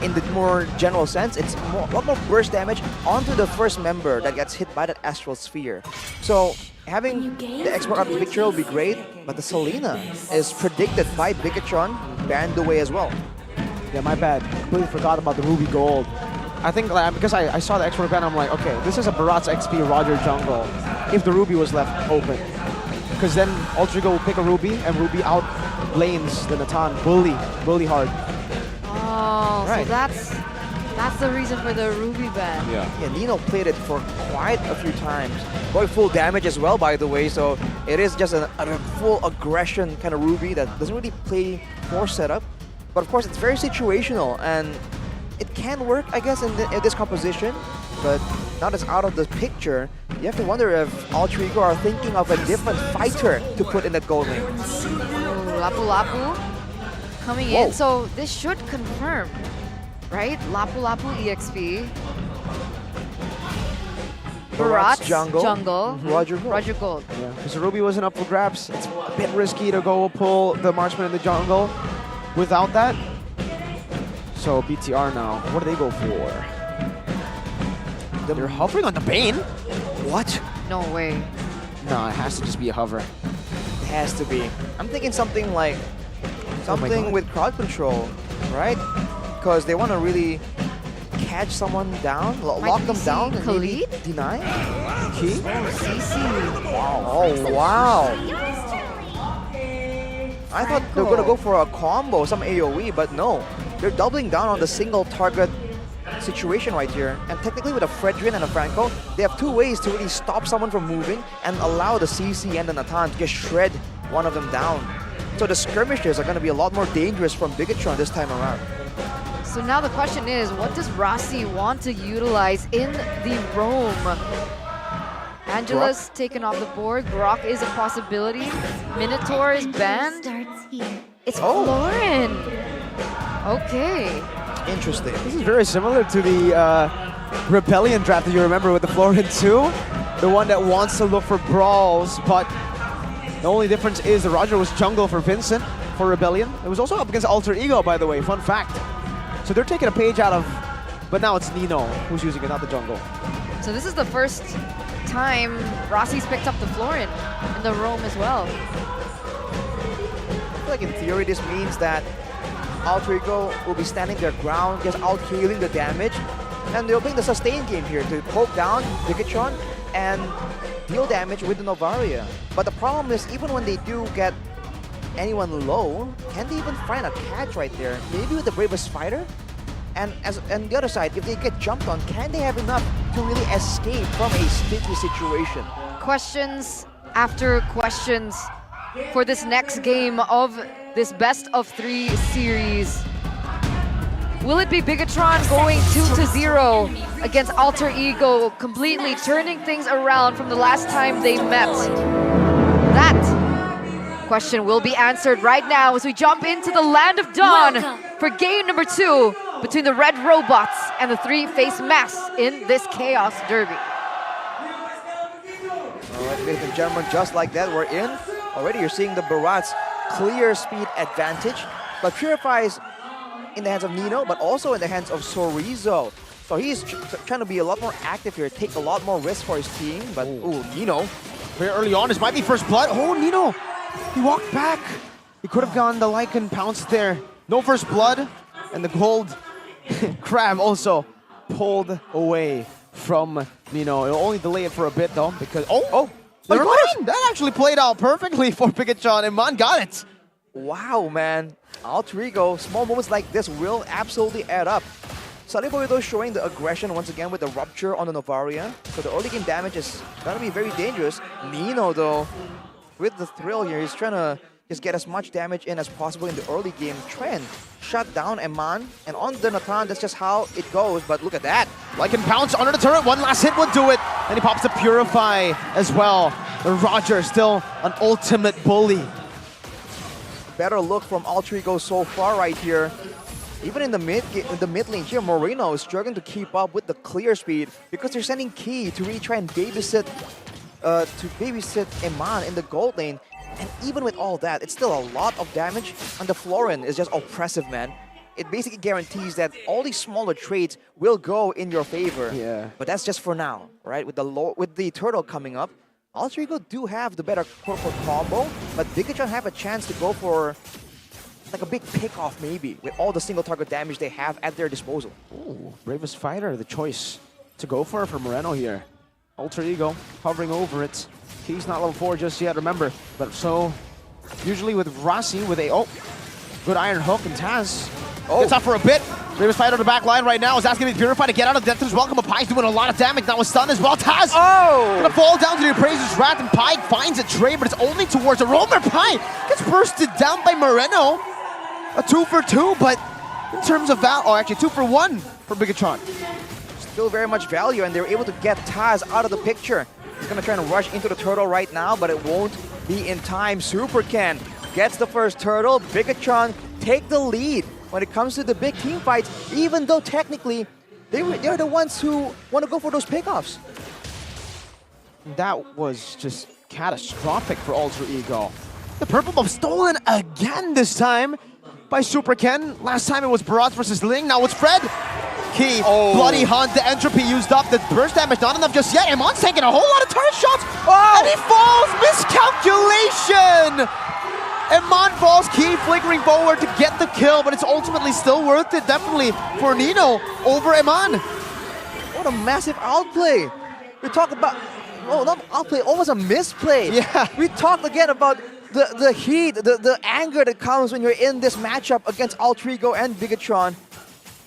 in the more general sense. It's a lot more burst damage onto the first member that gets hit by that Astral Sphere. So having the export up the picture will be great, but the Selena is predicted by Bigetron banned away as well. Yeah, my bad. Completely forgot about the Ruby Gold. I think because I saw the export ban, I'm like, okay, this is a Barat's XP Roger jungle if the Ruby was left open. Because then Alter Ego will pick a Ruby and Ruby out lanes the Natan bully hard. Oh, right. So that's the reason for the Ruby ban. Yeah, Nino played it for quite a few times. Going full damage as well, by the way, so it is just a full aggression kind of Ruby that doesn't really play for setup. But of course, it's very situational, and it can work, I guess, in this composition. But now that's out of the picture, you have to wonder if Alter Ego are thinking of a different fighter to put in that gold lane. Ooh, Lapu Lapu coming in, so this should confirm, right? Lapu Lapu EXP. Barat's jungle. Roger Gold. Roger Gold. Yeah, because the Ruby wasn't up for grabs. It's a bit risky to go pull the marksman in the jungle without that. So BTR now, what do they go for? They're hovering on the Bane? What? No way. No, it has to just be a hover. It has to be. I'm thinking something like something with crowd control, right? Because they want to really catch someone down, lock them down, and maybe deny. Key? Oh, wow. I thought they were going to go for a combo, some AoE, but no. They're doubling down on the single target situation right here. And technically with a Fredrin and a Franco, they have two ways to really stop someone from moving and allow the CC and the Natan to just shred one of them down. So the skirmishes are going to be a lot more dangerous from Bigetron this time around. So now the question is, what does Rossi want to utilize in the roam? Angela's taken off the board. Grok is a possibility. Minotaur is banned. It's Florin. Okay. Interesting. This is very similar to the Rebellion draft that you remember with the Florin 2. The one that wants to look for brawls, but the only difference is the Roger was jungle for Vincent for Rebellion. It was also up against Alter Ego, by the way, fun fact. So they're taking a page out of, but now it's Nino who's using it, not the jungle. So this is the first time Rossi's picked up the Florin in the roam as well. I feel like in theory this means that Alter Ego will be standing their ground, just out healing the damage, and they're playing the sustain game here to poke down Bigetron and deal damage with the Novaria. But the problem is, even when they do get anyone low, can they even find a catch right there? Maybe with the Bravest Fighter? And on the other side, if they get jumped on, can they have enough to really escape from a sticky situation? Questions after questions for this next game of this best of 3 series. Will it be Bigetron going 2-0 against Alter Ego, completely turning things around from the last time they met? That question will be answered right now as we jump into the Land of Dawn for game number 2 between the Red Robots and the 3-face Mass in this Chaos Derby. All right, ladies and gentlemen, just like that, we're in. Already you're seeing the Barat's clear speed advantage, but Purify's in the hands of Nino, but also in the hands of Sorizo. So he's trying to be a lot more active here, take a lot more risk for his team, but ooh, Nino. Very early on, this might be first blood. Oh, Nino, he walked back. He could have gone the Lycan pounce there. No first blood, and the gold crab also pulled away from Nino. It'll only delay it for a bit though, because Never mind. That actually played out perfectly for Bigetron, and Mon got it. Wow, man. Alter Ego, small moments like this will absolutely add up. Saliboy though showing the aggression once again with the rupture on the Novaria. So the early game damage is gonna be very dangerous. Nino though, with the thrill here, he's trying to just get as much damage in as possible in the early game. Try and shut down Eman. And on the Nathan, that's just how it goes. But look at that. Lycan pounce under the turret. One last hit would do it. And he pops the Purify as well. And Roger still an ultimate bully. Better look from Alter Ego so far right here. Even in the mid lane here, Moreno is struggling to keep up with the clear speed because they're sending Key to really try and babysit Eman in the gold lane. And even with all that, it's still a lot of damage. And the Florin is just oppressive, man. It basically guarantees that all these smaller trades will go in your favor. Yeah. But that's just for now, right? With the turtle coming up, Alter Ego do have the better corporate combo, but Bigetron have a chance to go for like a big pick-off maybe, with all the single target damage they have at their disposal. Ooh, bravest fighter, the choice to go for Moreno here. Alter Ego hovering over it. He's not level 4 just yet, remember. But so, usually with Rossi, with a, good Iron Hook, and Taz gets up for a bit. Bravest fighter on the back line right now is asking to be purified to get out of Death as well. Pie's doing a lot of damage now with stun as well. Taz gonna fall down to the Appraiser's Wrath, and Pie finds a trade, but it's only towards the roamer. Pie gets bursted down by Moreno. A 2 for 2, but in terms of value, actually 2 for 1 for Bigetron. Still very much value, and they're able to get Taz out of the picture. He's gonna try and rush into the turtle right now, but it won't be in time. Super Ken gets the first turtle. Bigetron take the lead when it comes to the big team fights, even though technically they're the ones who want to go for those pickoffs. That was just catastrophic for Alter Ego. The purple buff stolen again this time by Super Ken. Last time it was Barats versus Ling, now it's Fred. Key, Bloody Hunt, the entropy used up, the burst damage not enough just yet. Emon's taking a whole lot of turret shots, and he falls! Miscalculation! Emon falls, Key flickering forward to get the kill, but it's ultimately still worth it, definitely, for Nino over Eman. What a massive outplay! We talk about, not outplay, almost a misplay. Yeah. We talked again about the heat, the anger that comes when you're in this matchup against Alter Ego and Bigetron.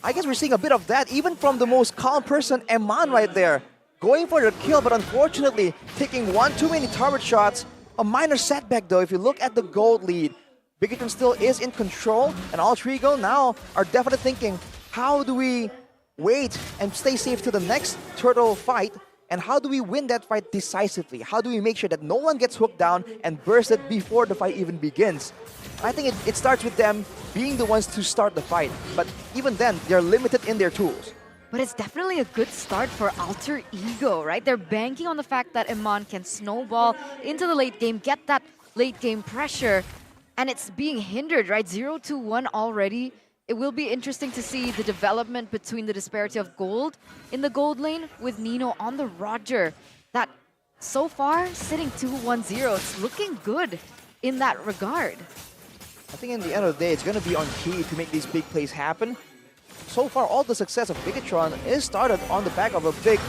I guess we're seeing a bit of that even from the most calm person, Eman, right there. Going for the kill, but unfortunately taking one too many turret shots. A minor setback though, if you look at the gold lead. Bigetron still is in control, and Alter Ego now are definitely thinking, how do we wait and stay safe to the next turtle fight? And how do we win that fight decisively? How do we make sure that no one gets hooked down and bursted before the fight even begins? I think it starts with them being the ones to start the fight. But even then, they're limited in their tools. But it's definitely a good start for Alter Ego, right? They're banking on the fact that Eman can snowball into the late game, get that late game pressure, and it's being hindered, right? 0-1 already. It will be interesting to see the development between the disparity of gold in the gold lane with Nino on the Roger. That so far sitting 2-1-0. It's looking good in that regard. I think in the end of the day, it's going to be on Key to make these big plays happen. So far, all the success of Bigetron is started on the back of a big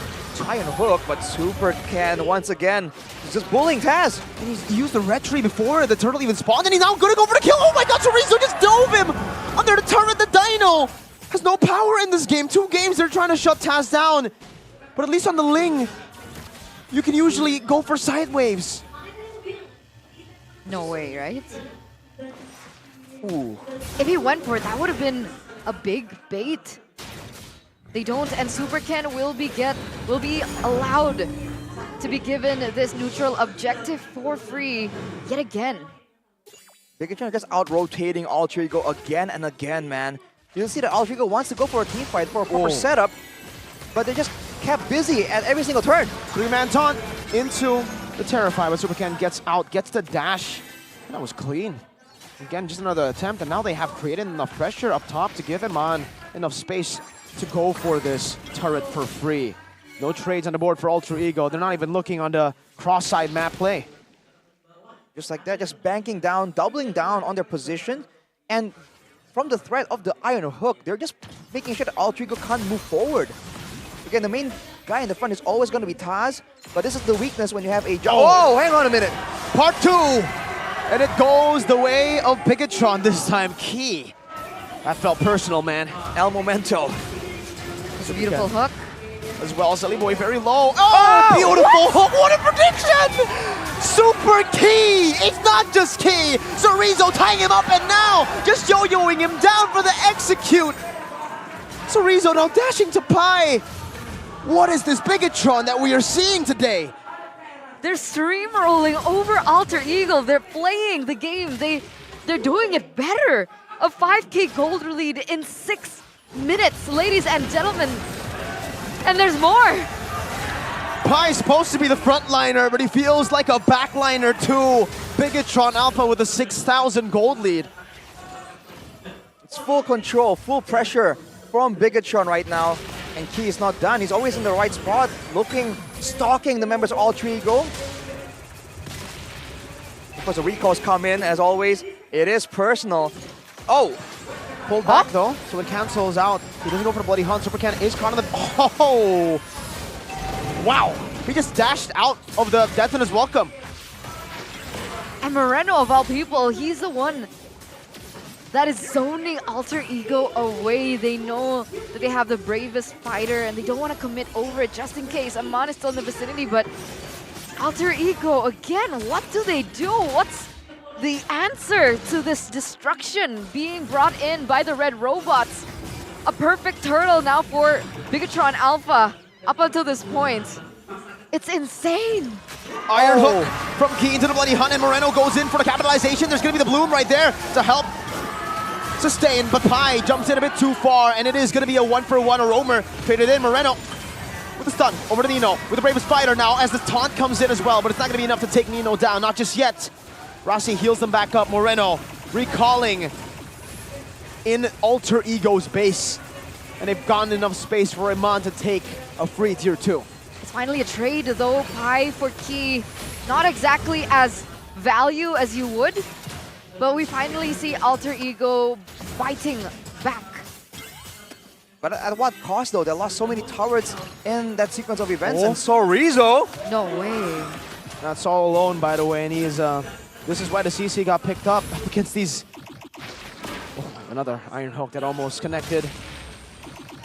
Iron Hook, but Super Ken once again is just bullying Taz. And he's used the red tree before the turtle even spawned, and he's now going to go for the kill. Oh my god, Chorizo just dove him under the turret. The Dino has no power in this game. 2 games they're trying to shut Taz down. But at least on the Ling, you can usually go for side waves. No way, right? Ooh. If he went for it, that would have been a big bait. They don't, and Super Ken will be allowed to be given this neutral objective for free yet again. Bigetron just out-rotating Alter Ego again and again, man. You'll see that Alter Ego wants to go for a team fight, for a proper setup, but they just kept busy at every single turn. 3-man taunt into the Terrify, but Super Ken gets out, gets the dash. And that was clean. Again, just another attempt, and now they have created enough pressure up top to give Eman enough space to go for this turret for free. No trades on the board for Alter Ego. They're not even looking on the cross-side map play. Just like that, just banking down, doubling down on their position. And from the threat of the Iron Hook, they're just making sure that Alter Ego can't move forward. Again, the main guy in the front is always going to be Taz, but this is the weakness when you have a... Oh. Oh, hang on a minute. Part 2. And it goes the way of Bigetron this time. Key. That felt personal, man. El Momento. It's a beautiful hook. As well, Silly Boy very low. Oh, beautiful hook. What a prediction! Super Key. It's not just Key. Chorizo tying him up and now just yo-yoing him down for the execute. Chorizo now dashing to Pi. What is this Bigetron that we are seeing today? They're streamrolling over Alter Ego. They're playing the game. They're doing it better. A 5K gold lead in 6 minutes, ladies and gentlemen. And there's more. Pai's supposed to be the frontliner, but he feels like a backliner too. Bigetron Alpha with a 6,000 gold lead. It's full control, full pressure from Bigetron right now. And Key is not done. He's always in the right spot, looking, stalking the members of Alter Ego. Of course, the recalls come in, as always. It is personal. Oh! Pulled back though, so it cancels out. He doesn't go for the Bloody Hunt. Super Can is caught on the... Oh! Wow! He just dashed out of the Death in his welcome. And Moreno, of all people, he's the one that is zoning Alter Ego away. They know that they have the bravest fighter and they don't want to commit over it just in case. Aman is still in the vicinity, but Alter Ego, again, what do they do? What's the answer to this destruction being brought in by the red robots? A perfect turtle now for Bigetron Alpha up until this point. It's insane. Iron hook from Key into the Bloody Hunt, and Moreno goes in for the capitalization. There's going to be the Bloom right there to help sustain, but Pi jumps in a bit too far, and it is going to be a 1-for-1. A roamer traded in. Moreno with the stun over to Nino with the bravest fighter now as the taunt comes in as well, but it's not going to be enough to take Nino down, not just yet. Rossi heals them back up. Moreno recalling in Alter Ego's base, and they've gotten enough space for Iman to take a free tier 2. It's finally a trade though. Pi for Key, not exactly as value as you would, but we finally see Alter Ego fighting back. But at what cost though? They lost so many turrets in that sequence of events. And Chorizo. No way. Not Saul alone, by the way, and he is... this is why the CC got picked up against these... Oh, another Iron Hook that almost connected.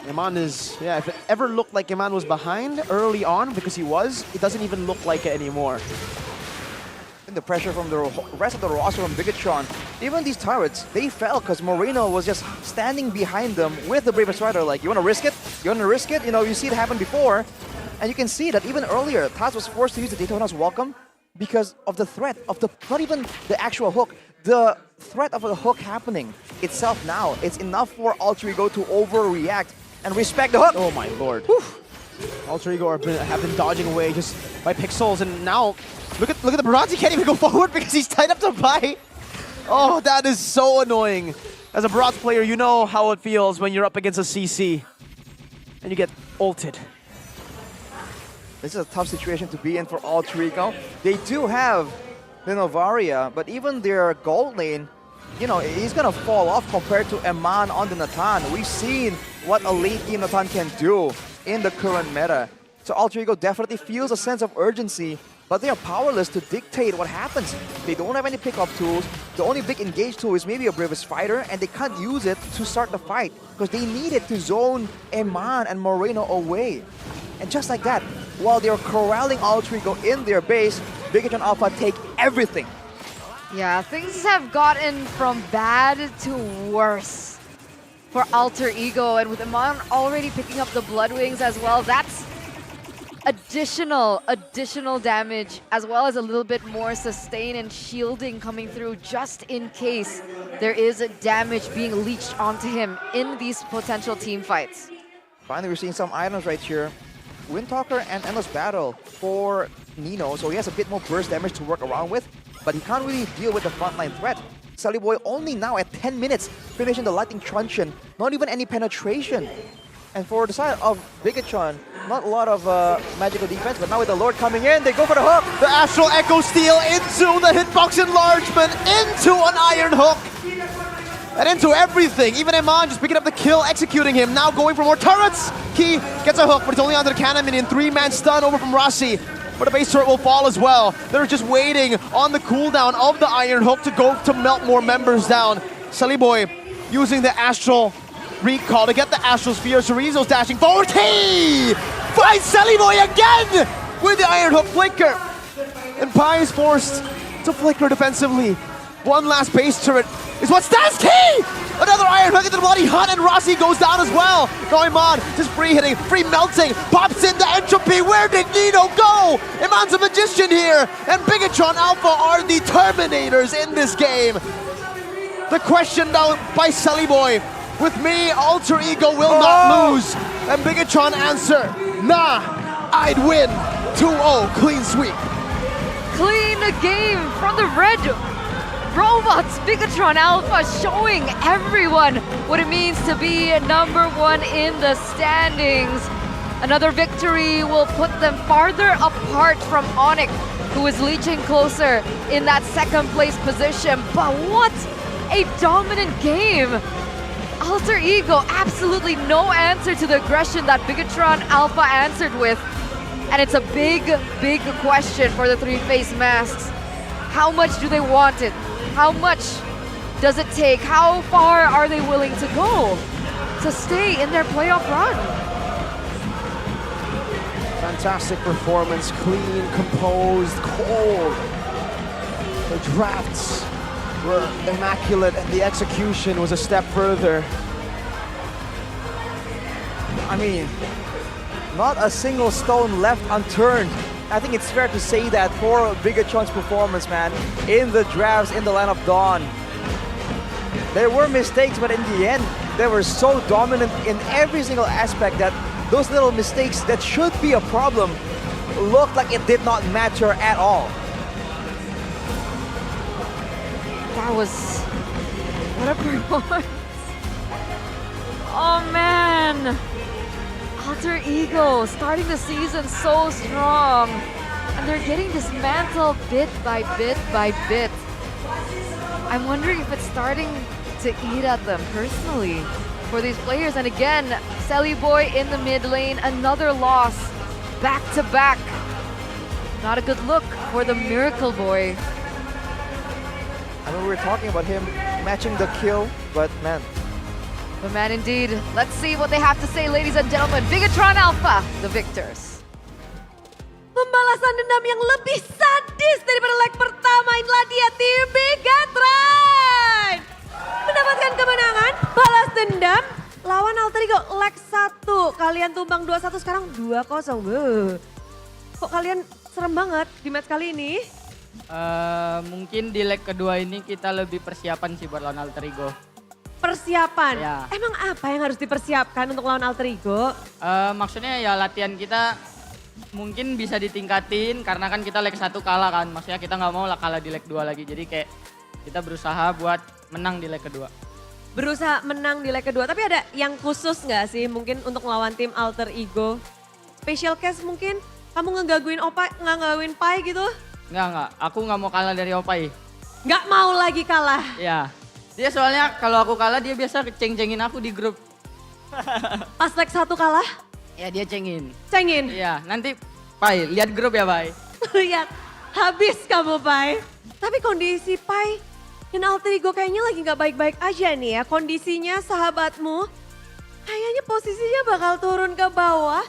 Iman is... Yeah, if it ever looked like Iman was behind early on, because he was, it doesn't even look like it anymore. And the pressure from the rest of the roster from Bigetron. Even these turrets, they fell because Moreno was just standing behind them with the bravest rider. Like, you want to risk it? You want to risk it? You know, you see it happen before. And you can see that even earlier, Taz was forced to use the Daytona's Welcome because of the threat of the, not even the actual hook, the threat of the hook happening itself now. It's enough for Alter Ego to overreact and respect the hook. Oh my lord. Alter Ego have been dodging away just by pixels, and now look at the Bronze. He can't even go forward because he's tied up to Pi. Oh, that is so annoying. As a Bronze player, you know how it feels when you're up against a CC and you get ulted. This is a tough situation to be in for Alter Ego. They do have the Novaria, but even their gold lane, you know, he's gonna fall off compared to Eman on the Natan. We've seen what a late game Natan can do in the current meta. So Alter Ego definitely feels a sense of urgency, but they are powerless to dictate what happens. They don't have any pickup tools. The only big engage tool is maybe a bravest fighter, and they can't use it to start the fight because they need it to zone Eman and Moreno away. And just like that, while they're corralling Alter Ego in their base, Bigetron Alpha take everything. Yeah, things have gotten from bad to worse for Alter Ego, and with Iman already picking up the Blood Wings as well, that's additional damage, as well as a little bit more sustain and shielding coming through just in case there is damage being leached onto him in these potential team fights. Finally, we're seeing some items right here. Windtalker and Endless Battle for Nino, so he has a bit more burst damage to work around with, but he can't really deal with the frontline threat. Sully Boy only now at 10 minutes finishing the Lightning Truncheon, not even any penetration. And for the side of Bigetron, not a lot of magical defense, but now with the Lord coming in, they go for the hook! The Astral Echo Steel into the hitbox enlargement, into an Iron Hook! and into everything. Even Iman just picking up the kill, executing him. Now going for more turrets. Key gets a hook, but it's only onto the cannon minion. 3-man stun over from Rossi. But the base turret will fall as well. They're just waiting on the cooldown of the Iron Hook to go to melt more members down. Saliboy using the Astral Recall to get the Astral Sphere. Chorizo's dashing forward. Key finds Saliboy again with the Iron Hook flicker. And Pai is forced to flicker defensively. One last base turret is what stands Key! Another Iron Hook into the bloody hunt, and Rossi goes down as well. Iman just free hitting, free melting, pops into Entropy. Where did Nino go? Iman's a magician here, and Bigetron Alpha are the Terminators in this game. The question now by Saliboy, with me, Alter Ego will not lose. And Bigetron answer, nah, I'd win. 2-0, clean sweep. Clean game from the red robots. Bigetron Alpha showing everyone what it means to be #1 in the standings. Another victory will put them farther apart from Onic, who is leeching closer in that second place position. But what a dominant game. Alter Ego, absolutely no answer to the aggression that Bigetron Alpha answered with. And it's a big, big question for the three-face masks. How much do they want it? How much does it take? How far are they willing to go to stay in their playoff run? Fantastic performance, clean, composed, cold. The drafts were immaculate and the execution was a step further. I mean, not a single stone left unturned. I think it's fair to say that for Bigetron's performance, man, in the drafts, in the Land of Dawn, there were mistakes, but in the end, they were so dominant in every single aspect that those little mistakes that should be a problem looked like it did not matter at all. That was... what a performance. Oh man. Alter Ego starting the season so strong. And they're getting dismantled bit by bit by bit. I'm wondering if it's starting to eat at them personally for these players. And again, Saliboy in the mid lane, another loss back to back. Not a good look for the Miracle Boy. I mean, we were talking about him matching the kill, but man. The man indeed. Let's see what they have to say, ladies and gentlemen. Bigetron Alpha, the victors. Pembalasan dendam yang lebih sadis daripada leg pertama, inilah dia tim Bigetron. Mendapatkan kemenangan, balas dendam, lawan Alter Ego leg 1. Kalian tumbang 2-1, sekarang 2-0. Kok kalian serem banget di match kali ini? Mungkin di leg kedua ini kita lebih persiapan sih buat lawan Alter Ego. Persiapan? Ya. Emang apa yang harus dipersiapkan untuk lawan Alter Ego? Maksudnya ya latihan kita mungkin bisa ditingkatin karena kan kita leg 1 kalah kan. Maksudnya kita nggak mau lah kalah di leg 2 lagi. Jadi kayak kita berusaha buat menang di leg kedua. Berusaha menang di leg kedua, tapi ada yang khusus nggak sih mungkin untuk melawan tim Alter Ego? Special case mungkin? Kamu ngegangguin Pai gitu? Enggak. Aku nggak mau kalah dari Opai. Nggak mau lagi kalah? Ya. Dia soalnya kalau aku kalah dia biasa ceng-cengin aku di grup. Pas leg 1 kalah? Ya dia cengin. Cengin? Iya, nanti Pai, lihat grup ya Pai. Lihat, habis kamu Pai. Tapi kondisi Pai dan Alter Ego kayaknya lagi nggak baik-baik aja nih ya. Kondisinya sahabatmu kayaknya posisinya bakal turun ke bawah.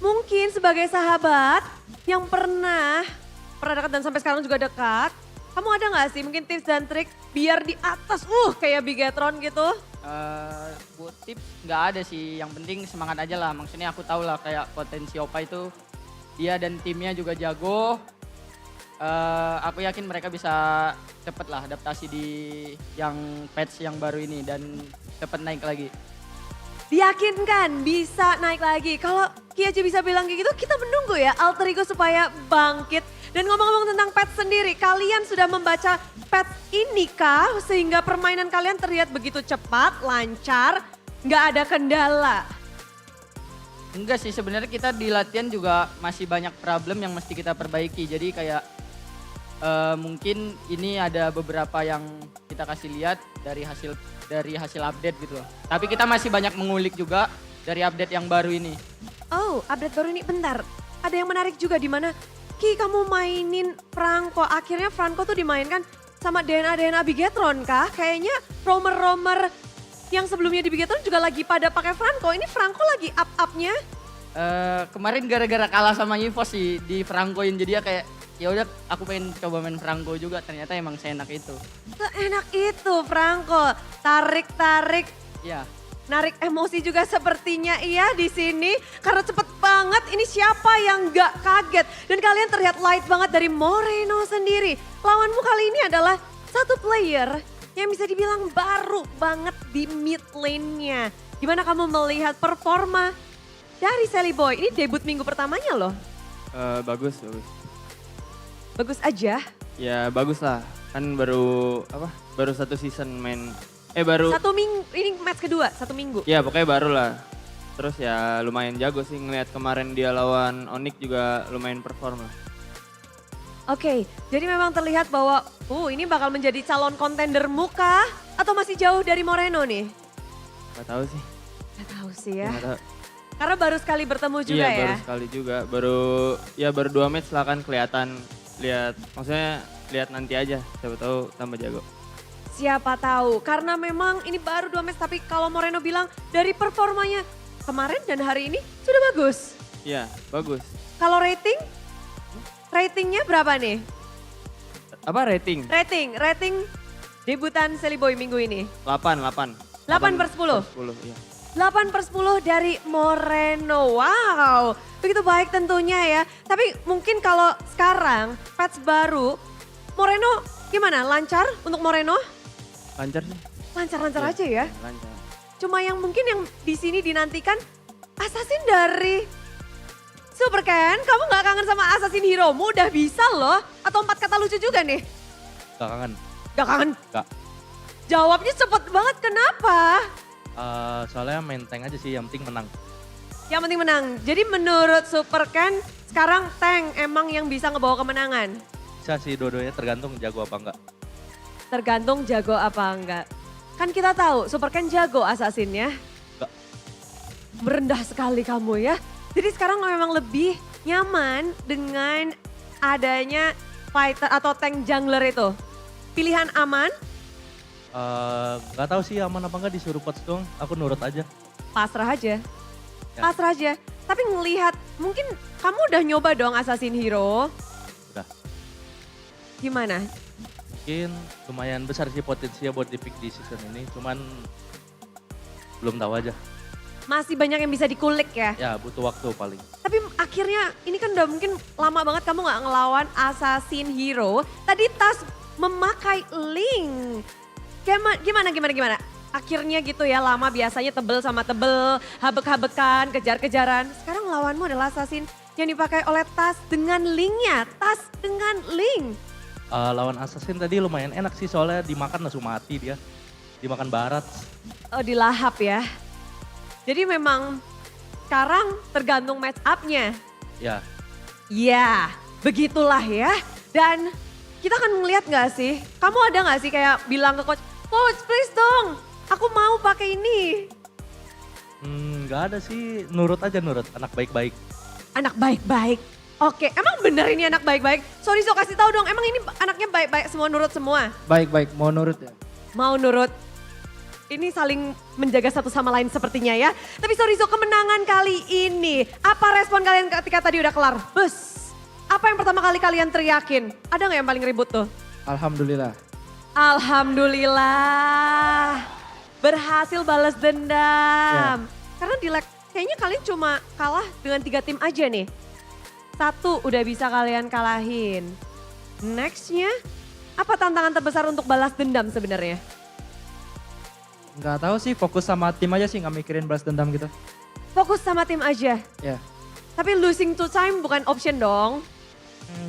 Mungkin sebagai sahabat yang pernah dekat dan sampai sekarang juga dekat. Kamu ada nggak sih mungkin tips dan trik biar di atas kayak Bigetron gitu? Buat tips nggak ada sih, yang penting semangat aja lah. Maksudnya aku tahu lah kayak potensi Opa itu dia dan timnya juga jago. Aku yakin mereka bisa cepet lah adaptasi di yang patch yang baru ini dan cepet naik lagi. Diyakinkan bisa naik lagi. Kalau Ki aja bisa bilang kayak gitu, kita menunggu ya Alter Ego supaya bangkit. Dan ngomong-ngomong tentang patch sendiri, kalian sudah membaca patch ini kah? Sehingga permainan kalian terlihat begitu cepat, lancar, nggak ada kendala? Enggak sih, sebenarnya kita di latihan juga masih banyak problem yang mesti kita perbaiki. Jadi kayak mungkin ini ada beberapa yang kita kasih lihat dari hasil update gitu loh. Tapi kita masih banyak mengulik juga dari update yang baru ini. Oh, update baru ini bentar. Ada yang menarik juga di mana Ki kamu mainin Franco. Akhirnya Franco tuh dimainkan sama DNA Bigetron kah? Kayaknya romer-romer yang sebelumnya di Bigetron juga lagi pada pakai Franco. Ini Franco lagi up-upnya. Kemarin gara-gara kalah sama Yvos sih di Francoin, jadi ya kayak ya udah aku pengen coba main Franco juga, ternyata emang seenak itu. Seenak itu Franco, tarik-tarik. Ya. Narik emosi juga sepertinya iya di sini karena cepet banget. Ini siapa yang gak kaget? Dan kalian terlihat light banget dari Moreno sendiri. Lawanmu kali ini adalah satu player yang bisa dibilang baru banget di mid lane-nya. Gimana kamu melihat performa dari Sally Boy? Ini debut minggu pertamanya loh. Bagus. Bagus aja. Ya bagus lah, kan baru satu season main. Baru. Satu minggu, ini match kedua, satu minggu. Ya pokoknya baru lah. Terus ya lumayan jago sih, ngelihat kemarin dia lawan Onic juga lumayan perform lah. Oke, jadi memang terlihat bahwa ini bakal menjadi calon kontender muka atau masih jauh dari Moreno nih? Gak tahu sih. Gak tahu sih ya. Gak tahu. Karena baru sekali bertemu juga ya? Iya baru sekali juga, baru 2 match lah kan kelihatan. Lihat nanti aja, siapa tahu tambah jago. Siapa tahu, karena memang ini baru 2 match tapi kalau Moreno bilang dari performanya kemarin dan hari ini sudah bagus. Iya, bagus. Kalau ratingnya berapa nih? Apa rating? Rating debutan Sally Boy minggu ini. 8 per 10? 10, iya. 8 per 10 dari Moreno, wow. Begitu baik tentunya ya. Tapi mungkin kalau sekarang patch baru, Moreno gimana? Lancar untuk Moreno? Lancar sih. Lancar-lancar aja ya? Lancar. Cuma yang mungkin yang di sini dinantikan assassin dari Super Ken. Kamu gak kangen sama assassin hero-mu? Udah bisa loh. Atau 4 kata lucu juga nih? Gak kangen. Gak kangen? Gak. Jawabnya cepet banget, kenapa? Soalnya main tank aja sih, yang penting menang. Yang penting menang. Jadi menurut Super Ken sekarang tank emang yang bisa ngebawa kemenangan? Bisa sih dua-duanya, tergantung jago apa enggak. Tergantung jago apa enggak. Kan kita tahu Super Ken jago assassinnya. Enggak. Merendah sekali kamu ya. Jadi sekarang memang lebih nyaman dengan adanya fighter atau tank jungler itu. Pilihan aman? Gak tahu sih aman apa enggak, disuruh coach dong, aku nurut aja. Pasrah aja. Ya. Pasrah aja. Tapi ngelihat mungkin kamu udah nyoba dong assassin hero. Udah. Gimana? Mungkin lumayan besar sih potensinya buat di pick di season ini, cuman belum tahu aja. Masih banyak yang bisa dikulik ya? Ya butuh waktu paling. Tapi akhirnya ini kan udah mungkin lama banget kamu gak ngelawan assassin hero. Tadi Tas memakai Link. Gimana? Akhirnya gitu ya, lama biasanya tebel sama tebel, habek-habekan, kejar-kejaran. Sekarang lawanmu adalah assassin yang dipakai oleh Tas dengan Linknya. Tas dengan Link. Lawan assassin tadi lumayan enak sih, soalnya dimakan langsung mati dia. Dimakan barat. Oh dilahap ya. Jadi memang sekarang tergantung match up-nya. Ya. Ya, begitulah ya. Dan kita akan ngeliat gak sih, kamu ada gak sih kayak bilang ke coach, coach please dong, aku mau pakai ini. Gak ada sih, nurut aja, anak baik-baik. Anak baik-baik, oke emang bener ini anak baik-baik? Sorry so kasih tahu dong, emang ini anaknya baik-baik semua, nurut semua? Baik-baik, mau nurut ya? Mau nurut. Ini saling menjaga satu sama lain sepertinya ya. Tapi sorry so kemenangan kali ini, apa respon kalian ketika tadi udah kelar? Bus. Apa yang pertama kali kalian teriakin? Ada gak yang paling ribut tuh? Alhamdulillah. Alhamdulillah. Berhasil balas dendam. Karena di leg kayaknya kalian cuma kalah dengan 3 tim aja nih. 1 udah bisa kalian kalahin. Nextnya, apa tantangan terbesar untuk balas dendam sebenarnya? Nggak tahu sih, fokus sama tim aja sih, nggak mikirin balas dendam gitu. Fokus sama tim aja? Ya. Tapi losing to time bukan option dong?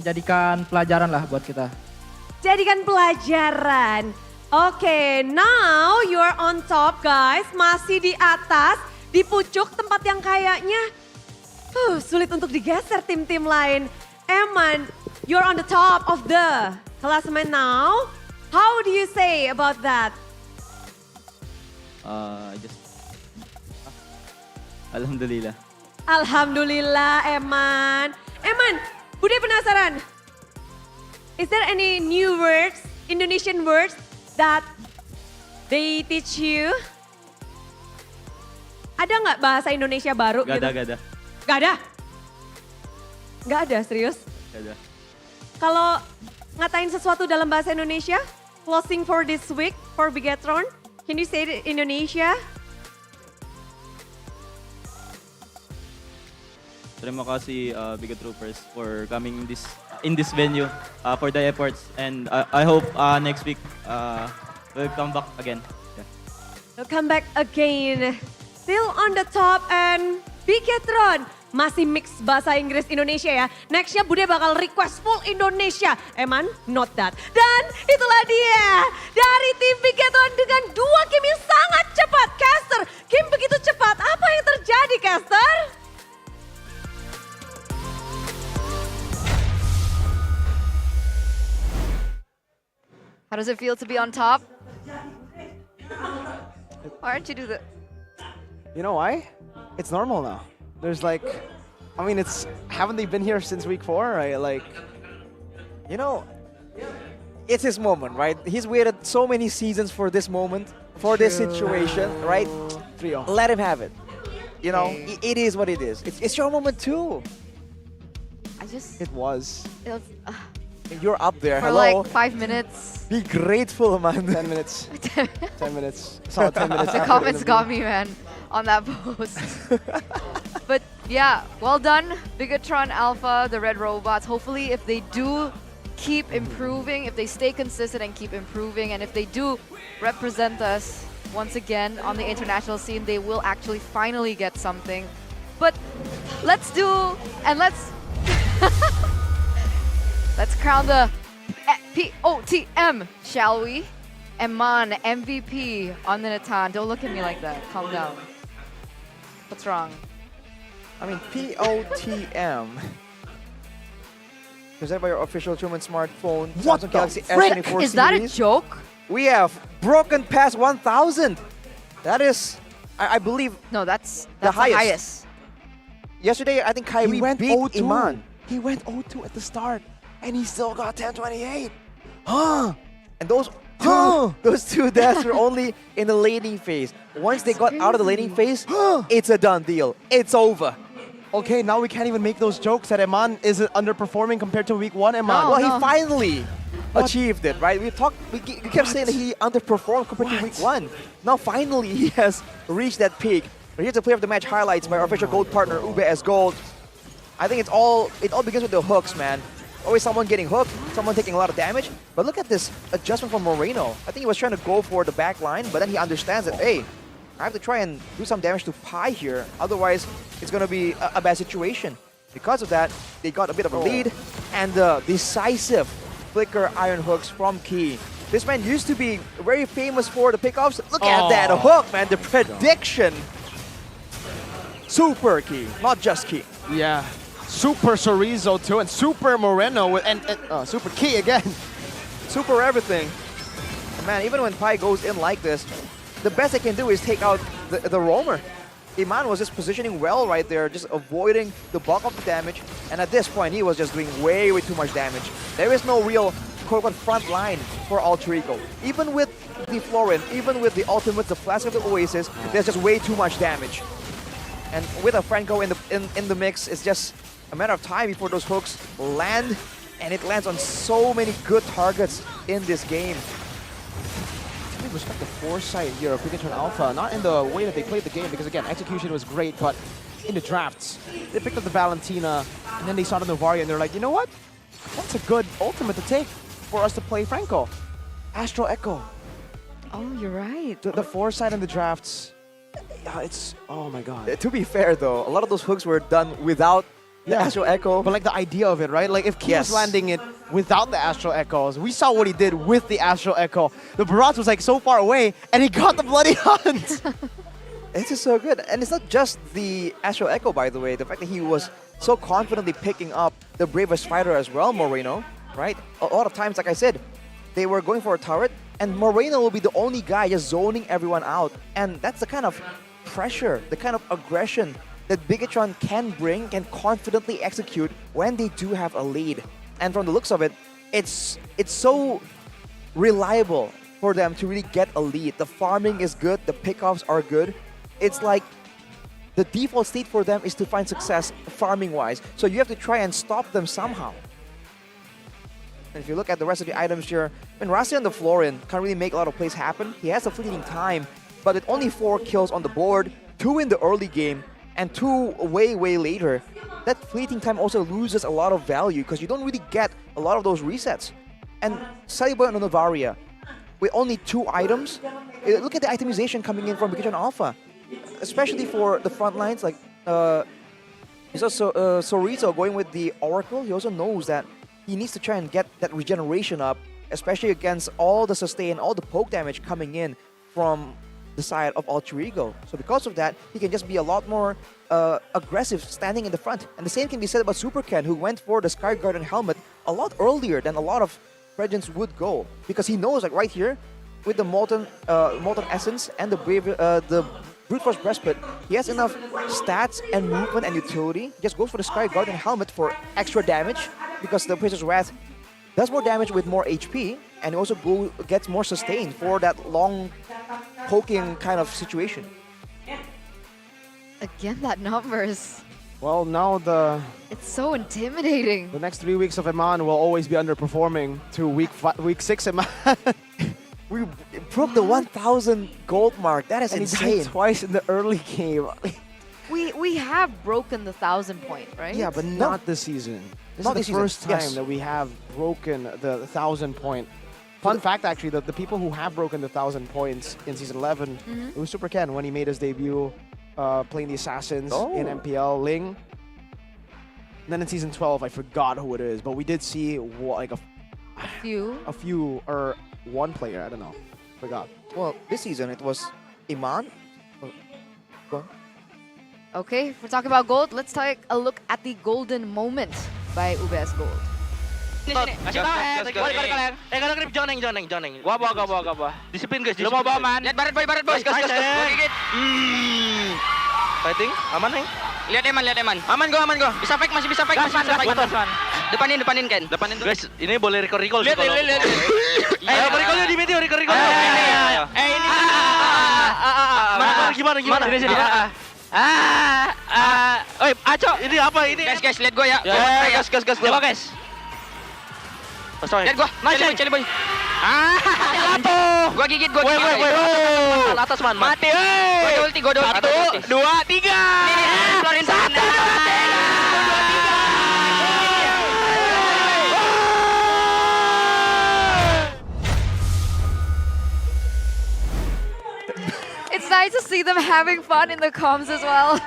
Jadikan pelajaran lah buat kita. Jadikan pelajaran. Oke, now you're on top guys. Masih di atas, di pucuk tempat yang kayaknya sulit untuk digeser tim-tim lain. Eman, You're on the top of the classement now. How do you say about that? Alhamdulillah. Alhamdulillah, Eman. Eman, Bude penasaran. Is there any new words, Indonesian words that they teach you? Ada nggak bahasa Indonesia baru Gak gitu? ada. Gak ada? Gak ada, serius? Gak ada. Kalau ngatain sesuatu dalam bahasa Indonesia, closing for this week for Bigetron, can you say it in Indonesia? Terima kasih Biget Troopers for coming in this venue for the efforts, and I hope next week we'll come back again. Yeah. We'll come back again. Still on the top and Bigetron masih mix bahasa Inggris Indonesia ya. Nextnya Bude bakal request full Indonesia. Eman, not that. Dan itulah dia dari tim Bigetron dengan 2 game yang sangat cepat. Caster, game begitu cepat. Apa yang terjadi, Caster? How does it feel to be on top? Why aren't you do that? You know why? It's normal now. There's like, I mean, haven't they been here since week 4, right? Like, you know, it's his moment, right? He's waited so many seasons for this moment, for this situation, right? Let him have it. You know, it is what it is. It's your moment too. It was. You're up there. For Hello. like 5 minutes. Be grateful, man. 10 minutes. 10 minutes. Solid 10 minutes. The comments got me, man, on that post. But yeah, well done, Bigetron Alpha, the Red Robots. Hopefully, if they do keep improving, if they stay consistent and keep improving, and if they do represent us once again on the international scene, they will actually finally get something. But let's crown the POTM, shall we? Eman, MVP on the Natan. Don't look at me like that. Calm down. What's wrong? I mean, POTM. Presented by your official Truman smartphone. What Samsung the Galaxy frick? S24 Is that a series. joke? We have broken past 1,000. That is, I believe, No, that's the the highest. highest. Yesterday, I think Kyrie He went beat 0-2. Iman. He went 0-2 at the start, and he still got 1028. Huh? And those two deaths were only in the laning phase. Once they got out of the laning phase, it's a done deal. It's over. Okay, now we can't even make those jokes that Eman is underperforming compared to week 1, Eman. Well, he finally achieved it, right? We kept saying that he underperformed compared to week 1. Now finally he has reached that peak. Here's the player of the match highlights by our official gold partner, UBS Gold. I think it all begins with the hooks, man. Always someone getting hooked, someone taking a lot of damage. But look at this adjustment from Moreno. I think he was trying to go for the back line, but then he understands that, hey, I have to try and do some damage to Pi here. Otherwise, it's going to be a bad situation. Because of that, they got a bit of a lead. And the decisive flicker iron hooks from Key. This man used to be very famous for the pickoffs. Look at that hook, man. The prediction. Super Key, not just Key. Yeah. Super Chorizo too, and Super Moreno with and Super Key again. Super everything. And man, even when Pi goes in like this, the best they can do is take out the roamer. Iman was just positioning well right there, just avoiding the bulk of the damage. And at this point, he was just doing way too much damage. There is no real quote-unquote front line for Alter Ego. Even with the Florin, even with the ultimate, the Flask of the Oasis, there's just way too much damage. And with a Franco in the mix, it's just a matter of time before those hooks land, and it lands on so many good targets in this game. I really respect the foresight here of Bigetron Alpha, not in the way that they played the game, because again, execution was great, but in the drafts, they picked up the Valentina, and then they saw the Novaria, and they're like, you know what? That's a good ultimate to take for us to play Franco. Astral Echo. Oh, you're right. The foresight in the drafts, it's, oh my god. To be fair though, a lot of those hooks were done without the Astral Echo. But like the idea of it, right? Like if Key was landing it without the Astral Echoes, we saw what he did with the Astral Echo. The Barrage was like so far away, and he got the Bloody Hunt. This is so good. And it's not just the Astral Echo, by the way. The fact that he was so confidently picking up the bravest fighter as well, Moreno, right? A lot of times, like I said, they were going for a turret, and Moreno will be the only guy just zoning everyone out. And that's the kind of pressure, the kind of aggression that Bigetron can bring, can confidently execute when they do have a lead. And from the looks of it, it's so reliable for them to really get a lead. The farming is good, the pickoffs are good. It's like the default state for them is to find success farming-wise. So you have to try and stop them somehow. And if you look at the rest of the items here, I mean, Rasi on the Florin can't really make a lot of plays happen. He has a fleeting time, but with only 4 kills on the board, 2 in the early game, and 2 way later, that fleeting time also loses a lot of value because you don't really get a lot of those resets. And Saliboy and Novaria, with only 2 items, look at the itemization coming in from Bigetron Alpha, especially for the front lines. Like, he's also Sorito going with the Oracle. He also knows that he needs to try and get that regeneration up, especially against all the sustain, all the poke damage coming in from the side of Alter Ego. So because of that, he can just be a lot more aggressive standing in the front. And the same can be said about Super Ken, who went for the Sky Garden helmet a lot earlier than a lot of Regents would go, because he knows, like right here, with the Molten Essence and the Brute Force Breastplate, he has enough stats and movement and utility. He just goes for the Sky Guardian helmet for extra damage, because the Priestess Wrath does more damage with more HP, and he also gets more sustain for that long poking kind of situation. Again, that numbers. Well, now It's so intimidating. the next 3 weeks of Eman will always be underperforming to week 6 Eman. We broke the 1,000 gold mark. That is And he insane. died twice in the early game. We have broken the 1,000 point, right? Yeah, but not this season. This Not is this the season, first time yes. that we have broken the 1,000 point. Fun fact, actually, the people who have broken the 1,000 points in Season 11, it was Super Ken when he made his debut playing the Assassins in MPL, Ling. And then in Season 12, I forgot who it is, but we did see like a few, or one player, I don't know. Forgot. Well, this season it was Iman. Go on. Okay, if we're talking about gold, let's take a look at the golden moment by UBS Gold. Sini, kasih tahu balik kalian. Kalau grip joneng. Gua bawa. Disiplin guys, lu mau bawa man. Lihat baret boys, gas. Gua gigit. Fighting, aman nih. Lihat Eman. Aman gua. Bisa fake, masih bisa fake. Depanin Ken. Guys, ini boleh recall sih kalau. Lihat. Ayo recall di media, recall. Ayo. Ini. Gimana? Sini. Oi, Aco, ini apa ini? Guys, lihat gua ya. Gas. Coba guys. Lihat gua, celi boy. Jatuh. Gua gigit. Atas man. Mati. Gua ulti. 1, 2, 3. Nih, keluarin sana. It's nice to see them having fun in the comms as well.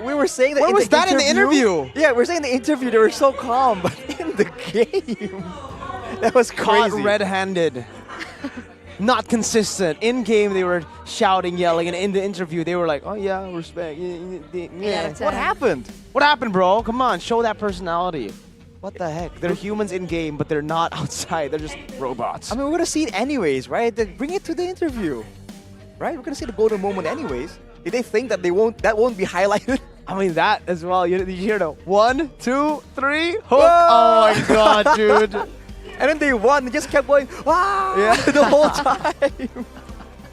We were saying that. Where was that in the interview? Yeah, we're saying in the interview they were so calm, but in the game, that was Caught crazy. red-handed. Not consistent. In game, they were shouting, yelling, and in the interview, they were like, "Oh yeah, respect." Yeah. What happened? What happened, bro? Come on, show that personality. What the heck? They're humans in game, but they're not outside. They're just robots. I mean, we're gonna see it anyways, right? Then bring it to the interview, right? We're gonna see the golden moment anyways. Did they think that that won't be highlighted? I mean, that as well. You hear the 1, 2, 3, hook. Oh my god, dude. And then they won. They just kept going, wow, Yeah. the whole time.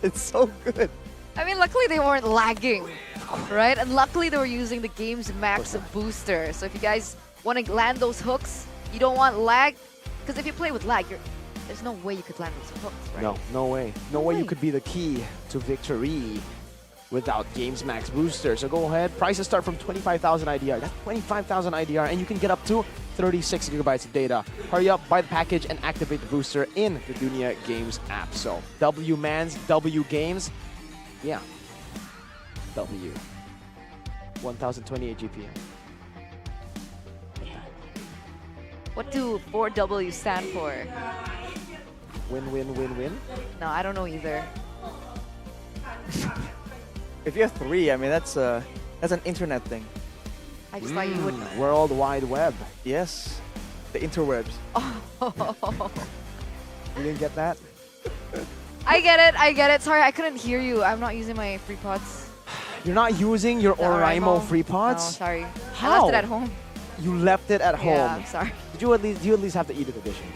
It's so good. I mean, luckily they weren't lagging, right? And luckily they were using the game's max booster. So if you guys want to land those hooks, you don't want lag, because if you play with lag, there's no way you could land those hooks, right? No way. No way you could be the key to victory without Games Max Booster. So go ahead. Prices start from 25,000 IDR. That's 25,000 IDR, and you can get up to 36 gigabytes of data. Hurry up, buy the package, and activate the booster in the Dunia Games app. So W Mans, W Games, yeah. W. 1028 GPM. What do 4W stand for? Win. No, I don't know either. If you have 3, I mean, that's an internet thing. I just thought you would know. World Wide Web. Yes, the interwebs. You didn't get that? I get it. Sorry, I couldn't hear you. I'm not using my free pods. You're not using your The Oraimo free No, pods? sorry. I How? left it at home. You left it at home. Yeah, I'm sorry. Do you at least have the Edith edition?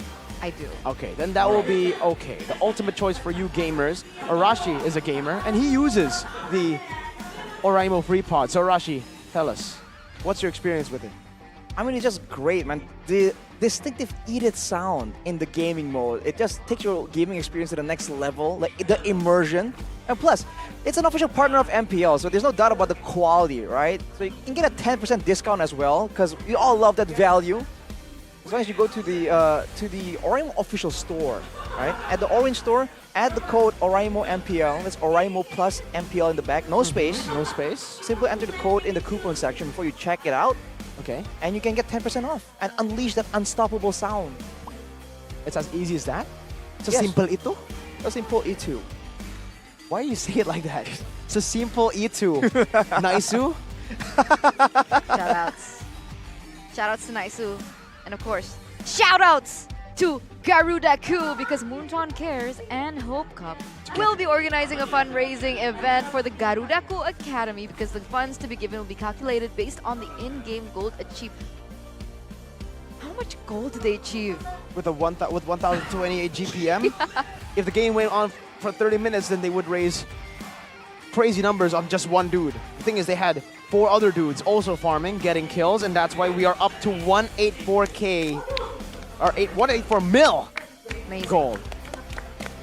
I do. Okay, then that will be okay. The ultimate choice for you gamers. Arashi is a gamer, and he uses the Oraimo free pod. So Arashi, tell us, what's your experience with it? I mean, it's just great, man. The distinctive Edith sound in the gaming mode, it just takes your gaming experience to the next level, like the immersion. And plus, it's an official partner of MPL, so there's no doubt about the quality, right? So you can get a 10% discount as well, because we all love that value. As long as you go to the Oraimo official store, right? At the Orange store, add the code Oraimo MPL. That's Oraimo plus MPL in the back. No space. No space. Simply enter the code in the coupon section before you check it out. Okay. And you can get 10% off and unleash that unstoppable sound. It's as easy as that? So Yes. simple ito? A simple E2. Why you say it like that? So simple ito. Naisu? Shoutouts. Shoutouts to Naisu. And of course, shoutouts to Garuda-ku because Moonton Cares and Hope Cup will be organizing a fundraising event for the Garuda-ku Academy because the funds to be given will be calculated based on the in-game gold achieved. How much gold did they achieve? With 1,028 GPM? If the game went on for 30 minutes, then they would raise crazy numbers on just one dude. The thing is, they had 4 other dudes also farming, getting kills, and that's why we are up to 184K, or 184 mil Amazing. gold.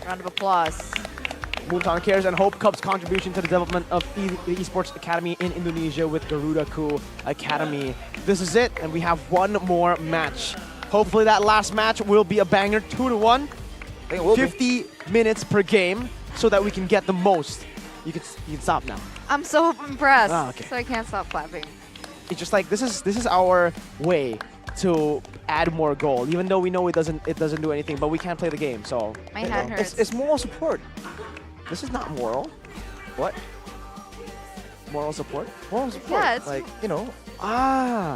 Round of applause. Moonton Cares and Hope Cup's contribution to the development of the Esports Academy in Indonesia with Garuda-ku Academy. This is it, and we have one more match. Hopefully that last match will be a banger, 2-1. 50 minutes per game, so that we can get the most. You can stop now. I'm so impressed. Ah, okay. So I can't stop clapping. It's just like this is our way to add more gold, even though we know it doesn't do anything, but we can't play the game. So My hand hurts. It's moral support. this is not moral. What? Moral support? Moral support. Yeah, it's like, you know.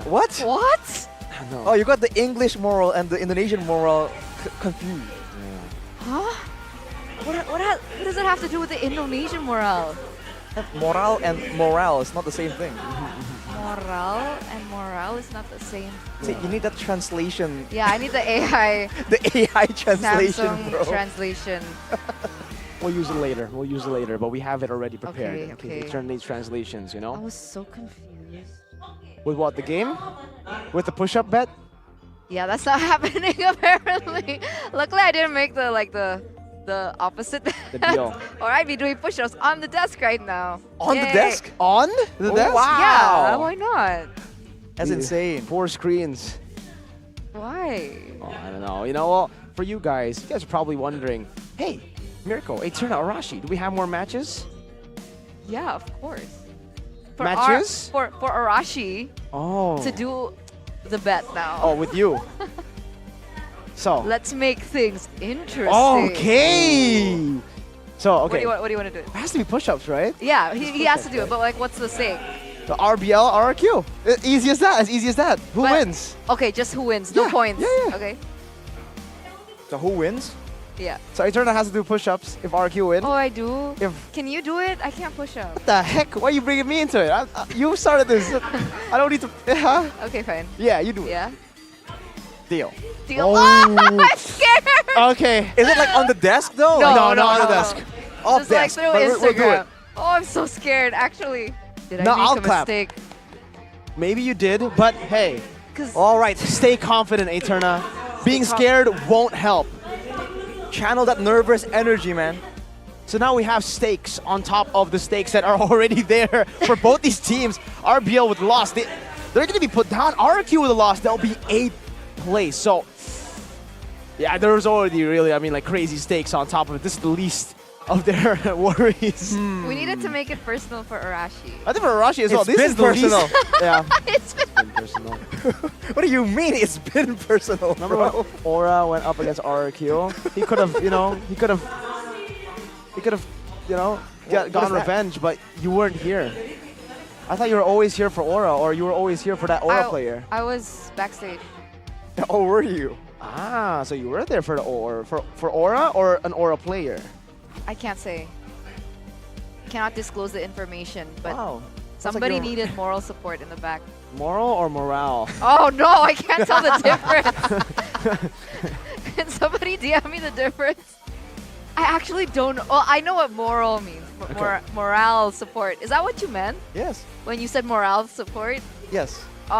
What? What? No. Oh, you got the English moral and the Indonesian moral confused. Huh? What does it have to do with the Indonesian morale? Moral and morale is not the same thing. Morale and morale is not the same. See, you need that translation. Yeah, I need the AI. The AI translation, Samsung bro. translation. We'll use it later. We'll use it later, but we have it already prepared. Okay, in case okay. it turn needs translations, you I know? was so confused. With what, the game? With the push-up bet? Yeah, that's not happening apparently. Luckily, I didn't make the opposite. The deal. Or I'd be doing push-ups on the desk right now. On the Yay. desk? On the desk? Yeah, why not? That's insane. 4 screens. Why? Oh, I don't know. You know, well, for you guys are probably wondering, hey, Mirko, Eterna, Arashi, do we have more matches? Yeah, of course. Matches? For Arashi Oh. to do the bet now. Oh, with you. So. Let's make things interesting. Okay. So, okay. What do you want to do? It has to be push-ups, right? Yeah, he has to do it, but like, what's the stake? The RBL, RRQ. Easy as that. As easy as that. Who But- wins? Okay, just who wins, no Yeah, points. yeah. Okay. So who wins? Yeah. So Eterna has to do push-ups if RRQ wins. Oh, I do. If Can you do it? I can't push up. What the heck? Why are you bringing me into it? You started this. I don't need to. Huh? Okay, fine. Yeah, you do it. Yeah. Deal. Deal. Oh. Oh, I'm scared. Okay. Is it like on the desk though? No, Like, no, on the no. desk. Off Just like desk. through But Instagram. we'll do it. Oh, I'm so scared. Actually, did No, I make I'll a clap. mistake? Maybe you did, but hey. 'Cause- All right. Stay confident, Eterna. Being scared won't help. Channel that nervous energy, man. So now we have stakes on top of the stakes that are already there for both these teams. RBL with loss, they're going to be put down. RRQ with a loss, they'll be 8th place. So yeah, there's already really, I mean, like crazy stakes on top of it. This is the least of their worries. We needed to make it personal for Arashi. I think for Arashi as well. It's This been is the personal. least. Yeah, It's been it's been personal. What do you mean it's been personal, Remember bro? when Aura went up against RRQ? He could have, you know, he could have, you know, gotten revenge, but you weren't here. I thought you were always here for Aura, or you were always here for that Aura player. I was backstage. Oh, were you? Ah, so you were there for the Aura, for Aura or an Aura player? I can't say. Cannot disclose the information, but Wow. somebody you're- needed moral support in the back. Moral or morale? Oh no, I can't tell the difference. Can somebody DM me the difference? I actually don't know. Well, I know what moral means. Okay. Morale support. Is that what you meant? Yes. When you said morale support? Yes. Oh.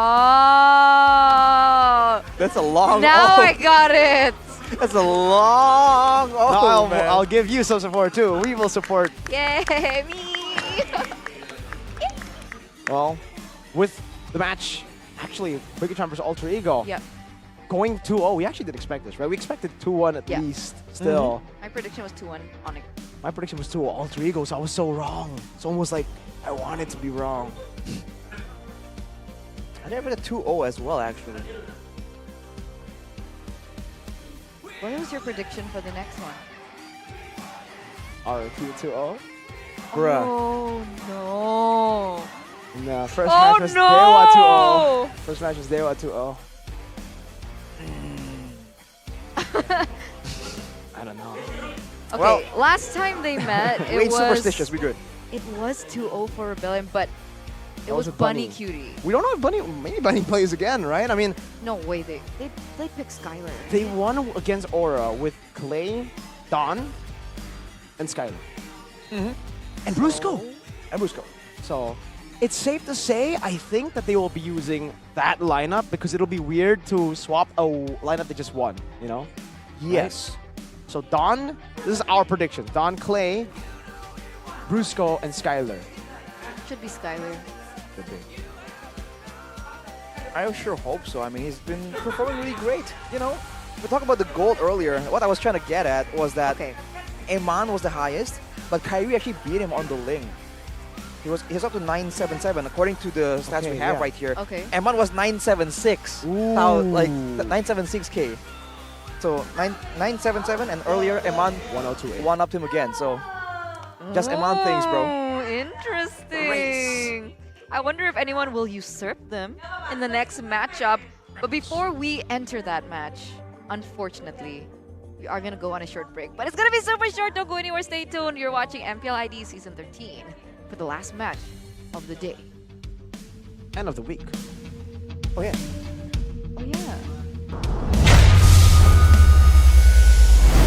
That's a long Now O. I got it. That's a long Oh, no, I'll give you some support too. We will support. Yay, me. Well, with the match, actually, Bigetron versus Alter Ego. Yep. Going 2-0, we actually did expect this, right? We expected 2-1 at Yeah. least, still. My prediction was 2-1 Onic. My prediction was 2-0 Alter Ego, so I was so wrong. It's almost like I wanted to be wrong. I never had a 2-0 as well, actually. What was your prediction for the next one? RRQ 2-0? Bruh. Oh no. No, first Oh, match was no! Dewa 2-0. First match was Dewa 2-0. I don't know. Okay, Well- last time they met, it Way was superstitious, we good. It was 2-0 for Rebellion, but it That was a Bunny Cutie. We don't know if Bunny, maybe Bunny plays again, right? I mean, No way, they picked Skylar. they won against Aura with Clay, Don, and Skylar. And Brusco. And Brusco. So, it's safe to say, I think that they will be using that lineup because it'll be weird to swap a lineup they just won, you know? Yes. So Don, this is our prediction. Don, Clay, Brusco, and Skylar. Should be Skylar. Could be. I sure hope so. I mean, he's been performing really great. You know, we talked about the gold earlier. What I was trying to get at was that Eman was the highest, but Kyrie actually beat him on the Ling. He's up to 977 according to the stats we have right here. Okay. Eman was 976. Like 976k. So 977 and earlier Eman 1028. one upped him again. So just Eman things, bro. Oh, interesting. I wonder if anyone will usurp them in the next matchup. But before we enter that match, unfortunately, we are going to go on a short break. But it's going to be super short. Don't go anywhere. Stay tuned. You're watching MPL ID Season 13 for the last match of the day. End of the week. Oh yeah. Oh yeah.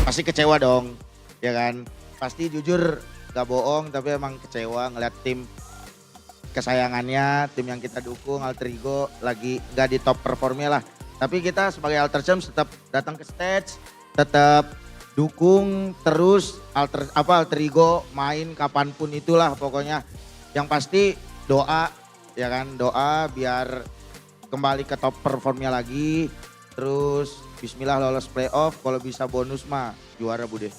Pasti kecewa dong, ya kan? Pasti jujur gak bohong, tapi emang kecewa ngeliat tim kesayangannya, tim yang kita dukung, Alter Ego lagi gak di top performnya lah. Tapi kita sebagai Alter Champs tetap datang ke stage, tetap dukung terus Alter Ego main kapanpun itulah pokoknya. Yang pasti doa, ya kan? Doa biar kembali ke top performnya lagi. Terus bismillah lolos playoff, kalau bisa bonus mah juara Bude.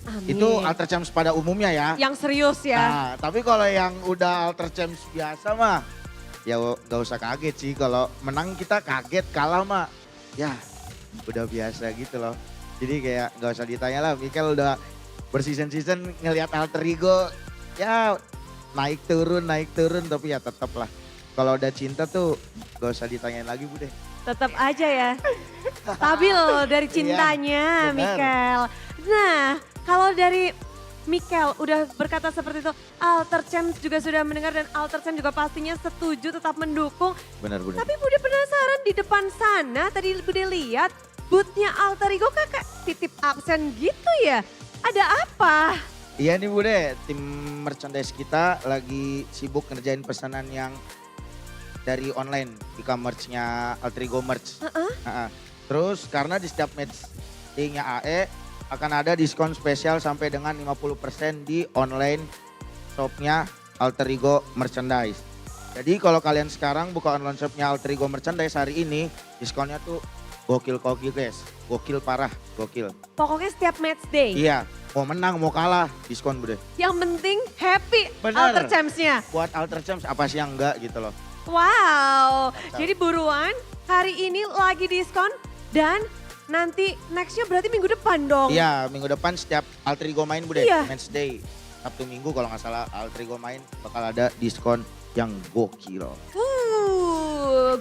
Amin. Itu Alter Champs pada umumnya ya. Yang serius ya. Nah, tapi kalau yang udah Alter Champs biasa mah ya gak usah kaget sih. Kalau menang kita kaget, kalah mah ya udah biasa gitu loh. Jadi kayak gak usah ditanya lah, Mikel udah berseason-season ngelihat Alter Ego ya naik turun tapi ya tetap lah. Kalau udah cinta tuh gak usah ditanyain lagi Bude. Tetap aja ya. Stabil dari cintanya, benar. Mikel. Nah, kalau dari Mikel udah berkata seperti itu, Alter Champs juga sudah mendengar dan Alter Champs juga pastinya setuju tetap mendukung. Benar. Tapi Bude penasaran di depan sana, tadi Bude lihat bootnya Alter Ego kakak titip absen gitu ya. Ada apa? Iya nih Bude, tim merchandise kita lagi sibuk ngerjain pesanan yang dari online e-commerce-nya Alter Ego Merch. Terus karena di setiap match day-nya AE akan ada diskon spesial sampai dengan 50% di online shop-nya Alter Ego Merchandise. Jadi kalau kalian sekarang buka online shop-nya Alter Ego Merchandise hari ini, diskonnya tuh gokil guys. Gokil parah, gokil. Pokoknya setiap match day. Iya, mau menang mau kalah diskon Bude. Yang penting happy Bener. Alter Champs-nya. Buat Alter Champs apa sih yang enggak gitu loh. Wow, jadi buruan hari ini lagi diskon dan nanti nextnya berarti minggu depan dong. Iya, minggu depan setiap Alter Ego main Bude, Iya. match day. Sabtu Minggu kalau nggak salah alter ego main bakal ada diskon yang gokil.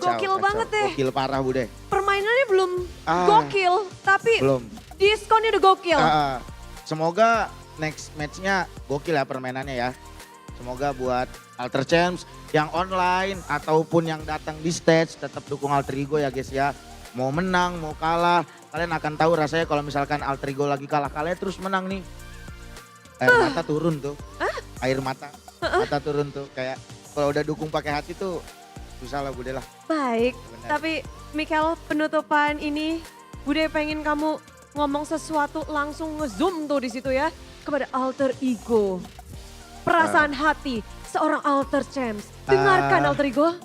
Gokil banget deh. Gokil parah Bude. Permainannya belum gokil, tapi belum. diskonnya udah gokil. Semoga next matchnya gokil ya permainannya ya. Semoga buat Alter Champs yang online ataupun yang datang di stage tetap dukung alter ego ya guys ya. Mau menang, mau kalah, kalian akan tahu rasanya kalau misalkan alter ego lagi kalah, kalian terus menang nih. Air mata turun tuh. Air mata turun tuh. Kayak kalau udah dukung pakai hati tuh susah lah Bude lah. Baik, Bener. tapi Mikel penutupan ini Bude pengen kamu ngomong sesuatu langsung ngezoom tuh di situ ya kepada alter ego. Perasaan hati seorang Alter Champs. Dengarkan alter ego.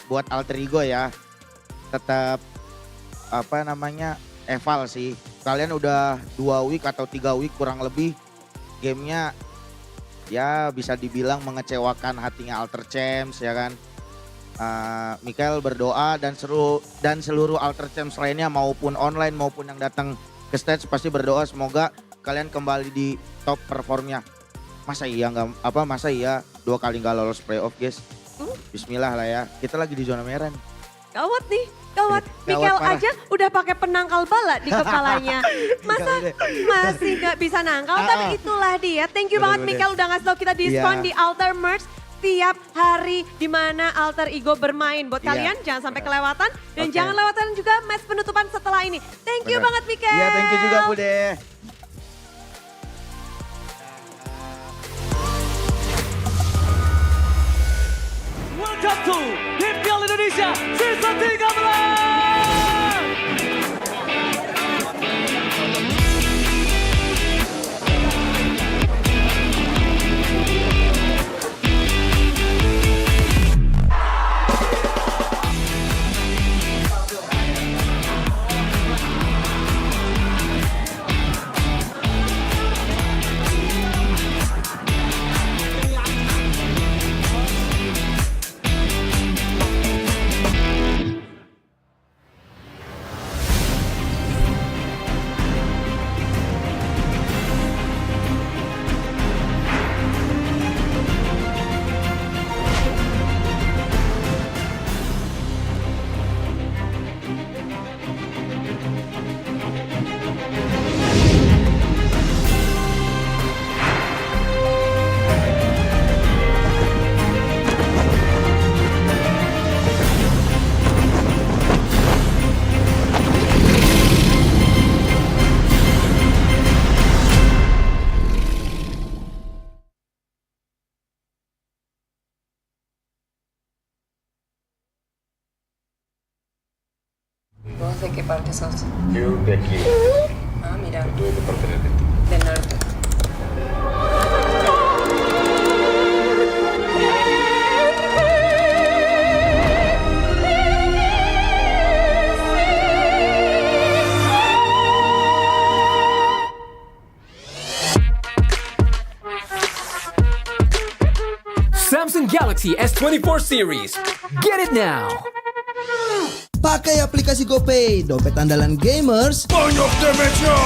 Buat alter ego ya, tetap eval sih. Kalian udah 2 week atau 3 week kurang lebih gamenya ya bisa dibilang mengecewakan hatinya Alter Champs ya kan. Mikel berdoa dan seluruh Alter Champs lainnya maupun online maupun yang datang ke stage pasti berdoa semoga kalian kembali di top performnya. Masa iya 2 kali nggak lolos playoff guys. Bismillah lah ya. Kita lagi di zona merah nih. Gawat nih, gawat. Mikel parah. aja udah pakai penangkal bala di kepalanya. Masa masih gak bisa nangkal, tapi itulah dia. Thank you banget Mikel udah ngasih tau kita diskon di Alter Merch. Tiap hari di mana alter ego bermain. Buat kalian jangan sampai kelewatan. Dan jangan lewatkan juga match penutupan setelah ini. Thank you banget Mikel. Iya thank you juga Bude. Welcome to MPL Indonesia Season 13. ¿Vos de qué parte sos? Yo de aquí. Ah, mira. Yo de parte de Argentina. Del norte. Samsung Galaxy S24 series. Get it now. Pakai aplikasi GoPay, dompet andalan gamers. Banyak damage-nya.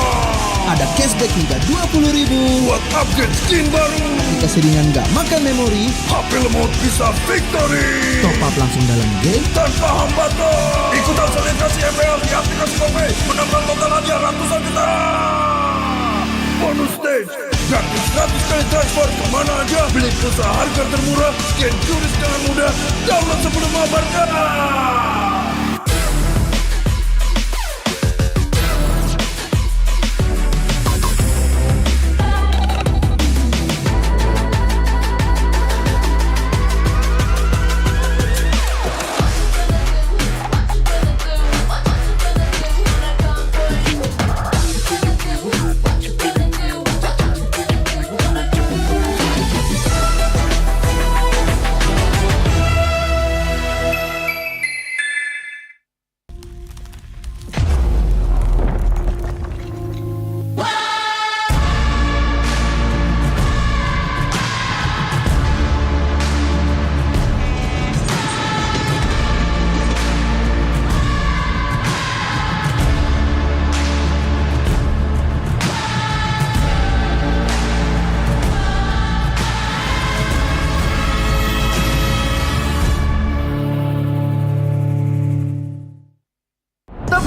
Ada cashback hingga 20.000 buat upgrade skin baru. Aplikasi ringan gak makan memori. HP lemot bisa victory. Top up langsung dalam game tanpa hambatan. Ikutan selebrasi MPL di aplikasi GoPay. Menambah total hadiah ratusan juta. Bonus stage. Gratis 100 kali transfer kemana aja. Beli pulsa harga termurah. Scan QRIS dengan mudah. Download sebelum mabarkan.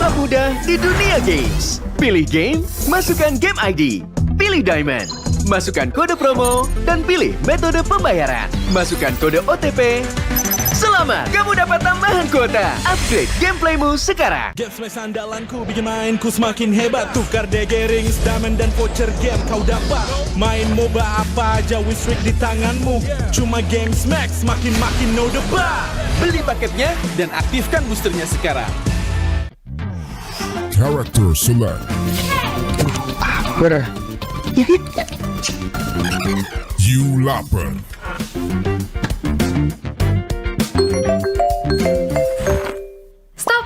tak mudah di dunia games. Pilih game, masukkan game ID. Pilih Diamond, masukkan kode promo, dan pilih metode pembayaran. Masukkan kode OTP. Selamat, kamu dapat tambahan kuota. Upgrade gameplaymu sekarang. Games andalanku bikin mainku semakin hebat. Tukar DG rings, diamond dan voucher game kau dapat. Main MOBA apa aja win streak di tanganmu. Cuma Games Max makin no debat. Beli paketnya dan aktifkan boosternya sekarang. Character select. Brother. You lapar. Stop!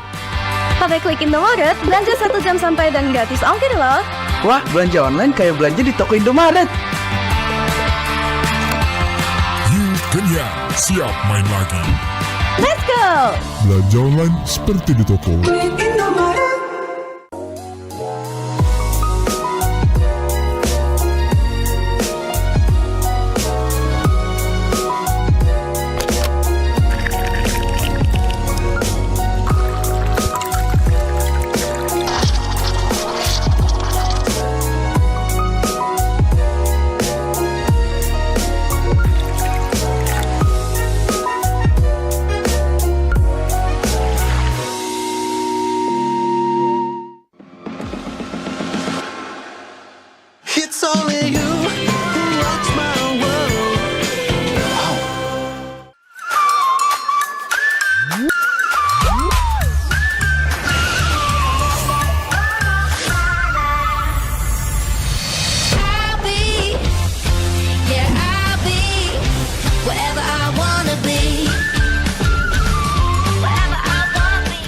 Pakai klik Indomaret, belanja 1 jam sampai dan gratis ongkir loh. Wah, belanja online kayak belanja di toko Indomaret. You kenyang, siap main lagi. Let's go! Belanja online seperti di toko. It's only you who rocks my world. I'll be, yeah, I'll be wherever I wanna be. Wherever I wanna be.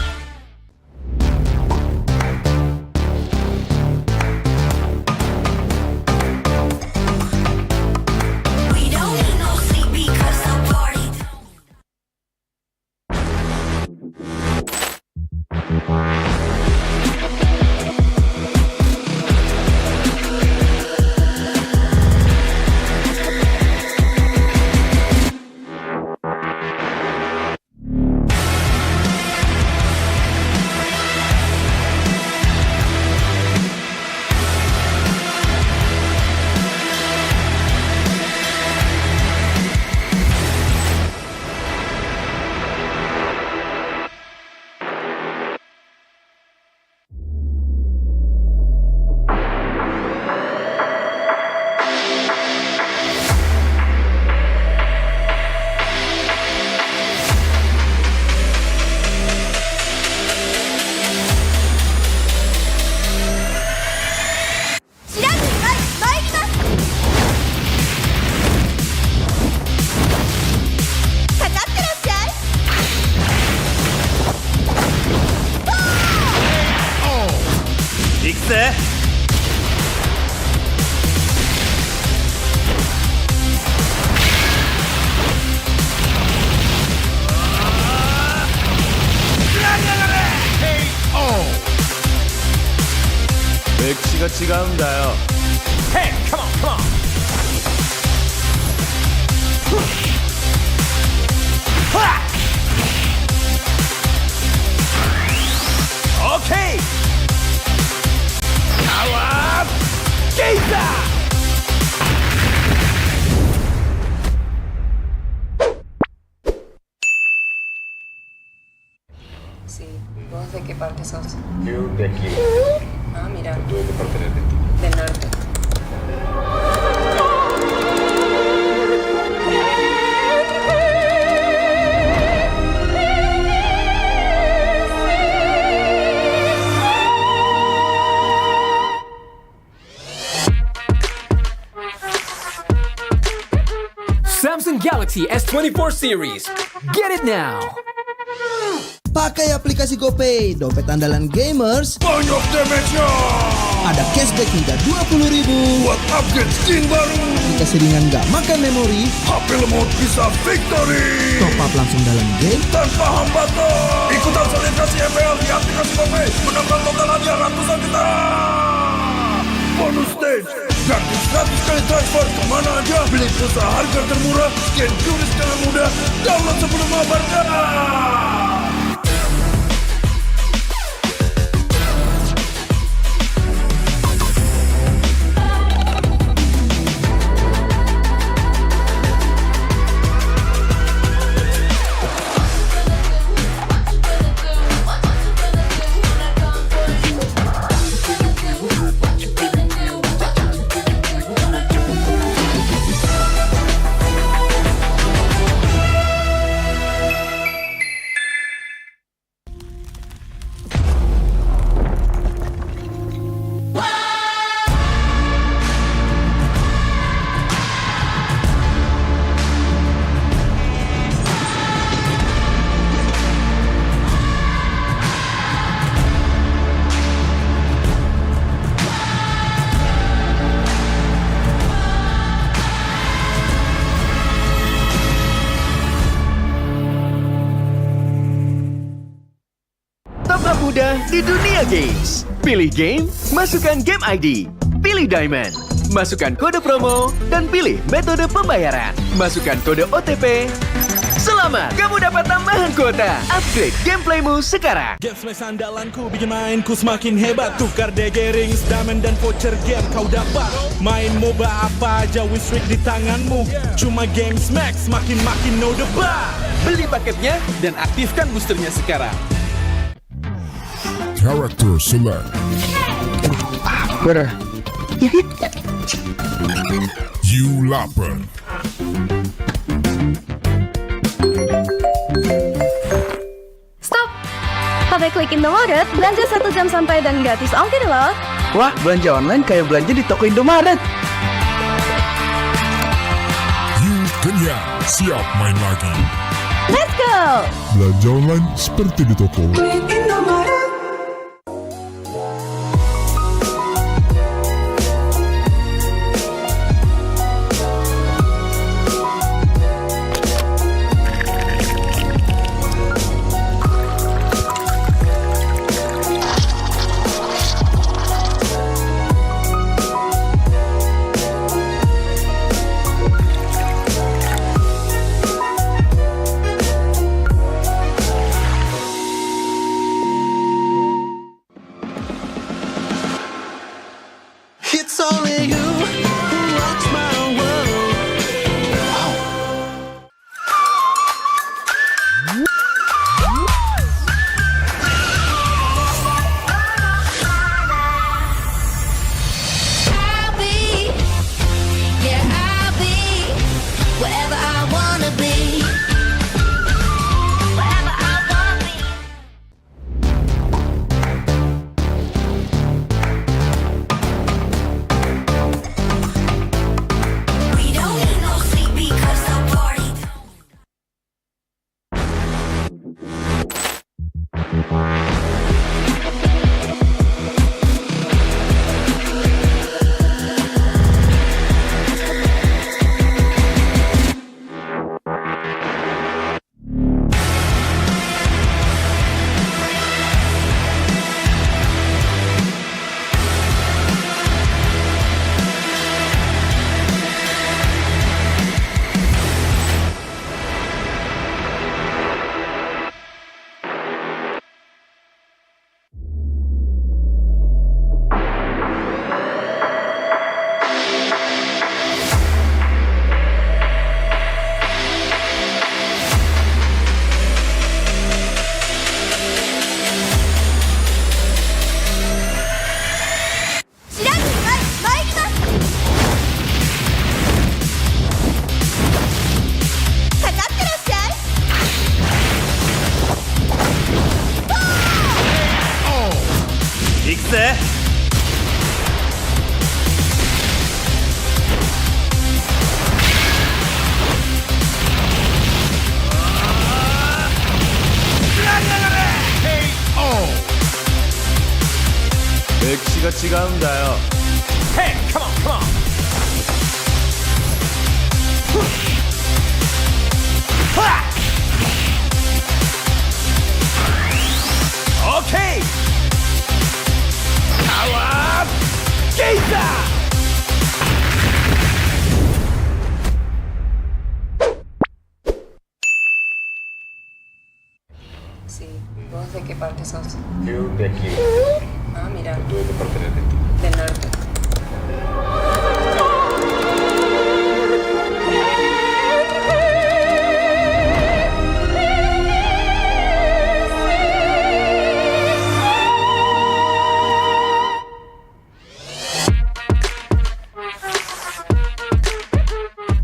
We don't need no sleep because the party 맥시가 지가운다요. Hey, come on, come on. 오케이. 나와. 게이다. Sí, ¿vos de qué parte sos? Yo de aquí. Ah, mira, Yo de parte de Argentina. del norte. Samsung Galaxy S24 series. Get it now. Pakai aplikasi GoPay, dompet andalan gamers. Banyak damage-nya. Ada cashback hingga 20.000 buat upgrade skin baru. Jika seringan nggak makan memori, HP lemot bisa victory. top up langsung dalam game tanpa hambatan. Ikutan selebrasi MPL di aplikasi GoPay. Menambah total hadiah ratusan juta. Bonus stage. Gratis 100 kali transfer kemana aja. Beli pulsa harga termurah. Scan QRIS dengan mudah. Download sebelum mabarkan. tak mudah di dunia games. Pilih game, masukkan game ID. Pilih Diamond, masukkan kode promo, dan pilih metode pembayaran. Masukkan kode OTP. Selamat, kamu dapat tambahan kuota. Upgrade gameplaymu sekarang. Game smash andalanku bikin mainku semakin hebat. Tukar degerings, diamond dan voucher game kau dapat. Main MOBA apa aja win streak di tanganmu. Cuma game smash makin no debat. Beli paketnya dan aktifkan boosternya sekarang. Character select. Bener. You lapar. Stop! Pakai klik Indomaret, belanja 1 jam sampai dan gratis ongkir loh. Wah, belanja online kayak belanja di toko Indomaret. You kenyang, siap main lagi. Let's go! Belanja online seperti di toko. It's only you who rocks my world. I'll be, yeah, I'll be wherever I wanna be. Wherever I wanna be. We don't need no sleep because the party. 맥시가 치가운다요. Hey, come on, come on. Okay. Power Gazer. Sí, ¿vos de qué parte sos? Yo de aquí. Ah, mira, Tú de parte de aquí. del norte.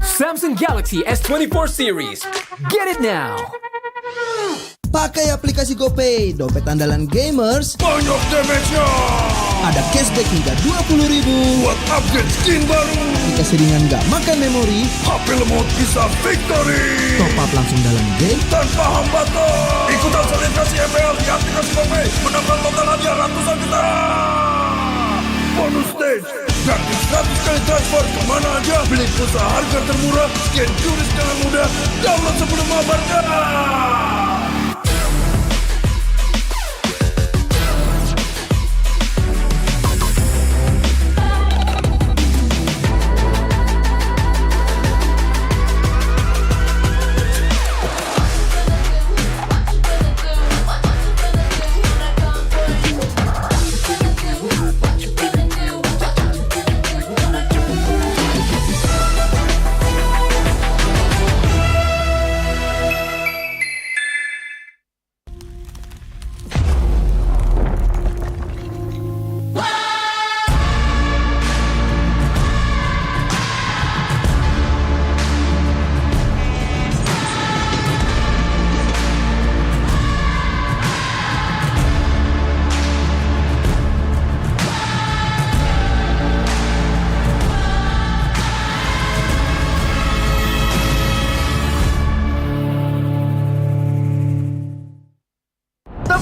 Samsung Galaxy S24 series. Get it now. Pakai aplikasi GoPay, dompet andalan gamers. Banyak damage-nya. Ada cashback hingga 20.000 buat upgrade skin baru. Aplikasi ringan gak makan memori. HP lemot bisa victory. Top up langsung dalam game tanpa hambatan. Ikutan selebrasi MPL di aplikasi GoPay. Menambah total hadiah ratusan juta. Bonus stage. Gratis 100 kali transfer kemana aja. Beli pulsa harga termurah. Scan QRIS dengan mudah. Download sebelum mabarkan.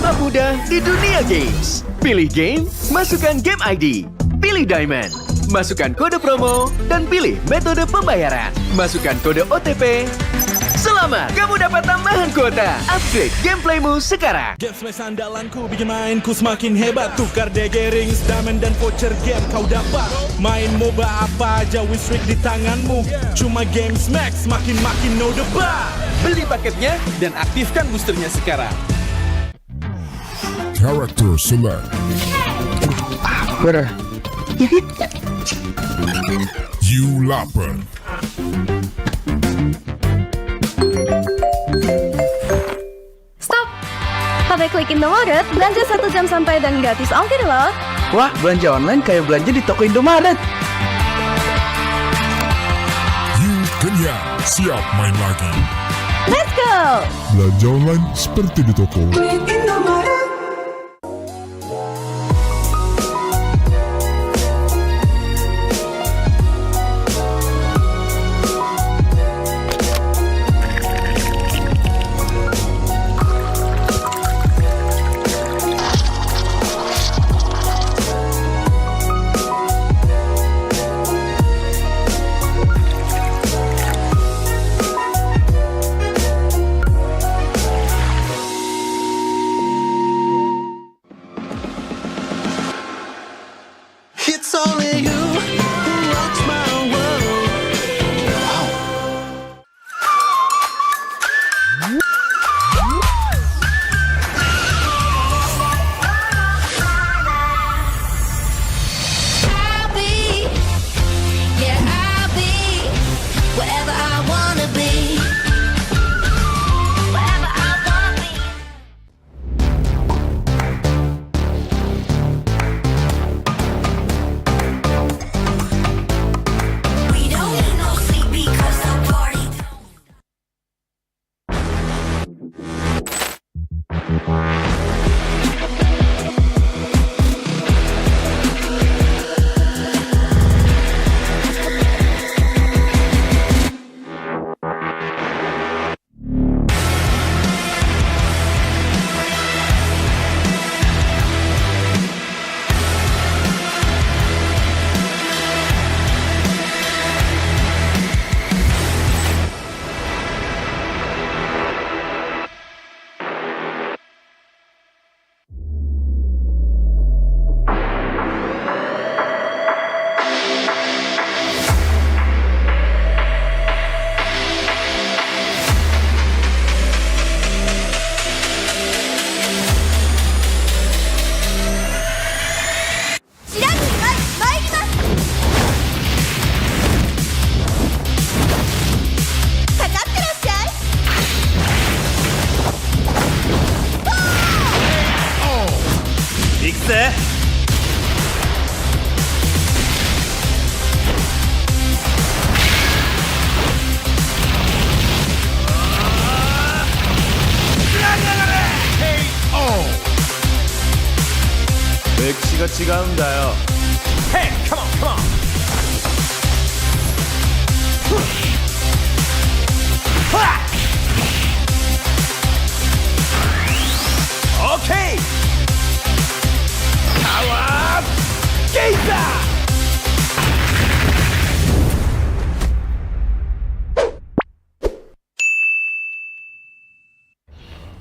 Stop mudah di dunia games. Pilih game, masukkan game ID. Pilih Diamond, masukkan kode promo, dan pilih metode pembayaran. Masukkan kode OTP. Selamat, kamu dapat tambahan kuota. Upgrade gameplaymu sekarang. Game smash andalanku bikin mainku semakin hebat. Tukar DG rings, diamond dan voucher game kau dapat. Main MOBA apa aja Wisrik di tanganmu. Cuma game smash makin no debat. Beli paketnya dan aktifkan boosternya sekarang. Character select. Bener. You lapar. Stop! Pakai klik Indomaret, belanja 1 jam sampai dan gratis ongkir loh. Wah, belanja online kayak belanja di toko Indomaret. You kenyang, siap main lagi. Let's go! Belanja online seperti di toko. It's only you who rocks my world. I'll be, yeah, I'll be wherever I wanna be. Wherever I wanna be. We don't need no sleep because the party. 맥시같이가 온다요. Hey, come on, come on. Okay. Power Gazer.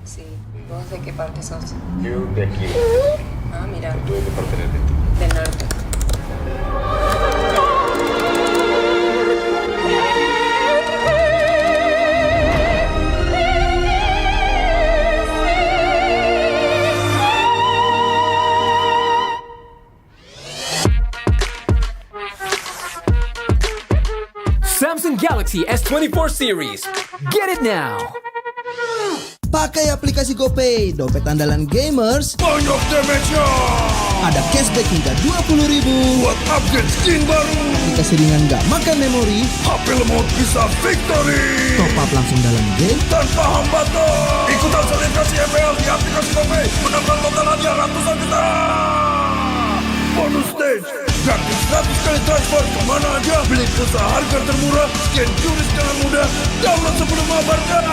Sí, ¿vos de qué parte sos? Yo de aquí. Ah, mira, ¿Tú de qué parte eres de ti? del norte. Samsung Galaxy S24 series. Get it now. Pakai aplikasi GoPay, dompet andalan gamers. Banyak damage-nya. Ada cashback hingga 20.000 buat upgrade skin baru. Aplikasi ringan gak makan memori. HP lemot bisa victory. Top up langsung dalam game tanpa hambatan. Ikutan selebrasi MPL di aplikasi GoPay. Menambah total hadiah ratusan juta. Bonus stage. Gratis 100 kali transfer kemana aja. Beli pulsa harga termurah. Scan juri secara mudah. Download sebelum mabarkan.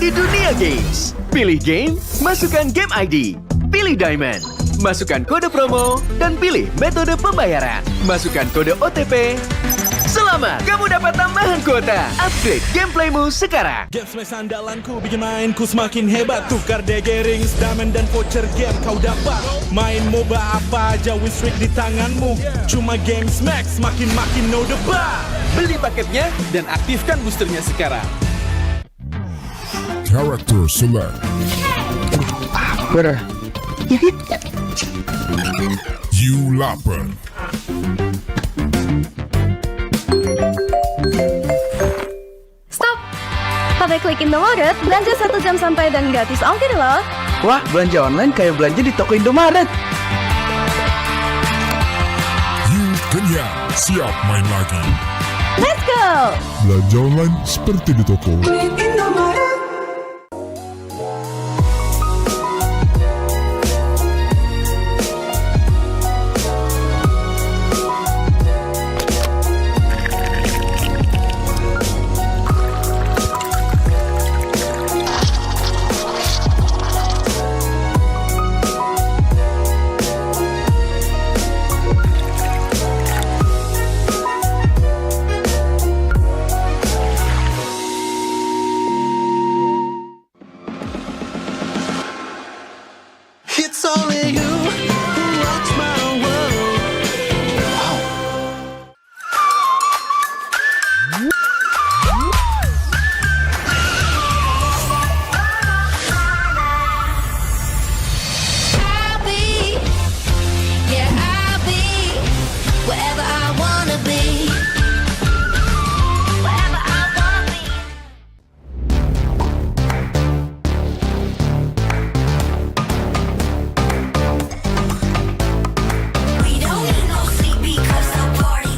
di dunia games. Pilih game, masukkan game ID. Pilih Diamond, masukkan kode promo, dan pilih metode pembayaran. Masukkan kode OTP. Selamat, kamu dapat tambahan kuota. Upgrade gameplaymu sekarang. Game smash andalanku bikin mainku semakin hebat. Tukar DG rings, diamond dan voucher game kau dapat. Main MOBA apa aja with streak di tanganmu. Cuma game smash makin no debat. Beli paketnya dan aktifkan boosternya sekarang. Character select. Bener. You lapar. Stop! Pakai klik Indomaret, belanja 1 jam sampai dan gratis ongkir loh. Wah, belanja online kayak belanja di toko Indomaret. You kenyang, siap main lagi. Let's go! Belanja online seperti di toko. It's only you who rocks my world. I'll be, yeah, I'll be wherever I wanna be. Wherever I wanna be. We don't need no sleep because the party.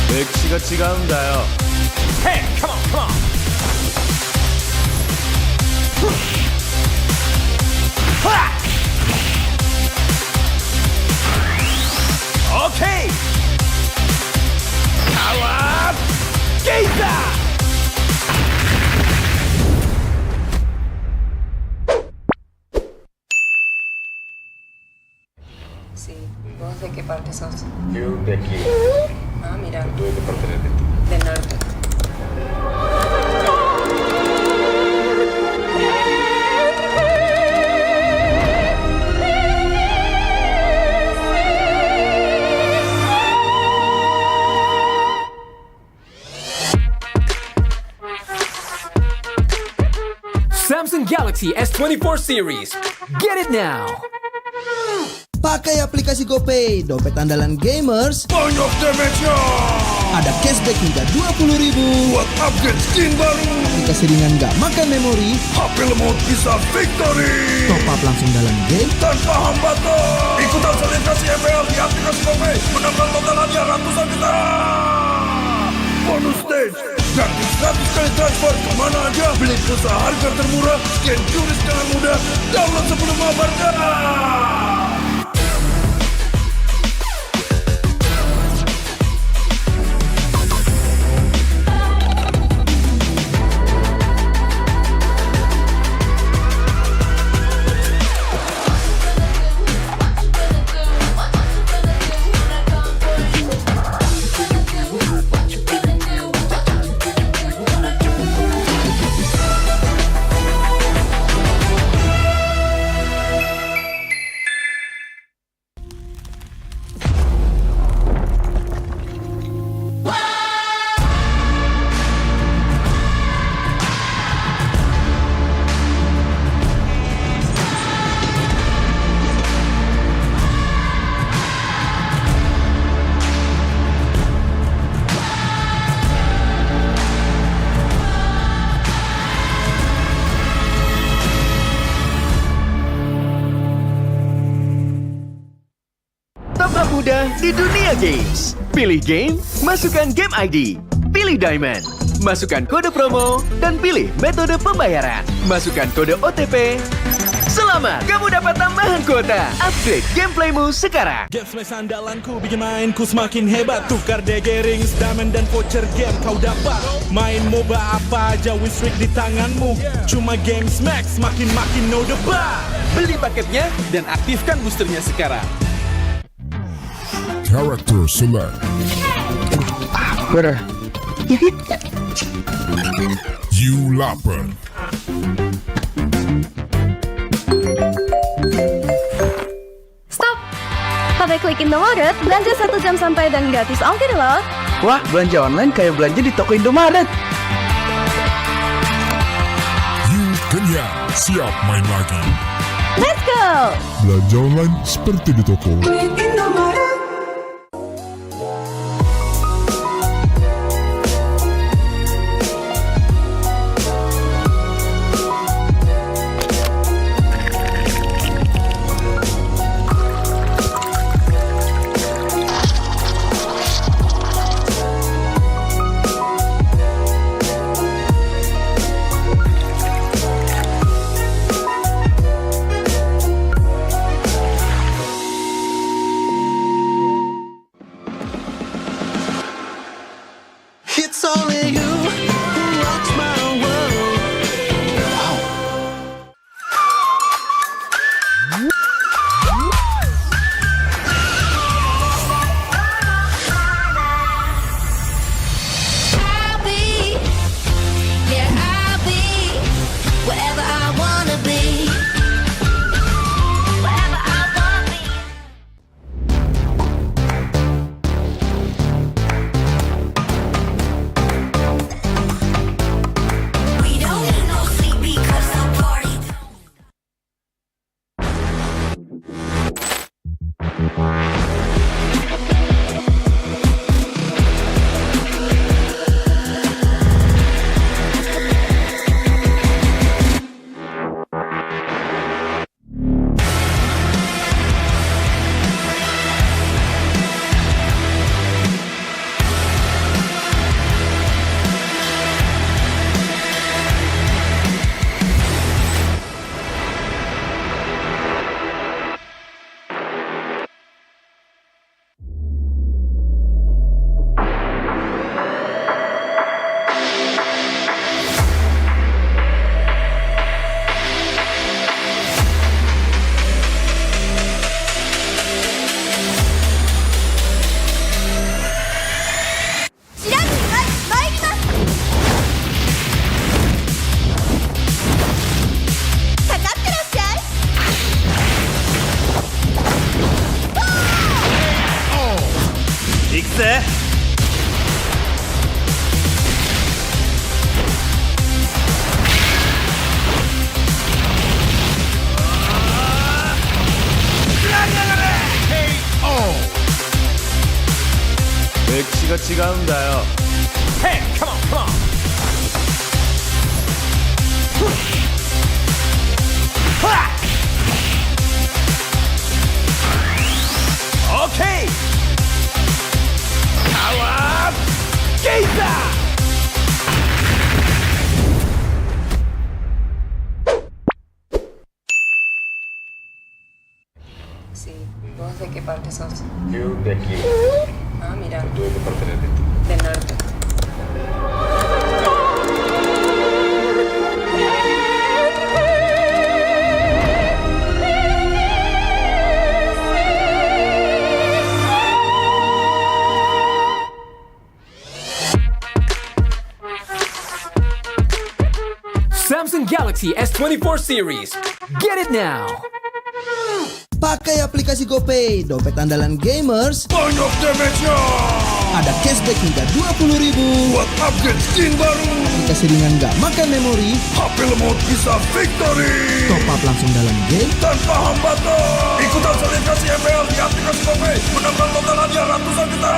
맥시같이 간다요. Hey, come on, come on. Okay. Power Gazer. Sí, ¿vos de qué parte sos? Yo de aquí. Ah, mira, ¿Tú de qué parte eres de aquí? del norte. Samsung Galaxy S24 series. Get it now. Pakai aplikasi GoPay, dompet andalan gamers. Banyak damage-nya. Ada cashback hingga 20.000 buat upgrade skin baru. Aplikasi ringan gak makan memori. HP lemot bisa victory. Top up langsung dalam game tanpa hambatan. Ikutan selebrasi MPL di aplikasi GoPay. Menambah total hadiah ratusan juta. Bonus stage. Gratis 100 kali transfer kemana aja. Beli pulsa harga termurah. Scan QRIS dengan mudah. Download sebelum mabarkan. di dunia games. Pilih game, masukkan game ID. Pilih Diamond, masukkan kode promo, dan pilih metode pembayaran. Masukkan kode OTP. Selamat, kamu dapat tambahan kuota. Upgrade gameplaymu sekarang. Games Max andalanku bikin mainku semakin hebat. Tukar DG rings, diamond dan voucher game kau dapat. Main MOBA apa aja win streak di tanganmu. Cuma Games Max makin-makin no debat. Beli paketnya dan aktifkan boosternya sekarang. Character select. Bener. You lapper. Stop! Pakai klik Indomaret, belanja 1 jam sampai dan gratis ongkir loh. Wah, belanja online kayak belanja di toko Indomaret. You kenyang, siap main lagi. Let's go! Belanja online seperti di toko. It's only you who rocks my world. I'll be, yeah, I'll be whatever I wanna be. Whatever I wanna be. We don't need no sleep because the party 맥시같이 간다요. Hey, come on, come on. 오케이. 나와. 게이다. Sí, ¿vos de qué parte sos? Yo de aquí. Ah, mira, ¿Tú de qué parte eres de ti? del norte. Samsung Galaxy S24 series. Get it now. Pakai aplikasi GoPay, dompet andalan gamers. Banyak damage-nya. Ada cashback hingga 20.000 buat upgrade skin baru. Aplikasi ringan gak makan memori. HP lemot bisa victory. Top up langsung dalam game tanpa hambatan. Ikutan selebrasi MPL di aplikasi GoPay. Menambah total hadiah ratusan juta.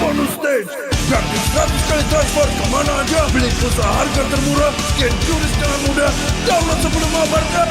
Bonus stage. Gratis 100 kali transfer kemana aja. Beli pulsa harga termurah. Scan QRIS dengan mudah. Download sebelum mabarkan.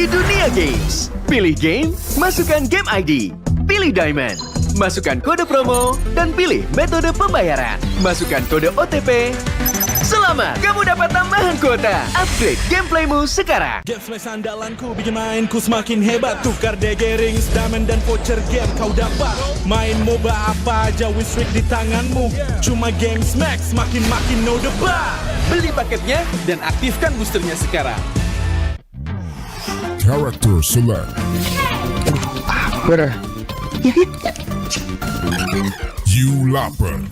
di dunia games. Pilih game, masukkan game ID. Pilih Diamond, masukkan kode promo, dan pilih metode pembayaran. Masukkan kode OTP. Selamat, kamu dapat tambahan kuota. Upgrade gameplaymu sekarang. Game Smash andalanku bikin mainku semakin hebat. Tukar DG rings, diamond dan voucher game kau dapat. Main MOBA apa aja win streak di tanganmu. Cuma Game Smash makin no debat. Beli paketnya dan aktifkan boosternya sekarang. Character select. Bener. You lapper.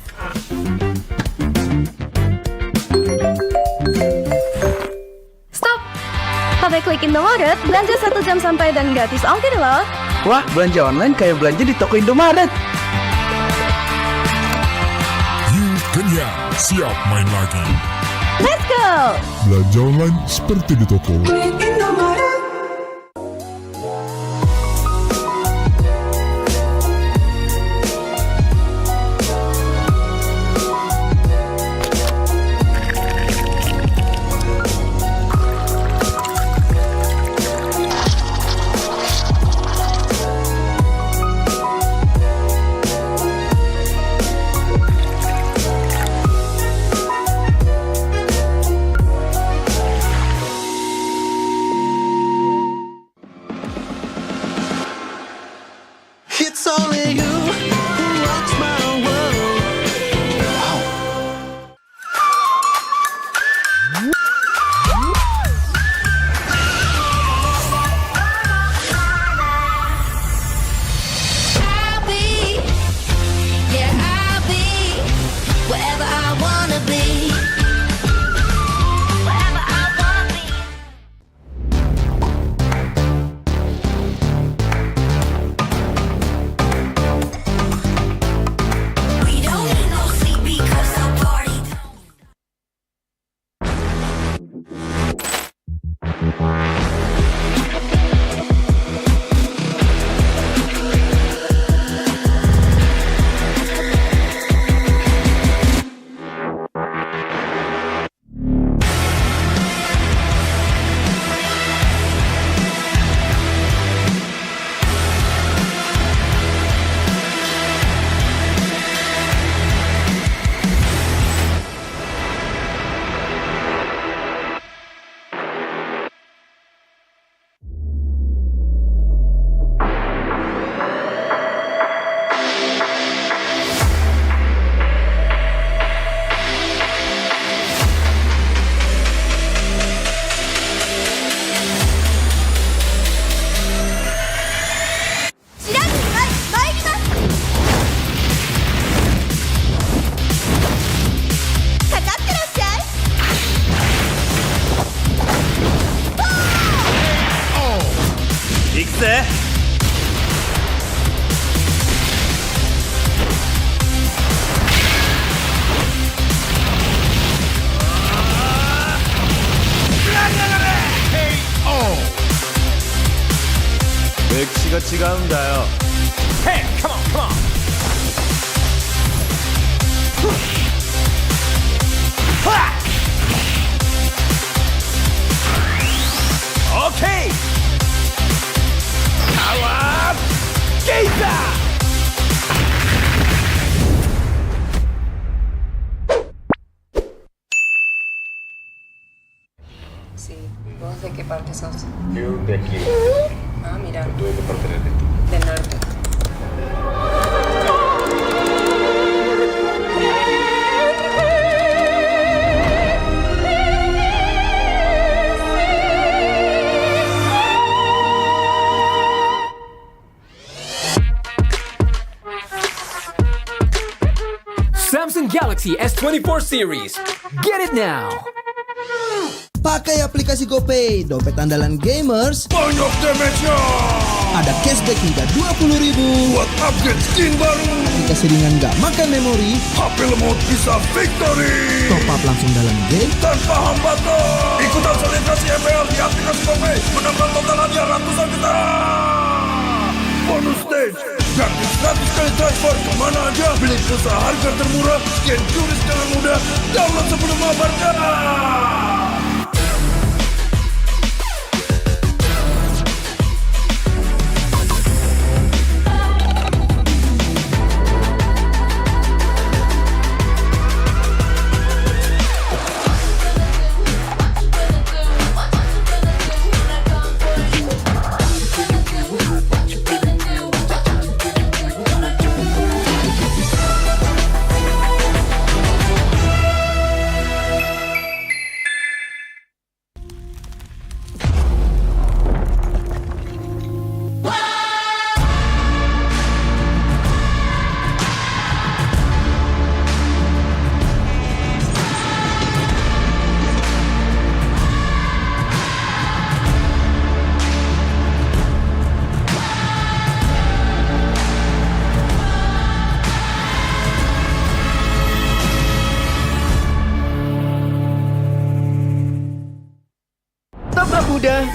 Stop! Pakai klik Indomaret, belanja 1 jam sampai dan gratis ongkir loh. Wah, belanja online kayak belanja di toko Indomaret. You kenyang, siap main lagi. Let's go! Belanja online seperti di toko. It's only you who rocks my world. I'll be, yeah, I'll be wherever I wanna be. Wherever I wanna be. We don't need no sleep because our party 맥시같이 간다요. Hey, come on, come on. Okay. Power Gator. Sí, ¿vos de qué parte sos? Yo de aquí, Ah, mira, ¿tú de qué parte eres de aquí? del norte. Samsung Galaxy S24 series. Get it now. Pakai aplikasi GoPay, dompet andalan gamers. Banyak damage-nya. Ada cashback hingga 20.000 buat upgrade skin baru. Aplikasi ringan gak makan memori. HP lemot bisa victory. Top up langsung dalam game tanpa hambatan. Ikutan selebrasi MPL di aplikasi GoPay. Menambah total hadiah ratusan juta. Bonus stage. Gratis 100 kali transfer kemana aja. Beli pulsa harga termurah. Scan QRIS dengan mudah. Download sebelum mabarkan.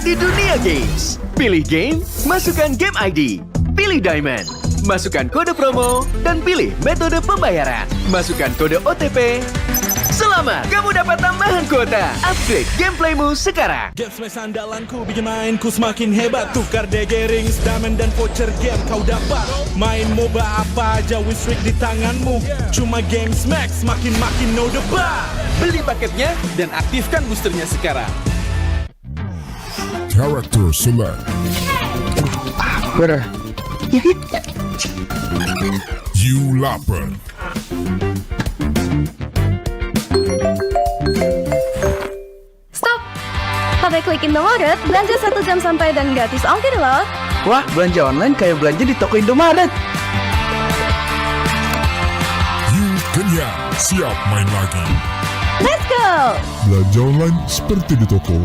di dunia games. Pilih game, masukkan game ID. Pilih Diamond, masukkan kode promo, dan pilih metode pembayaran. Masukkan kode OTP. Selamat, kamu dapat tambahan kuota. Upgrade gameplaymu sekarang. Game smash andalanku bikin mainku semakin hebat. Tukar degering, diamond dan voucher game kau dapat. Main MOBA apa aja win streak di tanganmu. Cuma game smash makin no debat. Beli paketnya dan aktifkan boosternya sekarang. Character select. Bener. You lapar. Stop! Pakai klik Indomaret, belanja 1 jam sampai dan gratis ongkir loh. Wah, belanja online kayak belanja di toko Indomaret. You kenyang, siap main lagi. Let's go! Belanja online seperti di toko.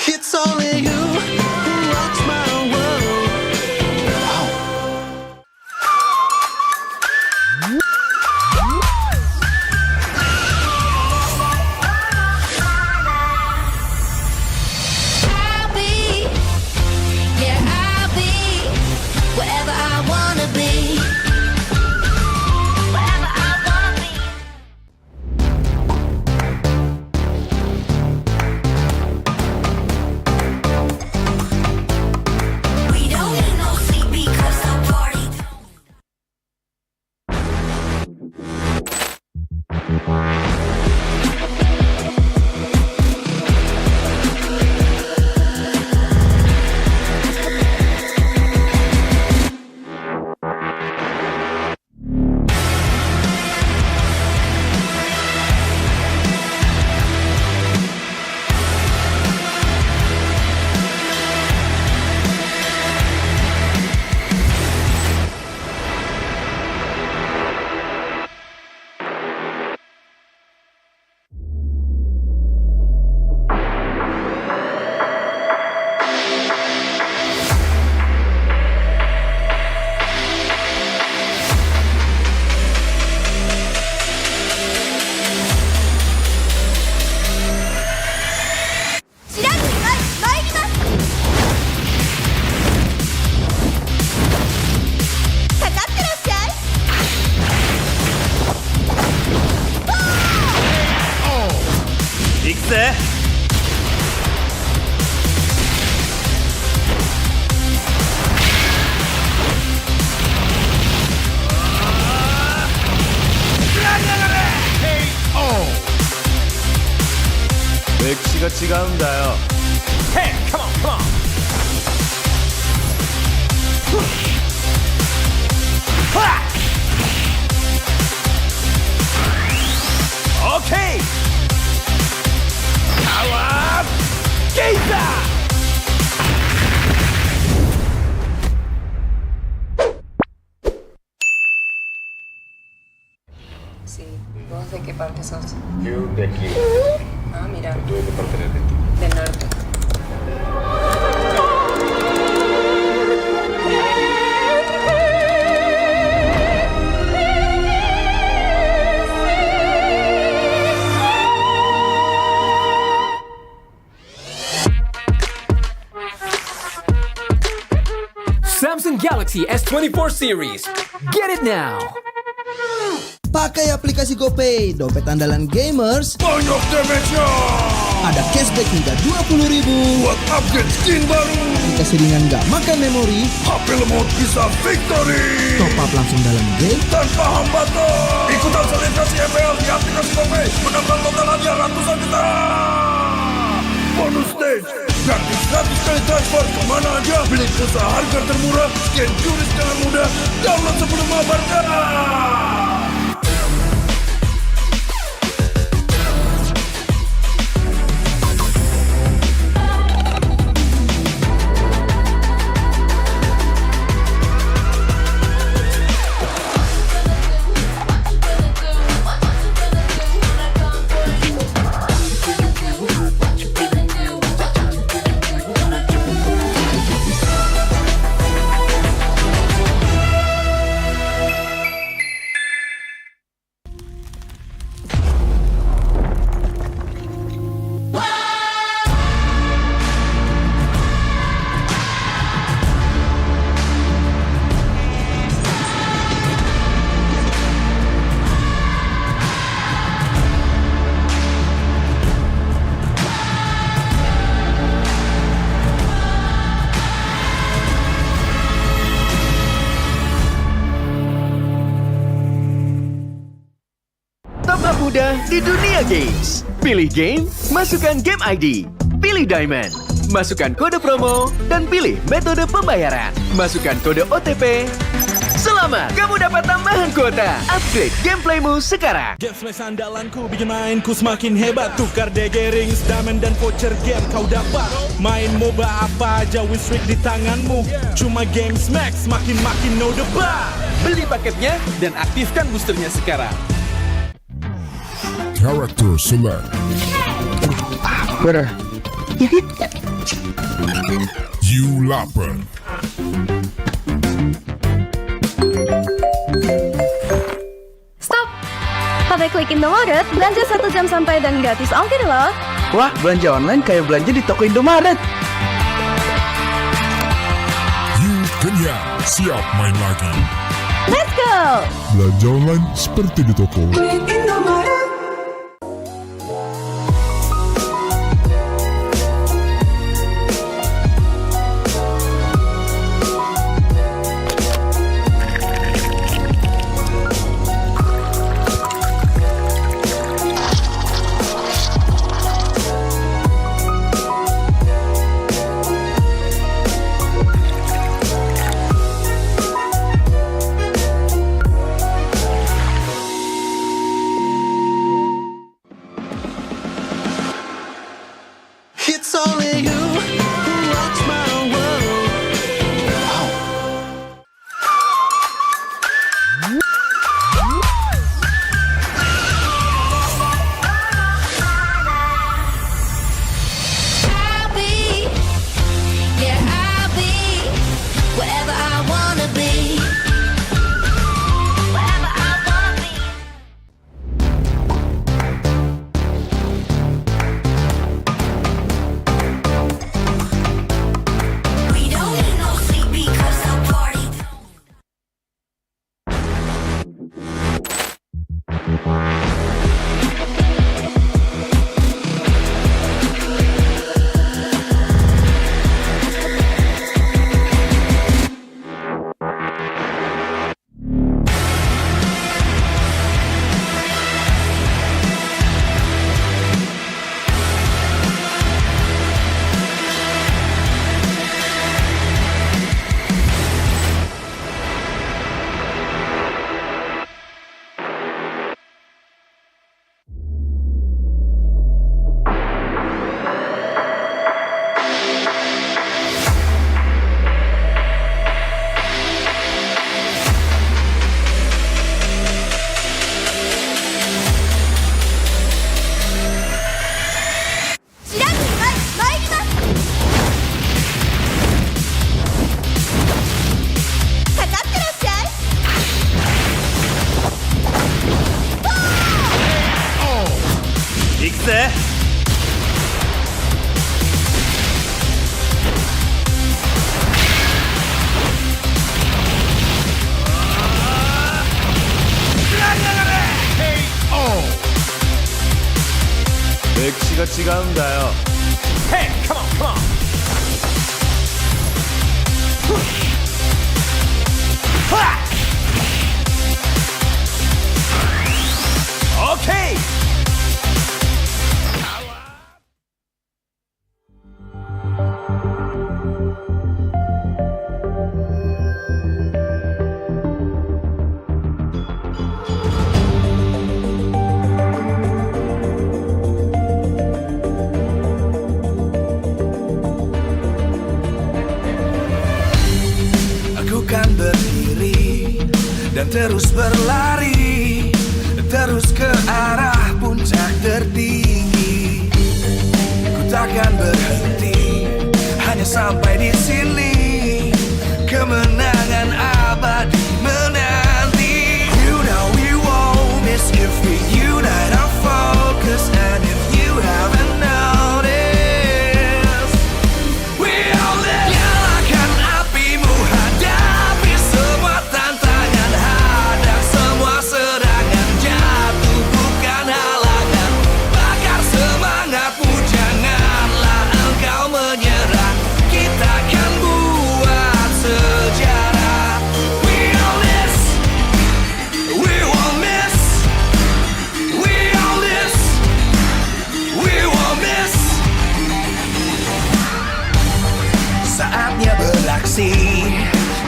It's only you who rocks my world. I'll be, yeah, I'll be wherever I wanna be. Wherever I wanna be. We don't need no sleep because the party. 맥시같이가 온다요. Hey, come on, come on. Okay. Power Gazer. Sí, ¿vos de qué parte sos? Yo de aquí. Ah, mira, Yo de parte de Argentina. del norte. Samsung Galaxy S24 series. Get it now. Pakai aplikasi GoPay, dompet andalan gamers. Banyak damage-nya. Ada cashback hingga 20.000 buat upgrade skin baru. Aplikasi ringan gak makan memori. HP lemot bisa victory. Top up langsung dalam game tanpa hambatan. Ikutan selebrasi MPL di aplikasi GoPay. Menambah total hadiah ratusan juta. Bonus stage. Gratis 100 kali transfer kemana aja. Beli pulsa harga termurah. Scan QRIS dengan mudah. Download sebelum mabarkan. di dunia games. Pilih game, masukkan game ID. Pilih Diamond, masukkan kode promo, dan pilih metode pembayaran. Masukkan kode OTP. Selamat, kamu dapat tambahan kuota. Upgrade gameplaymu sekarang. Game smash andalanku bikin mainku semakin hebat. Tukar DG rings, diamond dan voucher game kau dapat. Main MOBA apa aja win streak di tanganmu. Cuma game smash makin no debat. Beli paketnya dan aktifkan boosternya sekarang. Character select. Bener. You lapar. Stop! Pakai klik Indomaret, belanja 1 jam sampai dan gratis ongkir loh. Wah, belanja online kayak belanja di toko Indomaret. You kenyang, siap main lagi. Let's go! Belanja online seperti di toko. It's only you who rocks my world. I'll be, yeah, I'll be wherever I wanna be. Wherever I wanna be. We don't need no sleep because the party. 맥시가 지가운다요. Hey, come on, come on. Okay. Aku kan berdiri dan terus berlari, terus ke arah puncak tertinggi. Ku takkan berhenti, hanya sampai di sini. Kemenangan abadi menanti. You know we won't miss if we unite our focus. And if you haven't noticed, we all live. Nyalakan apimu, hadapi semua tantangan, hadap semua serangan, jatuh bukan halangan. Bakar semangatmu, janganlah engkau beraksi,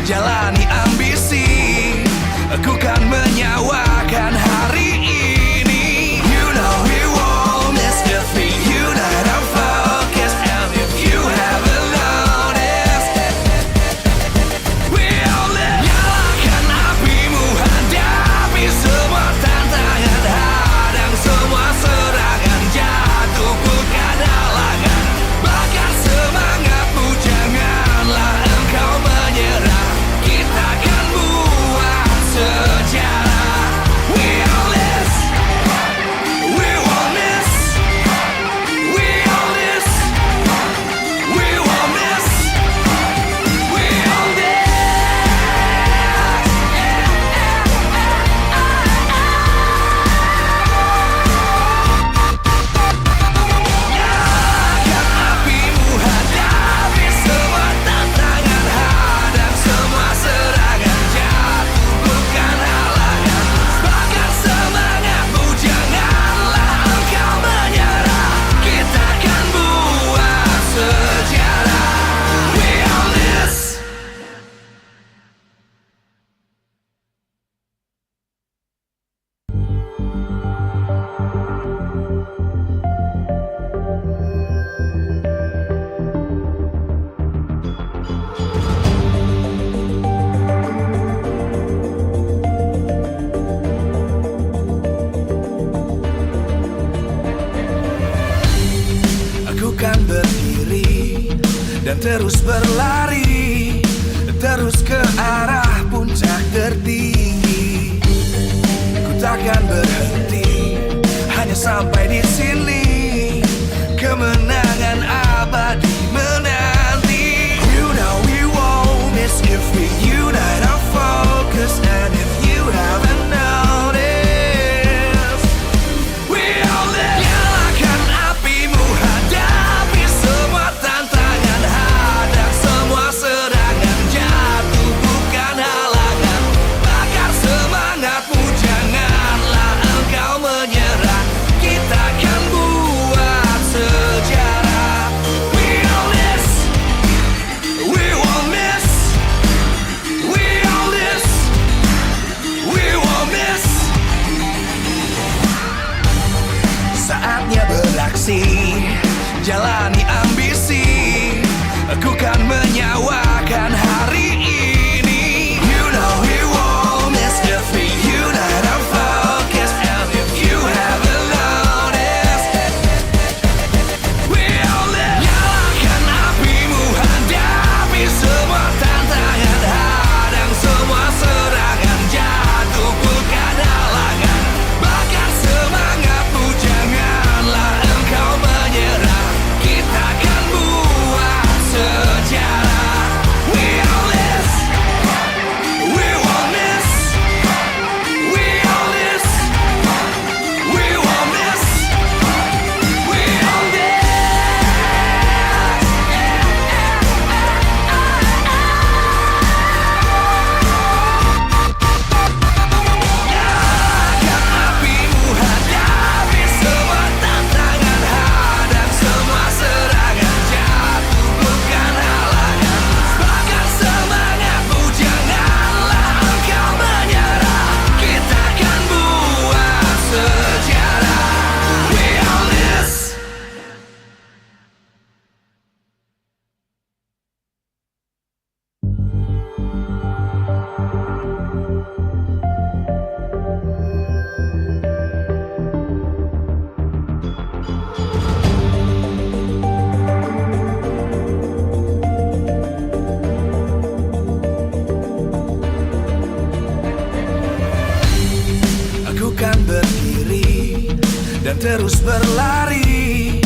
jalani ambisi. Aku kan menyawakan hari ini. You know we won't miss if we unite our focus. And if you haven't noticed, we all live. Nyalakan apimu, hadapi semua tantangan, hadang semua serangan, jatuhkan halangan, bakar semangatmu, janganlah engkau menyerah. Kita akan buat sejarah. We all this, we won't miss. We all this, we won't miss. We all this. Nyalakan apimu, hadapi semua tantangan, hadang semua serangan, jatuhkan halangan, bakar semangatmu, janganlah engkau menyerah. Kita akan buat sejarah. We all this. Aku kan berdiri dan terus berlari, terus ke arah puncak tertinggi. Ku takkan berhenti, hanya sampai di sini. Kemenangan abadi menanti. You know we won't miss if we unite our focus. And if you haven't noticed, we all live. Nyalakan apimu, hadapi semua tantangan, hadang semua serangan, jatuhkan halangan, bakar semangatmu, janganlah engkau menyerah. Kita akan buat sejarah. We all this, we won't miss. We all this, we won't miss. Saatnya beraksi, jalani ambisi. Aku kan menyawakan hari ini. You know we won't miss if we unite our focus. And if you haven't noticed, we all live. Nyalakan apimu, hadapi semua tantangan, hadang semua serangan, jatuhkan halangan, bakar semangatmu, janganlah engkau menyerah. Kita akan buat sejarah. We all this, we won't miss. We all this, we won't miss. We all this. Nyalakan apimu, hadapi semua tantangan, hadang semua serangan, jatuhkan halangan, bakar semangatmu, janganlah engkau menyerah. Kita akan buat sejarah. We all this. Aku kan berdiri dan terus berlari,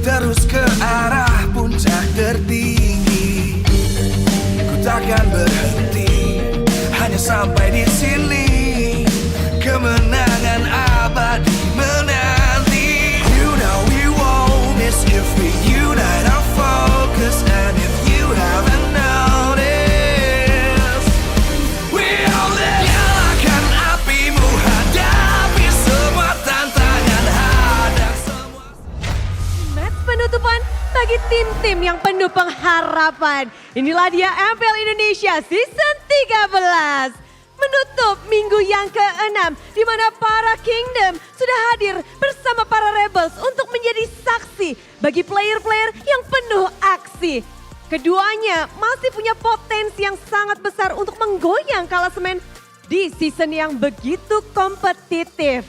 terus ke arah puncak tertinggi. Ku takkan berhenti, hanya sampai di sini. Kemenangan abadi menanti. You know we won't miss if we unite our focus. And if you haven't noticed, we all live. Nyalakan apimu, hadapi semua tantangan, hadang semua penuh pengharapan. Inilah dia MPL Indonesia Season 13. Menutup minggu yang ke-6 di mana para Kingdom sudah hadir bersama para Rebels untuk menjadi saksi bagi player-player yang penuh aksi. Keduanya masih punya potensi yang sangat besar untuk menggoyang klasemen di season yang begitu kompetitif.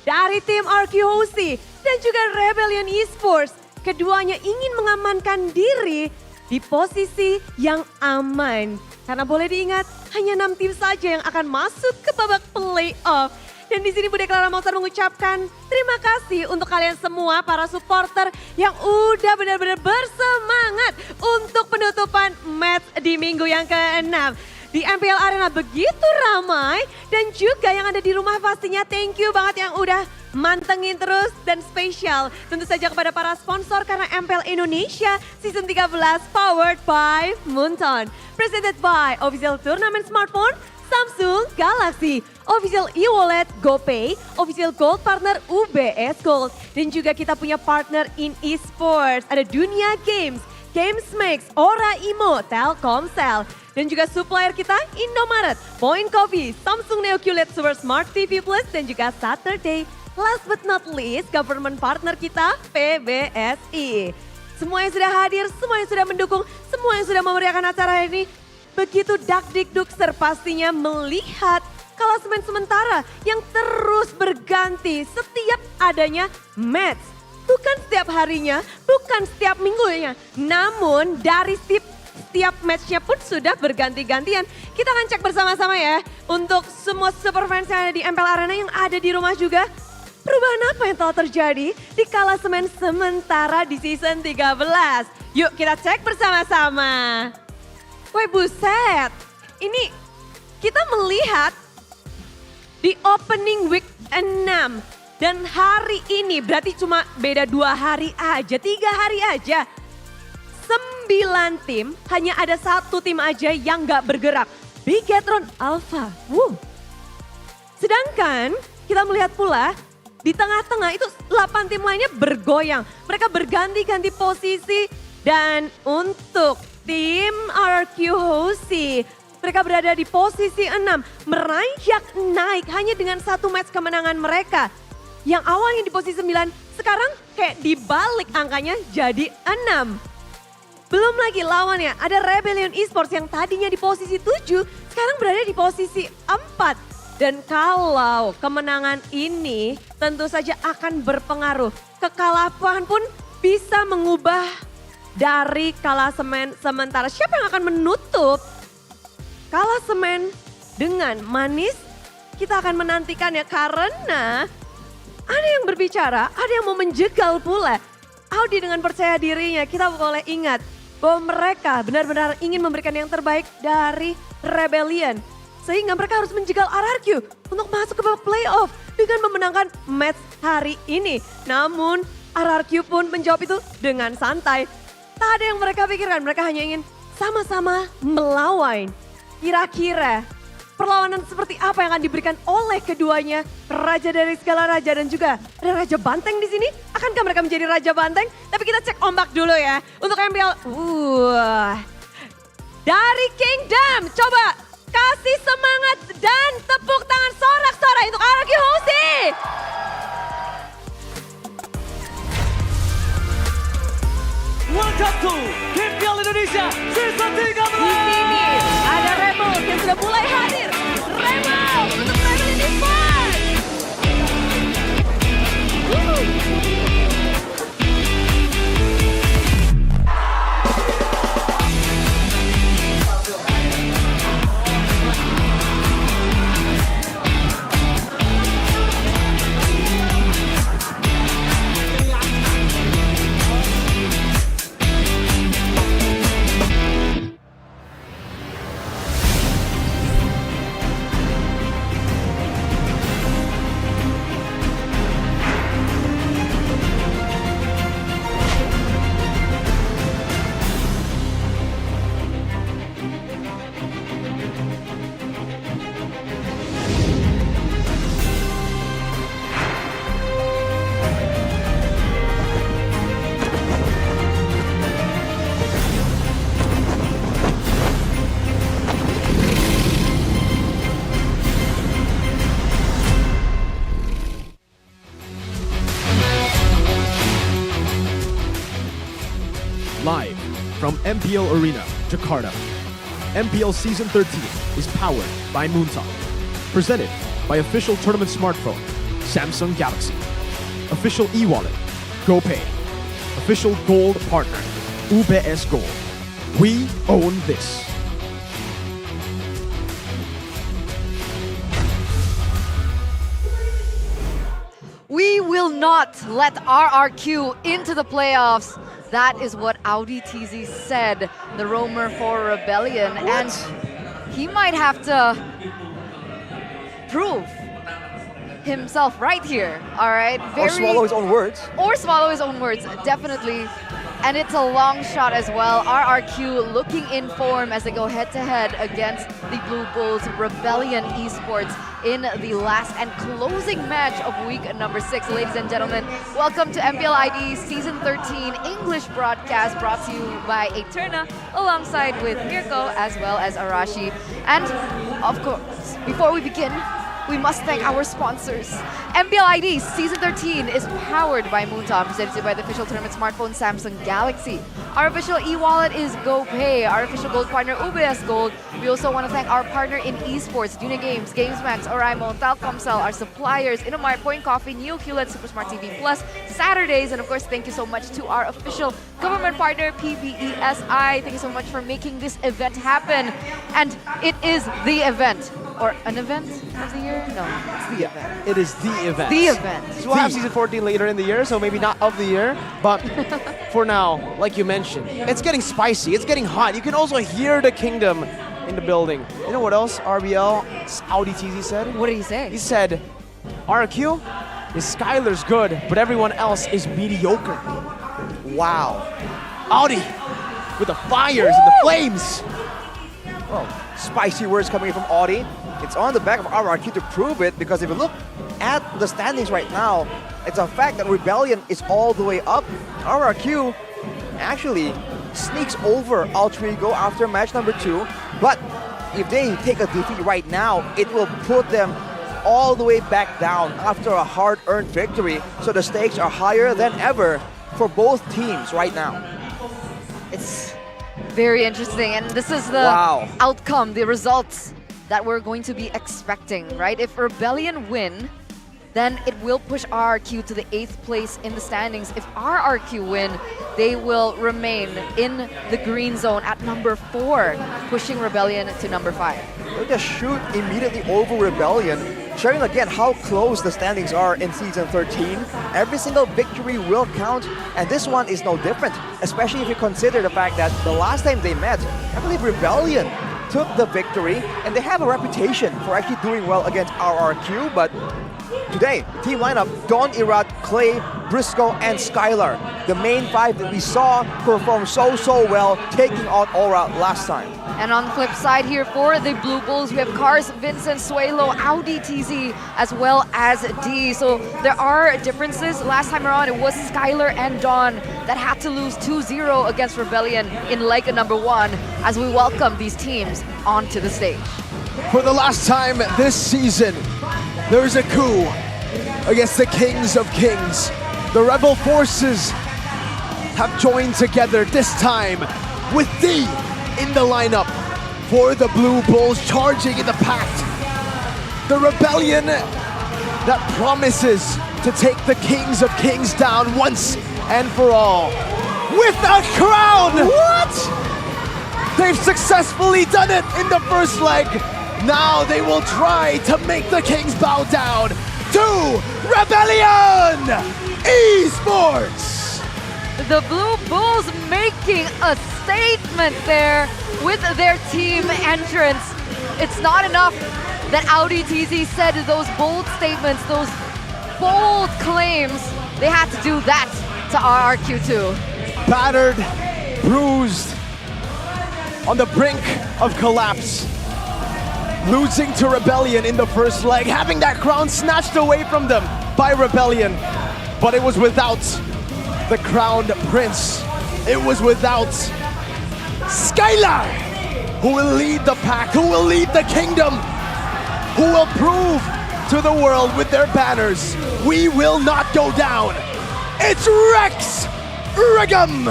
Dari tim RRQ Hoshi dan juga Rebellion Esports, keduanya ingin mengamankan diri di posisi yang aman. Karena boleh diingat, hanya 6 tim saja yang akan masuk ke babak playoff. Dan di sini Bude Clara Monster mengucapkan terima kasih untuk kalian semua para supporter yang udah benar-benar bersemangat untuk penutupan match di minggu yang ke-6. Di MPL Arena begitu ramai dan juga yang ada di rumah pastinya thank you banget yang udah mantengin terus dan spesial tentu saja kepada para sponsor karena MPL Indonesia Season 13 powered by Moonton. Presented by Official Turnamen Smartphone, Samsung Galaxy, Official e-wallet GoPay, Official Gold Partner UBS Gold. Dan juga kita punya partner in esports, ada Dunia Games, GamesMax, Ora Imo, Telkomsel. Dan juga supplier kita Indomaret, Point Coffee, Samsung Neo QLED Super Smart TV Plus dan juga Saturday. Last but not least, government partner kita PBSI. Semua yang sudah hadir, semua yang sudah mendukung, semua yang sudah memeriahkan acara ini. Begitu dakdikdukser pastinya melihat klasemen sementara yang terus berganti setiap adanya match. Bukan setiap harinya, bukan setiap minggunya. Namun dari setiap matchnya pun sudah berganti-gantian. Kita akan cek bersama-sama ya. Untuk semua super fans yang ada di MPL Arena yang ada di rumah juga. Perubahan apa yang telah terjadi di klasemen sementara di season 13? Yuk kita cek bersama-sama. Wih buset, ini kita melihat di opening week 6. Dan hari ini berarti cuma beda 2 hari aja, 3 hari aja. 9 tim, hanya ada 1 tim aja yang gak bergerak. Bigetron Alpha. Sedangkan kita melihat pula di tengah-tengah itu 8 tim lainnya bergoyang. Mereka berganti-ganti posisi dan untuk tim RRQ Hoshi mereka berada di posisi 6. Meranjak naik hanya dengan 1 match kemenangan mereka. Yang awalnya di posisi 9 sekarang kayak dibalik angkanya jadi 6. Belum lagi lawannya ada Rebellion Esports yang tadinya di posisi 7 sekarang berada di posisi 4. Dan kalau kemenangan ini tentu saja akan berpengaruh. Kekalahan pun bisa mengubah dari klasemen sementara. Siapa yang akan menutup klasemen dengan manis? Kita akan menantikan ya karena ada yang berbicara, ada yang mau menjegal pula. Audi dengan percaya dirinya kita boleh ingat bahwa mereka benar-benar ingin memberikan yang terbaik dari Rebellion. Sehingga mereka harus menjegal RRQ untuk masuk ke babak playoff dengan memenangkan match hari ini. Namun RRQ pun menjawab itu dengan santai. Tak ada yang mereka pikirkan, mereka hanya ingin sama-sama melawan. Kira-kira perlawanan seperti apa yang akan diberikan oleh keduanya? Raja dari segala raja dan juga ada Raja Banteng di sini. Akankah mereka menjadi Raja Banteng? Tapi kita cek ombak dulu ya. Untuk MPL, dari Kingdom, coba kasih semangat dan tepuk tangan sorak-sorai untuk RRQ Hoshi. Welcome to MPL Indonesia Season 13. Di sini ada Rebels yang sudah mulai hadir. Rebels untuk Rebellion Esports. MPL Arena, Jakarta. MPL Season 13 is powered by Moontop. Presented by official tournament smartphone, Samsung Galaxy. Official e-wallet, GoPay. Official gold partner, UBS Gold. We own this. We will not let RRQ into the playoffs. That is what Audi TZ said, the roamer for Rebellion. And he might have to prove himself right here, all right? Or swallow his own words. Or swallow his own words, definitely. And it's a long shot as well. RRQ looking in form as they go head-to-head against the Blue Bulls Rebellion Esports in the last and closing match of week number 6. Ladies and gentlemen, welcome to MPL ID Season 13 English broadcast brought to you by Eterna alongside with Mirko as well as Arashi. And of course, before we begin, we must thank our sponsors. MPL ID Season 13 is powered by Moontop, presented by the official tournament smartphone Samsung Galaxy. Our official e-wallet is GoPay. Our official gold partner UBS Gold. We also want to thank our partner in esports, Duna Games, GamesMax, Oraimo, Telkomsel, our suppliers, Innomar, Point Coffee, New QLED, Super Smart TV Plus, Saturdays, and of course, thank you so much to our official government partner, PBESI. Thank you so much for making this event happen. And it is the event. Or an event of the year? No, it's the event. It is the event. The event. So we'll have Season 14 later in the year, so maybe not of the year. But for now, like you mentioned, it's getting spicy. It's getting hot. You can also hear the kingdom in the building. You know what else RBL, Audi TZ said? What did he say? He said, RRQ, his Skylar's good, but everyone else is mediocre. Wow. Audi with the fires and the flames. Oh, spicy words coming from Audi. It's on the back of RRQ to prove it, because if you look at the standings right now, it's a fact that Rebellion is all the way up. RRQ actually sneaks over Altrigo after match number 2, but if they take a defeat right now, it will put them all the way back down after a hard-earned victory. So the stakes are higher than ever for both teams right now. It's very interesting, and this is the outcome, the results that we're going to be expecting, right? If Rebellion win, then it will push RRQ to the 8th place in the standings. If RRQ win, they will remain in the green zone at number 4, pushing Rebellion to number 5. They'll just shoot immediately over Rebellion, showing again how close the standings are in Season 13. Every single victory will count, and this one is no different, especially if you consider the fact that the last time they met, I believe Rebellion took the victory, and they have a reputation for actually doing well against RRQ, but today, the team lineup, Don Irad, Clay, Briscoe, and Skylar. The main 5 that we saw perform so well, taking out Aura last time. And on the flip side here for the Blue Bulls, we have Cars, Vincent, Suelo, Audi TZ, as well as D. So there are differences. Last time around, it was Skylar and Dawn that had to lose 2-0 against Rebellion in leg number 1 as we welcome these teams onto the stage. For the last time this season, there is a coup against the Kings of Kings. The rebel forces have joined together, this time with D in the lineup for the Blue Bulls, charging in the pact. The rebellion that promises to take the Kings of Kings down once and for all with a crown! What? They've successfully done it in the first leg. Now they will try to make the Kings bow down to Rebellion Esports. The Blue Bulls making a statement there with their team entrance. It's not enough that Audi TZ said those bold statements, those bold claims. They had to do that to RRQ too. Battered, bruised, on the brink of collapse. Losing to Rebellion in the first leg, having that crown snatched away from them by Rebellion. But it was without the crowned prince. It was without Skylar, who will lead the pack, who will lead the kingdom, who will prove to the world with their banners, we will not go down. It's Rex Regum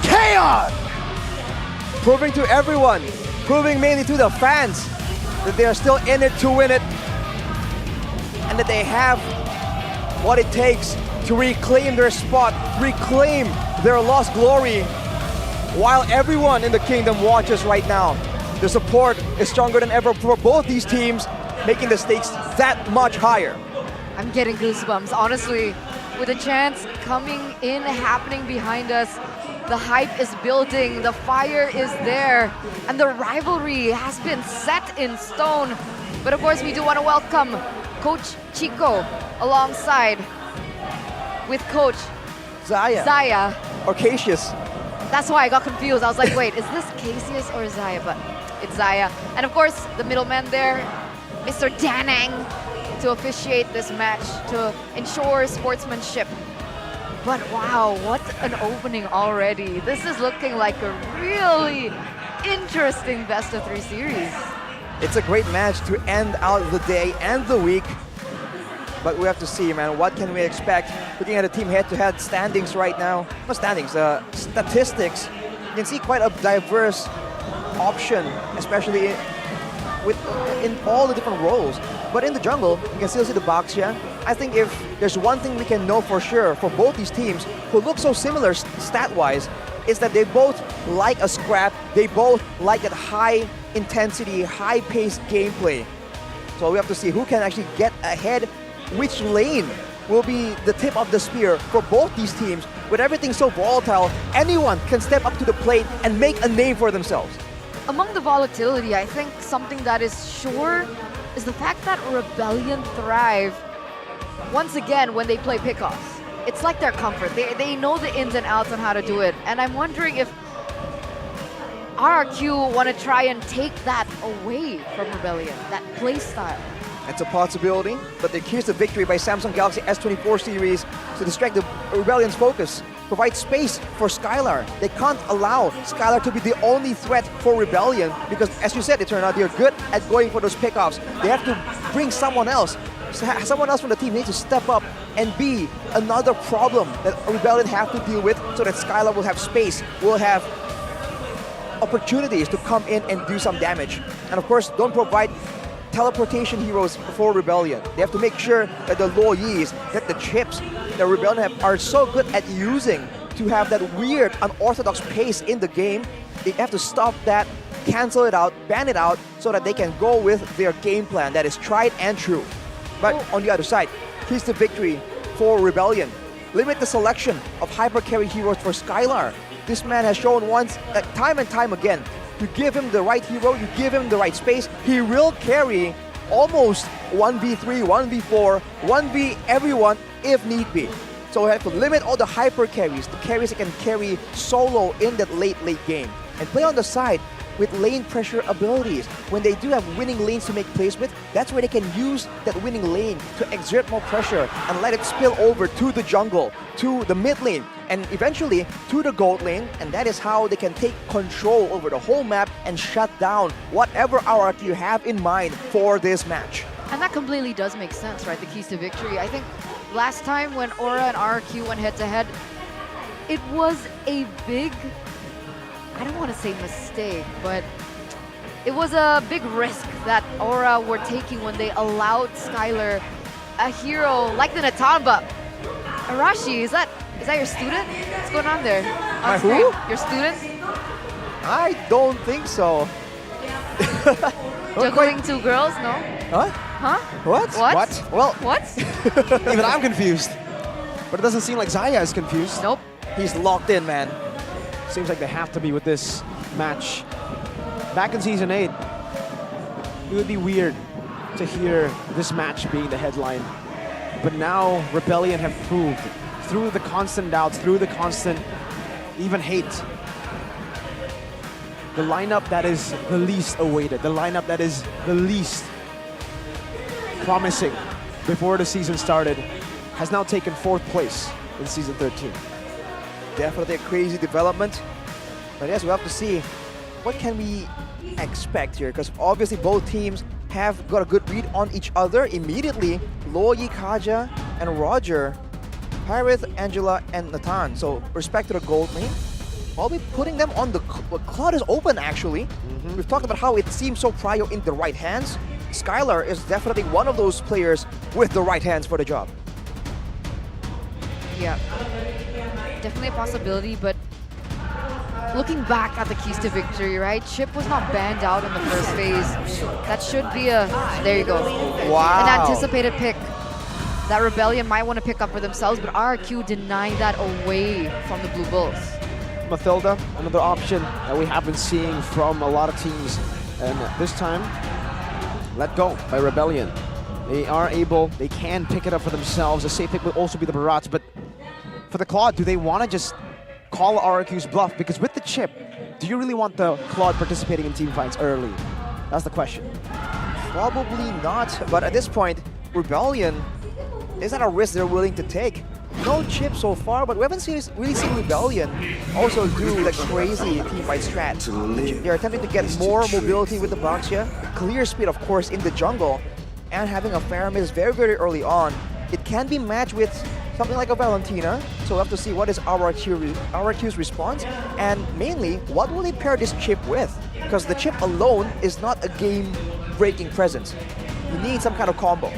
Chaos. proving to everyone, proving mainly to the fans that they are still in it to win it and that they have what it takes to reclaim their spot, reclaim their lost glory while everyone in the kingdom watches right now. The support is stronger than ever for both these teams, making the stakes that much higher. I'm getting goosebumps, honestly. With a chance coming in, happening behind us, the hype is building, the fire is there, and the rivalry has been set in stone. But of course, we do want to welcome Coach Chico alongside with Coach Zaya. Or Cassius. That's why I got confused. I was like, wait, is this Cassius or Zaya? But it's Zaya. And of course, the middleman there, Mr. Danang, to officiate this match, to ensure sportsmanship. But wow, what an opening already. This is looking like a really interesting best-of-3 series. It's a great match to end out the day and the week. But we have to see, man, what can we expect? Looking at the team head-to-head standings right now, not standings, statistics, you can see quite a diverse option, especially in all the different roles. But in the jungle, you can still see the Baxia. I think if there's one thing we can know for sure for both these teams, who look so similar stat-wise, is that they both like a scrap, they both like that high-intensity, high-paced gameplay. So we have to see who can actually get ahead, which lane will be the tip of the spear for both these teams. With everything so volatile, anyone can step up to the plate and make a name for themselves. Among the volatility, I think something that is sure is the fact that Rebellion thrive once again when they play pickoffs. It's like their comfort. They know the ins and outs on how to do it. And I'm wondering if RRQ want to try and take that away from Rebellion, that play style. It's a possibility, but they keys the victory by Samsung Galaxy S24 series to distract the Rebellion's focus, provide space for Skylar. They can't allow Skylar to be the only threat for Rebellion because, as you said, it turned out they're good at going for those pickoffs. They have to bring someone else. Someone else from the team needs to step up and be another problem that Rebellion have to deal with so that Skylar will have space, will have opportunities to come in and do some damage. And of course, don't provide teleportation heroes for Rebellion. They have to make sure that the Lo Yis, that the chips that Rebellion are so good at using to have that weird, unorthodox pace in the game. They have to stop that, cancel it out, ban it out, so that they can go with their game plan that is tried and true. But on the other side, here's the victory for Rebellion. Limit the selection of hyper carry heroes for Skylar. This man has shown once, time and time again, you give him the right hero, you give him the right space, he will carry almost 1v3, 1v4, 1v everyone if need be. So we have to limit all the hyper carries, the carries that can carry solo in that late game. And play on the side with lane pressure abilities. When they do have winning lanes to make plays with, that's where they can use that winning lane to exert more pressure and let it spill over to the jungle, to the mid lane, and eventually to the gold lane. And that is how they can take control over the whole map and shut down whatever RRQ you have in mind for this match. And that completely does make sense, right? The keys to victory. I think last time when Aura and RRQ went head-to-head, it was a big, I don't want to say mistake, but it was a big risk that Aura were taking when they allowed Skylar a hero like the Natamba. Arashi, is that your student? What's going on there? My who? Your student? I don't think so. Juggling two girls? No? Huh? Huh? What? What? Well, what? Even I'm confused. But it doesn't seem like Zaya is confused. Nope. He's locked in, man. Seems like they have to be with this match. Back in Season 8, it would be weird to hear this match being the headline. But now Rebellion have proved, through the constant doubts, through the constant even hate, the lineup that is the least awaited, the lineup that is the least promising before the season started, has now taken 4th place in Season 13. Definitely a crazy development. But yes, we have to see what can we expect here, because obviously both teams have got a good read on each other immediately. Loyi, Kaja, and Roger, Pyrith, Angela, and Nathan. So respect to the gold lane. probably putting them on the... Claude is open, actually. We've talked about how it seems so prio in the right hands. Skylar is definitely one of those players with the right hands for the job. Yeah, definitely a possibility, but looking back at the keys to victory, right? Chip was not banned out in the first phase. That should be a... There you go. Wow. An anticipated pick that Rebellion might want to pick up for themselves, but RRQ denied that away from the Blue Bulls. Mathilda, another option that we have been seeing from a lot of teams. And this time, let go by Rebellion. They are able, they can pick it up for themselves. A safe pick will also be the Barats, but for the Claude, do they want to just call RRQ's bluff? Because with the chip, do you really want the Claude participating in team fights early? That's the question. Probably not, but at this point, Rebellion is that a risk they're willing to take. No chip so far, but we haven't really seen Rebellion also do like crazy team fight strats. They're attempting to get more mobility with the Baxia, clear speed of course in the jungle, and having a Faramis very, very early on. It can be matched with something like a Valentina, so we'll have to see what is RRQ's response, and mainly, what will they pair this chip with? Because the chip alone is not a game-breaking presence. You need some kind of combo.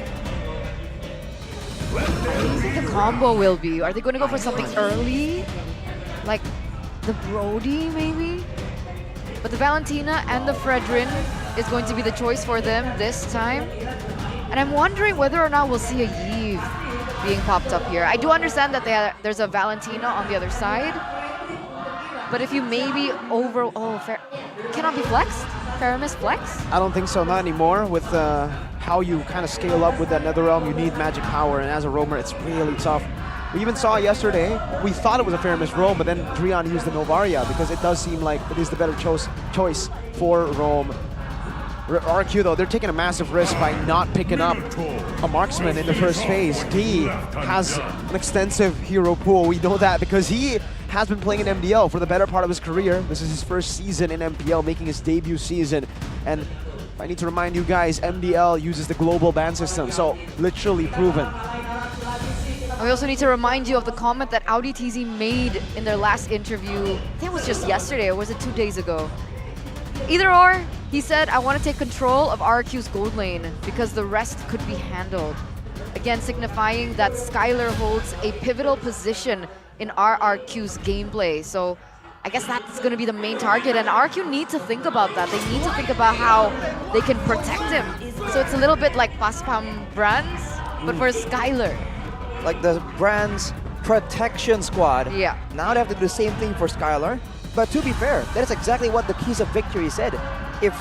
What do you think the combo will be? Are they going to go for something early? Like the Brody, maybe? But the Valentina and the Fredrin is going to be the choice for them this time. And I'm wondering whether or not we'll see a Yves being popped up here. I do understand that there's a Valentina on the other side. But if you maybe cannot be flexed? Faramis flex? I don't think so, not anymore. With how you kind of scale up with that Netherrealm, you need magic power, and as a roamer, it's really tough. We even saw yesterday, we thought it was a Faramis roam, but then Drian used the Novaria because it does seem like it is the better choice for roam. RRQ though, they're taking a massive risk by not picking up a marksman in the first phase. D has an extensive hero pool. We know that because he has been playing in MPL for the better part of his career. This is his first season in MPL, making his debut season. And I need to remind you guys, MPL uses the global ban system, so literally proven. We also need to remind you of the comment that Audi TZ made in their last interview. I think it was just yesterday, or was it 2 days ago? Either or, he said, I want to take control of RRQ's gold lane because the rest could be handled. Again, signifying that Skylar holds a pivotal position in RRQ's gameplay. So I guess that's going to be the main target, and RRQ need to think about that. They need to think about how they can protect him. So it's a little bit like Paspam Brands, but for Skylar. Like the Brands protection squad. Yeah. Now they have to do the same thing for Skylar. But to be fair, that is exactly what the keys of victory said. If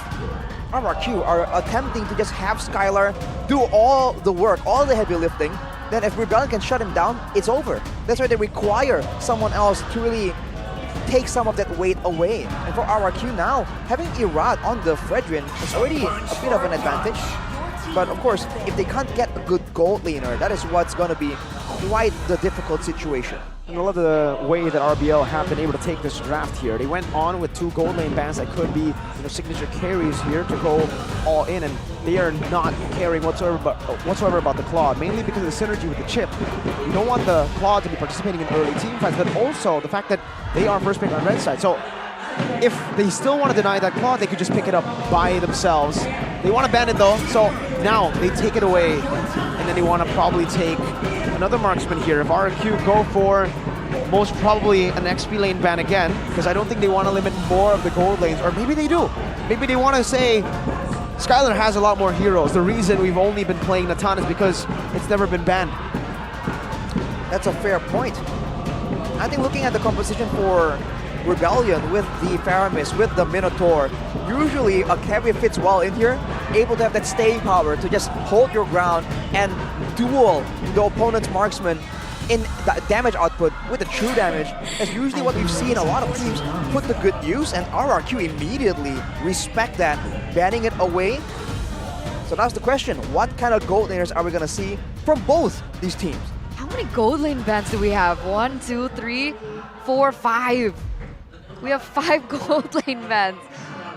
RRQ are attempting to just have Skylar do all the work, all the heavy lifting, then if Rebellion can shut him down, it's over. That's why they require someone else to really take some of that weight away. And for RRQ now, having Irad on the Fredrin is already a bit of an advantage. But of course, if they can't get a good gold laner, that is what's going to be quite the difficult situation. And I love the way that RBL have been able to take this draft here. They went on with 2 gold lane bans that could be signature carries here to go all in, and they are not caring whatsoever about the Claude, mainly because of the synergy with the chip. You don't want the Claude to be participating in early team fights, but also the fact that they are first pick on red side. So if they still want to deny that Claude, they could just pick it up by themselves. They want to ban it though, so now they take it away, and then they want to probably take another marksman here. If RRQ go for most probably an XP lane ban again, because I don't think they want to limit more of the gold lanes, or maybe they do. Maybe they want to say Skylar has a lot more heroes. The reason we've only been playing Natan is because it's never been banned. That's a fair point. I think looking at the composition for Rebellion with the Faramis, with the Minotaur, usually a carry fits well in here, able to have that staying power to just hold your ground and duel the opponent's marksman in the damage output with the true damage. That's usually what we've seen a lot of teams put to good use, and RRQ immediately respect that, banning it away. So that's the question, what kind of gold laners are we going to see from both these teams? How many gold lane bans do we have? 1, 2, 3, 4, 5. We have 5 gold lane bans.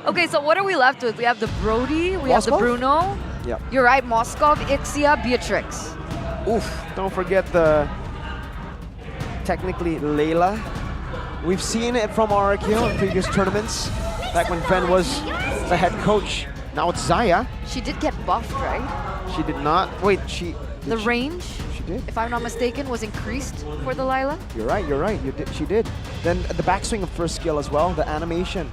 Okay, so what are we left with? We have the Brody, we have the Bruno. Yep. You're right, Moskov, Ixia, Beatrix. Oof, don't forget the technically Layla. We've seen it from RRQ in previous tournaments, back when Fen was the head coach. Now it's Zaya. She did get buffed, right? She did not. Wait, The range, she did. if I'm not mistaken, was increased for the Lila. You're right, you're right. She did. Then the backswing of first skill as well, the animation.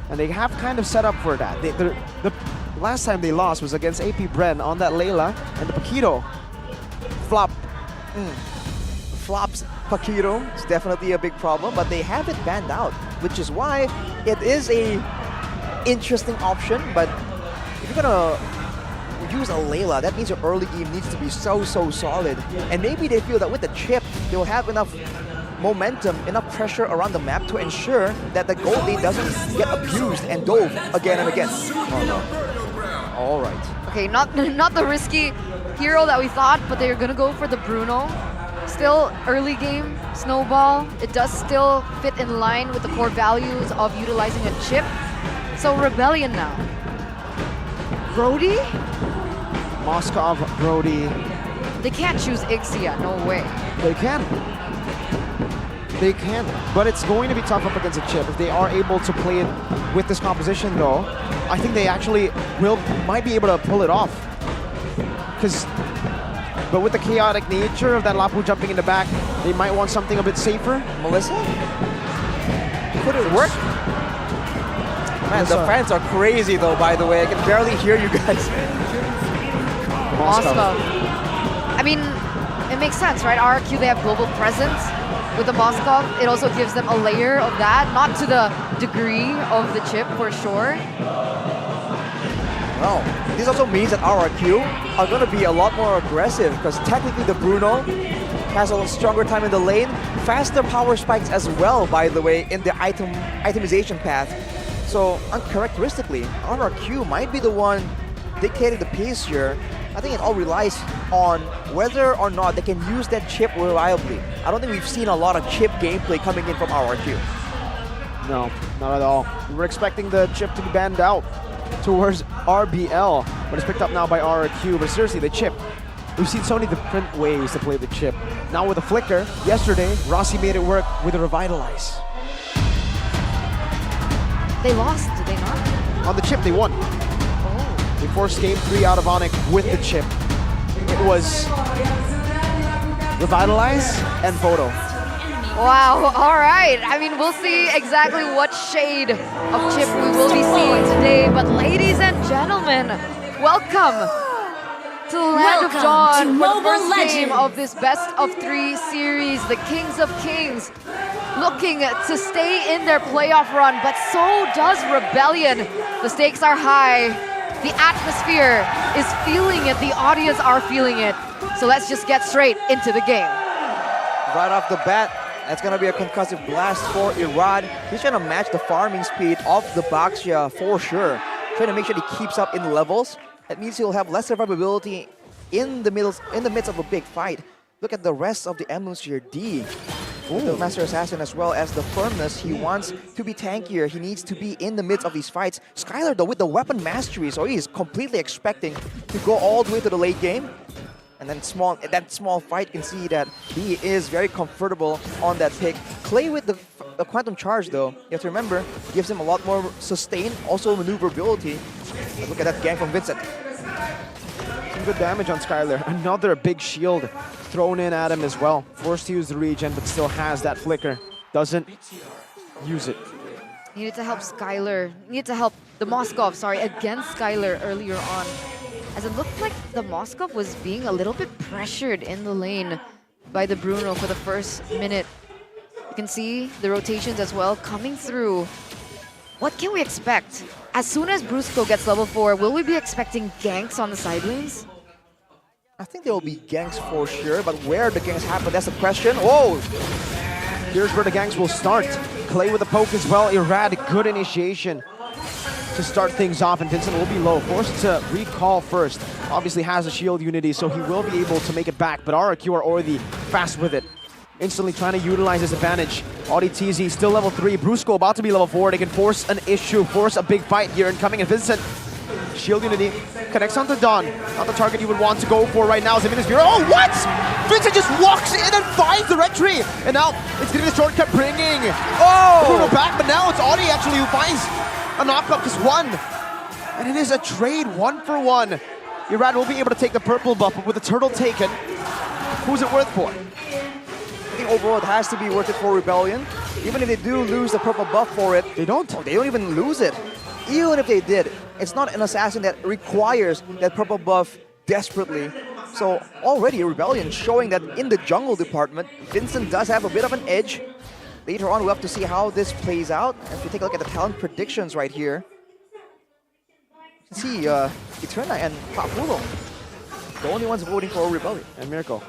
And they have kind of set up for that. The last time they lost was against AP Bren on that Layla, and the Paquito flop. Flops Paquito is definitely a big problem, but they have it banned out, which is why it is a interesting option. But if you're gonna use a Layla, that means your early game needs to be so solid. And maybe they feel that with the chip, they will have enough momentum, enough pressure around the map to ensure that the gold lane doesn't get abused and dove again and again. Oh no. All right. Okay, not the risky hero that we thought, but they're gonna go for the Bruno. Still early game, Snowball. It does still fit in line with the core values of utilizing a chip. So Rebellion now. Brody? Moskov, Brody. They can't choose Ixia, no way. They can. They can, but it's going to be tough up against a chip. If they are able to play it with this composition though, I think they actually might be able to pull it off. But with the chaotic nature of that Lapu jumping in the back, they might want something a bit safer. Melissa? Could it work? Man, the fans are crazy though, by the way. I can barely hear you guys. Moskov. I mean, it makes sense, right? RRQ, they have global presence. With the Moskov, it also gives them a layer of that, not to the degree of the chip for sure. Well, this also means that RRQ are going to be a lot more aggressive because technically the Bruno has a stronger time in the lane, faster power spikes as well, by the way, in the itemization path. So uncharacteristically, RRQ might be the one dictating the pace here. I think it all relies on whether or not they can use that chip reliably. I don't think we've seen a lot of chip gameplay coming in from RRQ. No, not at all. We were expecting the chip to be banned out towards RBL, but it's picked up now by RRQ. But seriously, the chip, we've seen so many different ways to play the chip. Now with a flicker, yesterday, Rossi made it work with a Revitalize. They lost, did they not? On the chip, they won. They forced game 3 out of Onic with the chip. It was Revitalize and Photo. Wow, all right. I mean, we'll see exactly what shade of chip we will be seeing today. But ladies and gentlemen, welcome to the Land of Dawn for the first game of this best of 3 series. The Kings of Kings looking to stay in their playoff run, but so does Rebellion. The stakes are high. The atmosphere is feeling it. The audience are feeling it. So let's just get straight into the game. Right off the bat, that's going to be a concussive blast for Irad. He's trying to match the farming speed of the Baxia for sure. Trying to make sure he keeps up in the levels. That means he'll have less survivability in the midst of a big fight. Look at the rest of the emblems here. D. The Master Assassin as well as the firmness. He wants to be tankier. He needs to be in the midst of these fights. Skylar though with the weapon mastery, so he's completely expecting to go all the way to the late game. And then that small fight, you can see that he is very comfortable on that pick. Clay with the Quantum Charge though, you have to remember, gives him a lot more sustain, also maneuverability. But look at that gank from Vincent. Some good damage on Skylar. Another big shield thrown in at him as well. Forced to use the regen, but still has that flicker. Doesn't use it. You need to help Skylar. You need to help the Moskov, against Skylar earlier on. As it looked like the Moskov was being a little bit pressured in the lane by the Bruno for the first minute. You can see the rotations as well coming through. What can we expect? As soon as Brusco gets level 4, will we be expecting ganks on the side lanes? I think there will be ganks for sure, but where the ganks happen, that's the question. Whoa! Here's where the ganks will start. Clay with a poke as well. Irad, good initiation to start things off, and Vincent will be low. Forced to recall first. Obviously has a shield unity, so he will be able to make it back, but RRQ are already fast with it. Instantly trying to utilize his advantage. Audi TZ still level 3. Brusco about to be level 4. They can force an issue, force a big fight here incoming, and Vincent Shield Unity connects onto Dawn. Not the target you would want to go for right now. Oh, what? Vincent just walks in and finds the red tree. And now it's getting the shortcut bringing Bruno back, but now it's Onic actually who finds a knockup just one. And it is a trade 1-for-1. Irad will be able to take the purple buff, but with the turtle taken, who's it worth for? I think overall it has to be worth it for Rebellion. Even if they do lose the purple buff for it, they don't. They don't even lose it. Even if they did, it's not an assassin that requires that purple buff desperately. So already Rebellion showing that in the jungle department, Vincent does have a bit of an edge. Later on, we'll have to see how this plays out. If you take a look at the talent predictions right here, you can see Eterna and Papulo, the only ones voting for Rebellion. And Miracle.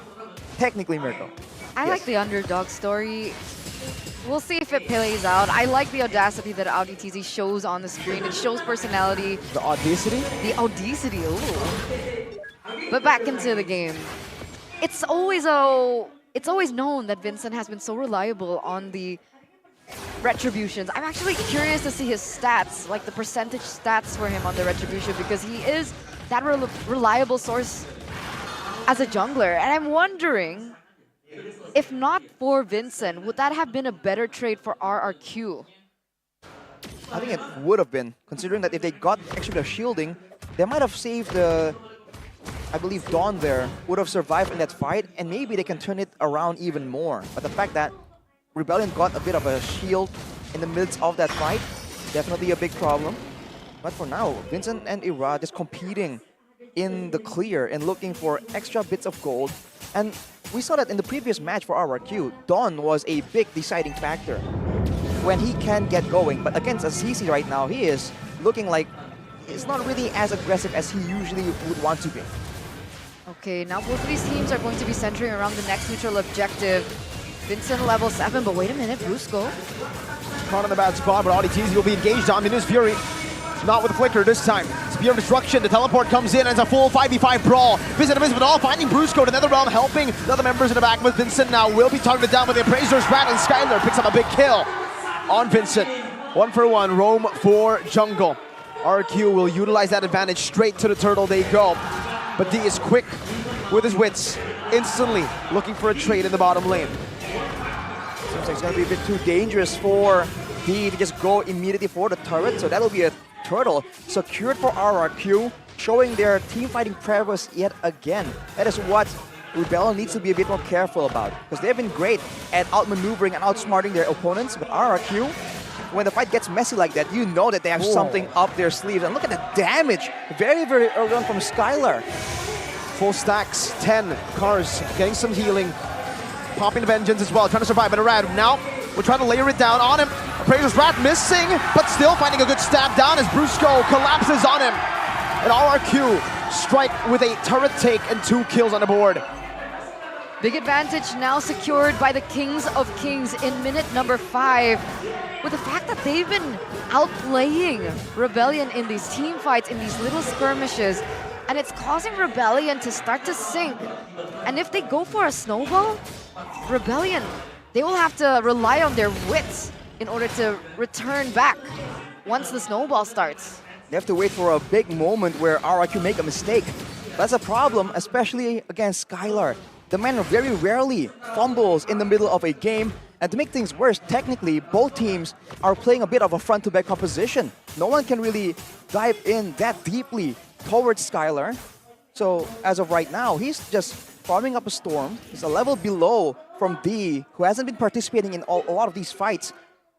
Technically Miracle. I like the underdog story. We'll see if it plays out. I like the audacity that Audi TZ shows on the screen. It shows personality. The audacity? The audacity, ooh. But back into the game. It's always known that Vincent has been so reliable on the retributions. I'm actually curious to see his stats, like the percentage stats for him on the retribution, because he is that reliable source as a jungler. And I'm wondering, if not for Vincent, would that have been a better trade for RRQ? I think it would have been, considering that if they got extra bit of shielding, they might have saved the, I believe Dawn there would have survived in that fight, and maybe they can turn it around even more. But the fact that Rebellion got a bit of a shield in the midst of that fight, definitely a big problem. But for now, Vincent and Ira just competing in the clear and looking for extra bits of gold. And we saw that in the previous match for RRQ, Dawn was a big deciding factor when he can get going. But against Azizi right now, he is looking like he's not really as aggressive as he usually would want to be. Okay, now both of these teams are going to be centering around the next neutral objective. Vincent level 7, but wait a minute, Brusco. Caught in the bad spot, but Audi TZ will be engaged on Minus Fury. Not with Flicker this time. Spear of Destruction, the teleport comes in and it's a full 5v5 brawl. Vincent and Vincent all finding Brusco to Netherrealm, helping the other members in the back, but Vincent now will be targeted down with the Appraiser's Rat, and Skylar picks up a big kill on Vincent. 1-for-1, roam for jungle. RRQ will utilize that advantage, straight to the turtle they go. But D is quick with his wits, instantly looking for a trade in the bottom lane. Seems like it's going to be a bit too dangerous for D to just go immediately for the turret, so that'll be a turtle secured for RRQ, showing their team fighting prowess yet again. That is what Rebellion needs to be a bit more careful about, because they've been great at outmaneuvering and outsmarting their opponents, but RRQ, when the fight gets messy like that, you know that they have something up their sleeves. And look at the damage, very, very early on from Skylar. Full stacks, 10 cars, getting some healing, popping the Vengeance as well, trying to survive. But Arad now, we're trying to layer it down on him. Appraiser's Rat missing, but still finding a good stab down as Brusco collapses on him. And RRQ strike with a turret take and 2 kills on the board. Big advantage now secured by the Kings of Kings in minute number 5. With the fact that they've been outplaying Rebellion in these team fights, in these little skirmishes, and it's causing Rebellion to start to sink. And if they go for a snowball, Rebellion, they will have to rely on their wits in order to return back once the snowball starts. They have to wait for a big moment where RRQ make a mistake. That's a problem, especially against Skylar. The man very rarely fumbles in the middle of a game. And to make things worse, technically, both teams are playing a bit of a front-to-back composition. No one can really dive in that deeply towards Skylar. So as of right now, he's just farming up a storm. He's a level below from D, who hasn't been participating in a lot of these fights.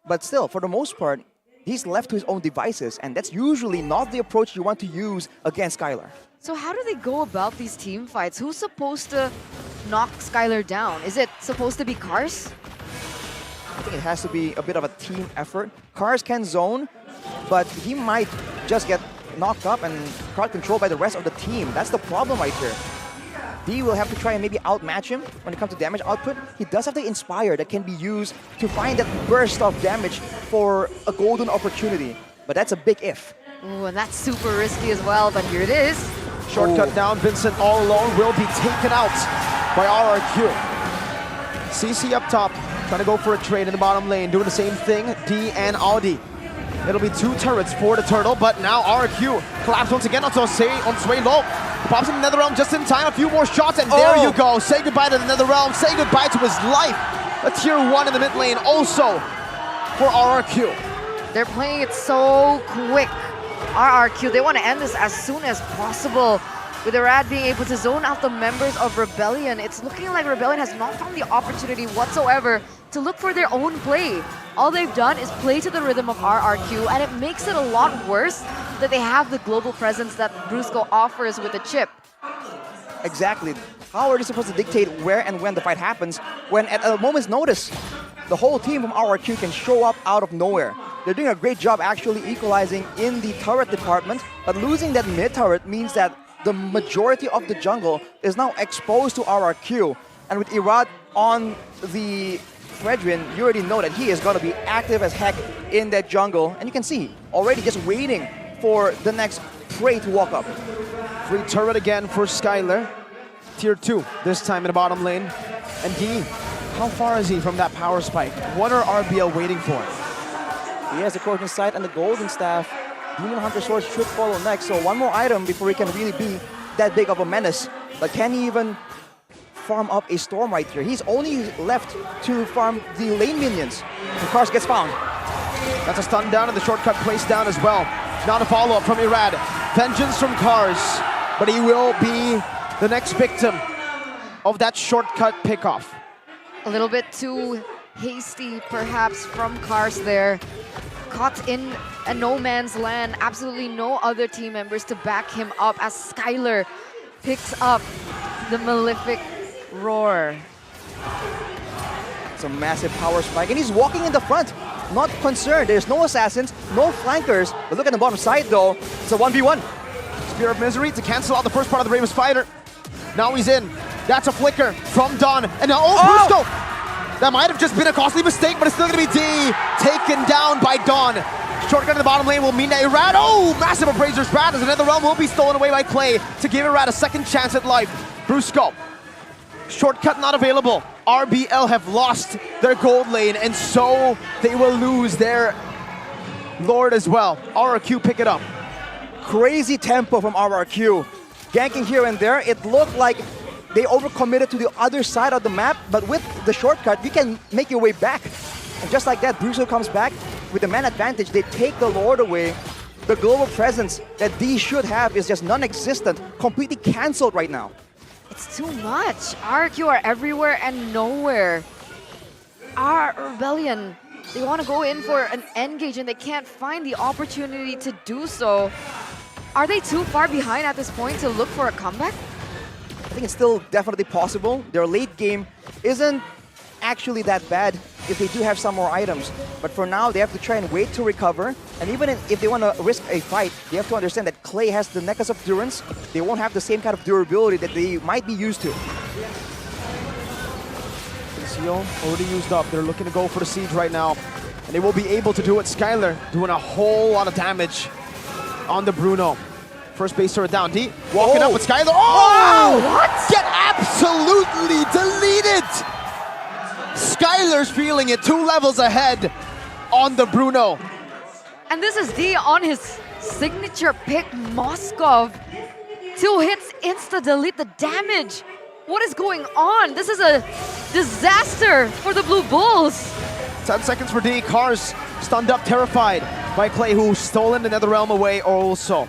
But still, for the most part, he's left to his own devices. And that's usually not the approach you want to use against Skylar. So how do they go about these team fights? Who's supposed to knock Skylar down? Is it supposed to be Cars? I think it has to be a bit of a team effort. Cars can zone, but he might just get knocked up and crowd controlled by the rest of the team. That's the problem right here. D will have to try and maybe outmatch him when it comes to damage output. He does have the Inspire that can be used to find that burst of damage for a golden opportunity. But that's a big if. Ooh, and that's super risky as well, but here it is. Shortcut down, Vincent all alone will be taken out by RRQ. CC up top, trying to go for a trade in the bottom lane, doing the same thing, D and Audi. It'll be 2 turrets for the turtle, but now RRQ collapsed once again on Sway Low. He pops in the Nether Realm just in time, a few more shots, and there you go. Say goodbye to the Nether Realm, say goodbye to his life. A tier 1 in the mid lane also for RRQ. They're playing it so quick. RRQ, they want to end this as soon as possible. With Irad being able to zone out the members of Rebellion, it's looking like Rebellion has not found the opportunity whatsoever to look for their own play. All they've done is play to the rhythm of RRQ, and it makes it a lot worse that they have the global presence that Brusco offers with the chip. Exactly. How are they supposed to dictate where and when the fight happens when at a moment's notice, the whole team from RRQ can show up out of nowhere? They're doing a great job actually equalizing in the turret department, but losing that mid turret means that the majority of the jungle is now exposed to RRQ. And with Irad on the Fredrin, you already know that he is going to be active as heck in that jungle. And you can see, already just waiting for the next prey to walk up. Free turret again for Skylar. Tier 2, this time in the bottom lane. And D, how far is he from that power spike? What are RBL waiting for? He has the Corkin Sight and the Golden Staff. Demon Hunter Sword should follow next, so one more item before he can really be that big of a menace. But can he even farm up a Storm right here? He's only left to farm the lane minions. The Cars gets found. That's a stun down and the shortcut placed down as well. Not a follow-up from Irad. Vengeance from Cars, but he will be the next victim of that shortcut pickoff. A little bit too hasty, perhaps, from Cars there. Caught in a no man's land, absolutely no other team members to back him up as Skylar picks up the Malefic Roar. It's a massive power spike, and he's walking in the front, not concerned. There's no assassins, no flankers, but look at the bottom side though, it's a 1v1. Spear of Misery to cancel out the first part of the Bravest Fighter. Now he's in. That's a flicker from Don, and now Brusco! That might have just been a costly mistake, but it's still going to be D, taken down by Dawn. Shortcut in the bottom lane will mean that Irad, massive Appraiser's Wrath as another realm will be stolen away by Clay to give Irad a second chance at life. Brusco, shortcut not available. RBL have lost their gold lane, and so they will lose their Lord as well. RRQ pick it up. Crazy tempo from RRQ. Ganking here and there, it looked like they overcommitted to the other side of the map, but with the shortcut, you can make your way back. And just like that, Brusco comes back with the man advantage. They take the Lord away. The global presence that D should have is just non-existent, completely cancelled right now. It's too much. RRQ are everywhere and nowhere. Our Rebellion, they want to go in for an engage and they can't find the opportunity to do so. Are they too far behind at this point to look for a comeback? I think it's still definitely possible. Their late game isn't actually that bad if they do have some more items. But for now, they have to try and wait to recover. And even if they want to risk a fight, they have to understand that Clay has the Necklace of Durance. They won't have the same kind of durability that they might be used to. Conceal already used up. They're looking to go for the siege right now. And they will be able to do it. Skylar doing a whole lot of damage on the Bruno. First base turret down. D walking up with Skylar. What? Get absolutely deleted! Skylar's feeling it 2 levels ahead on the Bruno. And this is D on his signature pick, Moskov. 2 hits, insta-delete the damage. What is going on? This is a disaster for the Blue Bulls. 10 seconds for D. Cars stunned up, terrified by Clay, who's stolen the Netherrealm away also.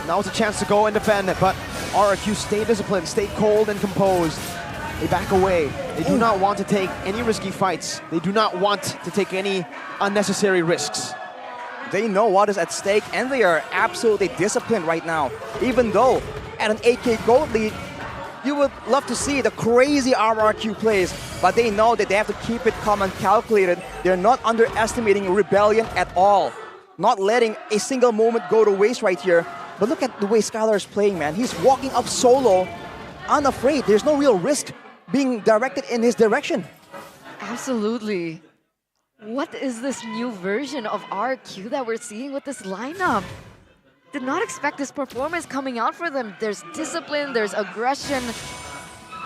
Now it's a chance to go and defend, but RRQ stay disciplined, stay cold and composed. They back away. They do not want to take any risky fights. They do not want to take any unnecessary risks. They know what is at stake, and they are absolutely disciplined right now. Even though at an 8K gold lead, you would love to see the crazy RRQ plays, but they know that they have to keep it calm and calculated. They're not underestimating Rebellion at all. Not letting a single moment go to waste right here. But look at the way Skylar is playing, man. He's walking up solo, unafraid. There's no real risk being directed in his direction. Absolutely. What is this new version of RRQ that we're seeing with this lineup? Did not expect this performance coming out for them. There's discipline, there's aggression.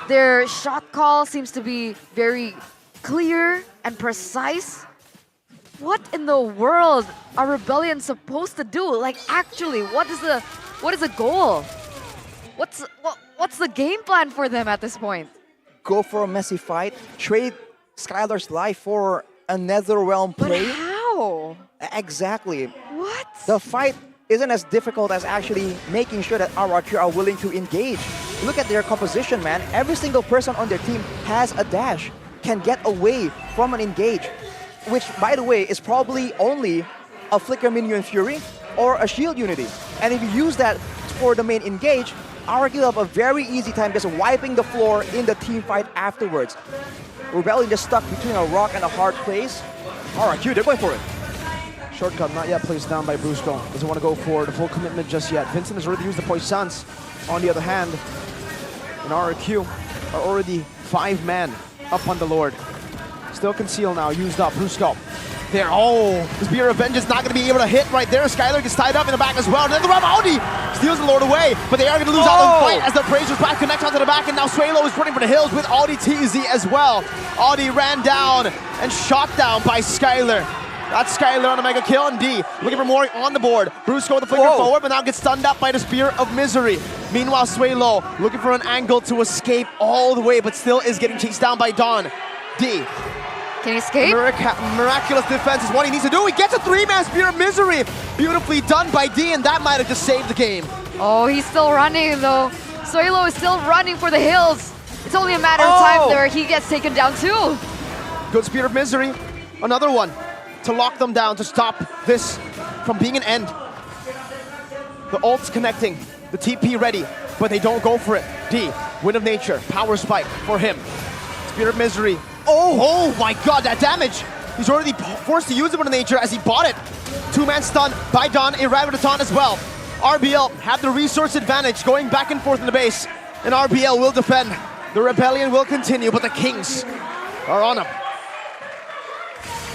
Their shot call seems to be very clear and precise. what in the world are Rebellion supposed to do? Like, actually, what is the goal? What's the game plan for them at this point? Go for a messy fight, trade Skylar's life for a Netherrealm play. But how? Exactly. What? The fight isn't as difficult as actually making sure that RRQ are willing to engage. Look at their composition, man. Every single person on their team has a dash, can get away from an engage, which, by the way, is probably only a Flicker Minion Fury or a Shield Unity. And if you use that for the main engage, RRQ will have a very easy time just wiping the floor in the team fight afterwards. Rebellion just stuck between a rock and a hard place. RRQ, they're going for it. Shortcut not yet placed down by Brusco. Doesn't want to go for the full commitment just yet. Vincent has already used the Poissons. On the other hand, and RRQ are already 5 men up on the Lord. Still conceal now, used up. Brusco. There, oh, the Spear of Vengeance not going to be able to hit right there. Skylar gets tied up in the back as well. And then the Audi steals the Lord away, but they are going to lose out on the fight as the Appraiser's back connects onto the back, and now Suelo is running for the hills with Audi TZ as well. Audi ran down and shot down by Skylar. That's Skylar on a mega kill, and D looking for more on the board. Brusco with the flicker forward, but now gets stunned up by the Spear of Misery. Meanwhile, Suelo looking for an angle to escape all the way, but still is getting chased down by Dawn. D. Can he escape? Miraculous defense is what he needs to do. He gets a 3-man Spear of Misery. Beautifully done by D, and that might have just saved the game. Oh, he's still running though. Suelo is still running for the hills. It's only a matter of time there. He gets taken down too. Good Spear of Misery. Another one to lock them down, to stop this from being an end. The ult's connecting, the TP ready, but they don't go for it. D, Wind of Nature, Power Spike for him. Spear of Misery. Oh my god, that damage! He's already forced to use the Wind of Nature as he bought it. 2-man stun by Dawn, Irradiaton as well. RBL have the resource advantage going back and forth in the base, and RBL will defend. The Rebellion will continue, but the Kings are on him.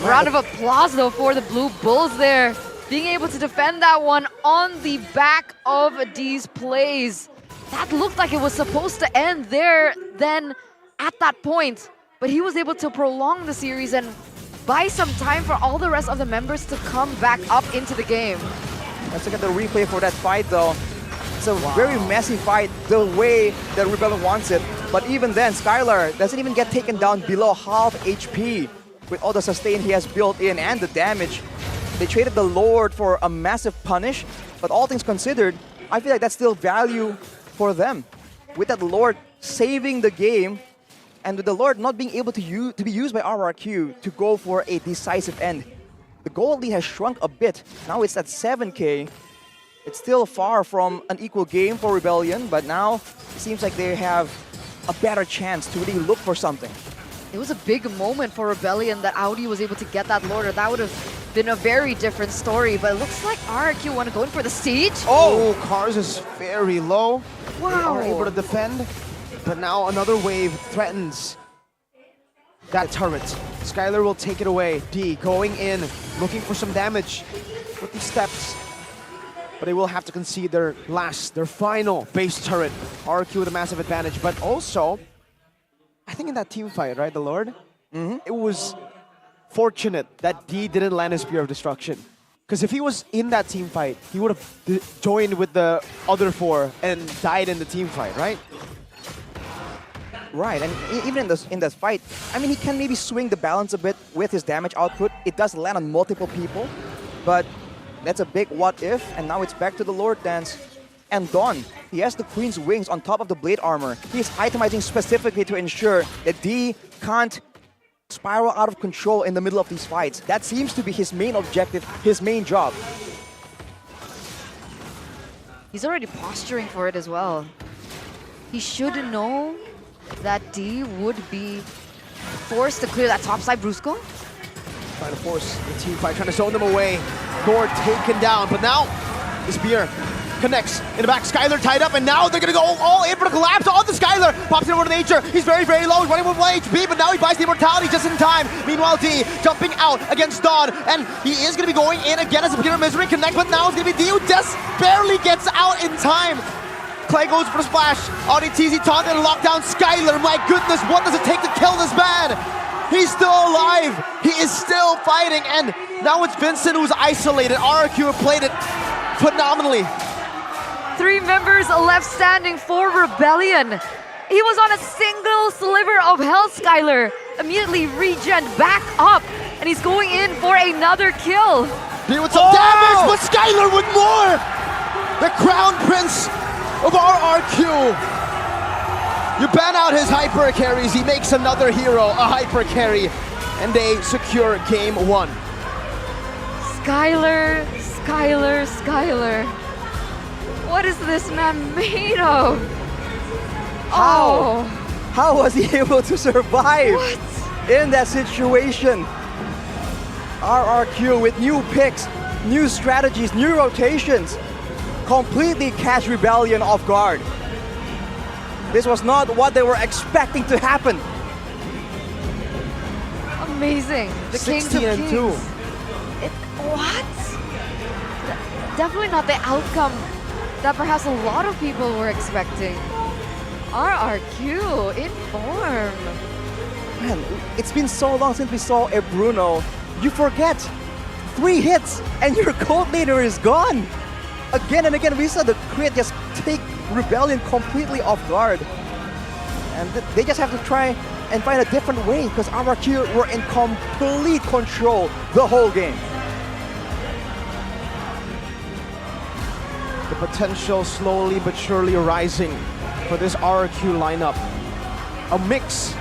Round of applause though for the Blue Bulls there. Being able to defend that one on the back of these plays. That looked like it was supposed to end there then at that point. But he was able to prolong the series and buy some time for all the rest of the members to come back up into the game. Let's look at the replay for that fight though. It's a very messy fight the way that Rebellion wants it. But even then, Skylar doesn't even get taken down below half HP with all the sustain he has built in and the damage. They traded the Lord for a massive punish, but all things considered, I feel like that's still value for them. With that Lord saving the game, and with the Lord not being able to be used by RRQ to go for a decisive end. The gold lead has shrunk a bit. Now it's at 7K. It's still far from an equal game for Rebellion, but now it seems like they have a better chance to really look for something. It was a big moment for Rebellion that Audi was able to get that Lord, or that would have been a very different story, but it looks like RRQ want to go in for the siege. Oh, Cars is very low. Wow. They are able to defend, but now another wave threatens that turret. Skylar will take it away. D going in, looking for some damage with these steps. But they will have to concede their final base turret. RRQ with a massive advantage, but also, I think in that team fight, right, the Lord? It was fortunate that D didn't land his Spear of Destruction. Because if he was in that team fight, he would have joined with the other 4 and died in the team fight, right? Right, and even in this fight, I mean, he can maybe swing the balance a bit with his damage output. It does land on multiple people, but that's a big what if, and now it's back to the Lord dance. And Dawn, he has the Queen's Wings on top of the Blade Armor. He's itemizing specifically to ensure that D can't spiral out of control in the middle of these fights. That seems to be his main objective, his main job. He's already posturing for it as well. He should know that D would be forced to clear that top side. Brusco trying to force the team fight, trying to zone them away. Lord taken down, but now the Spear connects in the back. Skylar tied up, and now they're gonna go all in for the collapse on the Skylar. Pops it over to Nature. He's very, very low. He's running with 1 HP, but now he buys the immortality just in time. Meanwhile, D jumping out against Dawn, and he is gonna be going in again as a Spear of Misery connect, but now it's gonna be D who just barely gets out in time. Clay goes for the splash. Audi TZ taunted and locked down Skylar. My goodness, what does it take to kill this man? He's still alive. He is still fighting, and Now it's Vincent who's isolated. RRQ played it phenomenally. 3 members left standing for Rebellion. He was on a single sliver of health, Skylar. Immediately regen back up, and he's going in for another kill. He with some damage, but Skylar with more! The crown prince of RRQ. You ban out his hyper carries, he makes another hero a hyper carry, and they secure game 1. Skylar, Skylar, Skylar. What is this man made of? How was he able to survive in that situation? RRQ with new picks, new strategies, new rotations, completely catch Rebellion off guard. This was not what they were expecting to happen. Amazing. The Kings of 16 and Kings. 2. What? Definitely not the outcome that perhaps a lot of people were expecting. RRQ in form. Man, it's been so long since we saw a Bruno. You forget 3 hits and your gold laner is gone. Again and again, we saw the crit just take Rebellion completely off guard. And they just have to try and find a different way because RRQ were in complete control the whole game. The potential slowly but surely rising for this RRQ lineup. A mix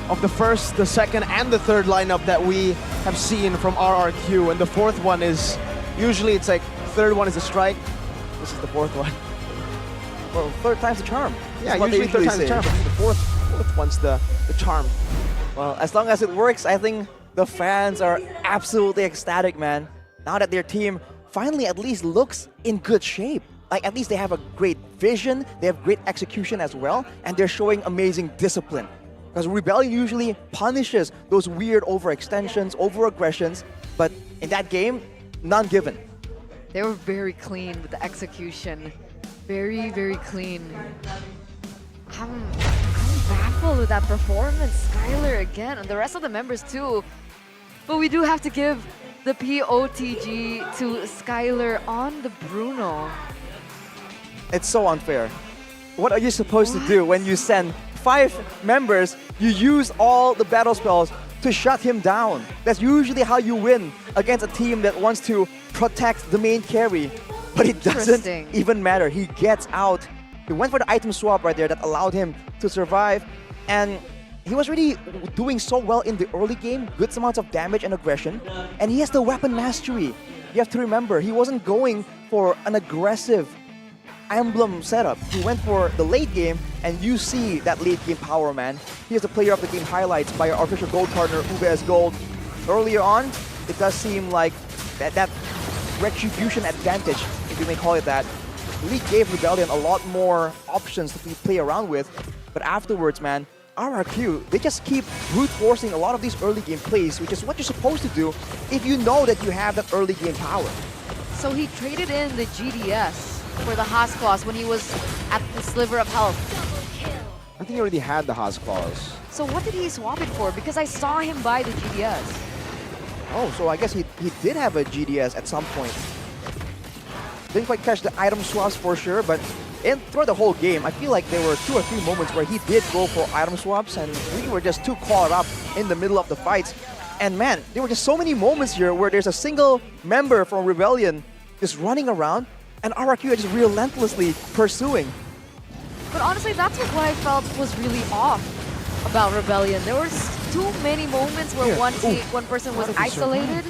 of the first, the second, and the third lineup that we have seen from RRQ. And the fourth one is, usually it's like, third one is a strike. This is the fourth one. Well, third time's the charm. Yeah, usually third time's the charm, but the fourth one's the charm. Well, as long as it works, I think the fans are absolutely ecstatic, man. Now that their team finally at least looks in good shape. Like, at least they have a great vision, they have great execution as well, and they're showing amazing discipline. Because Rebellion usually punishes those weird overextensions, overaggressions, but in that game, none given. They were very clean with the execution. Very, very clean. I'm baffled with that performance. Skylar again, and the rest of the members too. But we do have to give the POTG to Skylar on the Bruno. It's so unfair. What are you supposed to do when you send 5 members, you use all the battle spells to shut him down? That's usually how you win against a team that wants to protect the main carry. But it doesn't even matter. He gets out. He went for the item swap right there that allowed him to survive. And he was really doing so well in the early game, good amounts of damage and aggression. And he has the weapon mastery. You have to remember, he wasn't going for an aggressive emblem setup. He went for the late game, and you see that late game power, man. Here's the player of the game highlights by our official gold partner, UBS Gold. Earlier on, it does seem like that retribution advantage, if you may call it that, really gave Rebellion a lot more options to play around with. But afterwards, man, RRQ, they just keep brute forcing a lot of these early game plays, which is what you're supposed to do if you know that you have that early game power. So he traded in the GDS for the Haas Claws when he was at the sliver of health. I think he already had the Haas Claws. So what did he swap it for? Because I saw him buy the GDS. Oh, so I guess he did have a GDS at some point. Didn't quite catch the item swaps for sure, but throughout the whole game, I feel like there were 2 or 3 moments where he did go for item swaps, and we were just too caught up in the middle of the fights. And man, there were just so many moments here where there's a single member from Rebellion just running around, and RRQ are just relentlessly pursuing. But honestly, that's what I felt was really off about Rebellion. There were too many moments where one person was isolated.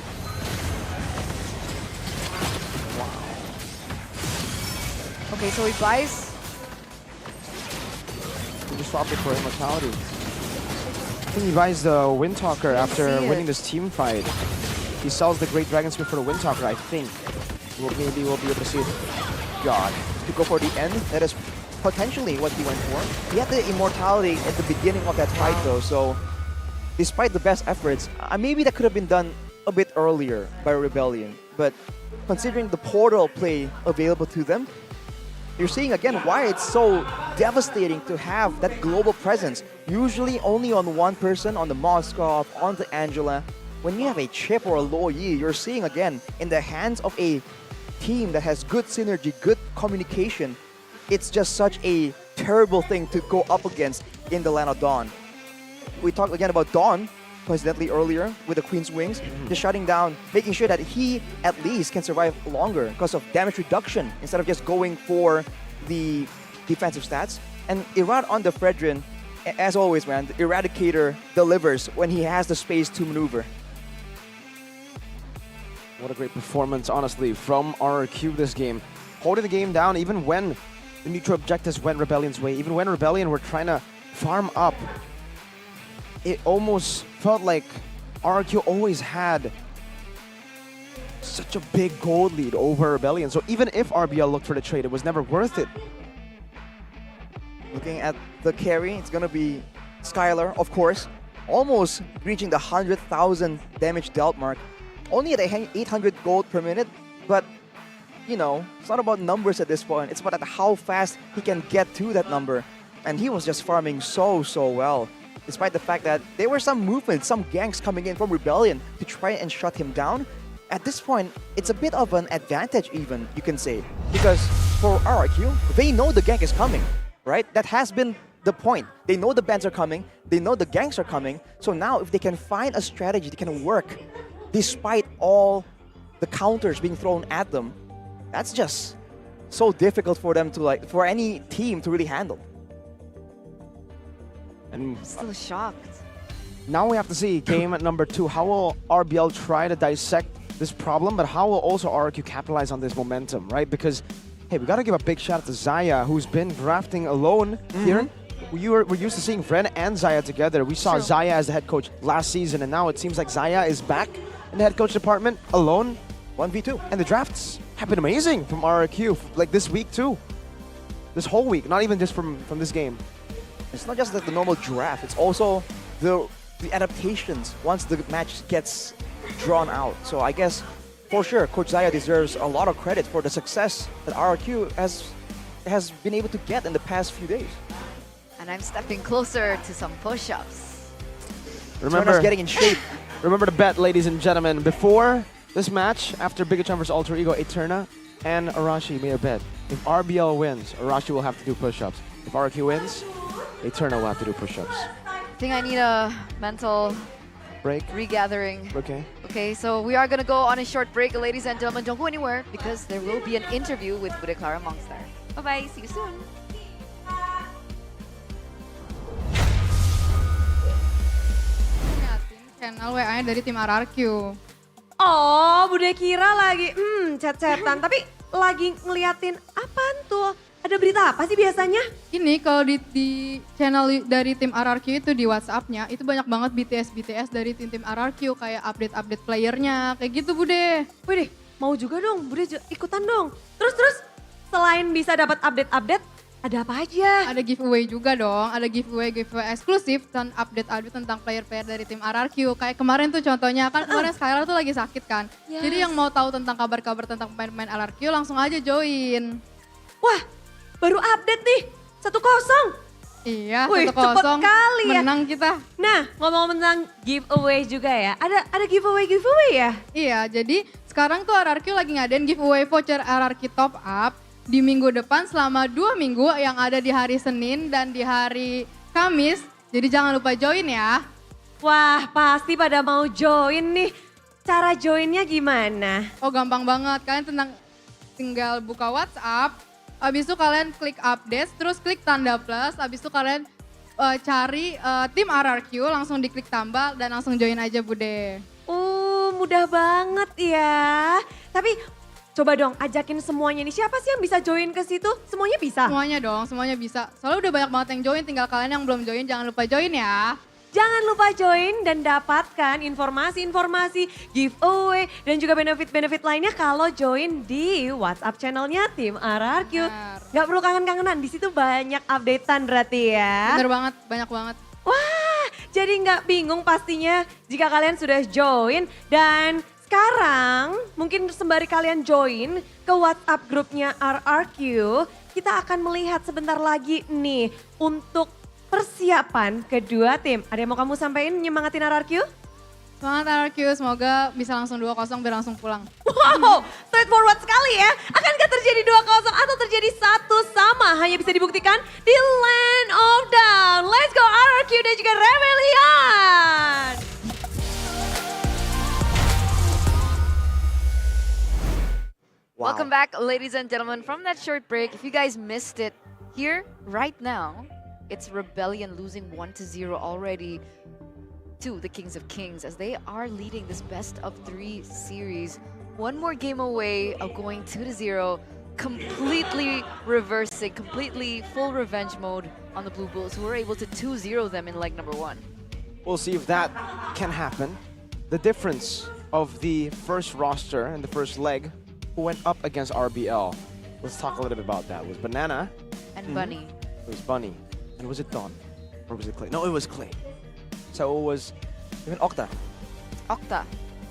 Okay, so he buys. He just swapped it for immortality. I think he buys the Windtalker after winning this team fight. He sells the Great Dragon Spear for the Windtalker, I think. Maybe we'll be able to see it. God. To go for the end, that is potentially what he went for. He had the immortality at the beginning of that fight though, so despite the best efforts, maybe that could have been done a bit earlier by Rebellion. But considering the portal play available to them, you're seeing again why it's so devastating to have that global presence. Usually only on one person, on the Moskov, on the Angela. when you have a Chip or a Lo Yi, you're seeing again in the hands of a team that has good synergy, good communication, it's just such a terrible thing to go up against in the land of Dawn. We talked again about Dawn, coincidentally earlier, with the Queen's Wings, just shutting down, making sure that he at least can survive longer because of damage reduction instead of just going for the defensive stats. And Irad on the Fredrin, as always, man, the Eradicator delivers when he has the space to maneuver. What a great performance, honestly, from RRQ this game. Holding the game down even when the neutral objectives went Rebellion's way, even when Rebellion were trying to farm up. It almost felt like RRQ always had such a big gold lead over Rebellion. So even if RBL looked for the trade, it was never worth it. Looking at the carry, it's gonna be Skylar, of course, almost reaching the 100,000 damage dealt mark. Only at 800 gold per minute, but you know, it's not about numbers at this point. It's about how fast he can get to that number. And he was just farming so well. Despite the fact that there were some movement, some ganks coming in from Rebellion to try and shut him down. At this point, it's a bit of an advantage even, you can say. Because for RRQ, they know the gank is coming, right? That has been the point. They know the bans are coming, they know the ganks are coming. So now if they can find a strategy that can work despite all the counters being thrown at them, that's just so difficult for them to for any team to really handle. And Still shocked. now we have to see game at number 2. How will RBL try to dissect this problem, but how will also RRQ capitalize on this momentum, right? Because, hey, we gotta give a big shout out to Zaya, who's been drafting alone here. We're used to seeing Vren and Zaya together. We saw Zaya as the head coach last season, and now it seems like Zaya is back in the head coach department alone. 1v2. And the drafts have been amazing from RRQ, like this week too. This whole week, not even just from this game. It's not just like the normal draft, it's also the adaptations once the match gets drawn out. So I guess for sure Coach Zaya deserves a lot of credit for the success that RRQ has been able to get in the past few days. And I'm stepping closer to some push-ups. Remember getting in shape. Remember the bet, ladies and gentlemen. Before this match, after Bigetron vs Alter Ego, Eterna and Arashi made a bet. If RBL wins, Arashi will have to do push-ups. If RRQ wins, Eterna will have to do push-ups. I think I need a mental break, regathering. Okay. Okay, so we are gonna go on a short break, ladies and gentlemen. Don't go anywhere because there will be an interview with Bude Clara Mongstar. Bye-bye, see you soon. Channel WA-nya dari tim RRQ. Oh, Bude kira lagi chat-chatan. Tapi lagi ngeliatin apaan tuh? Ada berita apa sih biasanya? Ini kalau di channel dari tim RRQ itu di WhatsApp-nya, itu banyak banget BTS dari tim RRQ. Kayak update-update playernya, kayak gitu Bude. Wih, mau juga dong, Bude ikutan dong. Terus, selain bisa dapat update-update, ada apa aja? Ada giveaway juga dong, ada giveaway eksklusif dan update tentang player-player dari tim RRQ. Kayak kemarin tuh contohnya, kan kemarin Skylar tuh lagi sakit kan. Yes. Jadi yang mau tahu tentang kabar-kabar tentang pemain-pemain RRQ langsung aja join. Wah, baru update nih, 1-0. Iya, Wih, 1-0. cepet kali ya. Menang kita. Nah, ngomong tentang giveaway juga ya. Ada giveaway ya? Iya, jadi sekarang tuh RRQ lagi ngadain giveaway voucher RRQ Top Up di minggu depan selama 2 minggu yang ada di hari Senin dan di hari Kamis. Jadi jangan lupa join ya. Wah, pasti pada mau join nih. Cara joinnya gimana? Oh, gampang banget. Kalian tinggal buka WhatsApp. Habis itu kalian klik update, terus klik tanda plus. Habis itu kalian cari tim RRQ, langsung diklik tambah dan langsung join aja Bude. Mudah banget ya. Tapi coba dong ajakin semuanya nih. Siapa sih yang bisa join ke situ? Semuanya bisa? Semuanya dong, semuanya bisa. Soalnya udah banyak banget yang join, tinggal kalian yang belum join jangan lupa join ya. Jangan lupa join dan dapatkan informasi-informasi, giveaway, dan juga benefit-benefit lainnya kalau join di WhatsApp channelnya tim RRQ. Gak perlu kangen-kangenan, di situ banyak updatean berarti ya. Bener banget, banyak banget. Wah, jadi nggak bingung pastinya jika kalian sudah join. Dan sekarang mungkin sembari kalian join ke WhatsApp grupnya RRQ, kita akan melihat sebentar lagi nih untuk persiapan kedua tim. Ada yang mau kamu sampaikan nyemangatin RRQ? Semangat RRQ, semoga bisa langsung 2-0 biar langsung pulang. Wow, straightforward sekali ya. Akankah terjadi 2-0 atau terjadi 1-1? Hanya bisa dibuktikan di Land of Down. Let's go RRQ dan juga Rebellion. Welcome back, ladies and gentlemen, from that short break. If you guys missed it, here, right now, it's Rebellion losing 1-0 already to the Kings of Kings as they are leading this best-of-3 series. One more game away of going 2-0, completely reversing, completely full revenge mode on the Blue Bulls, who were able to 2-0 them in leg number 1. We'll see if that can happen. The difference of the first roster and the first leg who went up against RBL. Let's talk a little bit about that. It was Banana. And Bunny. It was Bunny. And was it Dawn? Or was it Clay? No, it was Clay. So it was even Octa. Octa.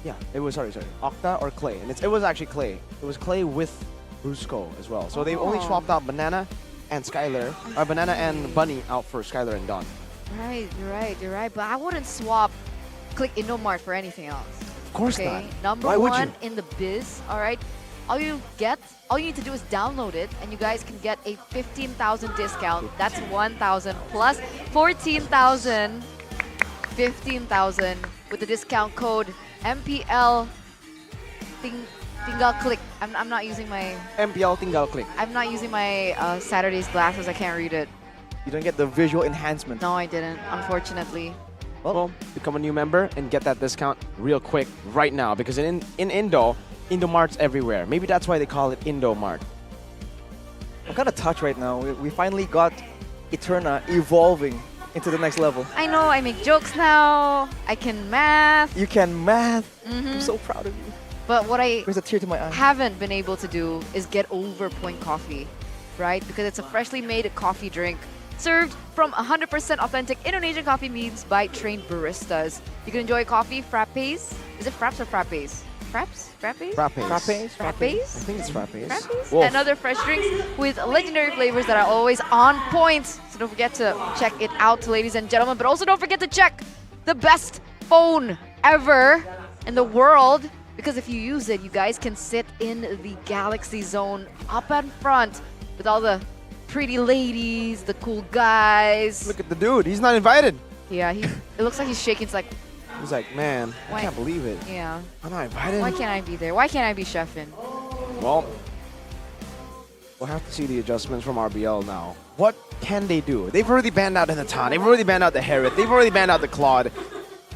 Yeah, it was, sorry. Octa or Clay. And it was actually Clay. It was Clay with Brusco as well. So they only swapped out Banana and Skylar, or Banana and Bunny out for Skylar and Dawn. Right, you're right. But I wouldn't swap Click Indomart for anything else. Of course not. Number Why would one you? in the biz, all right? All you need to do is download it, and you guys can get a 15,000 discount. That's 1,000 plus 14,000, 15,000 with the discount code MPL. Tinggal Click. I'm not using my MPL Tinggal Click. I'm not using my Saturday's glasses. I can't read it. You don't get the visual enhancement. No, I didn't, unfortunately. Well, become a new member and get that discount real quick right now, because in Indo, Indomart's everywhere. Maybe that's why they call it Indomart. I'm kind of touched right now. We finally got Eterna evolving into the next level. I know, I make jokes now. I can math. You can math. Mm-hmm. I'm so proud of you. But what I There's a tear to my eye. haven't been able to do is get over Point Coffee, right? Because it's a freshly made coffee drink served from 100% authentic Indonesian coffee beans by trained baristas. You can enjoy coffee, frappes. Is it fraps or frappes? Fraps? Frappes? Frappes. Frappes? I think it's frappes. Frappes? Wolf. And other fresh drinks with legendary flavors that are always on point. So don't forget to check it out, ladies and gentlemen. But also don't forget to check the best phone ever in the world. Because if you use it, you guys can sit in the Galaxy Zone up and front with all the pretty ladies, the cool guys. Look at the dude. He's not invited. Yeah, it looks like he's shaking. It's like, He's like, man, Why- I can't believe it. yeah. I'm not invited. Why can't I be there? Why can't I be chefing? Well, we'll have to see the adjustments from RBL now. What can they do? They've already banned out the Natan. They've already banned out the Herod. They've already banned out the Claude.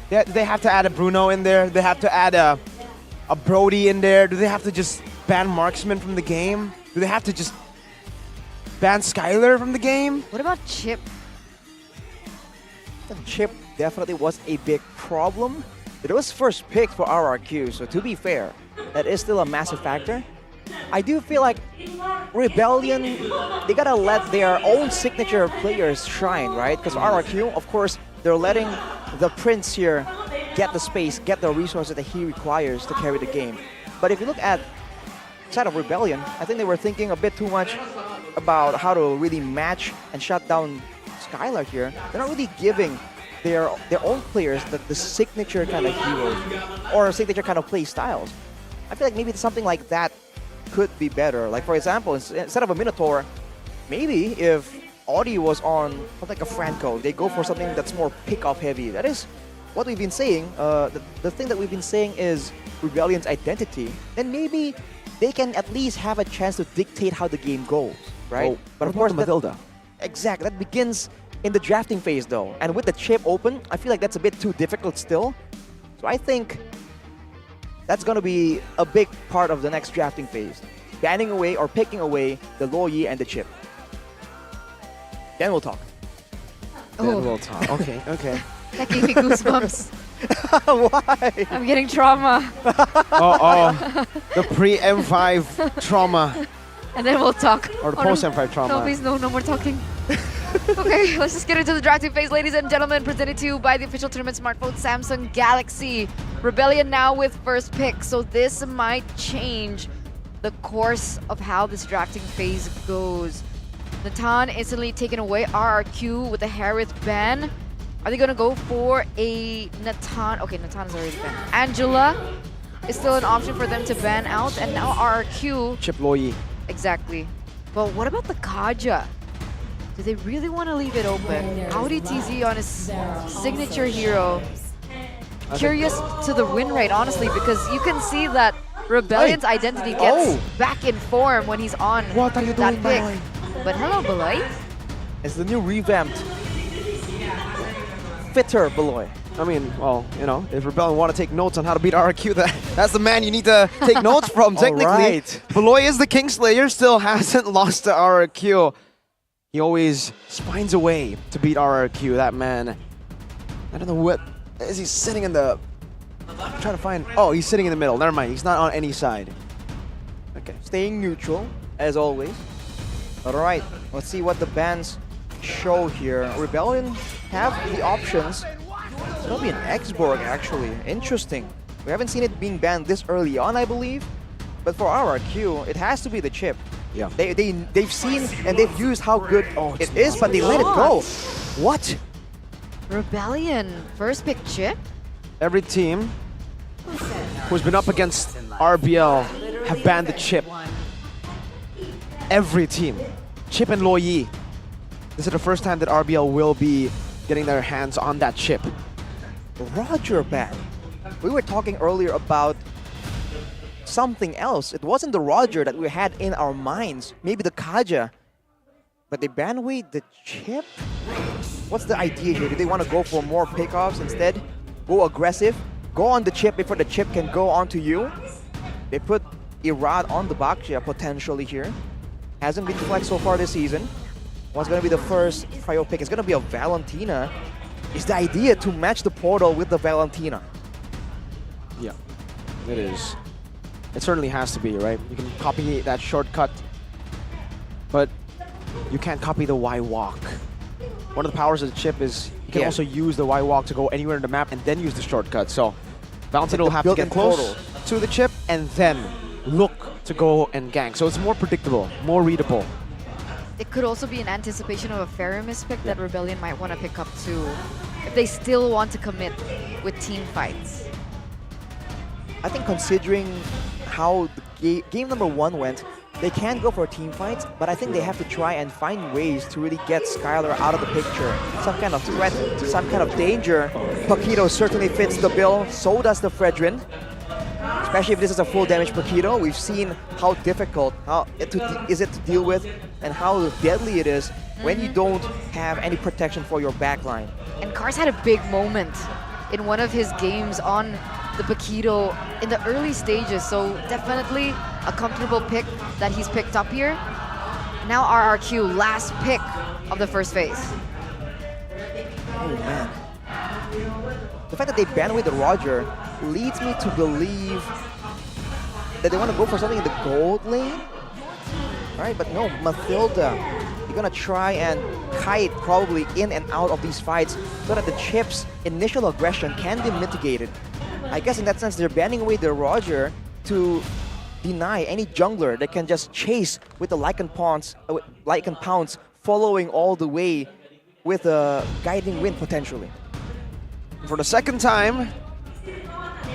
They have to add a Bruno in there. They have to add a Brody in there. Do they have to just ban Marksman from the game? Do they have to just ban Skylar from the game? What about Chip? Chip definitely was a big problem. It was first picked for RRQ, so to be fair, that is still a massive factor. I do feel like Rebellion, they gotta let their own signature players shine, right? Because RRQ, of course, they're letting the Prince here get the space, get the resources that he requires to carry the game. But if you look at side of Rebellion, I think they were thinking a bit too much about how to really match and shut down Skylar here. They're not really giving their own players the signature kind of heroes or signature kind of play styles. I feel like maybe something like that could be better. Like, for example, instead of a Minotaur, maybe if Audi was on something like a Franco, they go for something that's more pick-off heavy. That is what we've been saying. The thing that we've been saying is Rebellion's identity. Then maybe they can at least have a chance to dictate how the game goes, right? Oh, but of what course, about Matilda? Exactly. That begins in the drafting phase, though. And with the chip open, I feel like that's a bit too difficult still. So I think that's going to be a big part of the next drafting phase. Banning away or picking away the Loyi and the chip. Then we'll talk. Then we'll talk. Okay, okay. That gave me goosebumps. Why? I'm getting trauma. Oh, the pre-M5 trauma. And then we'll talk. Or the Oh, no. post-M5 trauma. No, please, no more talking. Okay, let's just get into the drafting phase, ladies and gentlemen. Presented to you by the official tournament smartphone Samsung Galaxy. Rebellion now with first pick, so this might change the course of how this drafting phase goes. Natan instantly taken away. RRQ with the Harith ban. Are they gonna go for a Natan? Okay, Natan is already banned. Angela is still an option for them to ban out, and now RRQ. Chip Loyi. Exactly. But what about the Kaja? Do they really want to leave it open? Audi TZ on his signature hero. Curious to the win rate, honestly, because you can see that Rebellion's identity gets back in form when he's on What are you that doing, pick. Baloy? But hello, Baloy. It's the new revamped fitter Baloy. I mean, well, you know, if Rebellion want to take notes on how to beat RRQ, that's the man you need to take notes from, technically. Alright. Baloy is the Kingslayer, still hasn't lost to RRQ. He always finds a way to beat RRQ, that man. I don't know what, is he sitting in the, I'm trying to find, oh, he's sitting in the middle, never mind, he's not on any side. Okay, staying neutral, as always. Alright, let's see what the bans show here. Rebellion have the options. It's gonna be an X-Borg, actually. Interesting. We haven't seen it being banned this early on, I believe. But for RRQ, it has to be the chip. Yeah. They've seen and they've used how good it is, but they let it go. What? Rebellion, first pick chip? Every team who's been up against RBL have banned the chip. Every team. Chip and Loyi. This is the first time that RBL will be getting their hands on that chip. Roger ban. We were talking earlier about something else. It wasn't the Roger that we had in our minds. Maybe the Kaja. But they ban away the chip? What's the idea here? Do they want to go for more pickoffs instead? Go aggressive? Go on the chip before the chip can go onto you? They put Irad on the Baksha potentially here. Hasn't been flexed so far this season. What's going to be the first prio pick? It's going to be a Valentina. Is the idea to match the portal with the Valentina? Yeah, it is. It certainly has to be, right? You can copy that shortcut, but you can't copy the Y walk. One of the powers of the chip is you can also use the Y walk to go anywhere in the map and then use the shortcut. So Valentina will have to get close to the chip and then look to go and gank. So it's more predictable, more readable. It could also be an anticipation of a Faramis pick that Rebellion might want to pick up too, if they still want to commit with team fights. I think considering how the game number 1 went, they can go for team fights, but I think they have to try and find ways to really get Skylar out of the picture. Some kind of threat, some kind of danger. Paquito certainly fits the bill, so does the Fredrin. Especially if this is a full damage Paquito. We've seen how difficult is it to deal with and how deadly it is when you don't have any protection for your backline. And Cars had a big moment in one of his games on the Paquito in the early stages, so definitely a comfortable pick that he's picked up here. Now RRQ, last pick of the first phase. Oh man. The fact that they ban away the Roger leads me to believe that they want to go for something in the gold lane. Alright, but no, Mathilda, you're gonna try and kite probably in and out of these fights so that the chip's initial aggression can be mitigated. I guess in that sense, they're banning away the Roger to deny any jungler that can just chase with the Lycan Pounce following all the way with a guiding wind potentially. For the second time,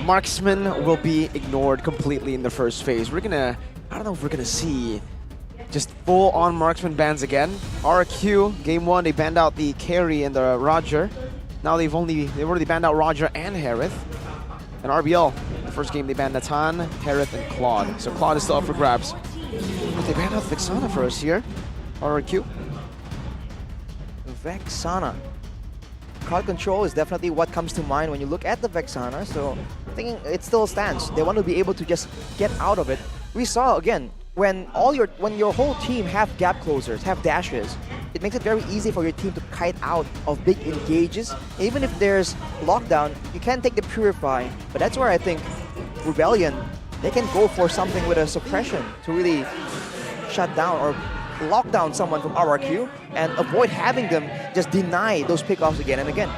Marksman will be ignored completely in the first phase. We're gonna, I don't know if we're gonna see just full-on Marksman bans again. RRQ, game 1, they banned out the carry and the Roger. Now they've already banned out Roger and Harith. And RBL, the first game they banned Natan, Harith, and Claude. So Claude is still up for grabs. But they banned out Vexana first here. RRQ. Vexana. Crowd control is definitely what comes to mind when you look at the Vexana, so I think it still stands. They want to be able to just get out of it. We saw again, when your whole team have gap closers, have dashes, it makes it very easy for your team to kite out of big engages. Even if there's lockdown, you can take the Purify, but that's where I think Rebellion, they can go for something with a suppression to really shut down or lock down someone from RRQ and avoid having them just deny those pickoffs again and again.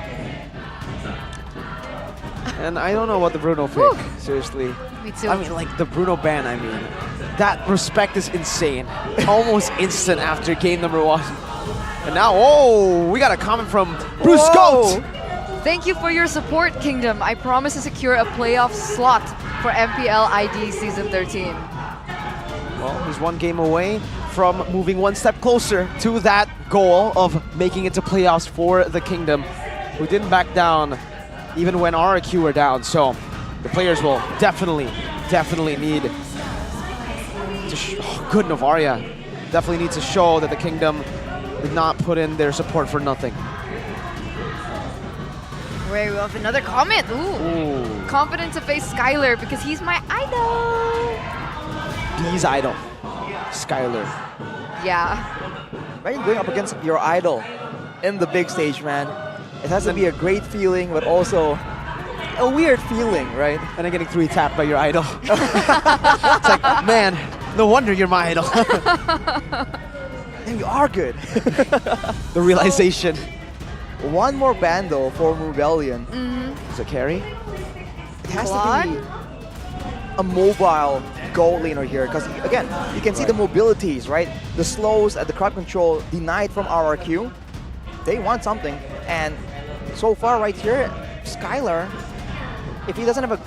And I don't know what the Bruno pick, seriously. Me too. I mean, like the Bruno ban, I mean. That respect is insane. Almost instant after game number 1. And now, oh, we got a comment from Bruce Goat. Thank you for your support, Kingdom. I promise to secure a playoff slot for MPL ID Season 13. Well, he's one game away from moving one step closer to that goal of making it to playoffs for the Kingdom, who didn't back down even when RRQ were down. So the players will definitely need to good Novaria. Definitely need to show that the Kingdom did not put in their support for nothing. Wait, we have another comment. Ooh. Confident to face Skylar because he's my idol. B's idol, Skylar. Yeah. Imagine going up against your idol in the big stage, man. It has to be a great feeling, but also a weird feeling, right? And then getting 3-tapped by your idol. It's like, man, no wonder you're my idol. And you are good. The realization. One more ban though for Rebellion. Is it carry? It has to be a mobile goal laner here, because again, you can see the mobilities, right? The slows at the crowd control denied from RRQ. They want something, and so far right here, Skylar, if he doesn't have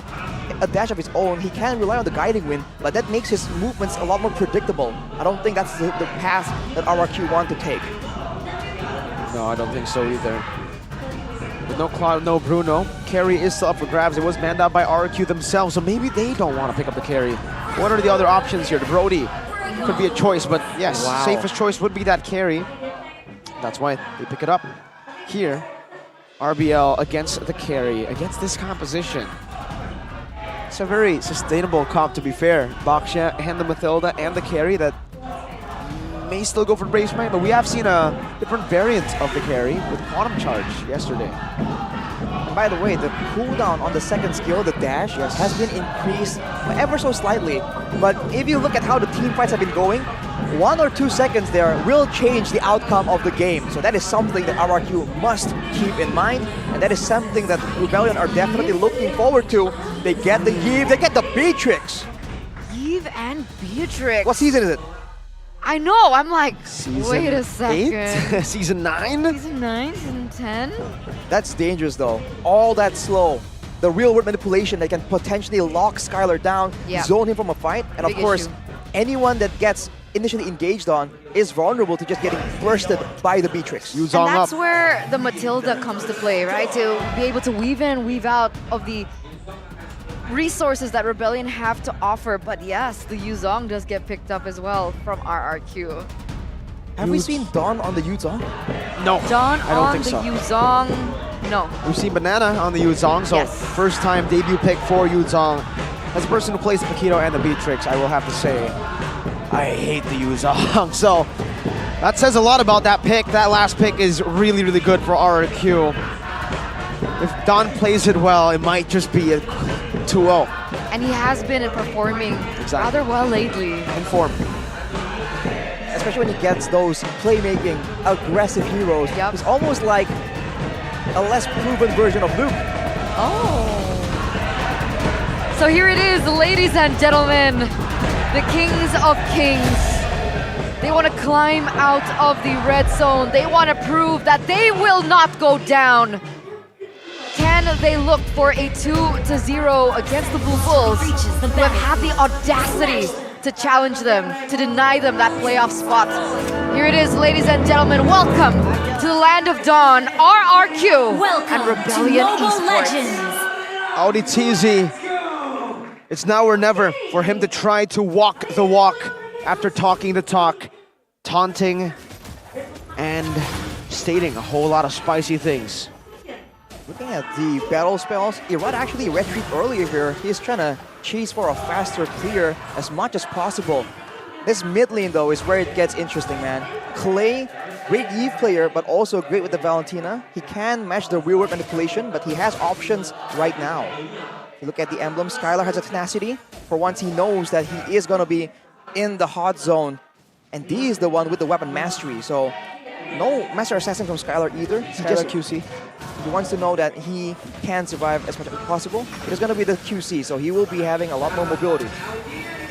a dash of his own, he can rely on the guiding wind, but that makes his movements a lot more predictable. I don't think that's the path that RRQ want to take. No, I don't think so either. With no Cloud, no Bruno, carry is still up for grabs. It was manned out by RRQ themselves, so maybe they don't want to pick up the carry. What are the other options here? The Brody could be a choice, but yes, safest choice would be that carry. That's why they pick it up here. RBL against the carry, against this composition. It's a very sustainable comp, to be fair. Baksha and the Mathilda and the carry that may still go for Brave Smite, but we have seen a different variant of the carry with Quantum Charge yesterday. And by the way, the cooldown on the second skill, the dash, has been increased ever so slightly. But if you look at how the team fights have been going, 1 or 2 seconds there will change the outcome of the game. So that is something that RRQ must keep in mind, and that is something that Rebellion are definitely looking forward to. They get the Eve, they get the Beatrix. Eve and Beatrix. What season is it? I know, I'm like, Season wait a second. 8? Season 9? Season 9, Season 10? That's dangerous though. All that slow. The real world manipulation that can potentially lock Skylar down, zone him from a fight, and Big of course, issue. anyone that gets initially engaged on is vulnerable to just getting bursted by the Beatrix. And that's where the Matilda comes to play, right? To be able to weave in, weave out of the resources that Rebellion have to offer. But yes, the Yuzong does get picked up as well from RRQ. Have we seen Dawn on the Yuzong? No, Dawn I don't on think the so. Yuzong, no. We've seen Banana on the Yuzong, so first time debut pick for Yuzong. As a person who plays the Paquito and the Beatrix, I will have to say, I hate the Yuzong. So that says a lot about that pick. That last pick is really, really good for RRQ. If Don plays it well, it might just be a 2-0. And he has been performing rather well lately. In form. Especially when he gets those playmaking, aggressive heroes. It's almost like a less proven version of Luke. Oh. So here it is, ladies and gentlemen. The Kings of Kings. They want to climb out of the red zone. They want to prove that they will not go down. Can they look for a 2-0 against the Blue Bulls, who have had the audacity to challenge them, to deny them that playoff spot? Here it is, ladies and gentlemen. Welcome to the land of Dawn, RRQ, and Rebellion Esports. Audi TZ. It's now or never for him to try to walk the walk after talking the talk, taunting and stating a whole lot of spicy things. Looking at the battle spells, Irad actually retreat earlier here. He's trying to chase for a faster clear as much as possible. This mid lane though is where it gets interesting, man. Clay, great Eve player, but also great with the Valentina. He can match the real world manipulation, but he has options right now. You look at the emblem, Skylar has a tenacity. For once he knows that he is gonna be in the hot zone. And D is the one with the weapon mastery, so no Master Assassin from Skylar either. Skylar QC. He wants to know that he can survive as much as possible. It is going to be the QC, so he will be having a lot more mobility.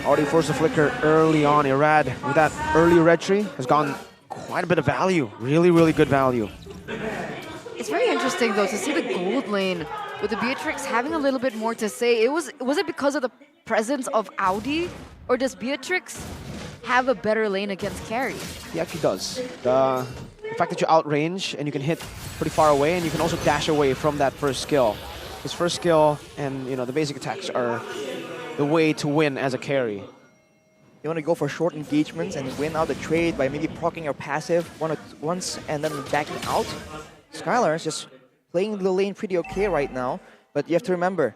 Already forced a flicker early on. Irad, with that early retry, has gotten quite a bit of value. Really, really good value. It's very interesting though to see the gold lane with the Beatrix having a little bit more to say. Was it because of the presence of Audi, or does Beatrix have a better lane against carry? He actually does. The fact that you outrange and you can hit pretty far away, and you can also dash away from that first skill. His first skill and the basic attacks are the way to win as a carry. You want to go for short engagements and win out the trade by maybe proccing your passive once and then backing out. Skylar is just playing the lane pretty okay right now, but you have to remember,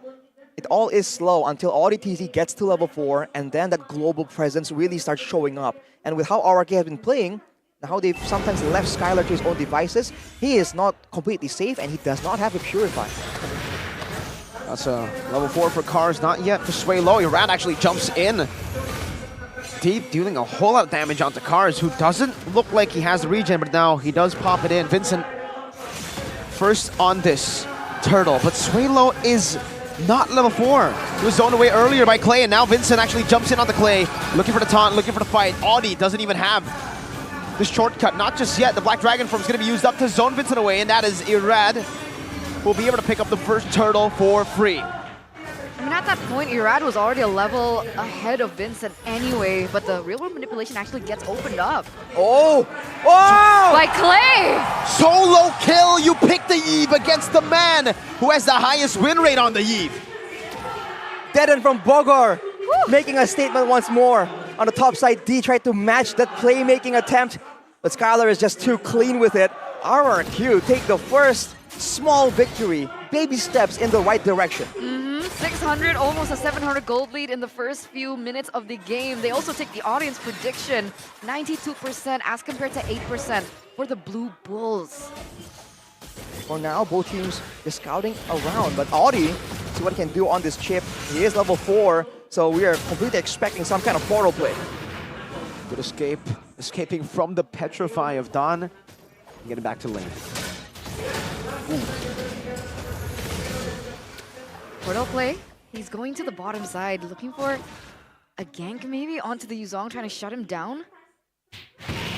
it all is slow until AudiTZ gets to level 4, and then that global presence really starts showing up. And with how RRQ has been playing, how they've sometimes left Skylar to his own devices, he is not completely safe, and he does not have a Purify. That's a level 4 for Cars, not yet for Sway Low. Irad actually jumps in deep, dealing a whole lot of damage onto Cars, who doesn't look like he has the regen, but now he does pop it in. Vincent first on this turtle, but Sway Low is not level 4. He was zoned away earlier by Clay, and now Vincent actually jumps in on the Clay, looking for the taunt, looking for the fight. Audi doesn't even have the shortcut, not just yet. The Black Dragon form is going to be used up to zone Vincent away, and that is Irad, who will be able to pick up the first turtle for free. I mean, at that point, Irad was already a level ahead of Vincent anyway, but the real-world manipulation actually gets opened up. Oh! Oh! By Clay! Solo kill! You pick the Eve against the man who has the highest win rate on the Eve. Deaden from Bogor, making a statement once more. On the top side, D tried to match that playmaking attempt, but Skylar is just too clean with it. RRQ take the first small victory, baby steps in the right direction. 600, almost a 700 gold lead in the first few minutes of the game. They also take the audience prediction, 92% as compared to 8% for the Blue Bulls. For now, both teams are scouting around, but Audi, see what he can do on this chip. He is level 4, so we are completely expecting some kind of portal play. Good escape, escaping from the Petrify of Dawn, and getting back to lane. Portal play. He's going to the bottom side, looking for a gank maybe onto the Yuzong, trying to shut him down.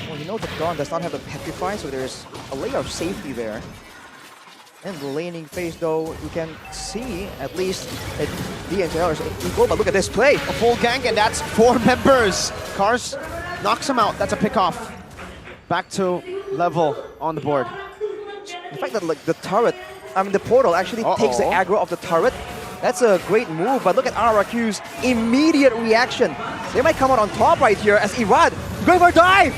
Well, you know the Dawn does not have the Petrify, so there's a layer of safety there. And the laning phase, though, you can see at least that D and JL are equal, but look at this play. A full gank, and that's 4 members. Cars knocks him out. That's a pick off. Back to level on the board. The fact that like the turret, the portal actually takes the aggro of the turret, that's a great move, but look at RRQ's immediate reaction. They might come out on top right here as Irad going for a dive.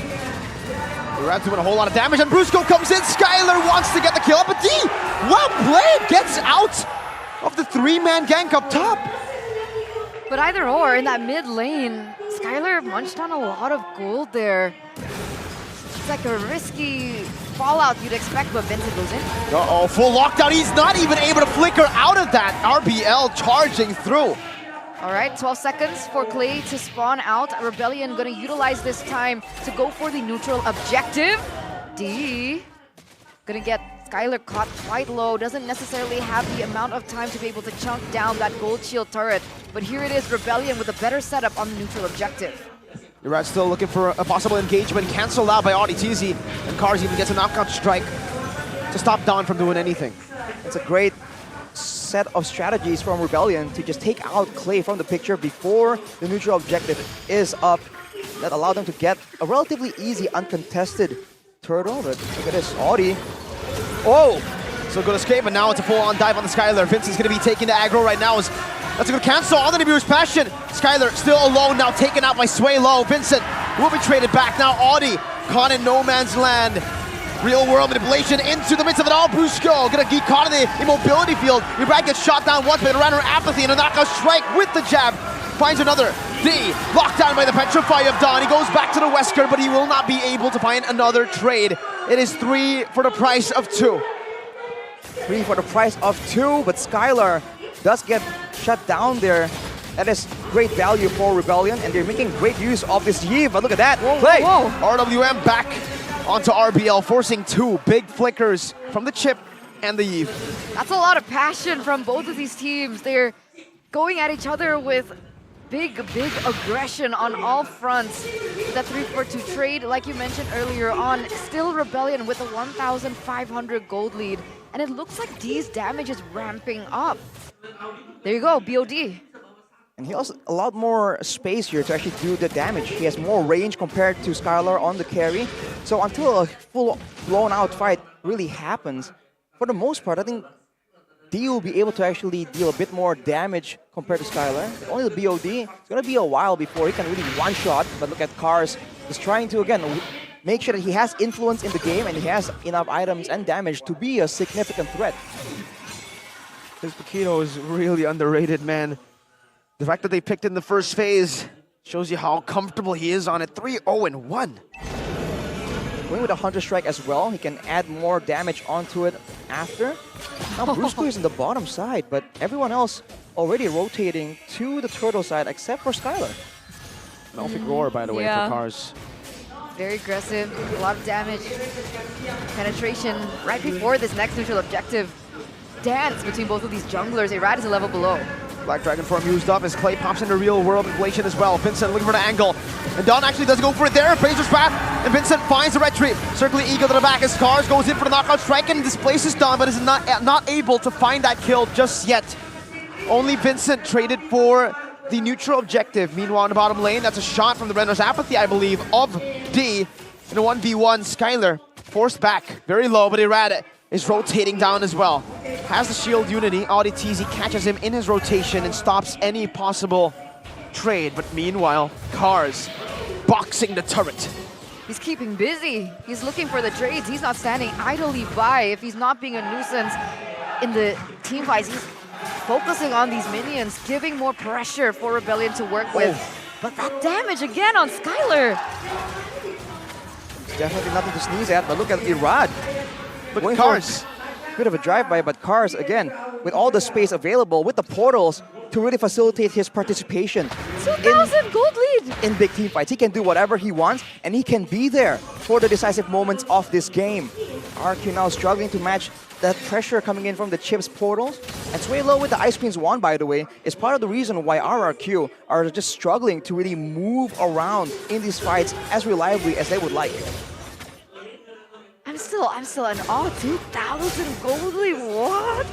Irad's doing a whole lot of damage, and Brusco comes in. Skylar wants to get the kill, but D, well played, gets out of the 3-man gank up top. But either or, in that mid lane, Skylar munched on a lot of gold there. It's like a risky fallout you'd expect, but Vincent goes in. Uh-oh, full lockdown. He's not even able to flicker out of that. RBL charging through. All right, 12 seconds for Clay to spawn out. Rebellion gonna utilize this time to go for the neutral objective. D gonna get Skylar caught quite low. Doesn't necessarily have the amount of time to be able to chunk down that gold shield turret. But here it is, Rebellion with a better setup on the neutral objective. Irad still looking for a possible engagement, cancelled out by AudiTZ, and Cars even gets a knockout strike to stop Dawn from doing anything. It's a great set of strategies from Rebellion to just take out Clay from the picture before the neutral objective is up. That allowed them to get a relatively easy, uncontested turtle, but look at this, Audi. Oh! So good escape, and now it's a full-on dive on the Skylar. Vincent's going to be taking the aggro right now. That's a good cancel on the Nibiru's Passion. Skylar still alone now, taken out by Sway Low. Vincent will be traded back. Now Audi caught in no man's land. Real world manipulation into the midst of it all. Brusco gonna get caught in the immobility field. Irad gets shot down once, but around her apathy and a knockout strike with the jab. Finds another. D locked down by the Petrify of Dawn. He goes back to the Wesker, but he will not be able to find another trade. It is 3 for the price of 2. 3 for the price of 2, but Skylar does get shut down there. That is great value for Rebellion, and they're making great use of this Yve. But look at that play. Whoa. RWM back onto RBL, forcing 2 big flickers from the chip and the Yve. That's a lot of passion from both of these teams. They're going at each other with big aggression on all fronts. That 3-4-2 trade, like you mentioned earlier on, still Rebellion with a 1,500 gold lead. And it looks like D's damage is ramping up. There you go, BOD. And he has a lot more space here to actually do the damage. He has more range compared to Skylar on the carry. So until a full blown out fight really happens, for the most part, I think D will be able to actually deal a bit more damage compared to Skylar. Only the BOD, it's going to be a while before he can really one-shot. But look at Cars, he's trying to, again, make sure that he has influence in the game and he has enough items and damage to be a significant threat. This Paquito is really underrated, man. The fact that they picked in the first phase shows you how comfortable he is on it. 3-0-1. Going with a Hunter Strike as well, he can add more damage onto it after. Now Brusco is in the bottom side, but everyone else already rotating to the turtle side except for Skylar. Melfic Roar, by the way, for Cars. Very aggressive, a lot of damage. Penetration right before this next neutral objective. Dance between both of these junglers. Irad is a level below. Black Dragon form used up as Clay pops into real world inflation as well. Vincent looking for the angle. And Don actually does go for it there. Fraser's path. And Vincent finds the retreat. Circling Eagle to the back as Cars goes in for the knockout strike and displaces Don, but is not able to find that kill just yet. Only Vincent traded for the neutral objective. Meanwhile, in the bottom lane, that's a shot from the Renner's Apathy, I believe, of D. In a 1v1, Skylar forced back. Very low, but Irad is rotating down as well. Has the shield unity. Auditizi catches him in his rotation and stops any possible trade. But meanwhile, Cars boxing the turret. He's keeping busy. He's looking for the trades. He's not standing idly by. If he's not being a nuisance in the team fights, he's focusing on these minions, giving more pressure for Rebellion to work with. But that damage again on Skylar. It's definitely nothing to sneeze at, but look at Irad. Look at Cars. Bit of a drive-by, but Cars, again, with all the space available, with the portals, to really facilitate his participation 2,000 gold lead in big team fights. He can do whatever he wants, and he can be there for the decisive moments of this game. RRQ now struggling to match that pressure coming in from the Chips portals. And Sway Low with the Ice Queen's wand, by the way, is part of the reason why RRQ are just struggling to really move around in these fights as reliably as they would like. I'm still in awe. 2,000 gold lead, what?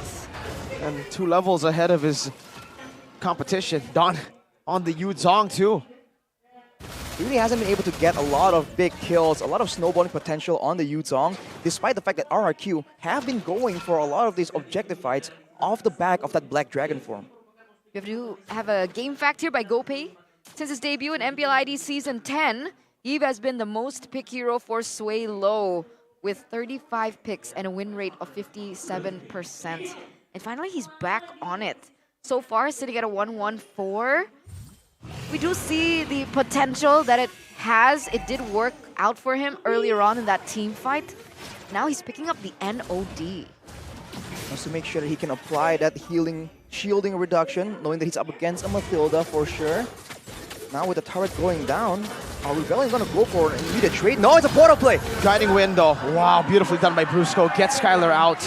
And 2 levels ahead of his competition. Don on the Yu Zhong too. He really hasn't been able to get a lot of big kills, a lot of snowballing potential on the Yu Zhong, despite the fact that RRQ have been going for a lot of these objective fights off the back of that Black Dragon form. We have to have a game fact here by GoPay. Since his debut in MPL ID Season 10, Eve has been the most pick hero for Sway Low, with 35 picks and a win rate of 57%. And finally, he's back on it. So far, sitting at a 1-1-4. We do see the potential that it has. It did work out for him earlier on in that team fight. Now he's picking up the NOD. Wants to make sure that he can apply that shielding reduction, knowing that he's up against a Mathilda for sure. Now with the turret going down, are Rebellion going to go for an immediate trade? No, it's a portal play! Guiding window. Wow, beautifully done by Brusco. Gets Skylar out.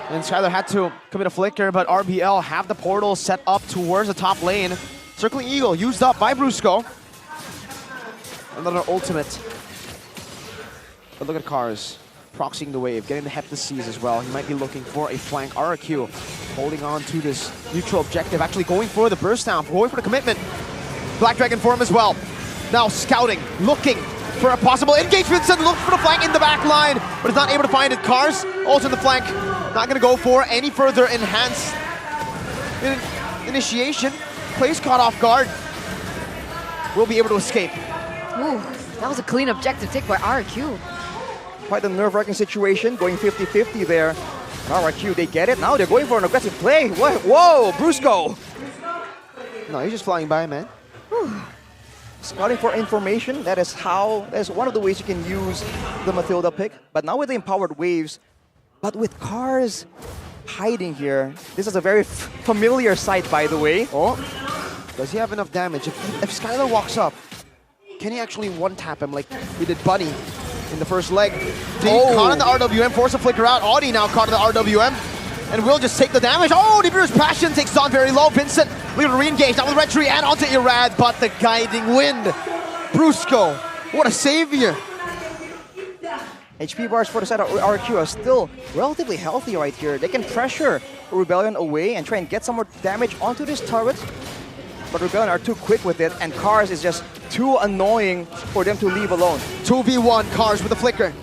And Skylar had to commit a flicker, but RBL have the portal set up towards the top lane. Circling Eagle, used up by Brusco. Another ultimate. But look at Cars. Proxying the wave, getting the Heptaseas as well. He might be looking for a flank. RRQ holding on to this neutral objective. Actually going for the burst down, going for the commitment. Black Dragon form as well. Now scouting, looking for a possible engagement. And looks for the flank in the back line, but is not able to find it. Cars also in the flank. Not going to go for any further enhanced initiation. Plays caught off guard. Will be able to escape. Ooh, that was a clean objective take by RRQ. Quite a nerve-wracking situation, going 50-50 there. RRQ, they get it. Now they're going for an aggressive play. What? Whoa, Brusco! No, he's just flying by, man. Scouting for information, that is one of the ways you can use the Mathilda pick. But now with the empowered waves, but with Cars hiding here, this is a very familiar sight, by the way. Oh, does he have enough damage? If Skylar walks up, can he actually one-tap him like we did Bunny in the first leg? Caught on the RWM, force a flicker out. Audi now caught on the RWM. And will just take the damage. Oh, Nibiru's Passion takes on very low. Vincent, looking to re-engage. Now with Retry and onto Irad, but the guiding wind. Brusco, what a savior. HP bars for the side of RRQ are still relatively healthy right here. They can pressure Rebellion away and try and get some more damage onto this turret. But Rebellion are too quick with it, and Cars is just too annoying for them to leave alone. 2v1, Cars with a flicker.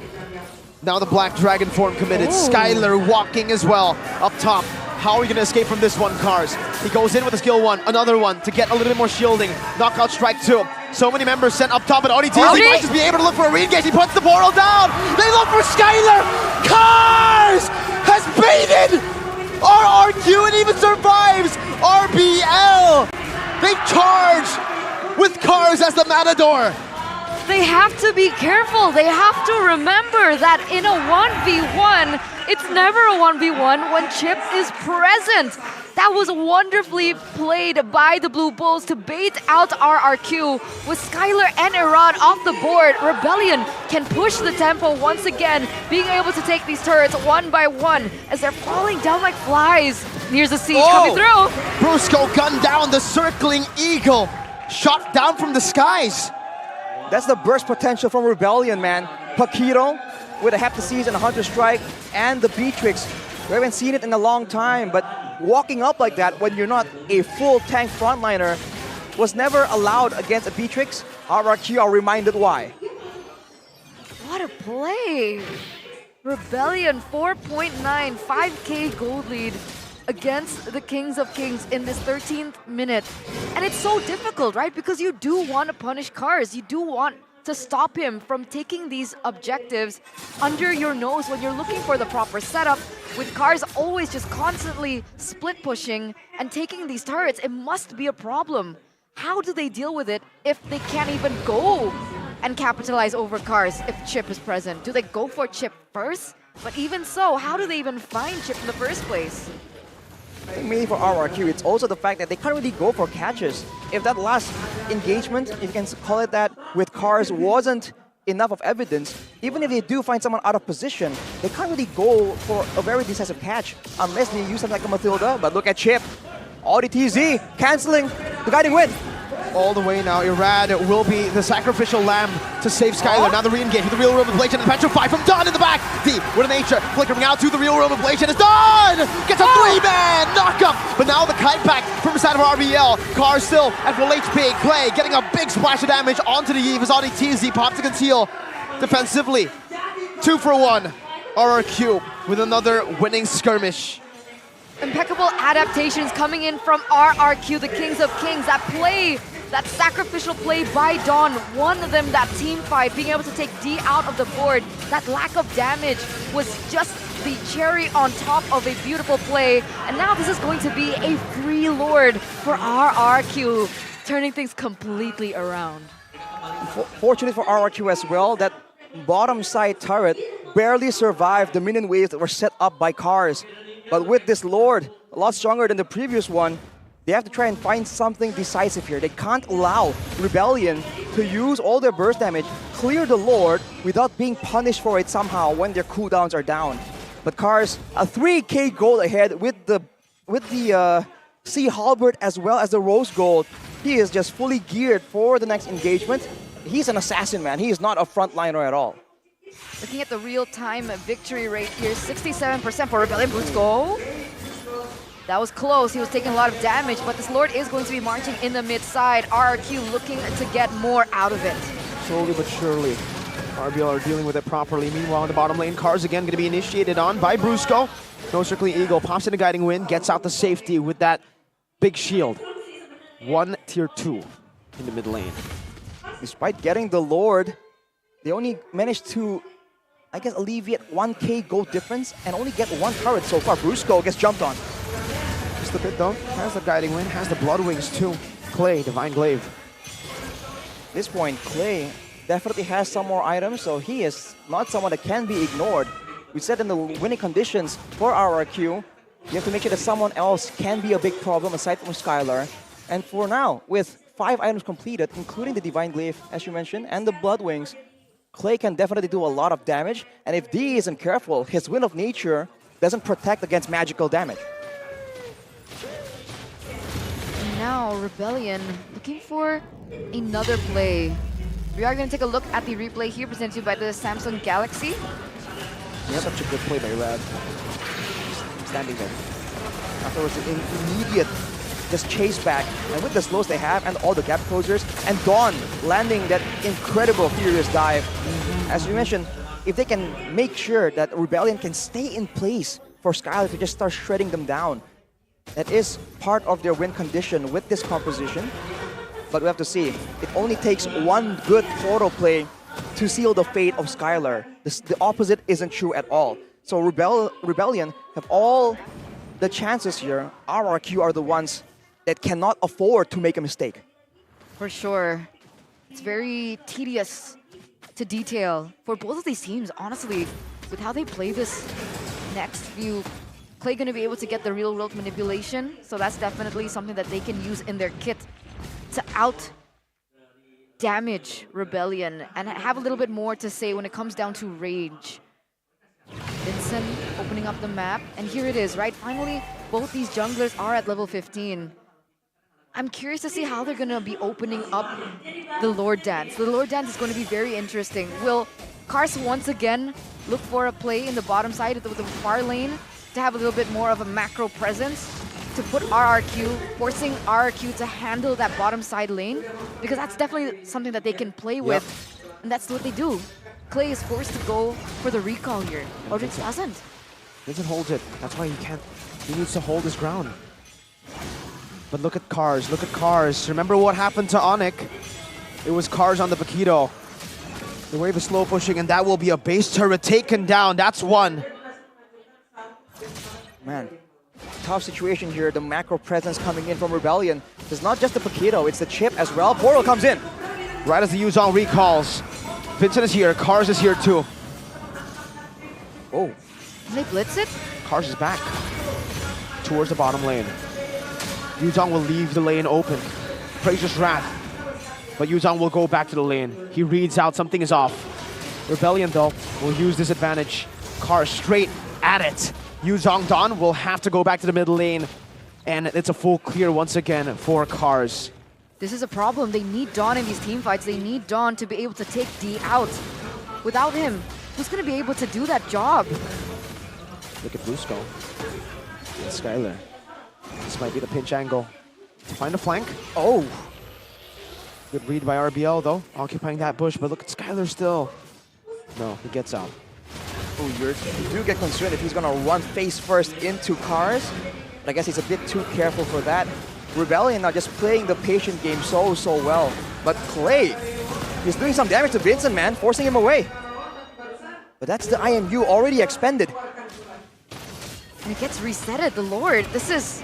Now the Black Dragon form committed. Skylar walking as well up top. How are we going to escape from this one, Cars? He goes in with a skill 1, another one to get a little bit more shielding. Knockout strike 2. So many members sent up top, but ODT might just be able to look for a re-engage. He puts the portal down. They look for Skylar. Cars has baited RRQ and even survives RBL. They charge with Cars as the Matador. They have to be careful. They have to remember that in a 1v1, it's never a 1v1 when Chip is present. That was wonderfully played by the Blue Bulls to bait out RRQ. With Skylar and Iran off the board, Rebellion can push the tempo once again, being able to take these turrets one by one as they're falling down like flies. Here's the siege coming through. Brusco gunned down the circling eagle, shot down from the skies. That's the burst potential from Rebellion, man. Paquito with a Heptaseas and a Hunter Strike and the Beatrix. We haven't seen it in a long time, but walking up like that when you're not a full tank frontliner was never allowed against a Beatrix. RRQ are reminded why. What a play! Rebellion 4.9, 5k gold lead against the Kings of Kings in this 13th minute. And it's so difficult, right? Because you do want to punish Cars. You do want to stop him from taking these objectives under your nose when you're looking for the proper setup. With Cars always just constantly split pushing and taking these turrets, it must be a problem. How do they deal with it if they can't even go and capitalize over Cars if Chip is present? Do they go for Chip first? But even so, how do they even find Chip in the first place? I think mainly for RRQ, it's also the fact that they can't really go for catches. If that last engagement, if you can call it that, with Cars wasn't enough of evidence, even if they do find someone out of position, they can't really go for a very decisive catch unless they use something like a Mathilda. But look at Chip. ODTZ canceling the guiding wind. All the way now, Irad will be the sacrificial lamb to save Skylar. Now the re-engage with the real room ablation and the petrify from Dawn in the back. D with a nature, flickering out to the real room ablation. It's Dawn! Gets a 3-man knockup! But now the kite back from the side of RBL. Car still at full HP. Clay getting a big splash of damage onto the Eve as ODTZ pops to conceal defensively. 2 for 1. RRQ with another winning skirmish. Impeccable adaptations coming in from RRQ, the Kings of Kings. That play, that sacrificial play by Dawn won them that team fight, being able to take D out of the board. That lack of damage was just the cherry on top of a beautiful play. And now this is going to be a free Lord for RRQ, turning things completely around. Fortunately for RRQ as well, that bottom side turret barely survived the minion waves that were set up by Cars. But with this Lord, a lot stronger than the previous one, they have to try and find something decisive here. They can't allow Rebellion to use all their burst damage, clear the Lord without being punished for it somehow when their cooldowns are down. But Cars, a 3k gold ahead with the Sea Halberd as well as the Rose Gold. He is just fully geared for the next engagement. He's an assassin, man. He is not a frontliner at all. Looking at the real-time victory rate here, 67% for Rebellion. Brusco. That was close. He was taking a lot of damage, but this Lord is going to be marching in the mid-side. RRQ looking to get more out of it. Slowly but surely, RBL are dealing with it properly. Meanwhile, in the bottom lane, Cars again going to be initiated on by Brusco. No Circling Eagle, pops in a Guiding Wind, gets out the safety with that big shield. 1 tier 2 in the mid lane. Despite getting the Lord, they only managed to, I guess, alleviate 1k gold difference and only get 1 turret so far. Brusco gets jumped on. Just a bit though, has the Guiding Wind, has the Blood Wings too. Clay, Divine Glaive. At this point, Clay definitely has some more items, so he is not someone that can be ignored. We said in the winning conditions for RRQ, you have to make sure that someone else can be a big problem aside from Skylar. And for now, with 5 items completed, including the Divine Glaive, as you mentioned, and the Blood Wings, Clay can definitely do a lot of damage. And if D isn't careful, his Wind of Nature doesn't protect against magical damage. And now Rebellion looking for another play. We are going to take a look at the replay here presented to you by the Samsung Galaxy. Such a good play by Rad. Standing there. Afterwards, an immediate just chase back. And with the slows they have and all the gap closers, and Dawn landing that incredible furious dive. As you mentioned, if they can make sure that Rebellion can stay in place for Skylar to just start shredding them down, that is part of their win condition with this composition. But we have to see. It only takes one good photo play to seal the fate of Skylar. The opposite isn't true at all. So Rebellion have all the chances here. RRQ are the ones that cannot afford to make a mistake. For sure. It's very tedious to detail for both of these teams, honestly. With how they play this next view, Clay going to be able to get the real-world manipulation, so that's definitely something that they can use in their kit to out-damage Rebellion and have a little bit more to say when it comes down to rage. Vincent opening up the map, and here it is, right? Finally, both these junglers are at level 15. I'm curious to see how they're going to be opening up the Lord Dance. The Lord Dance is going to be very interesting. Will Kars once again look for a play in the bottom side with the far lane to have a little bit more of a macro presence to put RRQ, forcing RRQ to handle that bottom side lane? Because that's definitely something that they can play with, and that's what they do. Clay is forced to go for the recall here. Onic doesn't. Vincent holds it. That's why he can't. He needs to hold his ground. But look at Kars. Look at Kars. Remember what happened to Onic? It was Kars on the Paquito. The wave is slow pushing, and that will be a base turret taken down. That's one. Man, tough situation here. The macro presence coming in from Rebellion. It's not just the Paquito, it's the chip as well. Portal comes in. Right as the Yuzong recalls. Vincent is here. Kars is here too. Oh. Can they blitz it? Kars is back towards the bottom lane. Yuzong will leave the lane open. Fraser's Wrath. But Yuzong will go back to the lane. He reads out something is off. Rebellion, though, will use this advantage. Kars straight at it. Yuzong Dawn will have to go back to the middle lane. And it's a full clear once again for Kars. This is a problem. They need Dawn in these team fights. They need Dawn to be able to take D out. Without him, who's going to be able to do that job? Look at Brusco. And Skylar. This might be the pinch angle. To find a flank. Oh! Good read by RBL, though. Occupying that bush, but look at Skylar still. No, he gets out. Oh, you do get concerned if he's going to run face first into Kars. But I guess he's a bit too careful for that. Rebellion now just playing the patient game so well. But Clay, he's doing some damage to Vincent, man, forcing him away. But that's the IMU already expended. And it gets resetted, the Lord. This is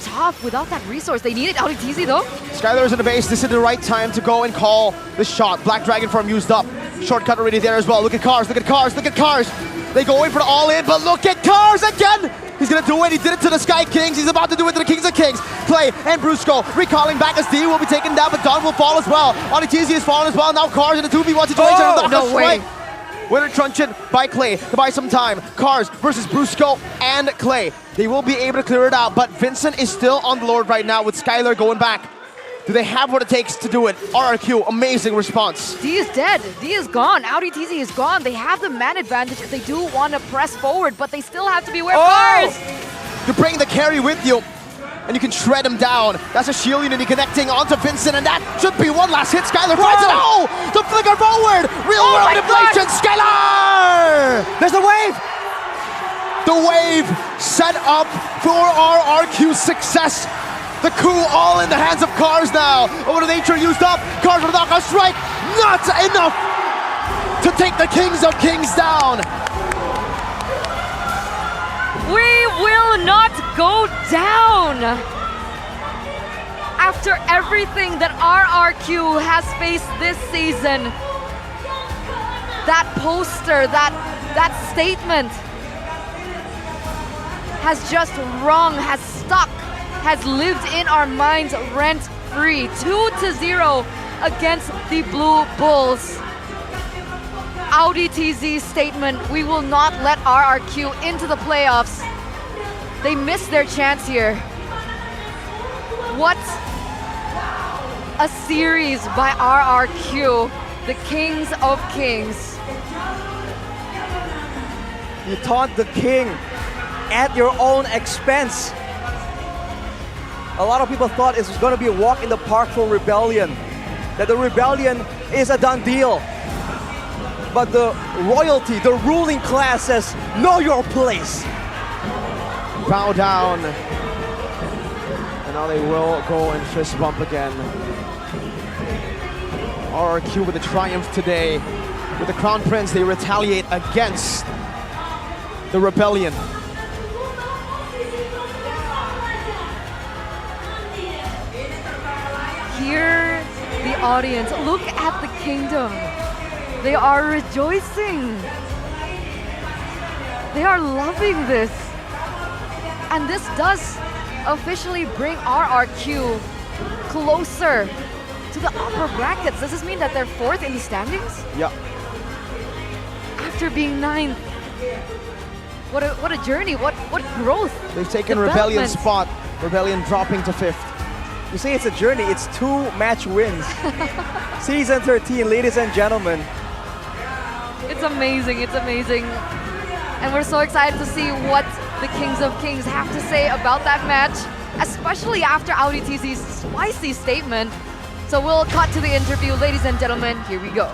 tough without that resource. They need it out of TZ though. Skylar is in the base. This is the right time to go and call the shot. Black Dragon Form used up. Shortcut already there as well. Look at Kars, look at Kars, look at Kars. They go in for the all-in, but look at Kars again! He's gonna do it. He did it to the Sky Kings. He's about to do it to the Kings of Kings. Clay and Brusco recalling back as D will be taken down, but Dawn will fall as well. Onic is fallen as well. Now Kars in a 2v1 situation. Oh, no way. Winner truncheon by Clay to buy some time. Kars versus Brusco and Clay. They will be able to clear it out, but Vincent is still on the Lord right now with Skylar going back. Do they have what it takes to do it? RRQ, amazing response. D is dead. D is gone. Audi TZ is gone. They have the man advantage if they do want to press forward, but they still have to beware of Kars. You bring the carry with you, and you can shred him down. That's a shield unity connecting onto Vincent, and that should be one last hit. Skylar finds it. Oh! The flicker forward! Real world inflation! Skylar! There's the wave! The wave set up for RRQ's success. The coup all in the hands of Kars now. Over the nature used up. Kars with a knockout strike. Not enough to take the Kings of Kings down. We will not go down. After everything that RRQ has faced this season, that poster, that statement has just rung, has stuck, has lived in our minds rent-free. 2-0 against the Blue Bulls. Audi TZ's statement, we will not let RRQ into the playoffs. They missed their chance here. What a series by RRQ, the Kings of Kings. You taunt the king at your own expense. A lot of people thought it was going to be a walk in the park for Rebellion, that the Rebellion is a done deal. But the royalty, the ruling class says, know your place. Bow down. And now they will go and fist bump again. RRQ with a triumph today. With the Crown Prince, they retaliate against the Rebellion. Hear the audience. Look at the kingdom. They are rejoicing. They are loving this. And this does officially bring RRQ closer to the upper brackets. Does this mean that they're fourth in the standings? Yeah. After being ninth. What a journey, what growth. They've taken Rebellion's development. spot. Rebellion dropping to fifth. You say it's a journey, it's 2 match wins. Season 13, ladies and gentlemen. It's amazing, it's amazing. And we're so excited to see what the Kings of Kings have to say about that match, especially after Audi TZ's spicy statement. So we'll cut to the interview, ladies and gentlemen, here we go.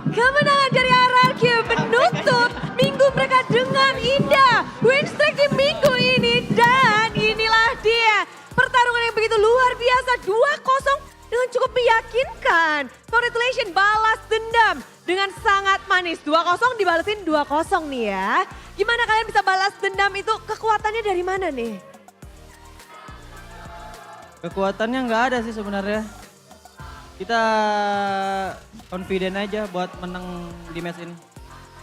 Kemenangan dari RRQ menutup minggu mereka dengan indah. Win streak di minggu ini dan inilah dia. Pertarungan yang begitu luar biasa 2-0 dengan cukup meyakinkan. Congratulations, balas dendam dengan sangat manis. 2-0 dibalesin 2-0 nih ya. Gimana kalian bisa balas dendam itu, kekuatannya dari mana nih? Kekuatannya nggak ada sih sebenarnya. Kita confident aja buat menang di match ini.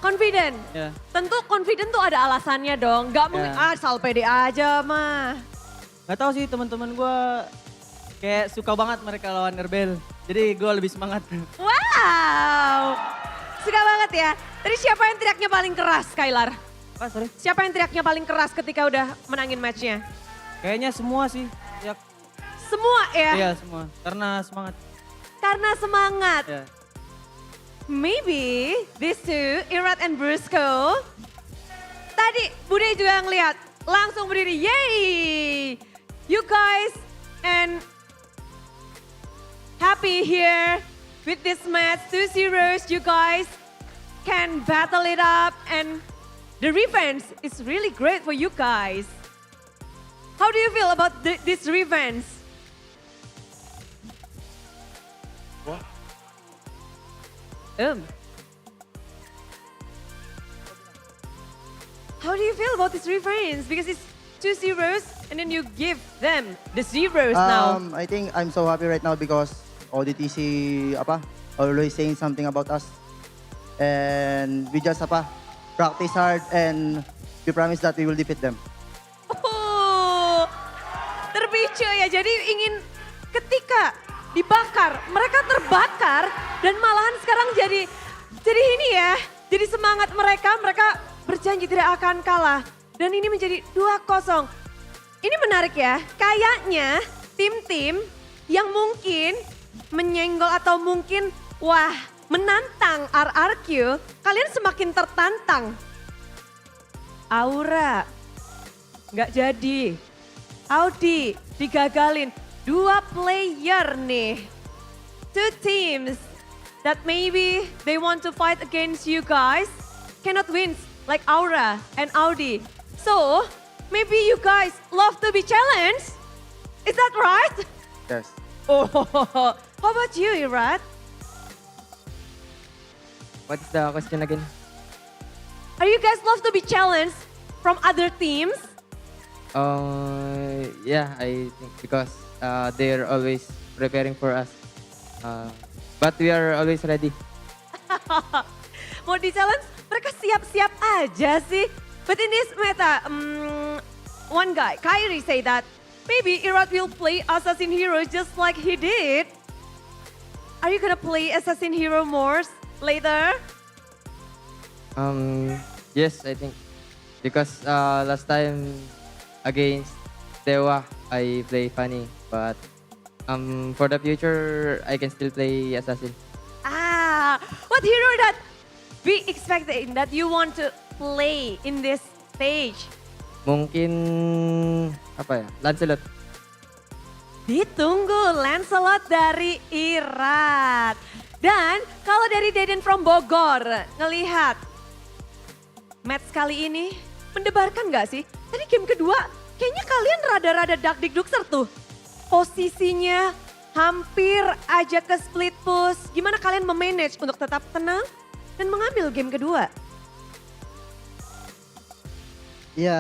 Confident? Ya. Tentu confident tuh ada alasannya dong. Gak mungkin asal pede aja mah. Gak tahu sih teman-teman gue kayak suka banget mereka lawan Rebel. Jadi gue lebih semangat. Wow, suka banget ya. Tadi siapa yang teriaknya paling keras, Skylar? Apa, sorry? Siapa yang teriaknya paling keras ketika udah menangin matchnya? Kayaknya semua sih. Ya. Semua ya? Iya semua, karena semangat. Karena semangat. Ya. Maybe these two, Irat and Brusco. Tadi Bude juga ngeliat, langsung berdiri, yay! You guys and happy here with this match, 2-0, you guys can battle it up and the revenge is really great for you guys. How do you feel about this revenge? What? How do you feel about this revenge? Because it's 2-0 and then you give them the zeros now. I think I'm so happy right now because ODTC always saying something about us. And we just practice hard and we promise that we will defeat them. Oh, terpicu ya. Jadi ingin ketika dibakar, mereka terbakar dan malahan sekarang jadi ini ya. Jadi semangat mereka berjanji tidak akan kalah. Dan ini menjadi 2-0. Ini menarik ya, kayaknya tim-tim yang mungkin menyenggol atau mungkin menantang RRQ, kalian semakin tertantang. Aura, nggak jadi. Audi, digagalin. 2 player nih. 2 teams that maybe they want to fight against you guys cannot win like Aura and Audi. So, maybe you guys love to be challenged. Is that right? Yes. Oh, how about you, Irat? What is the question again? Are you guys love to be challenged from other teams? Yeah, I think because they're always preparing for us. But we are always ready. Mau di-challenge, mereka siap-siap aja sih. But in this meta, one guy, Kyrie, say that maybe Irat will play Assassin Hero just like he did. Are you gonna play Assassin Hero more later? Yes, I think. Because last time against Dewa, I play funny. But For the future, I can still play assassin. What hero that we expecting that you want to play in this stage? Mungkin apa ya? Lancelot. Ditunggu Lancelot dari Irat. Dan kalau dari Deden from Bogor ngelihat match kali ini mendebarkan gak sih? Tadi game kedua kayaknya kalian rada-rada dakdikdukser tuh. Posisinya hampir aja ke split push. Gimana kalian memanage untuk tetap tenang dan mengambil game kedua? Ya,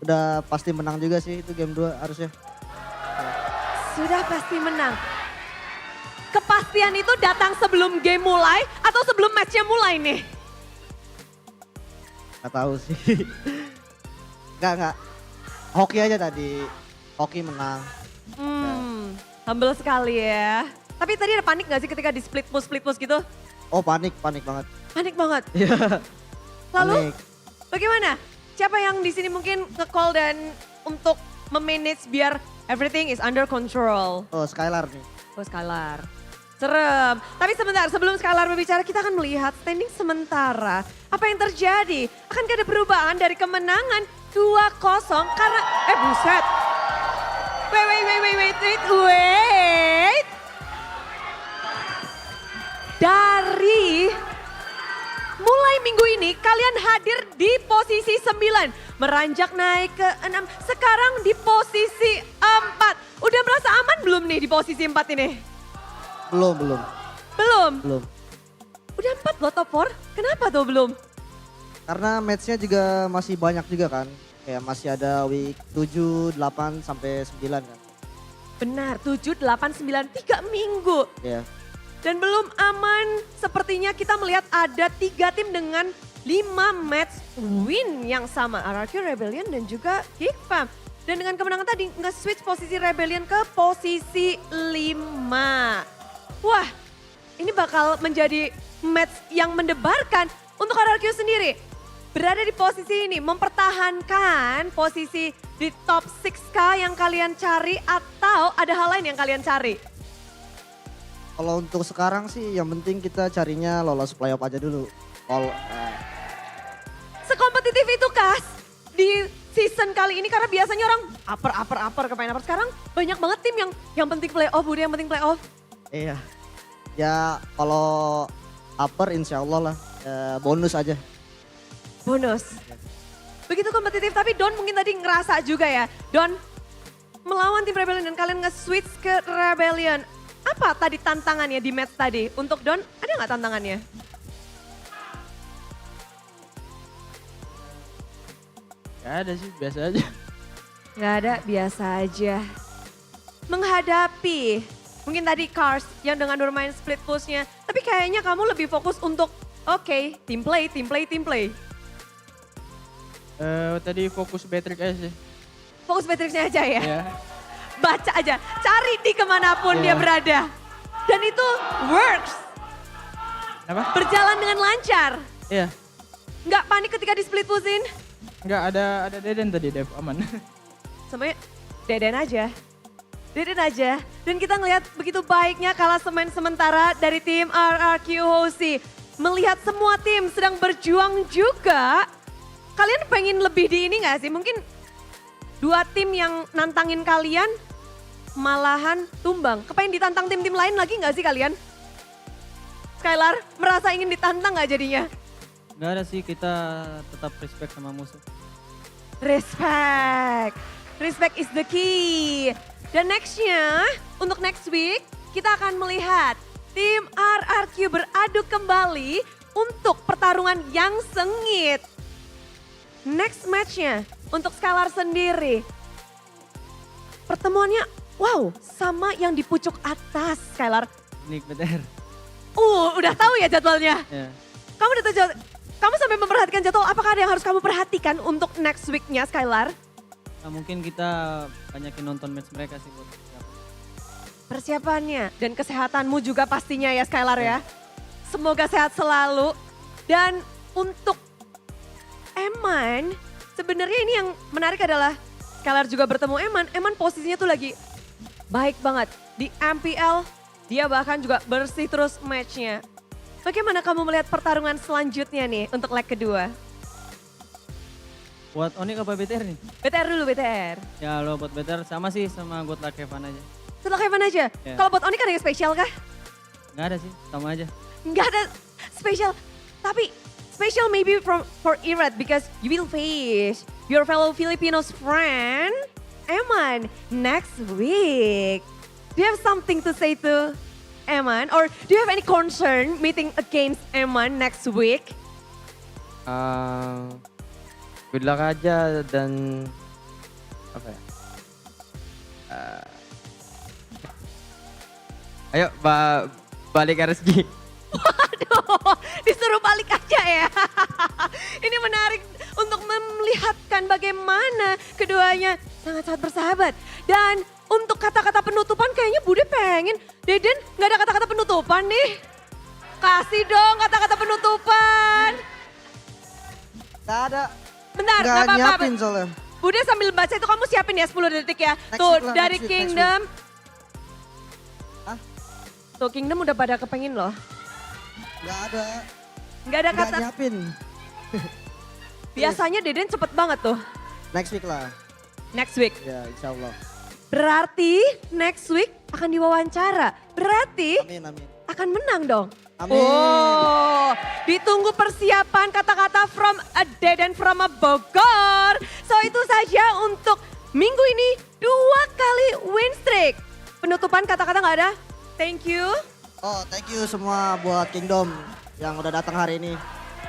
udah pasti menang juga sih itu game 2 harusnya. Sudah pasti menang. Kepastian itu datang sebelum game mulai atau sebelum matchnya mulai nih? Gak tahu sih. Enggak. Hoki aja tadi. Hoki menang. Humble sekali ya. Tapi tadi ada panik gak sih ketika di split push gitu? Oh panik banget. Panik banget? Iya. Lalu bagaimana? Siapa yang di sini mungkin nge-call dan untuk memanage biar everything is under control? Oh Skylar nih. Oh Skylar. Serem. Tapi sebentar sebelum Skylar berbicara kita akan melihat standing sementara. Apa yang terjadi? Akankah ada perubahan dari kemenangan 2-0 karena buset. Wait. Dari mulai minggu ini kalian hadir di posisi 9. Meranjak naik ke 6. Sekarang di posisi 4. Udah merasa aman belum nih di posisi 4 ini? Belum. Udah 4 loh top 4. Kenapa tuh belum? Karena matchnya juga masih banyak juga kan. Kayak masih ada week 7, 8 sampai 9 kan. Benar, 7, 8, 9, 3 minggu. Iya. Dan belum aman, sepertinya kita melihat ada 3 tim dengan 5 match win yang sama. RRQ, Rebellion dan juga Geekfam. Dan dengan kemenangan tadi nge-switch posisi Rebellion ke posisi 5. Wah, ini bakal menjadi match yang mendebarkan untuk RRQ sendiri. Berada di posisi ini, mempertahankan posisi di top 6K yang kalian cari atau ada hal lain yang kalian cari? Kalau untuk sekarang sih yang penting kita carinya lolos playoff aja dulu. Sekompetitif itu Kas di season kali ini karena biasanya orang upper kepengen upper. Sekarang banyak banget tim yang penting playoff, udah yang penting playoff. Iya. Ya kalau upper insya Allah lah bonus aja. Bonus. Begitu kompetitif tapi Don mungkin tadi ngerasa juga ya. Don melawan tim Rebellion dan kalian nge-switch ke Rebellion. Apa tadi tantangannya di match tadi? Untuk Don ada nggak tantangannya? Gak ada sih, biasa aja. Gak ada, biasa aja. Menghadapi mungkin tadi Cars yang dengan bermain split pushnya. Tapi kayaknya kamu lebih fokus untuk team play. Tadi fokus Beatrix aja sih. Fokus Beatrixnya aja ya? Iya. Baca aja, cari di kemanapun dia berada. Dan itu works. Apa? Berjalan dengan lancar. Iya. Nggak panik ketika di split pushin? Nggak, ada Deden tadi, Dev, aman. Semuanya Deden aja. Dan kita ngelihat begitu baiknya klasemen sementara dari tim RRQ Hoshi. Melihat semua tim sedang berjuang juga. Kalian pengen lebih di ini nggak sih? Mungkin 2 tim yang nantangin kalian malahan tumbang. Kepengen ditantang tim-tim lain lagi nggak sih kalian? Skylar, merasa ingin ditantang nggak jadinya? Nggak ada sih, kita tetap respect sama musuh. Respect is the key. Dan nextnya, untuk next week kita akan melihat tim RRQ beradu kembali untuk pertarungan yang sengit. Next matchnya untuk Skylar sendiri. Pertemuannya sama yang di pucuk atas Skylar. Onic BTR. Udah tahu ya jadwalnya? Ya. Kamu udah tahu kamu sampai memperhatikan jadwal, apakah ada yang harus kamu perhatikan untuk next week-nya Skylar? Nah, mungkin kita banyakin nonton match mereka sih buat persiapannya dan kesehatanmu juga pastinya ya Skylar ya. Semoga sehat selalu. Dan untuk Eman, sebenarnya ini yang menarik adalah Skylar juga bertemu Eman. Eman posisinya tuh lagi baik banget. Di MPL dia bahkan juga bersih terus matchnya. Bagaimana kamu melihat pertarungan selanjutnya nih untuk leg kedua? Buat Onic apa BTR nih? BTR dulu, BTR. Ya lo buat BTR sama sih sama good luck Evan aja. Setelah Kevin aja. Ya. Kalau buat Onic ada yang spesial kah? Nggak ada sih, sama aja. Nggak ada spesial. Tapi special maybe for Irat because you will face your fellow Filipinos friend, Eman, next week. Do you have something to say to Eman? Or do you have any concern meeting against Eman next week? Good luck aja dan apa ya? Ayo balik RSG. Waduh, disuruh balik aja ya. Ini menarik untuk melihatkan bagaimana keduanya sangat-sangat bersahabat. Dan untuk kata-kata penutupan kayaknya Bude pengen. Deden nggak ada kata-kata penutupan nih. Kasih dong kata-kata penutupan. Nggak ada. Bentar, Nggak nggak apa-apa. nyiapin soalnya. Bude sambil baca itu kamu siapin ya 10 detik ya. Next Tuh week lah, dari next week, Kingdom. Tuh Kingdom udah pada kepengin loh. Nggak ada. Nggak ada Nggak kata. nyiapin. Biasanya Deden cepet banget tuh. Next week lah. Next week. Ya insya Allah. Berarti next week akan diwawancara. Berarti akan menang dong. Amin. Oh, ditunggu persiapan kata-kata from a Deden from a Bogor. So itu saja untuk minggu ini 2 kali win streak. Penutupan kata-kata nggak ada? Thank you. Oh thank you semua buat Kingdom yang udah datang hari ini.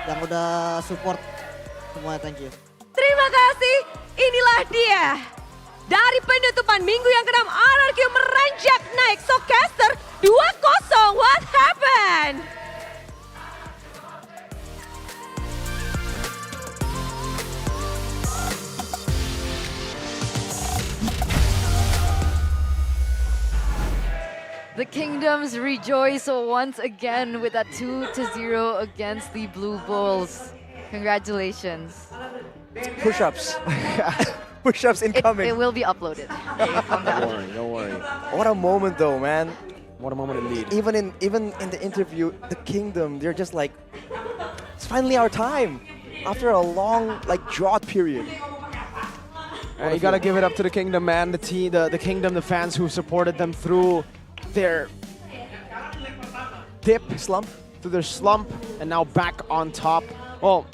Yang udah support semuanya, thank you. Terima kasih, inilah dia. Dari penutupan minggu yang ke-6, RRQ meranjak naik. So caster 2-0, what happened? The Kingdoms rejoice once again with that 2-0 against the Blue Bulls. Congratulations. Push-ups. Push-ups incoming. It will be uploaded. Don't worry. What a moment though, man. What a moment indeed. Even in the interview, the Kingdom, they're just like, it's finally our time. After a long, like, drought period. You gotta give it up to the Kingdom, man. The team, the Kingdom, the fans who supported them through their slump, and now back on top. Well,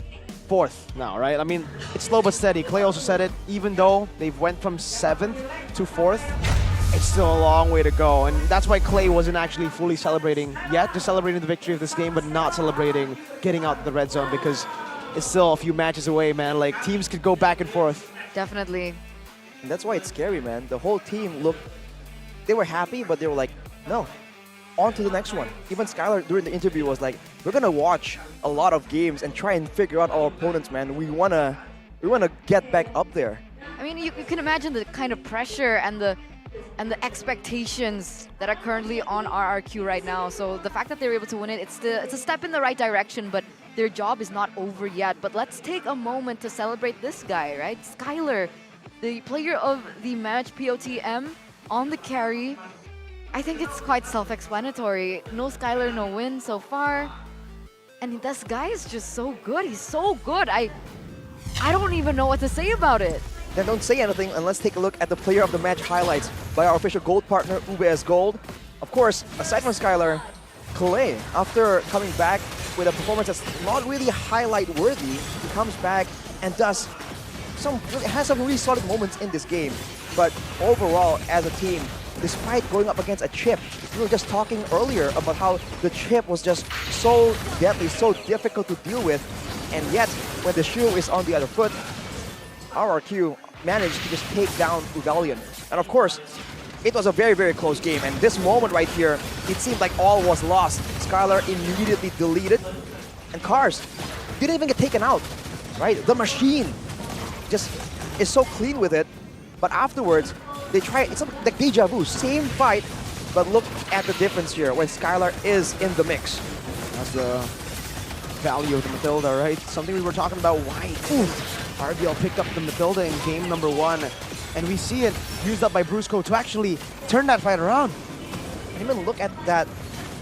4th now, right? I mean, it's slow but steady. Clay also said it. Even though they've went from 7th to 4th, it's still a long way to go, and that's why Clay wasn't actually fully celebrating yet. Just celebrating the victory of this game, but not celebrating getting out the red zone because it's still a few matches away, man. Like teams could go back and forth. Definitely. And that's why it's scary, man. The whole team looked, they were happy, but they were like, no, on to the next one. Even Skylar during the interview was like, we're gonna watch a lot of games and try and figure out our opponents, man. We wanna get back up there. I mean, you can imagine the kind of pressure and the expectations that are currently on RRQ right now. So the fact that they're able to win it, it's a step in the right direction, but their job is not over yet. But let's take a moment to celebrate this guy, right? Skylar, the player of the match, POTM, on the carry. I think it's quite self-explanatory. No Skylar, no win so far. And this guy is just so good. He's so good. I don't even know what to say about it. Then don't say anything and let's take a look at the player of the match highlights by our official gold partner, UBS Gold. Of course, aside from Skylar, Clay, after coming back with a performance that's not really highlight-worthy, he comes back and has some really solid moments in this game. But overall, as a team, despite going up against a chip, we were just talking earlier about how the chip was just so deadly, so difficult to deal with, and yet when the shoe is on the other foot, RRQ managed to just take down Rebellion. And of course, it was a very, very close game, and this moment right here, it seemed like all was lost. Skylar immediately deleted, and Cars didn't even get taken out, right? The machine just is so clean with it, but afterwards, they try, it's like deja vu, same fight, but look at the difference here when Skylar is in the mix. That's the value of the Matilda, right? Something we were talking about, why RBL picked up the Matilda in game number 1. And we see it used up by Brusco to actually turn that fight around. And even look at that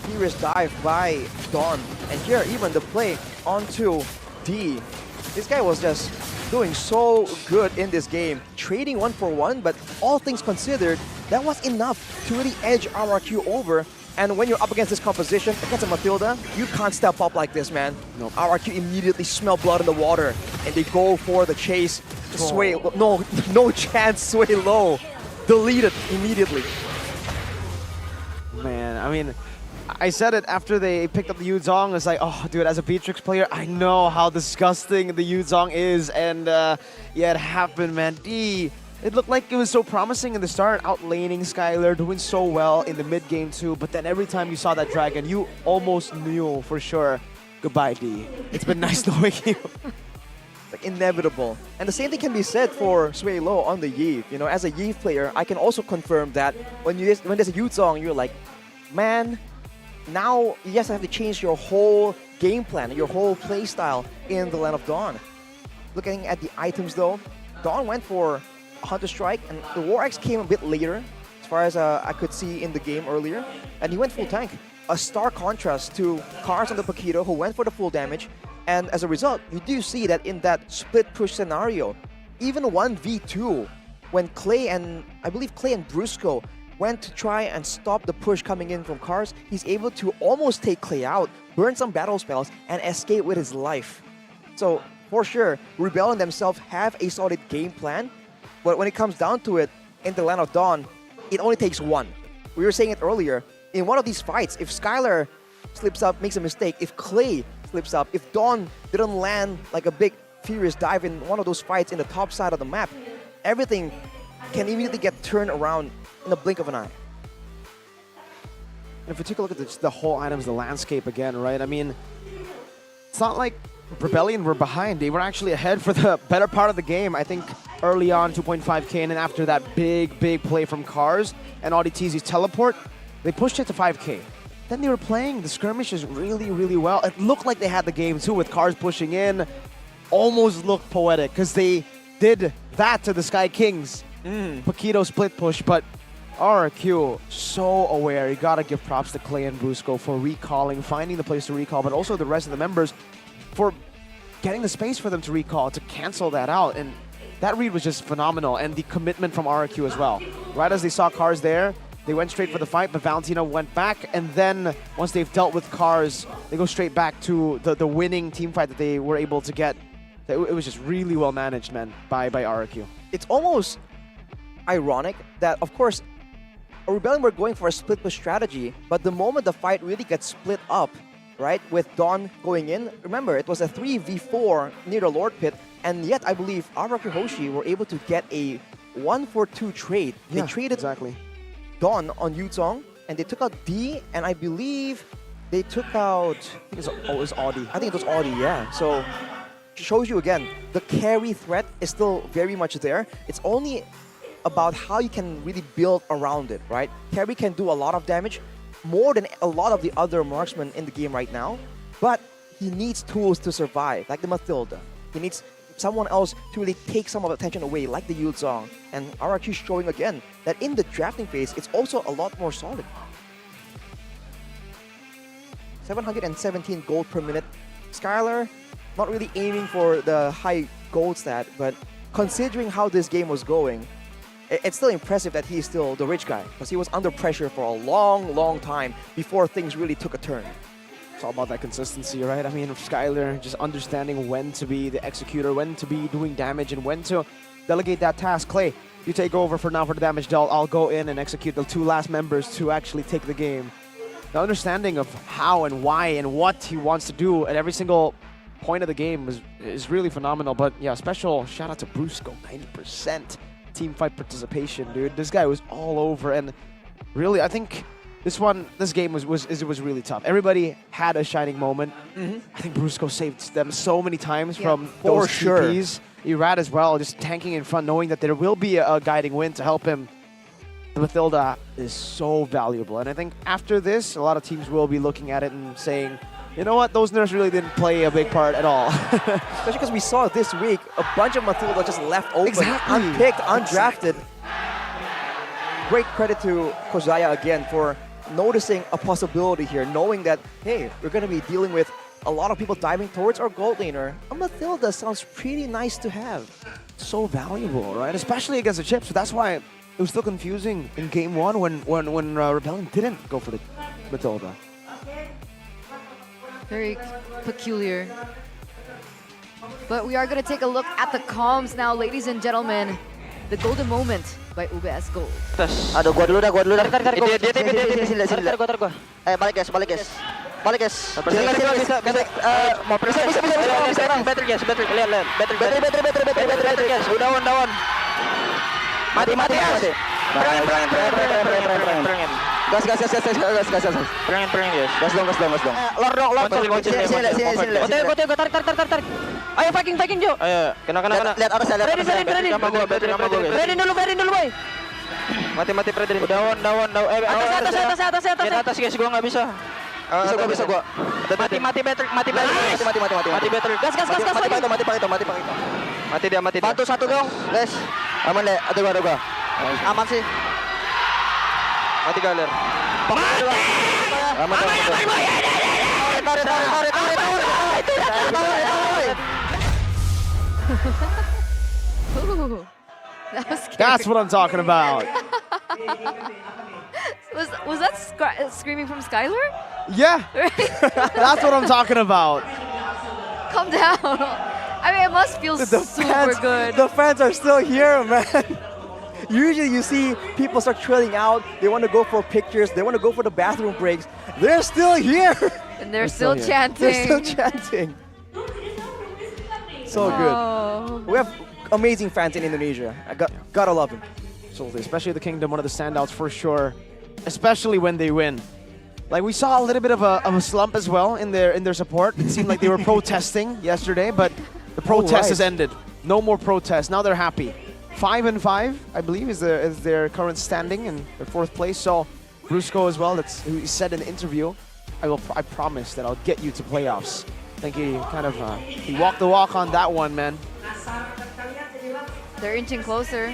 furious dive by Dawn. And here, even the play onto D. This guy was just doing so good in this game. Trading 1-for-1, but all things considered, that was enough to really edge RRQ over. And when you're up against this composition, against a Matilda, you can't step up like this, man. No. RRQ immediately smell blood in the water, and they go for the chase. Sway, no chance, Sway low. Deleted immediately. Man, I mean, I said it after they picked up the Yuzong. It's like, oh, dude, as a Beatrix player, I know how disgusting the Yuzong is. And yeah, it happened, man. D, it looked like it was so promising in the start, outlaning Skylar, doing so well in the mid game too. But then every time you saw that dragon, you almost knew for sure, goodbye, D. It's been nice knowing you. Like inevitable. And the same thing can be said for Sway Low on the Yve. You know, as a Yve player, I can also confirm that when there's a Yuzong, you're like, man, now you just have to change your whole game plan, your whole play style in the Land of Dawn. Looking at the items though, Dawn went for Hunter Strike, and the War Axe came a bit later, as far as I could see in the game earlier, and he went full tank. A stark contrast to Cars on the Paquito, who went for the full damage, and as a result, you do see that in that split push scenario, even 1v2, when Clay and, I believe Clay and Brusco went to try and stop the push coming in from Cars, he's able to almost take Clay out, burn some battle spells, and escape with his life. So, for sure, Rebellion themselves have a solid game plan, but when it comes down to it, in the Land of Dawn, it only takes one. We were saying it earlier, in one of these fights, if Skylar slips up, makes a mistake, if Clay slips up, if Dawn didn't land like a big furious dive in one of those fights in the top side of the map, everything can immediately get turned around in the blink of an eye. If we take a look at the whole items, the landscape again, right? I mean, it's not like Rebellion were behind. They were actually ahead for the better part of the game. I think early on, 2.5k, and then after that big play from Cars and ODTZ's teleport, they pushed it to 5k. Then they were playing the skirmishes really well. It looked like they had the game too, with Cars pushing in. Almost looked poetic, because they did that to the Sky Kings. Paquito split push, but RRQ, so aware. You gotta give props to Clay and Brusco for recalling, finding the place to recall, but also the rest of the members for getting the space for them to recall, to cancel that out. And that read was just phenomenal, and the commitment from RRQ as well. Right as they saw Cars there, they went straight for the fight, but Valentina went back, and then once they've dealt with Cars, they go straight back to the winning team fight that they were able to get. It was just really well managed, man, by RRQ. It's almost ironic that, of course, Rebellion were going for a split push strategy, but the moment the fight really gets split up, right, with Dawn going in, remember, it was a 3v4 near the Lord Pit, and yet I believe RRQ Hoshi were able to get a 1-for-2 trade. Yeah, they traded exactly Dawn on Yuzong, and they took out D, and I believe they took out... I think it was Audi. I think it was Audi, yeah. So, shows you again, the carry threat is still very much there. It's only about how you can really build around it, right? Carry can do a lot of damage, more than a lot of the other marksmen in the game right now, but he needs tools to survive, like the Matilda. He needs someone else to really take some of the attention away, like the Yuzong. And RRQ showing again that in the drafting phase, it's also a lot more solid. 717 gold per minute. Skylar, not really aiming for the high gold stat, but considering how this game was going, it's still impressive that he's still the rich guy, because he was under pressure for a long time before things really took a turn. It's all about that consistency, right? I mean, Skylar just understanding when to be the executor, when to be doing damage, and when to delegate that task. Clay, you take over for now for the damage dealt. I'll go in and execute the two last members to actually take the game. The understanding of how and why and what he wants to do at every single point of the game is really phenomenal. But yeah, special shout out to Brusco, 90% team fight participation, dude. This guy was all over, and really, I think this game was really tough. Everybody had a shining moment. I think Brusco saved them so many times from those TPs. Erad as well, just tanking in front, knowing that there will be a guiding wind to help him. The Matilda is so valuable, and I think after this, a lot of teams will be looking at it and saying, You know what? Those nerfs really didn't play a big part at all. Especially because we saw this week a bunch of Matilda just left open, Exactly. unpicked, undrafted. Great credit to Kozaya again for noticing a possibility here, knowing that, hey, we're going to be dealing with a lot of people diving towards our gold laner. A Matilda sounds pretty nice to have. So valuable, right? Especially against the chips. So that's why it was still confusing in game one when Rebellion didn't go for the Matilda. Very peculiar. But we are going to take a look at the comms now, ladies and gentlemen. The golden moment by UBS Gold. Aduh, gua dulu dah. Tarik gua. Balik guys. Bisa sekarang. Battery guys. Lihat. Battery guys. Udah. Mati. Perangin. Gas. Perangin guys. Gas dong. Lord. Sini. Gua tarik. Ayo Viking Jo. Ayo, kena. Lihat atas saya. Ready. Sama gua, battery sama gua guys. Ready dulu boy. Mati Freddy. Udah. Atas. Lihat atas guys, gua enggak bisa. Bisa gua. Mati battery. Mati battery. Gas. Mati. Mati dia. Bantu satu dong, guys. Aman deh, ada gua. Aman sih. Mati galer. Aman. Ooh, that was scary. That's what I'm talking about. Was that screaming from Skylar? Yeah. That's what I'm talking about. Calm down. I mean, it must feel super good. The fans are still here, man. Usually you see people start trailing out. They want to go for pictures. They want to go for the bathroom breaks. They're still here. And they're still chanting. They're still chanting. So good. We have amazing fans in Indonesia. Gotta love them. Absolutely, especially the Kingdom, one of the standouts for sure. Especially when they win. Like we saw a little bit of a slump as well in their support. It seemed like they were protesting yesterday, but the protest has ended. No more protests. Now they're happy. 5-5, I believe, is their current standing in their 4th place. So Brusco as well. That's who he said in the interview. I promise that I'll get you to playoffs. I think he kind of he walked the walk on that one, man. They're inching closer.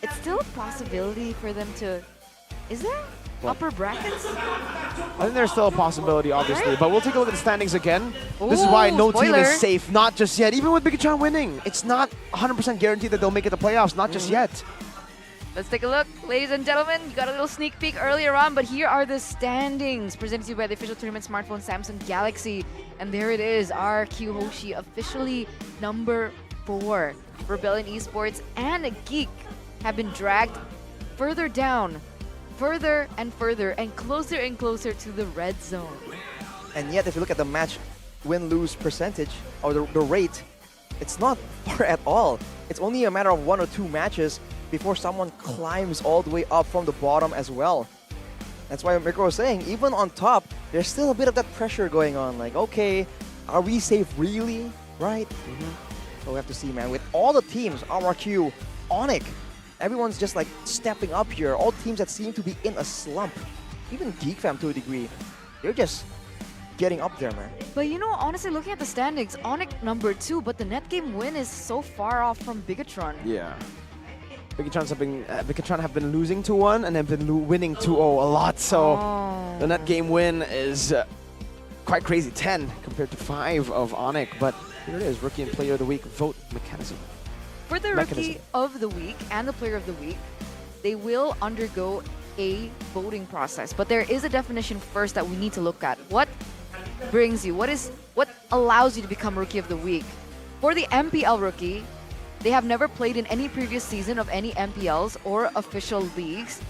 It's still a possibility for them to... Is there upper brackets? I think there's still a possibility, obviously, but we'll take a look at the standings again. This is why no team is safe, not just yet. Even with Bigetron winning, it's not 100% guaranteed that they'll make it to playoffs, not just yet. Let's take a look. Ladies and gentlemen, you got a little sneak peek earlier on, but here are the standings presented to you by the official tournament smartphone Samsung Galaxy. And there it is, RRQ Hoshi officially number 4. Rebellion Esports and Geek have been dragged further down, further and closer to the red zone. And yet, if you look at the match win-lose percentage, or the rate, it's not far at all. It's only a matter of 1 or 2 matches before someone climbs all the way up from the bottom as well. That's why Mirko was saying, even on top, there's still a bit of that pressure going on. Like, okay, are we safe really? Right? So we have to see, man. With all the teams, RRQ, Onic, everyone's just like stepping up here. All teams that seem to be in a slump. Even Geek Fam to a degree. They're just getting up there, man. But you know, honestly, looking at the standings, Onic number 2, but the net game win is so far off from Bigetron. Yeah. Bigetron have been losing 2-1 and have been winning 2-0 a lot. So the net game win is quite crazy, 10 compared to 5 of Onic. But here it is, Rookie and Player of the Week vote mechanism. For the Rookie of the Week and the Player of the Week, they will undergo a voting process. But there is a definition first that we need to look at. What brings you? What allows you to become Rookie of the Week? For the MPL Rookie, they have never played in any previous season of any MPLs or official leagues.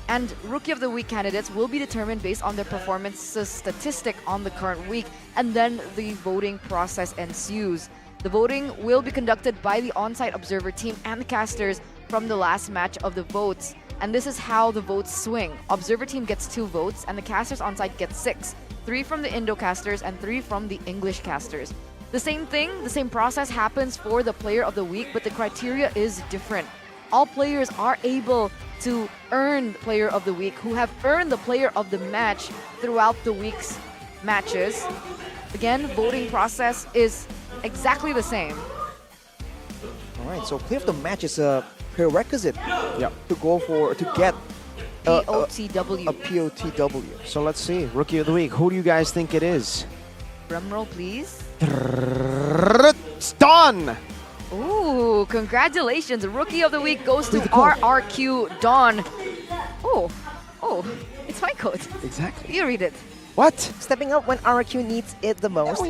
And Rookie of the Week candidates will be determined based on their performances statistic on the current week. And then the voting process ensues. The voting will be conducted by the on-site observer team and the casters from the last match of the votes. And this is how the votes swing. Observer team gets 2 votes and the casters on-site get 6. 3 from the Indo casters and 3 from the English casters. The same thing, the same process happens for the Player of the Week, but the criteria is different. All players are able to earn Player of the Week who have earned the Player of the Match throughout the week's matches. Again, voting process is exactly the same. All right, so player of the match is a prerequisite to go for, to get POTW. a POTW. So let's see, Rookie of the Week, who do you guys think it is? Drum roll, please. It's done! Ooh, congratulations. Rookie of the Week goes to RRQ Dawn. Oh, it's my code. Exactly. You read it. What? Stepping up when RRQ needs it the most.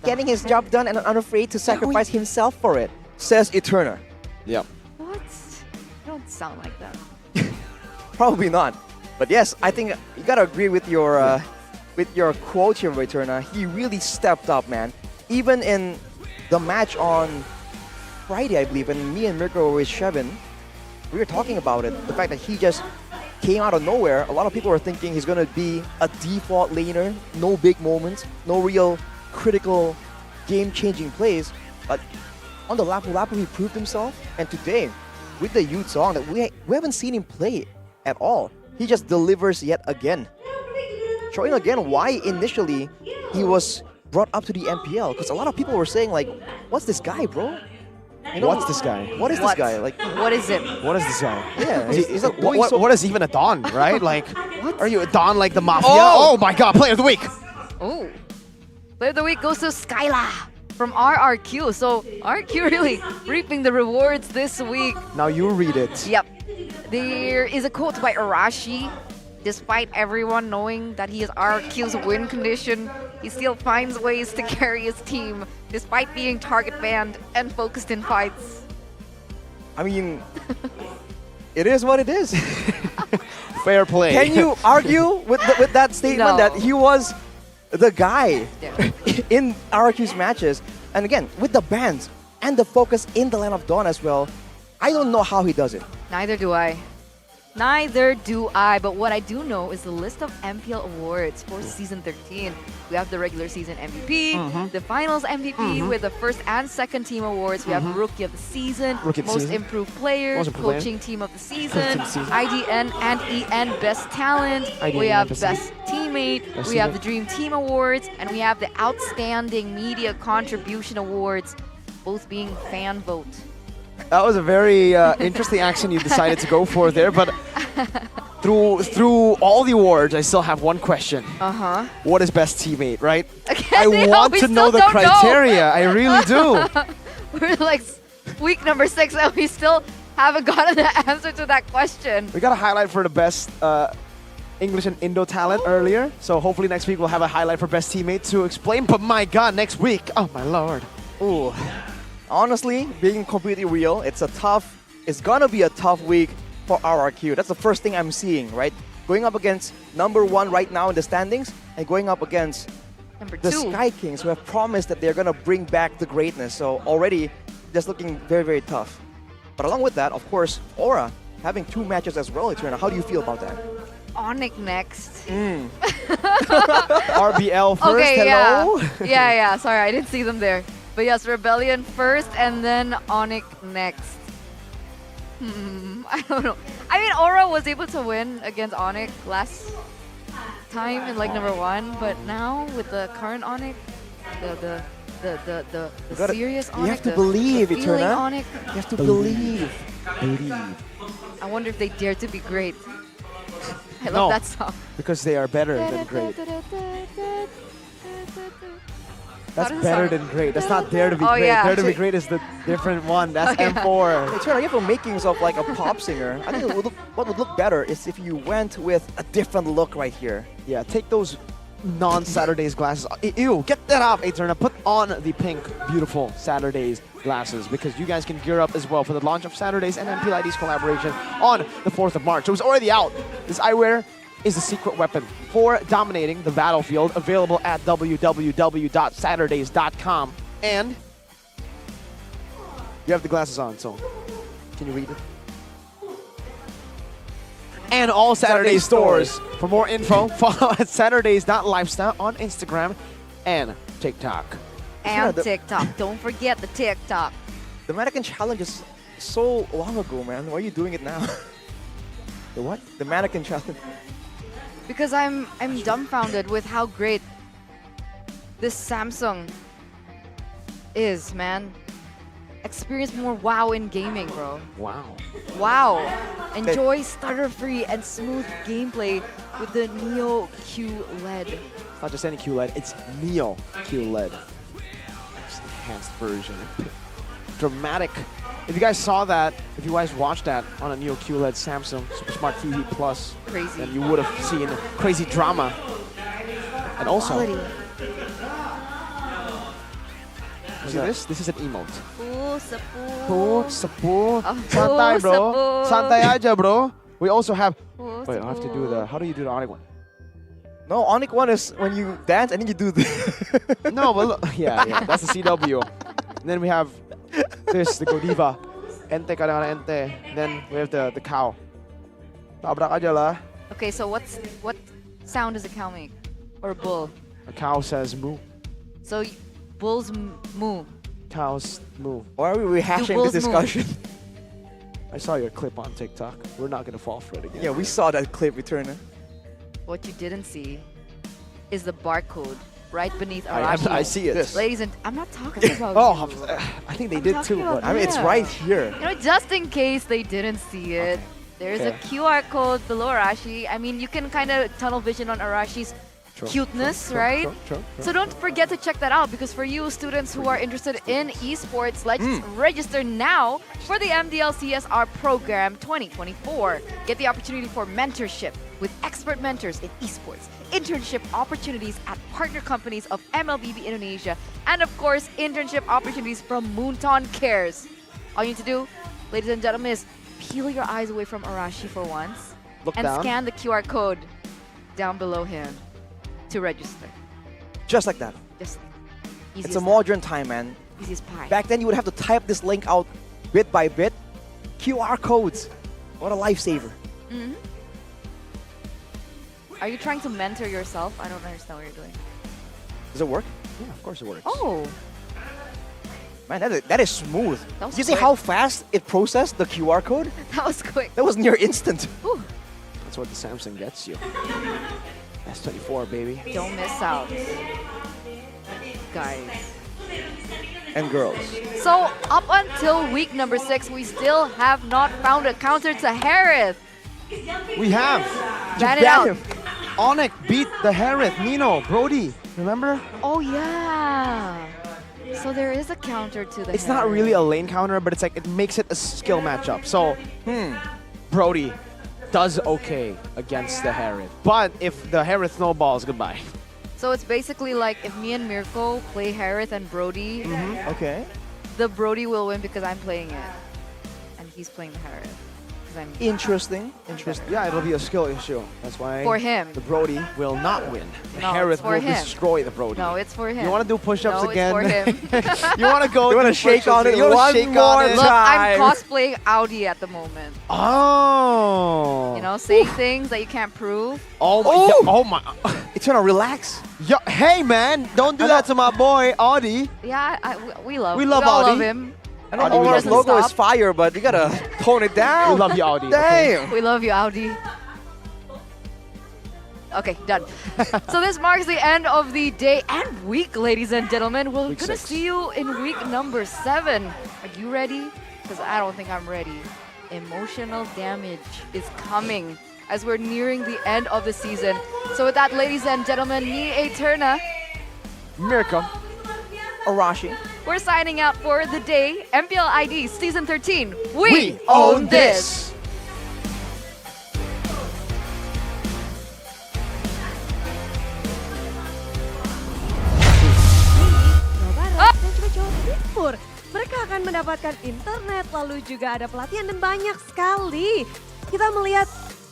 Getting his job done and unafraid to sacrifice himself for it, says Eterna. Yep. What? You don't sound like that. Probably not. But yes, I think you gotta agree with your quote here, Eterna. He really stepped up, man. Even in the match on Friday, I believe, when me and Mirko were with Shevin, we were talking about it. The fact that he just came out of nowhere. A lot of people were thinking he's gonna be a default laner, no big moments, no real critical game-changing plays. But on the Lapu Lapu, he proved himself. And today, with the Youth song, that we haven't seen him play at all. He just delivers yet again. Showing again why initially he was brought up to the MPL. Because a lot of people were saying like, what's this guy, bro? You know, What's this guy? What is this guy? Like, what is it? What is this guy? Yeah, he's not doing what is even a Don, right? Like, are you a Don like the Mafia? Oh! Oh my god, Player of the Week! Oh. Player of the Week goes to Skyla from RRQ. So RRQ really reaping the rewards this week. Now you read it. Yep. There is a quote by Arashi. Despite everyone knowing that he is RRQ's win condition, he still finds ways to carry his team despite being target banned and focused in fights. I mean, it is what it is. Fair play. Can you argue with that statement that he was the guy in RRQ's matches? And again, with the bans and the focus in the Land of Dawn as well, I don't know how he does it. Neither do I. Neither do I, but what I do know is the list of MPL awards for Season 13. We have the regular season MVP, the finals MVP with the first and second team awards. We have Rookie of the Season, Most Improved Player, Coaching Team of the Season, IDN and EN Best Talent. We have Best Teammate, we have the Dream Team Awards, and we have the Outstanding Media Contribution Awards, both being fan vote. That was a very interesting action you decided to go for there, but through all the awards, I still have one question. What is best teammate, right? I want to know the criteria. I really do. We're like week number 6 and we still haven't gotten the answer to that question. We got a highlight for the best English and Indo talent earlier, so hopefully next week we'll have a highlight for best teammate to explain. But my God, next week, oh my Lord. Ooh. Honestly, being completely real, it's gonna be a tough week for RRQ. That's the first thing I'm seeing, right? Going up against number 1 right now in the standings, and going up against the Sky Kings, who have promised that they're gonna bring back the greatness. So already, just looking very, very tough. But along with that, of course, Aura having 2 matches as well, Eterna. How do you feel about that? Onic next. RBL first, okay, hello? Yeah, sorry, I didn't see them there. But yes, Rebellion first and then Onic next. I don't know. I mean, Aura was able to win against Onic last time in like number 1, but now with the current Onic, the serious Onic, you have to believe, Eterna. Onic. You have to believe. I wonder if they dare to be great. I love that song. Because they are better than great. That's better than great. That's not Dare to be great. Yeah. Dare to be great is the different one. That's M4. Eterna, you have the makings of like a pop singer. I think what would look better is if you went with a different look right here. Yeah, take those non-Saturdays glasses. Ew, get that off, Eterna. Put on the pink, beautiful Saturdays glasses because you guys can gear up as well for the launch of Saturdays and MPLID's collaboration on the 4th of March. It was already out. This eyewear is the secret weapon for dominating the battlefield, available at www.saturdays.com. And you have the glasses on, so can you read it? And all Saturday stores. For more info, follow at saturdays.lifestyle on Instagram and TikTok. And TikTok. Don't forget the TikTok. The Mannequin Challenge is so long ago, man. Why are you doing it now? The what? The Mannequin Challenge. Because I'm dumbfounded with how great this Samsung is, man. Experience more wow in gaming, bro. Wow. Wow. Enjoy stutter-free and smooth gameplay with the Neo QLED. It's not just any QLED, it's Neo QLED. It's the enhanced version. Dramatic. If you guys saw that, if you guys watched that on a Neo QLED Samsung Super Smart TV Plus, crazy. Then you would have seen crazy drama. And also, Quality. you see this? This is an emote. Sepu. Sepu. Santai, bro. Sepu. Santai aja, bro. We also have. Oh, Wait, I have to do the. How do you do the Onic one? No, Onic one is when you dance and then you do this. No, but look. Yeah, that's the CW. And then we have this, the Godiva. Ente kadang-kadang ente. Then we have the cow. Tabrak aja lah. Okay, so what sound does a cow make? Or a bull? A cow says moo. So bulls moo. Cows moo. Why are we rehashing bulls this discussion? I saw your clip on TikTok. We're not gonna fall for it again. Yeah, we saw that clip, Returner. What you didn't see is the barcode right beneath Arashi. I see it. Ladies and I'm not talking about you. I think they did too. talking But about I mean, it's right here. You know, just in case they didn't see it, there's a QR code below Arashi. I mean, you can kind of tunnel vision on Arashi's cuteness, right? So don't forget to check that out, because for you students who are interested in esports, let's register now for the MDL CSR program 2024. Get the opportunity for mentorship with expert mentors in esports, internship opportunities at partner companies of mlbb Indonesia, and of course, internship opportunities from Moonton Cares. All you need to do, ladies and gentlemen, is peel your eyes away from Arashi for once and down. scan the QR code down below him to register. Just like that. Just easy It's as a modern time, man. that. Easy as pie. Back then, you would have to type this link out bit by bit. QR codes. What a lifesaver. Mhm. Are you trying to mentor yourself? I don't understand what you're doing. Does it work? Yeah, of course it works. Oh, Man, that is smooth. That was Do you see quick. how fast it processed the QR code? that was quick. That was near instant. Whew. That's what the Samsung gets you. S24, baby. Don't miss out, guys. And girls. So up until week number 6, we still have not found a counter to Harith. We have. Ban it out. Onic beat the Harith, Nino, Brody. Remember? Oh yeah. So there is a counter to the It's not Harith. really a lane counter, but it's like it makes it a skill matchup. So, Brody does okay against the Harith. But if the Harith snowballs, goodbye. So it's basically like if me and Mirko play Harith and Brody, Okay. the Brody will win because I'm playing it. And he's playing the Harith. I'm Interesting. Interesting. Yeah, it'll be a skill issue. That's why For him. the Brody will not win. The No, Harith it's for will him. destroy the Brody. No, it's for him. You want to do push-ups No, again? it's for him. You want to go? You wanna do shake push-ups on it again? You wanna one shake more on it? Look, I'm time. cosplaying Audi at the moment. Oh. You know, saying things that you can't prove. Oh my. Oh. Oh my. It's gonna relax. Yo, hey man, don't do that to my boy Audi. Yeah, we love We love all Audi. love him. I know Audi, we Auror's doesn't logo is stop. fire, but you gotta tone it down. We love you, Audi. Damn. We love you, Audi. Okay, done. So this marks the end of the day and week, ladies and gentlemen. We're Week gonna 6. see you in week number 7. Are you ready? Because I don't think I'm ready. Emotional damage is coming as we're nearing the end of the season. So with that, ladies and gentlemen, Ni Eterna, Mirko. Arashi. we're signing out for the day. MPL ID Season 13. We own this! Jawa Barat dan juga Jawa Timur. Mereka akan mendapatkan internet, lalu juga ada pelatihan dan banyak sekali. Kita melihat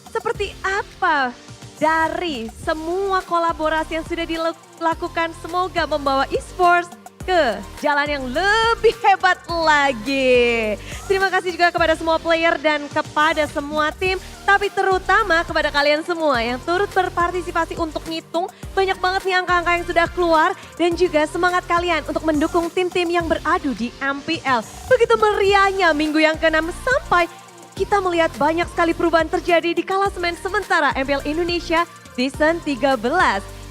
seperti apa dari semua kolaborasi yang sudah dilakukan. Semoga membawa esports ke jalan yang lebih hebat lagi. Terima kasih juga kepada semua player dan kepada semua tim. Tapi terutama kepada kalian semua yang turut berpartisipasi untuk ngitung. Banyak banget nih angka-angka yang sudah keluar. Dan juga semangat kalian untuk mendukung tim-tim yang beradu di MPL. Begitu meriahnya minggu yang ke-6 sampai kita melihat banyak sekali perubahan terjadi di klasemen sementara MPL Indonesia Season 13.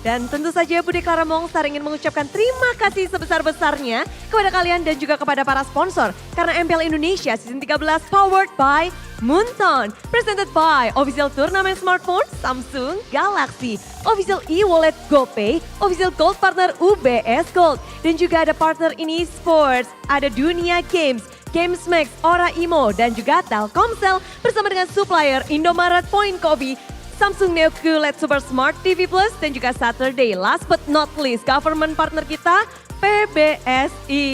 Dan tentu saja Bude Clara Mongstar ingin mengucapkan terima kasih sebesar-besarnya kepada kalian dan juga kepada para sponsor. Karena MPL Indonesia Season 13 powered by Moonton. Presented by Official Turnamen Smartphone Samsung Galaxy. Official e-wallet GoPay. Official Gold Partner UBS Gold. Dan juga ada partner ini Sports. Ada Dunia Games. Games Max, Ora Imo, dan juga Telkomsel bersama dengan supplier Indomaret Point Coffee, Samsung Neo QLED Super Smart TV Plus, dan juga Saturday. Last but not least, government partner kita PBSI.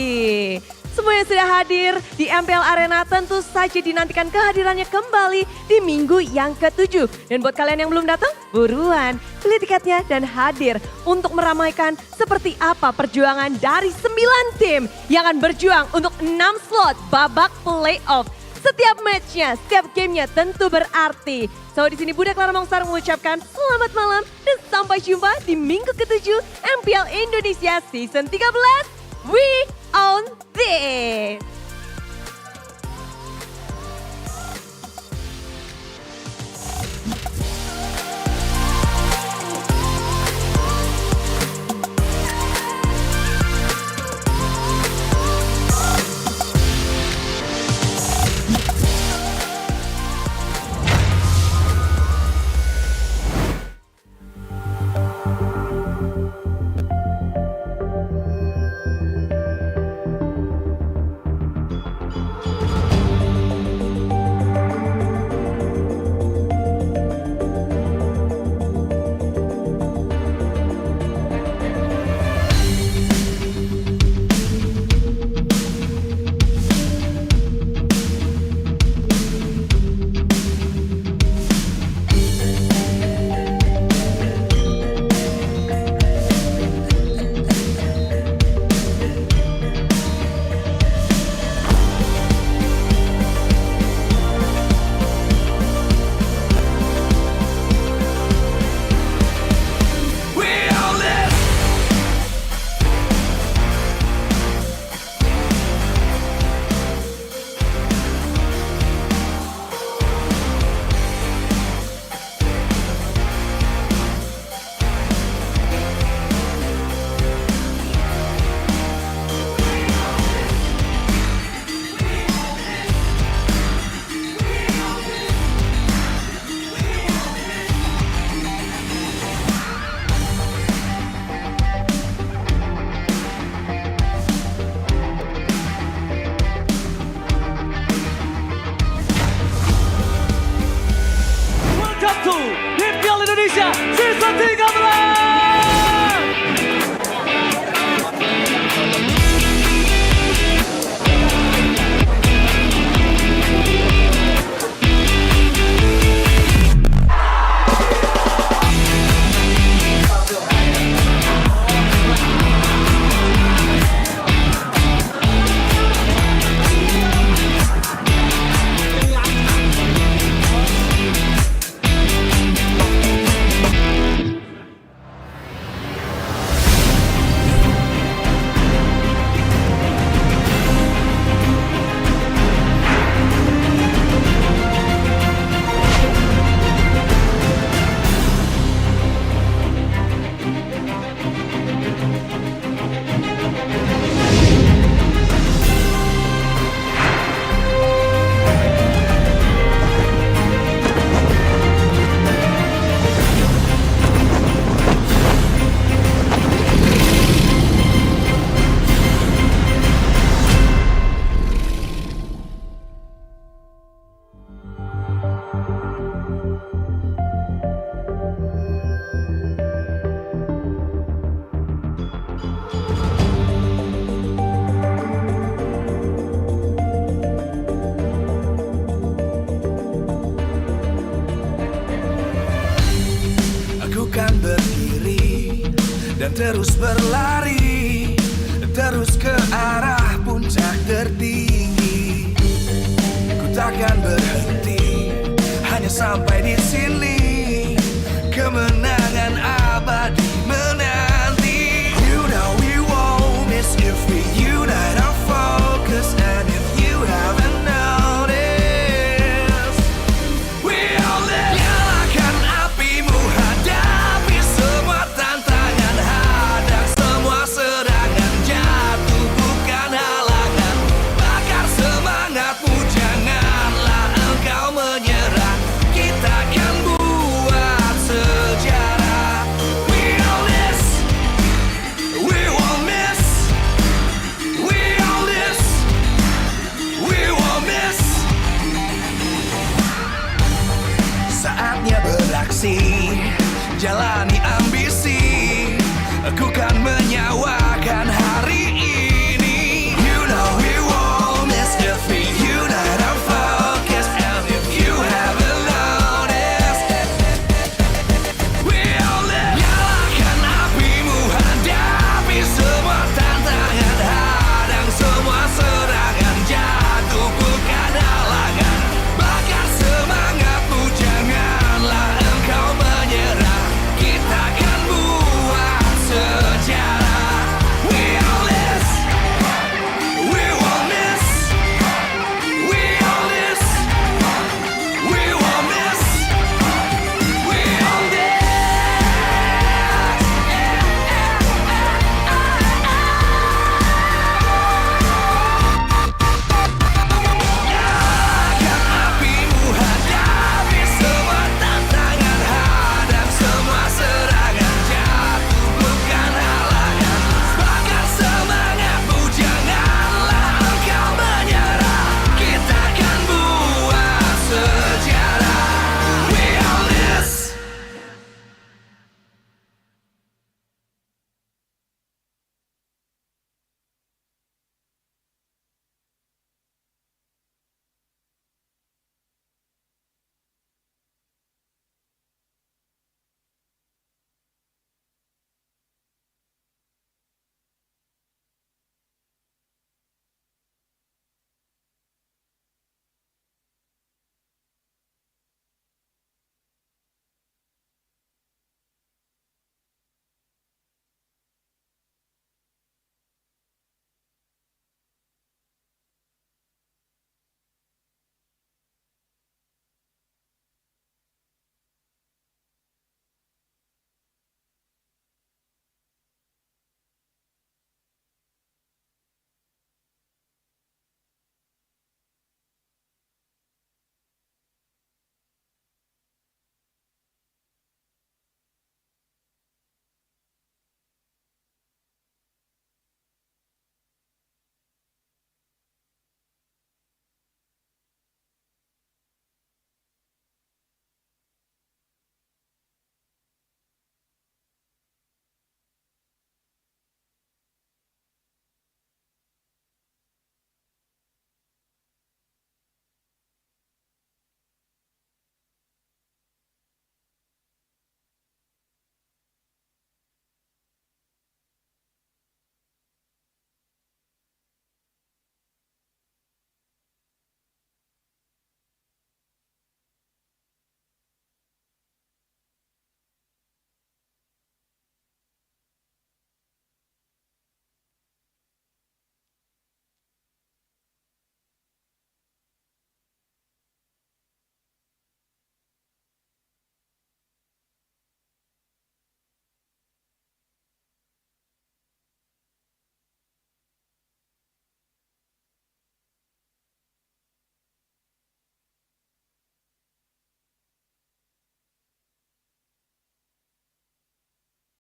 Semua yang sudah hadir di MPL Arena tentu saja dinantikan kehadirannya kembali di minggu yang ke-7. Dan buat kalian yang belum datang, buruan beli tiketnya dan hadir untuk meramaikan seperti apa perjuangan dari 9 tim yang akan berjuang untuk 6 slot babak playoff. Setiap matchnya, setiap gamenya tentu berarti. So di sini Bude Clara Mongstar mengucapkan selamat malam dan sampai jumpa di minggu ke-7 MPL Indonesia Season 13. We own this! MPL Indonesia Season 13. Kan berdiri dan terus berlari, terus ke arah puncak tertinggi. Ku takkan berhenti, hanya sampai di sini. Kemenangan abadi menanti. You know we won't miss if we unite our focus. And if you haven't noticed, we all live. Nyalakan apimu, hadapi semua tantangan. jalani ambisi, aku kan menyawa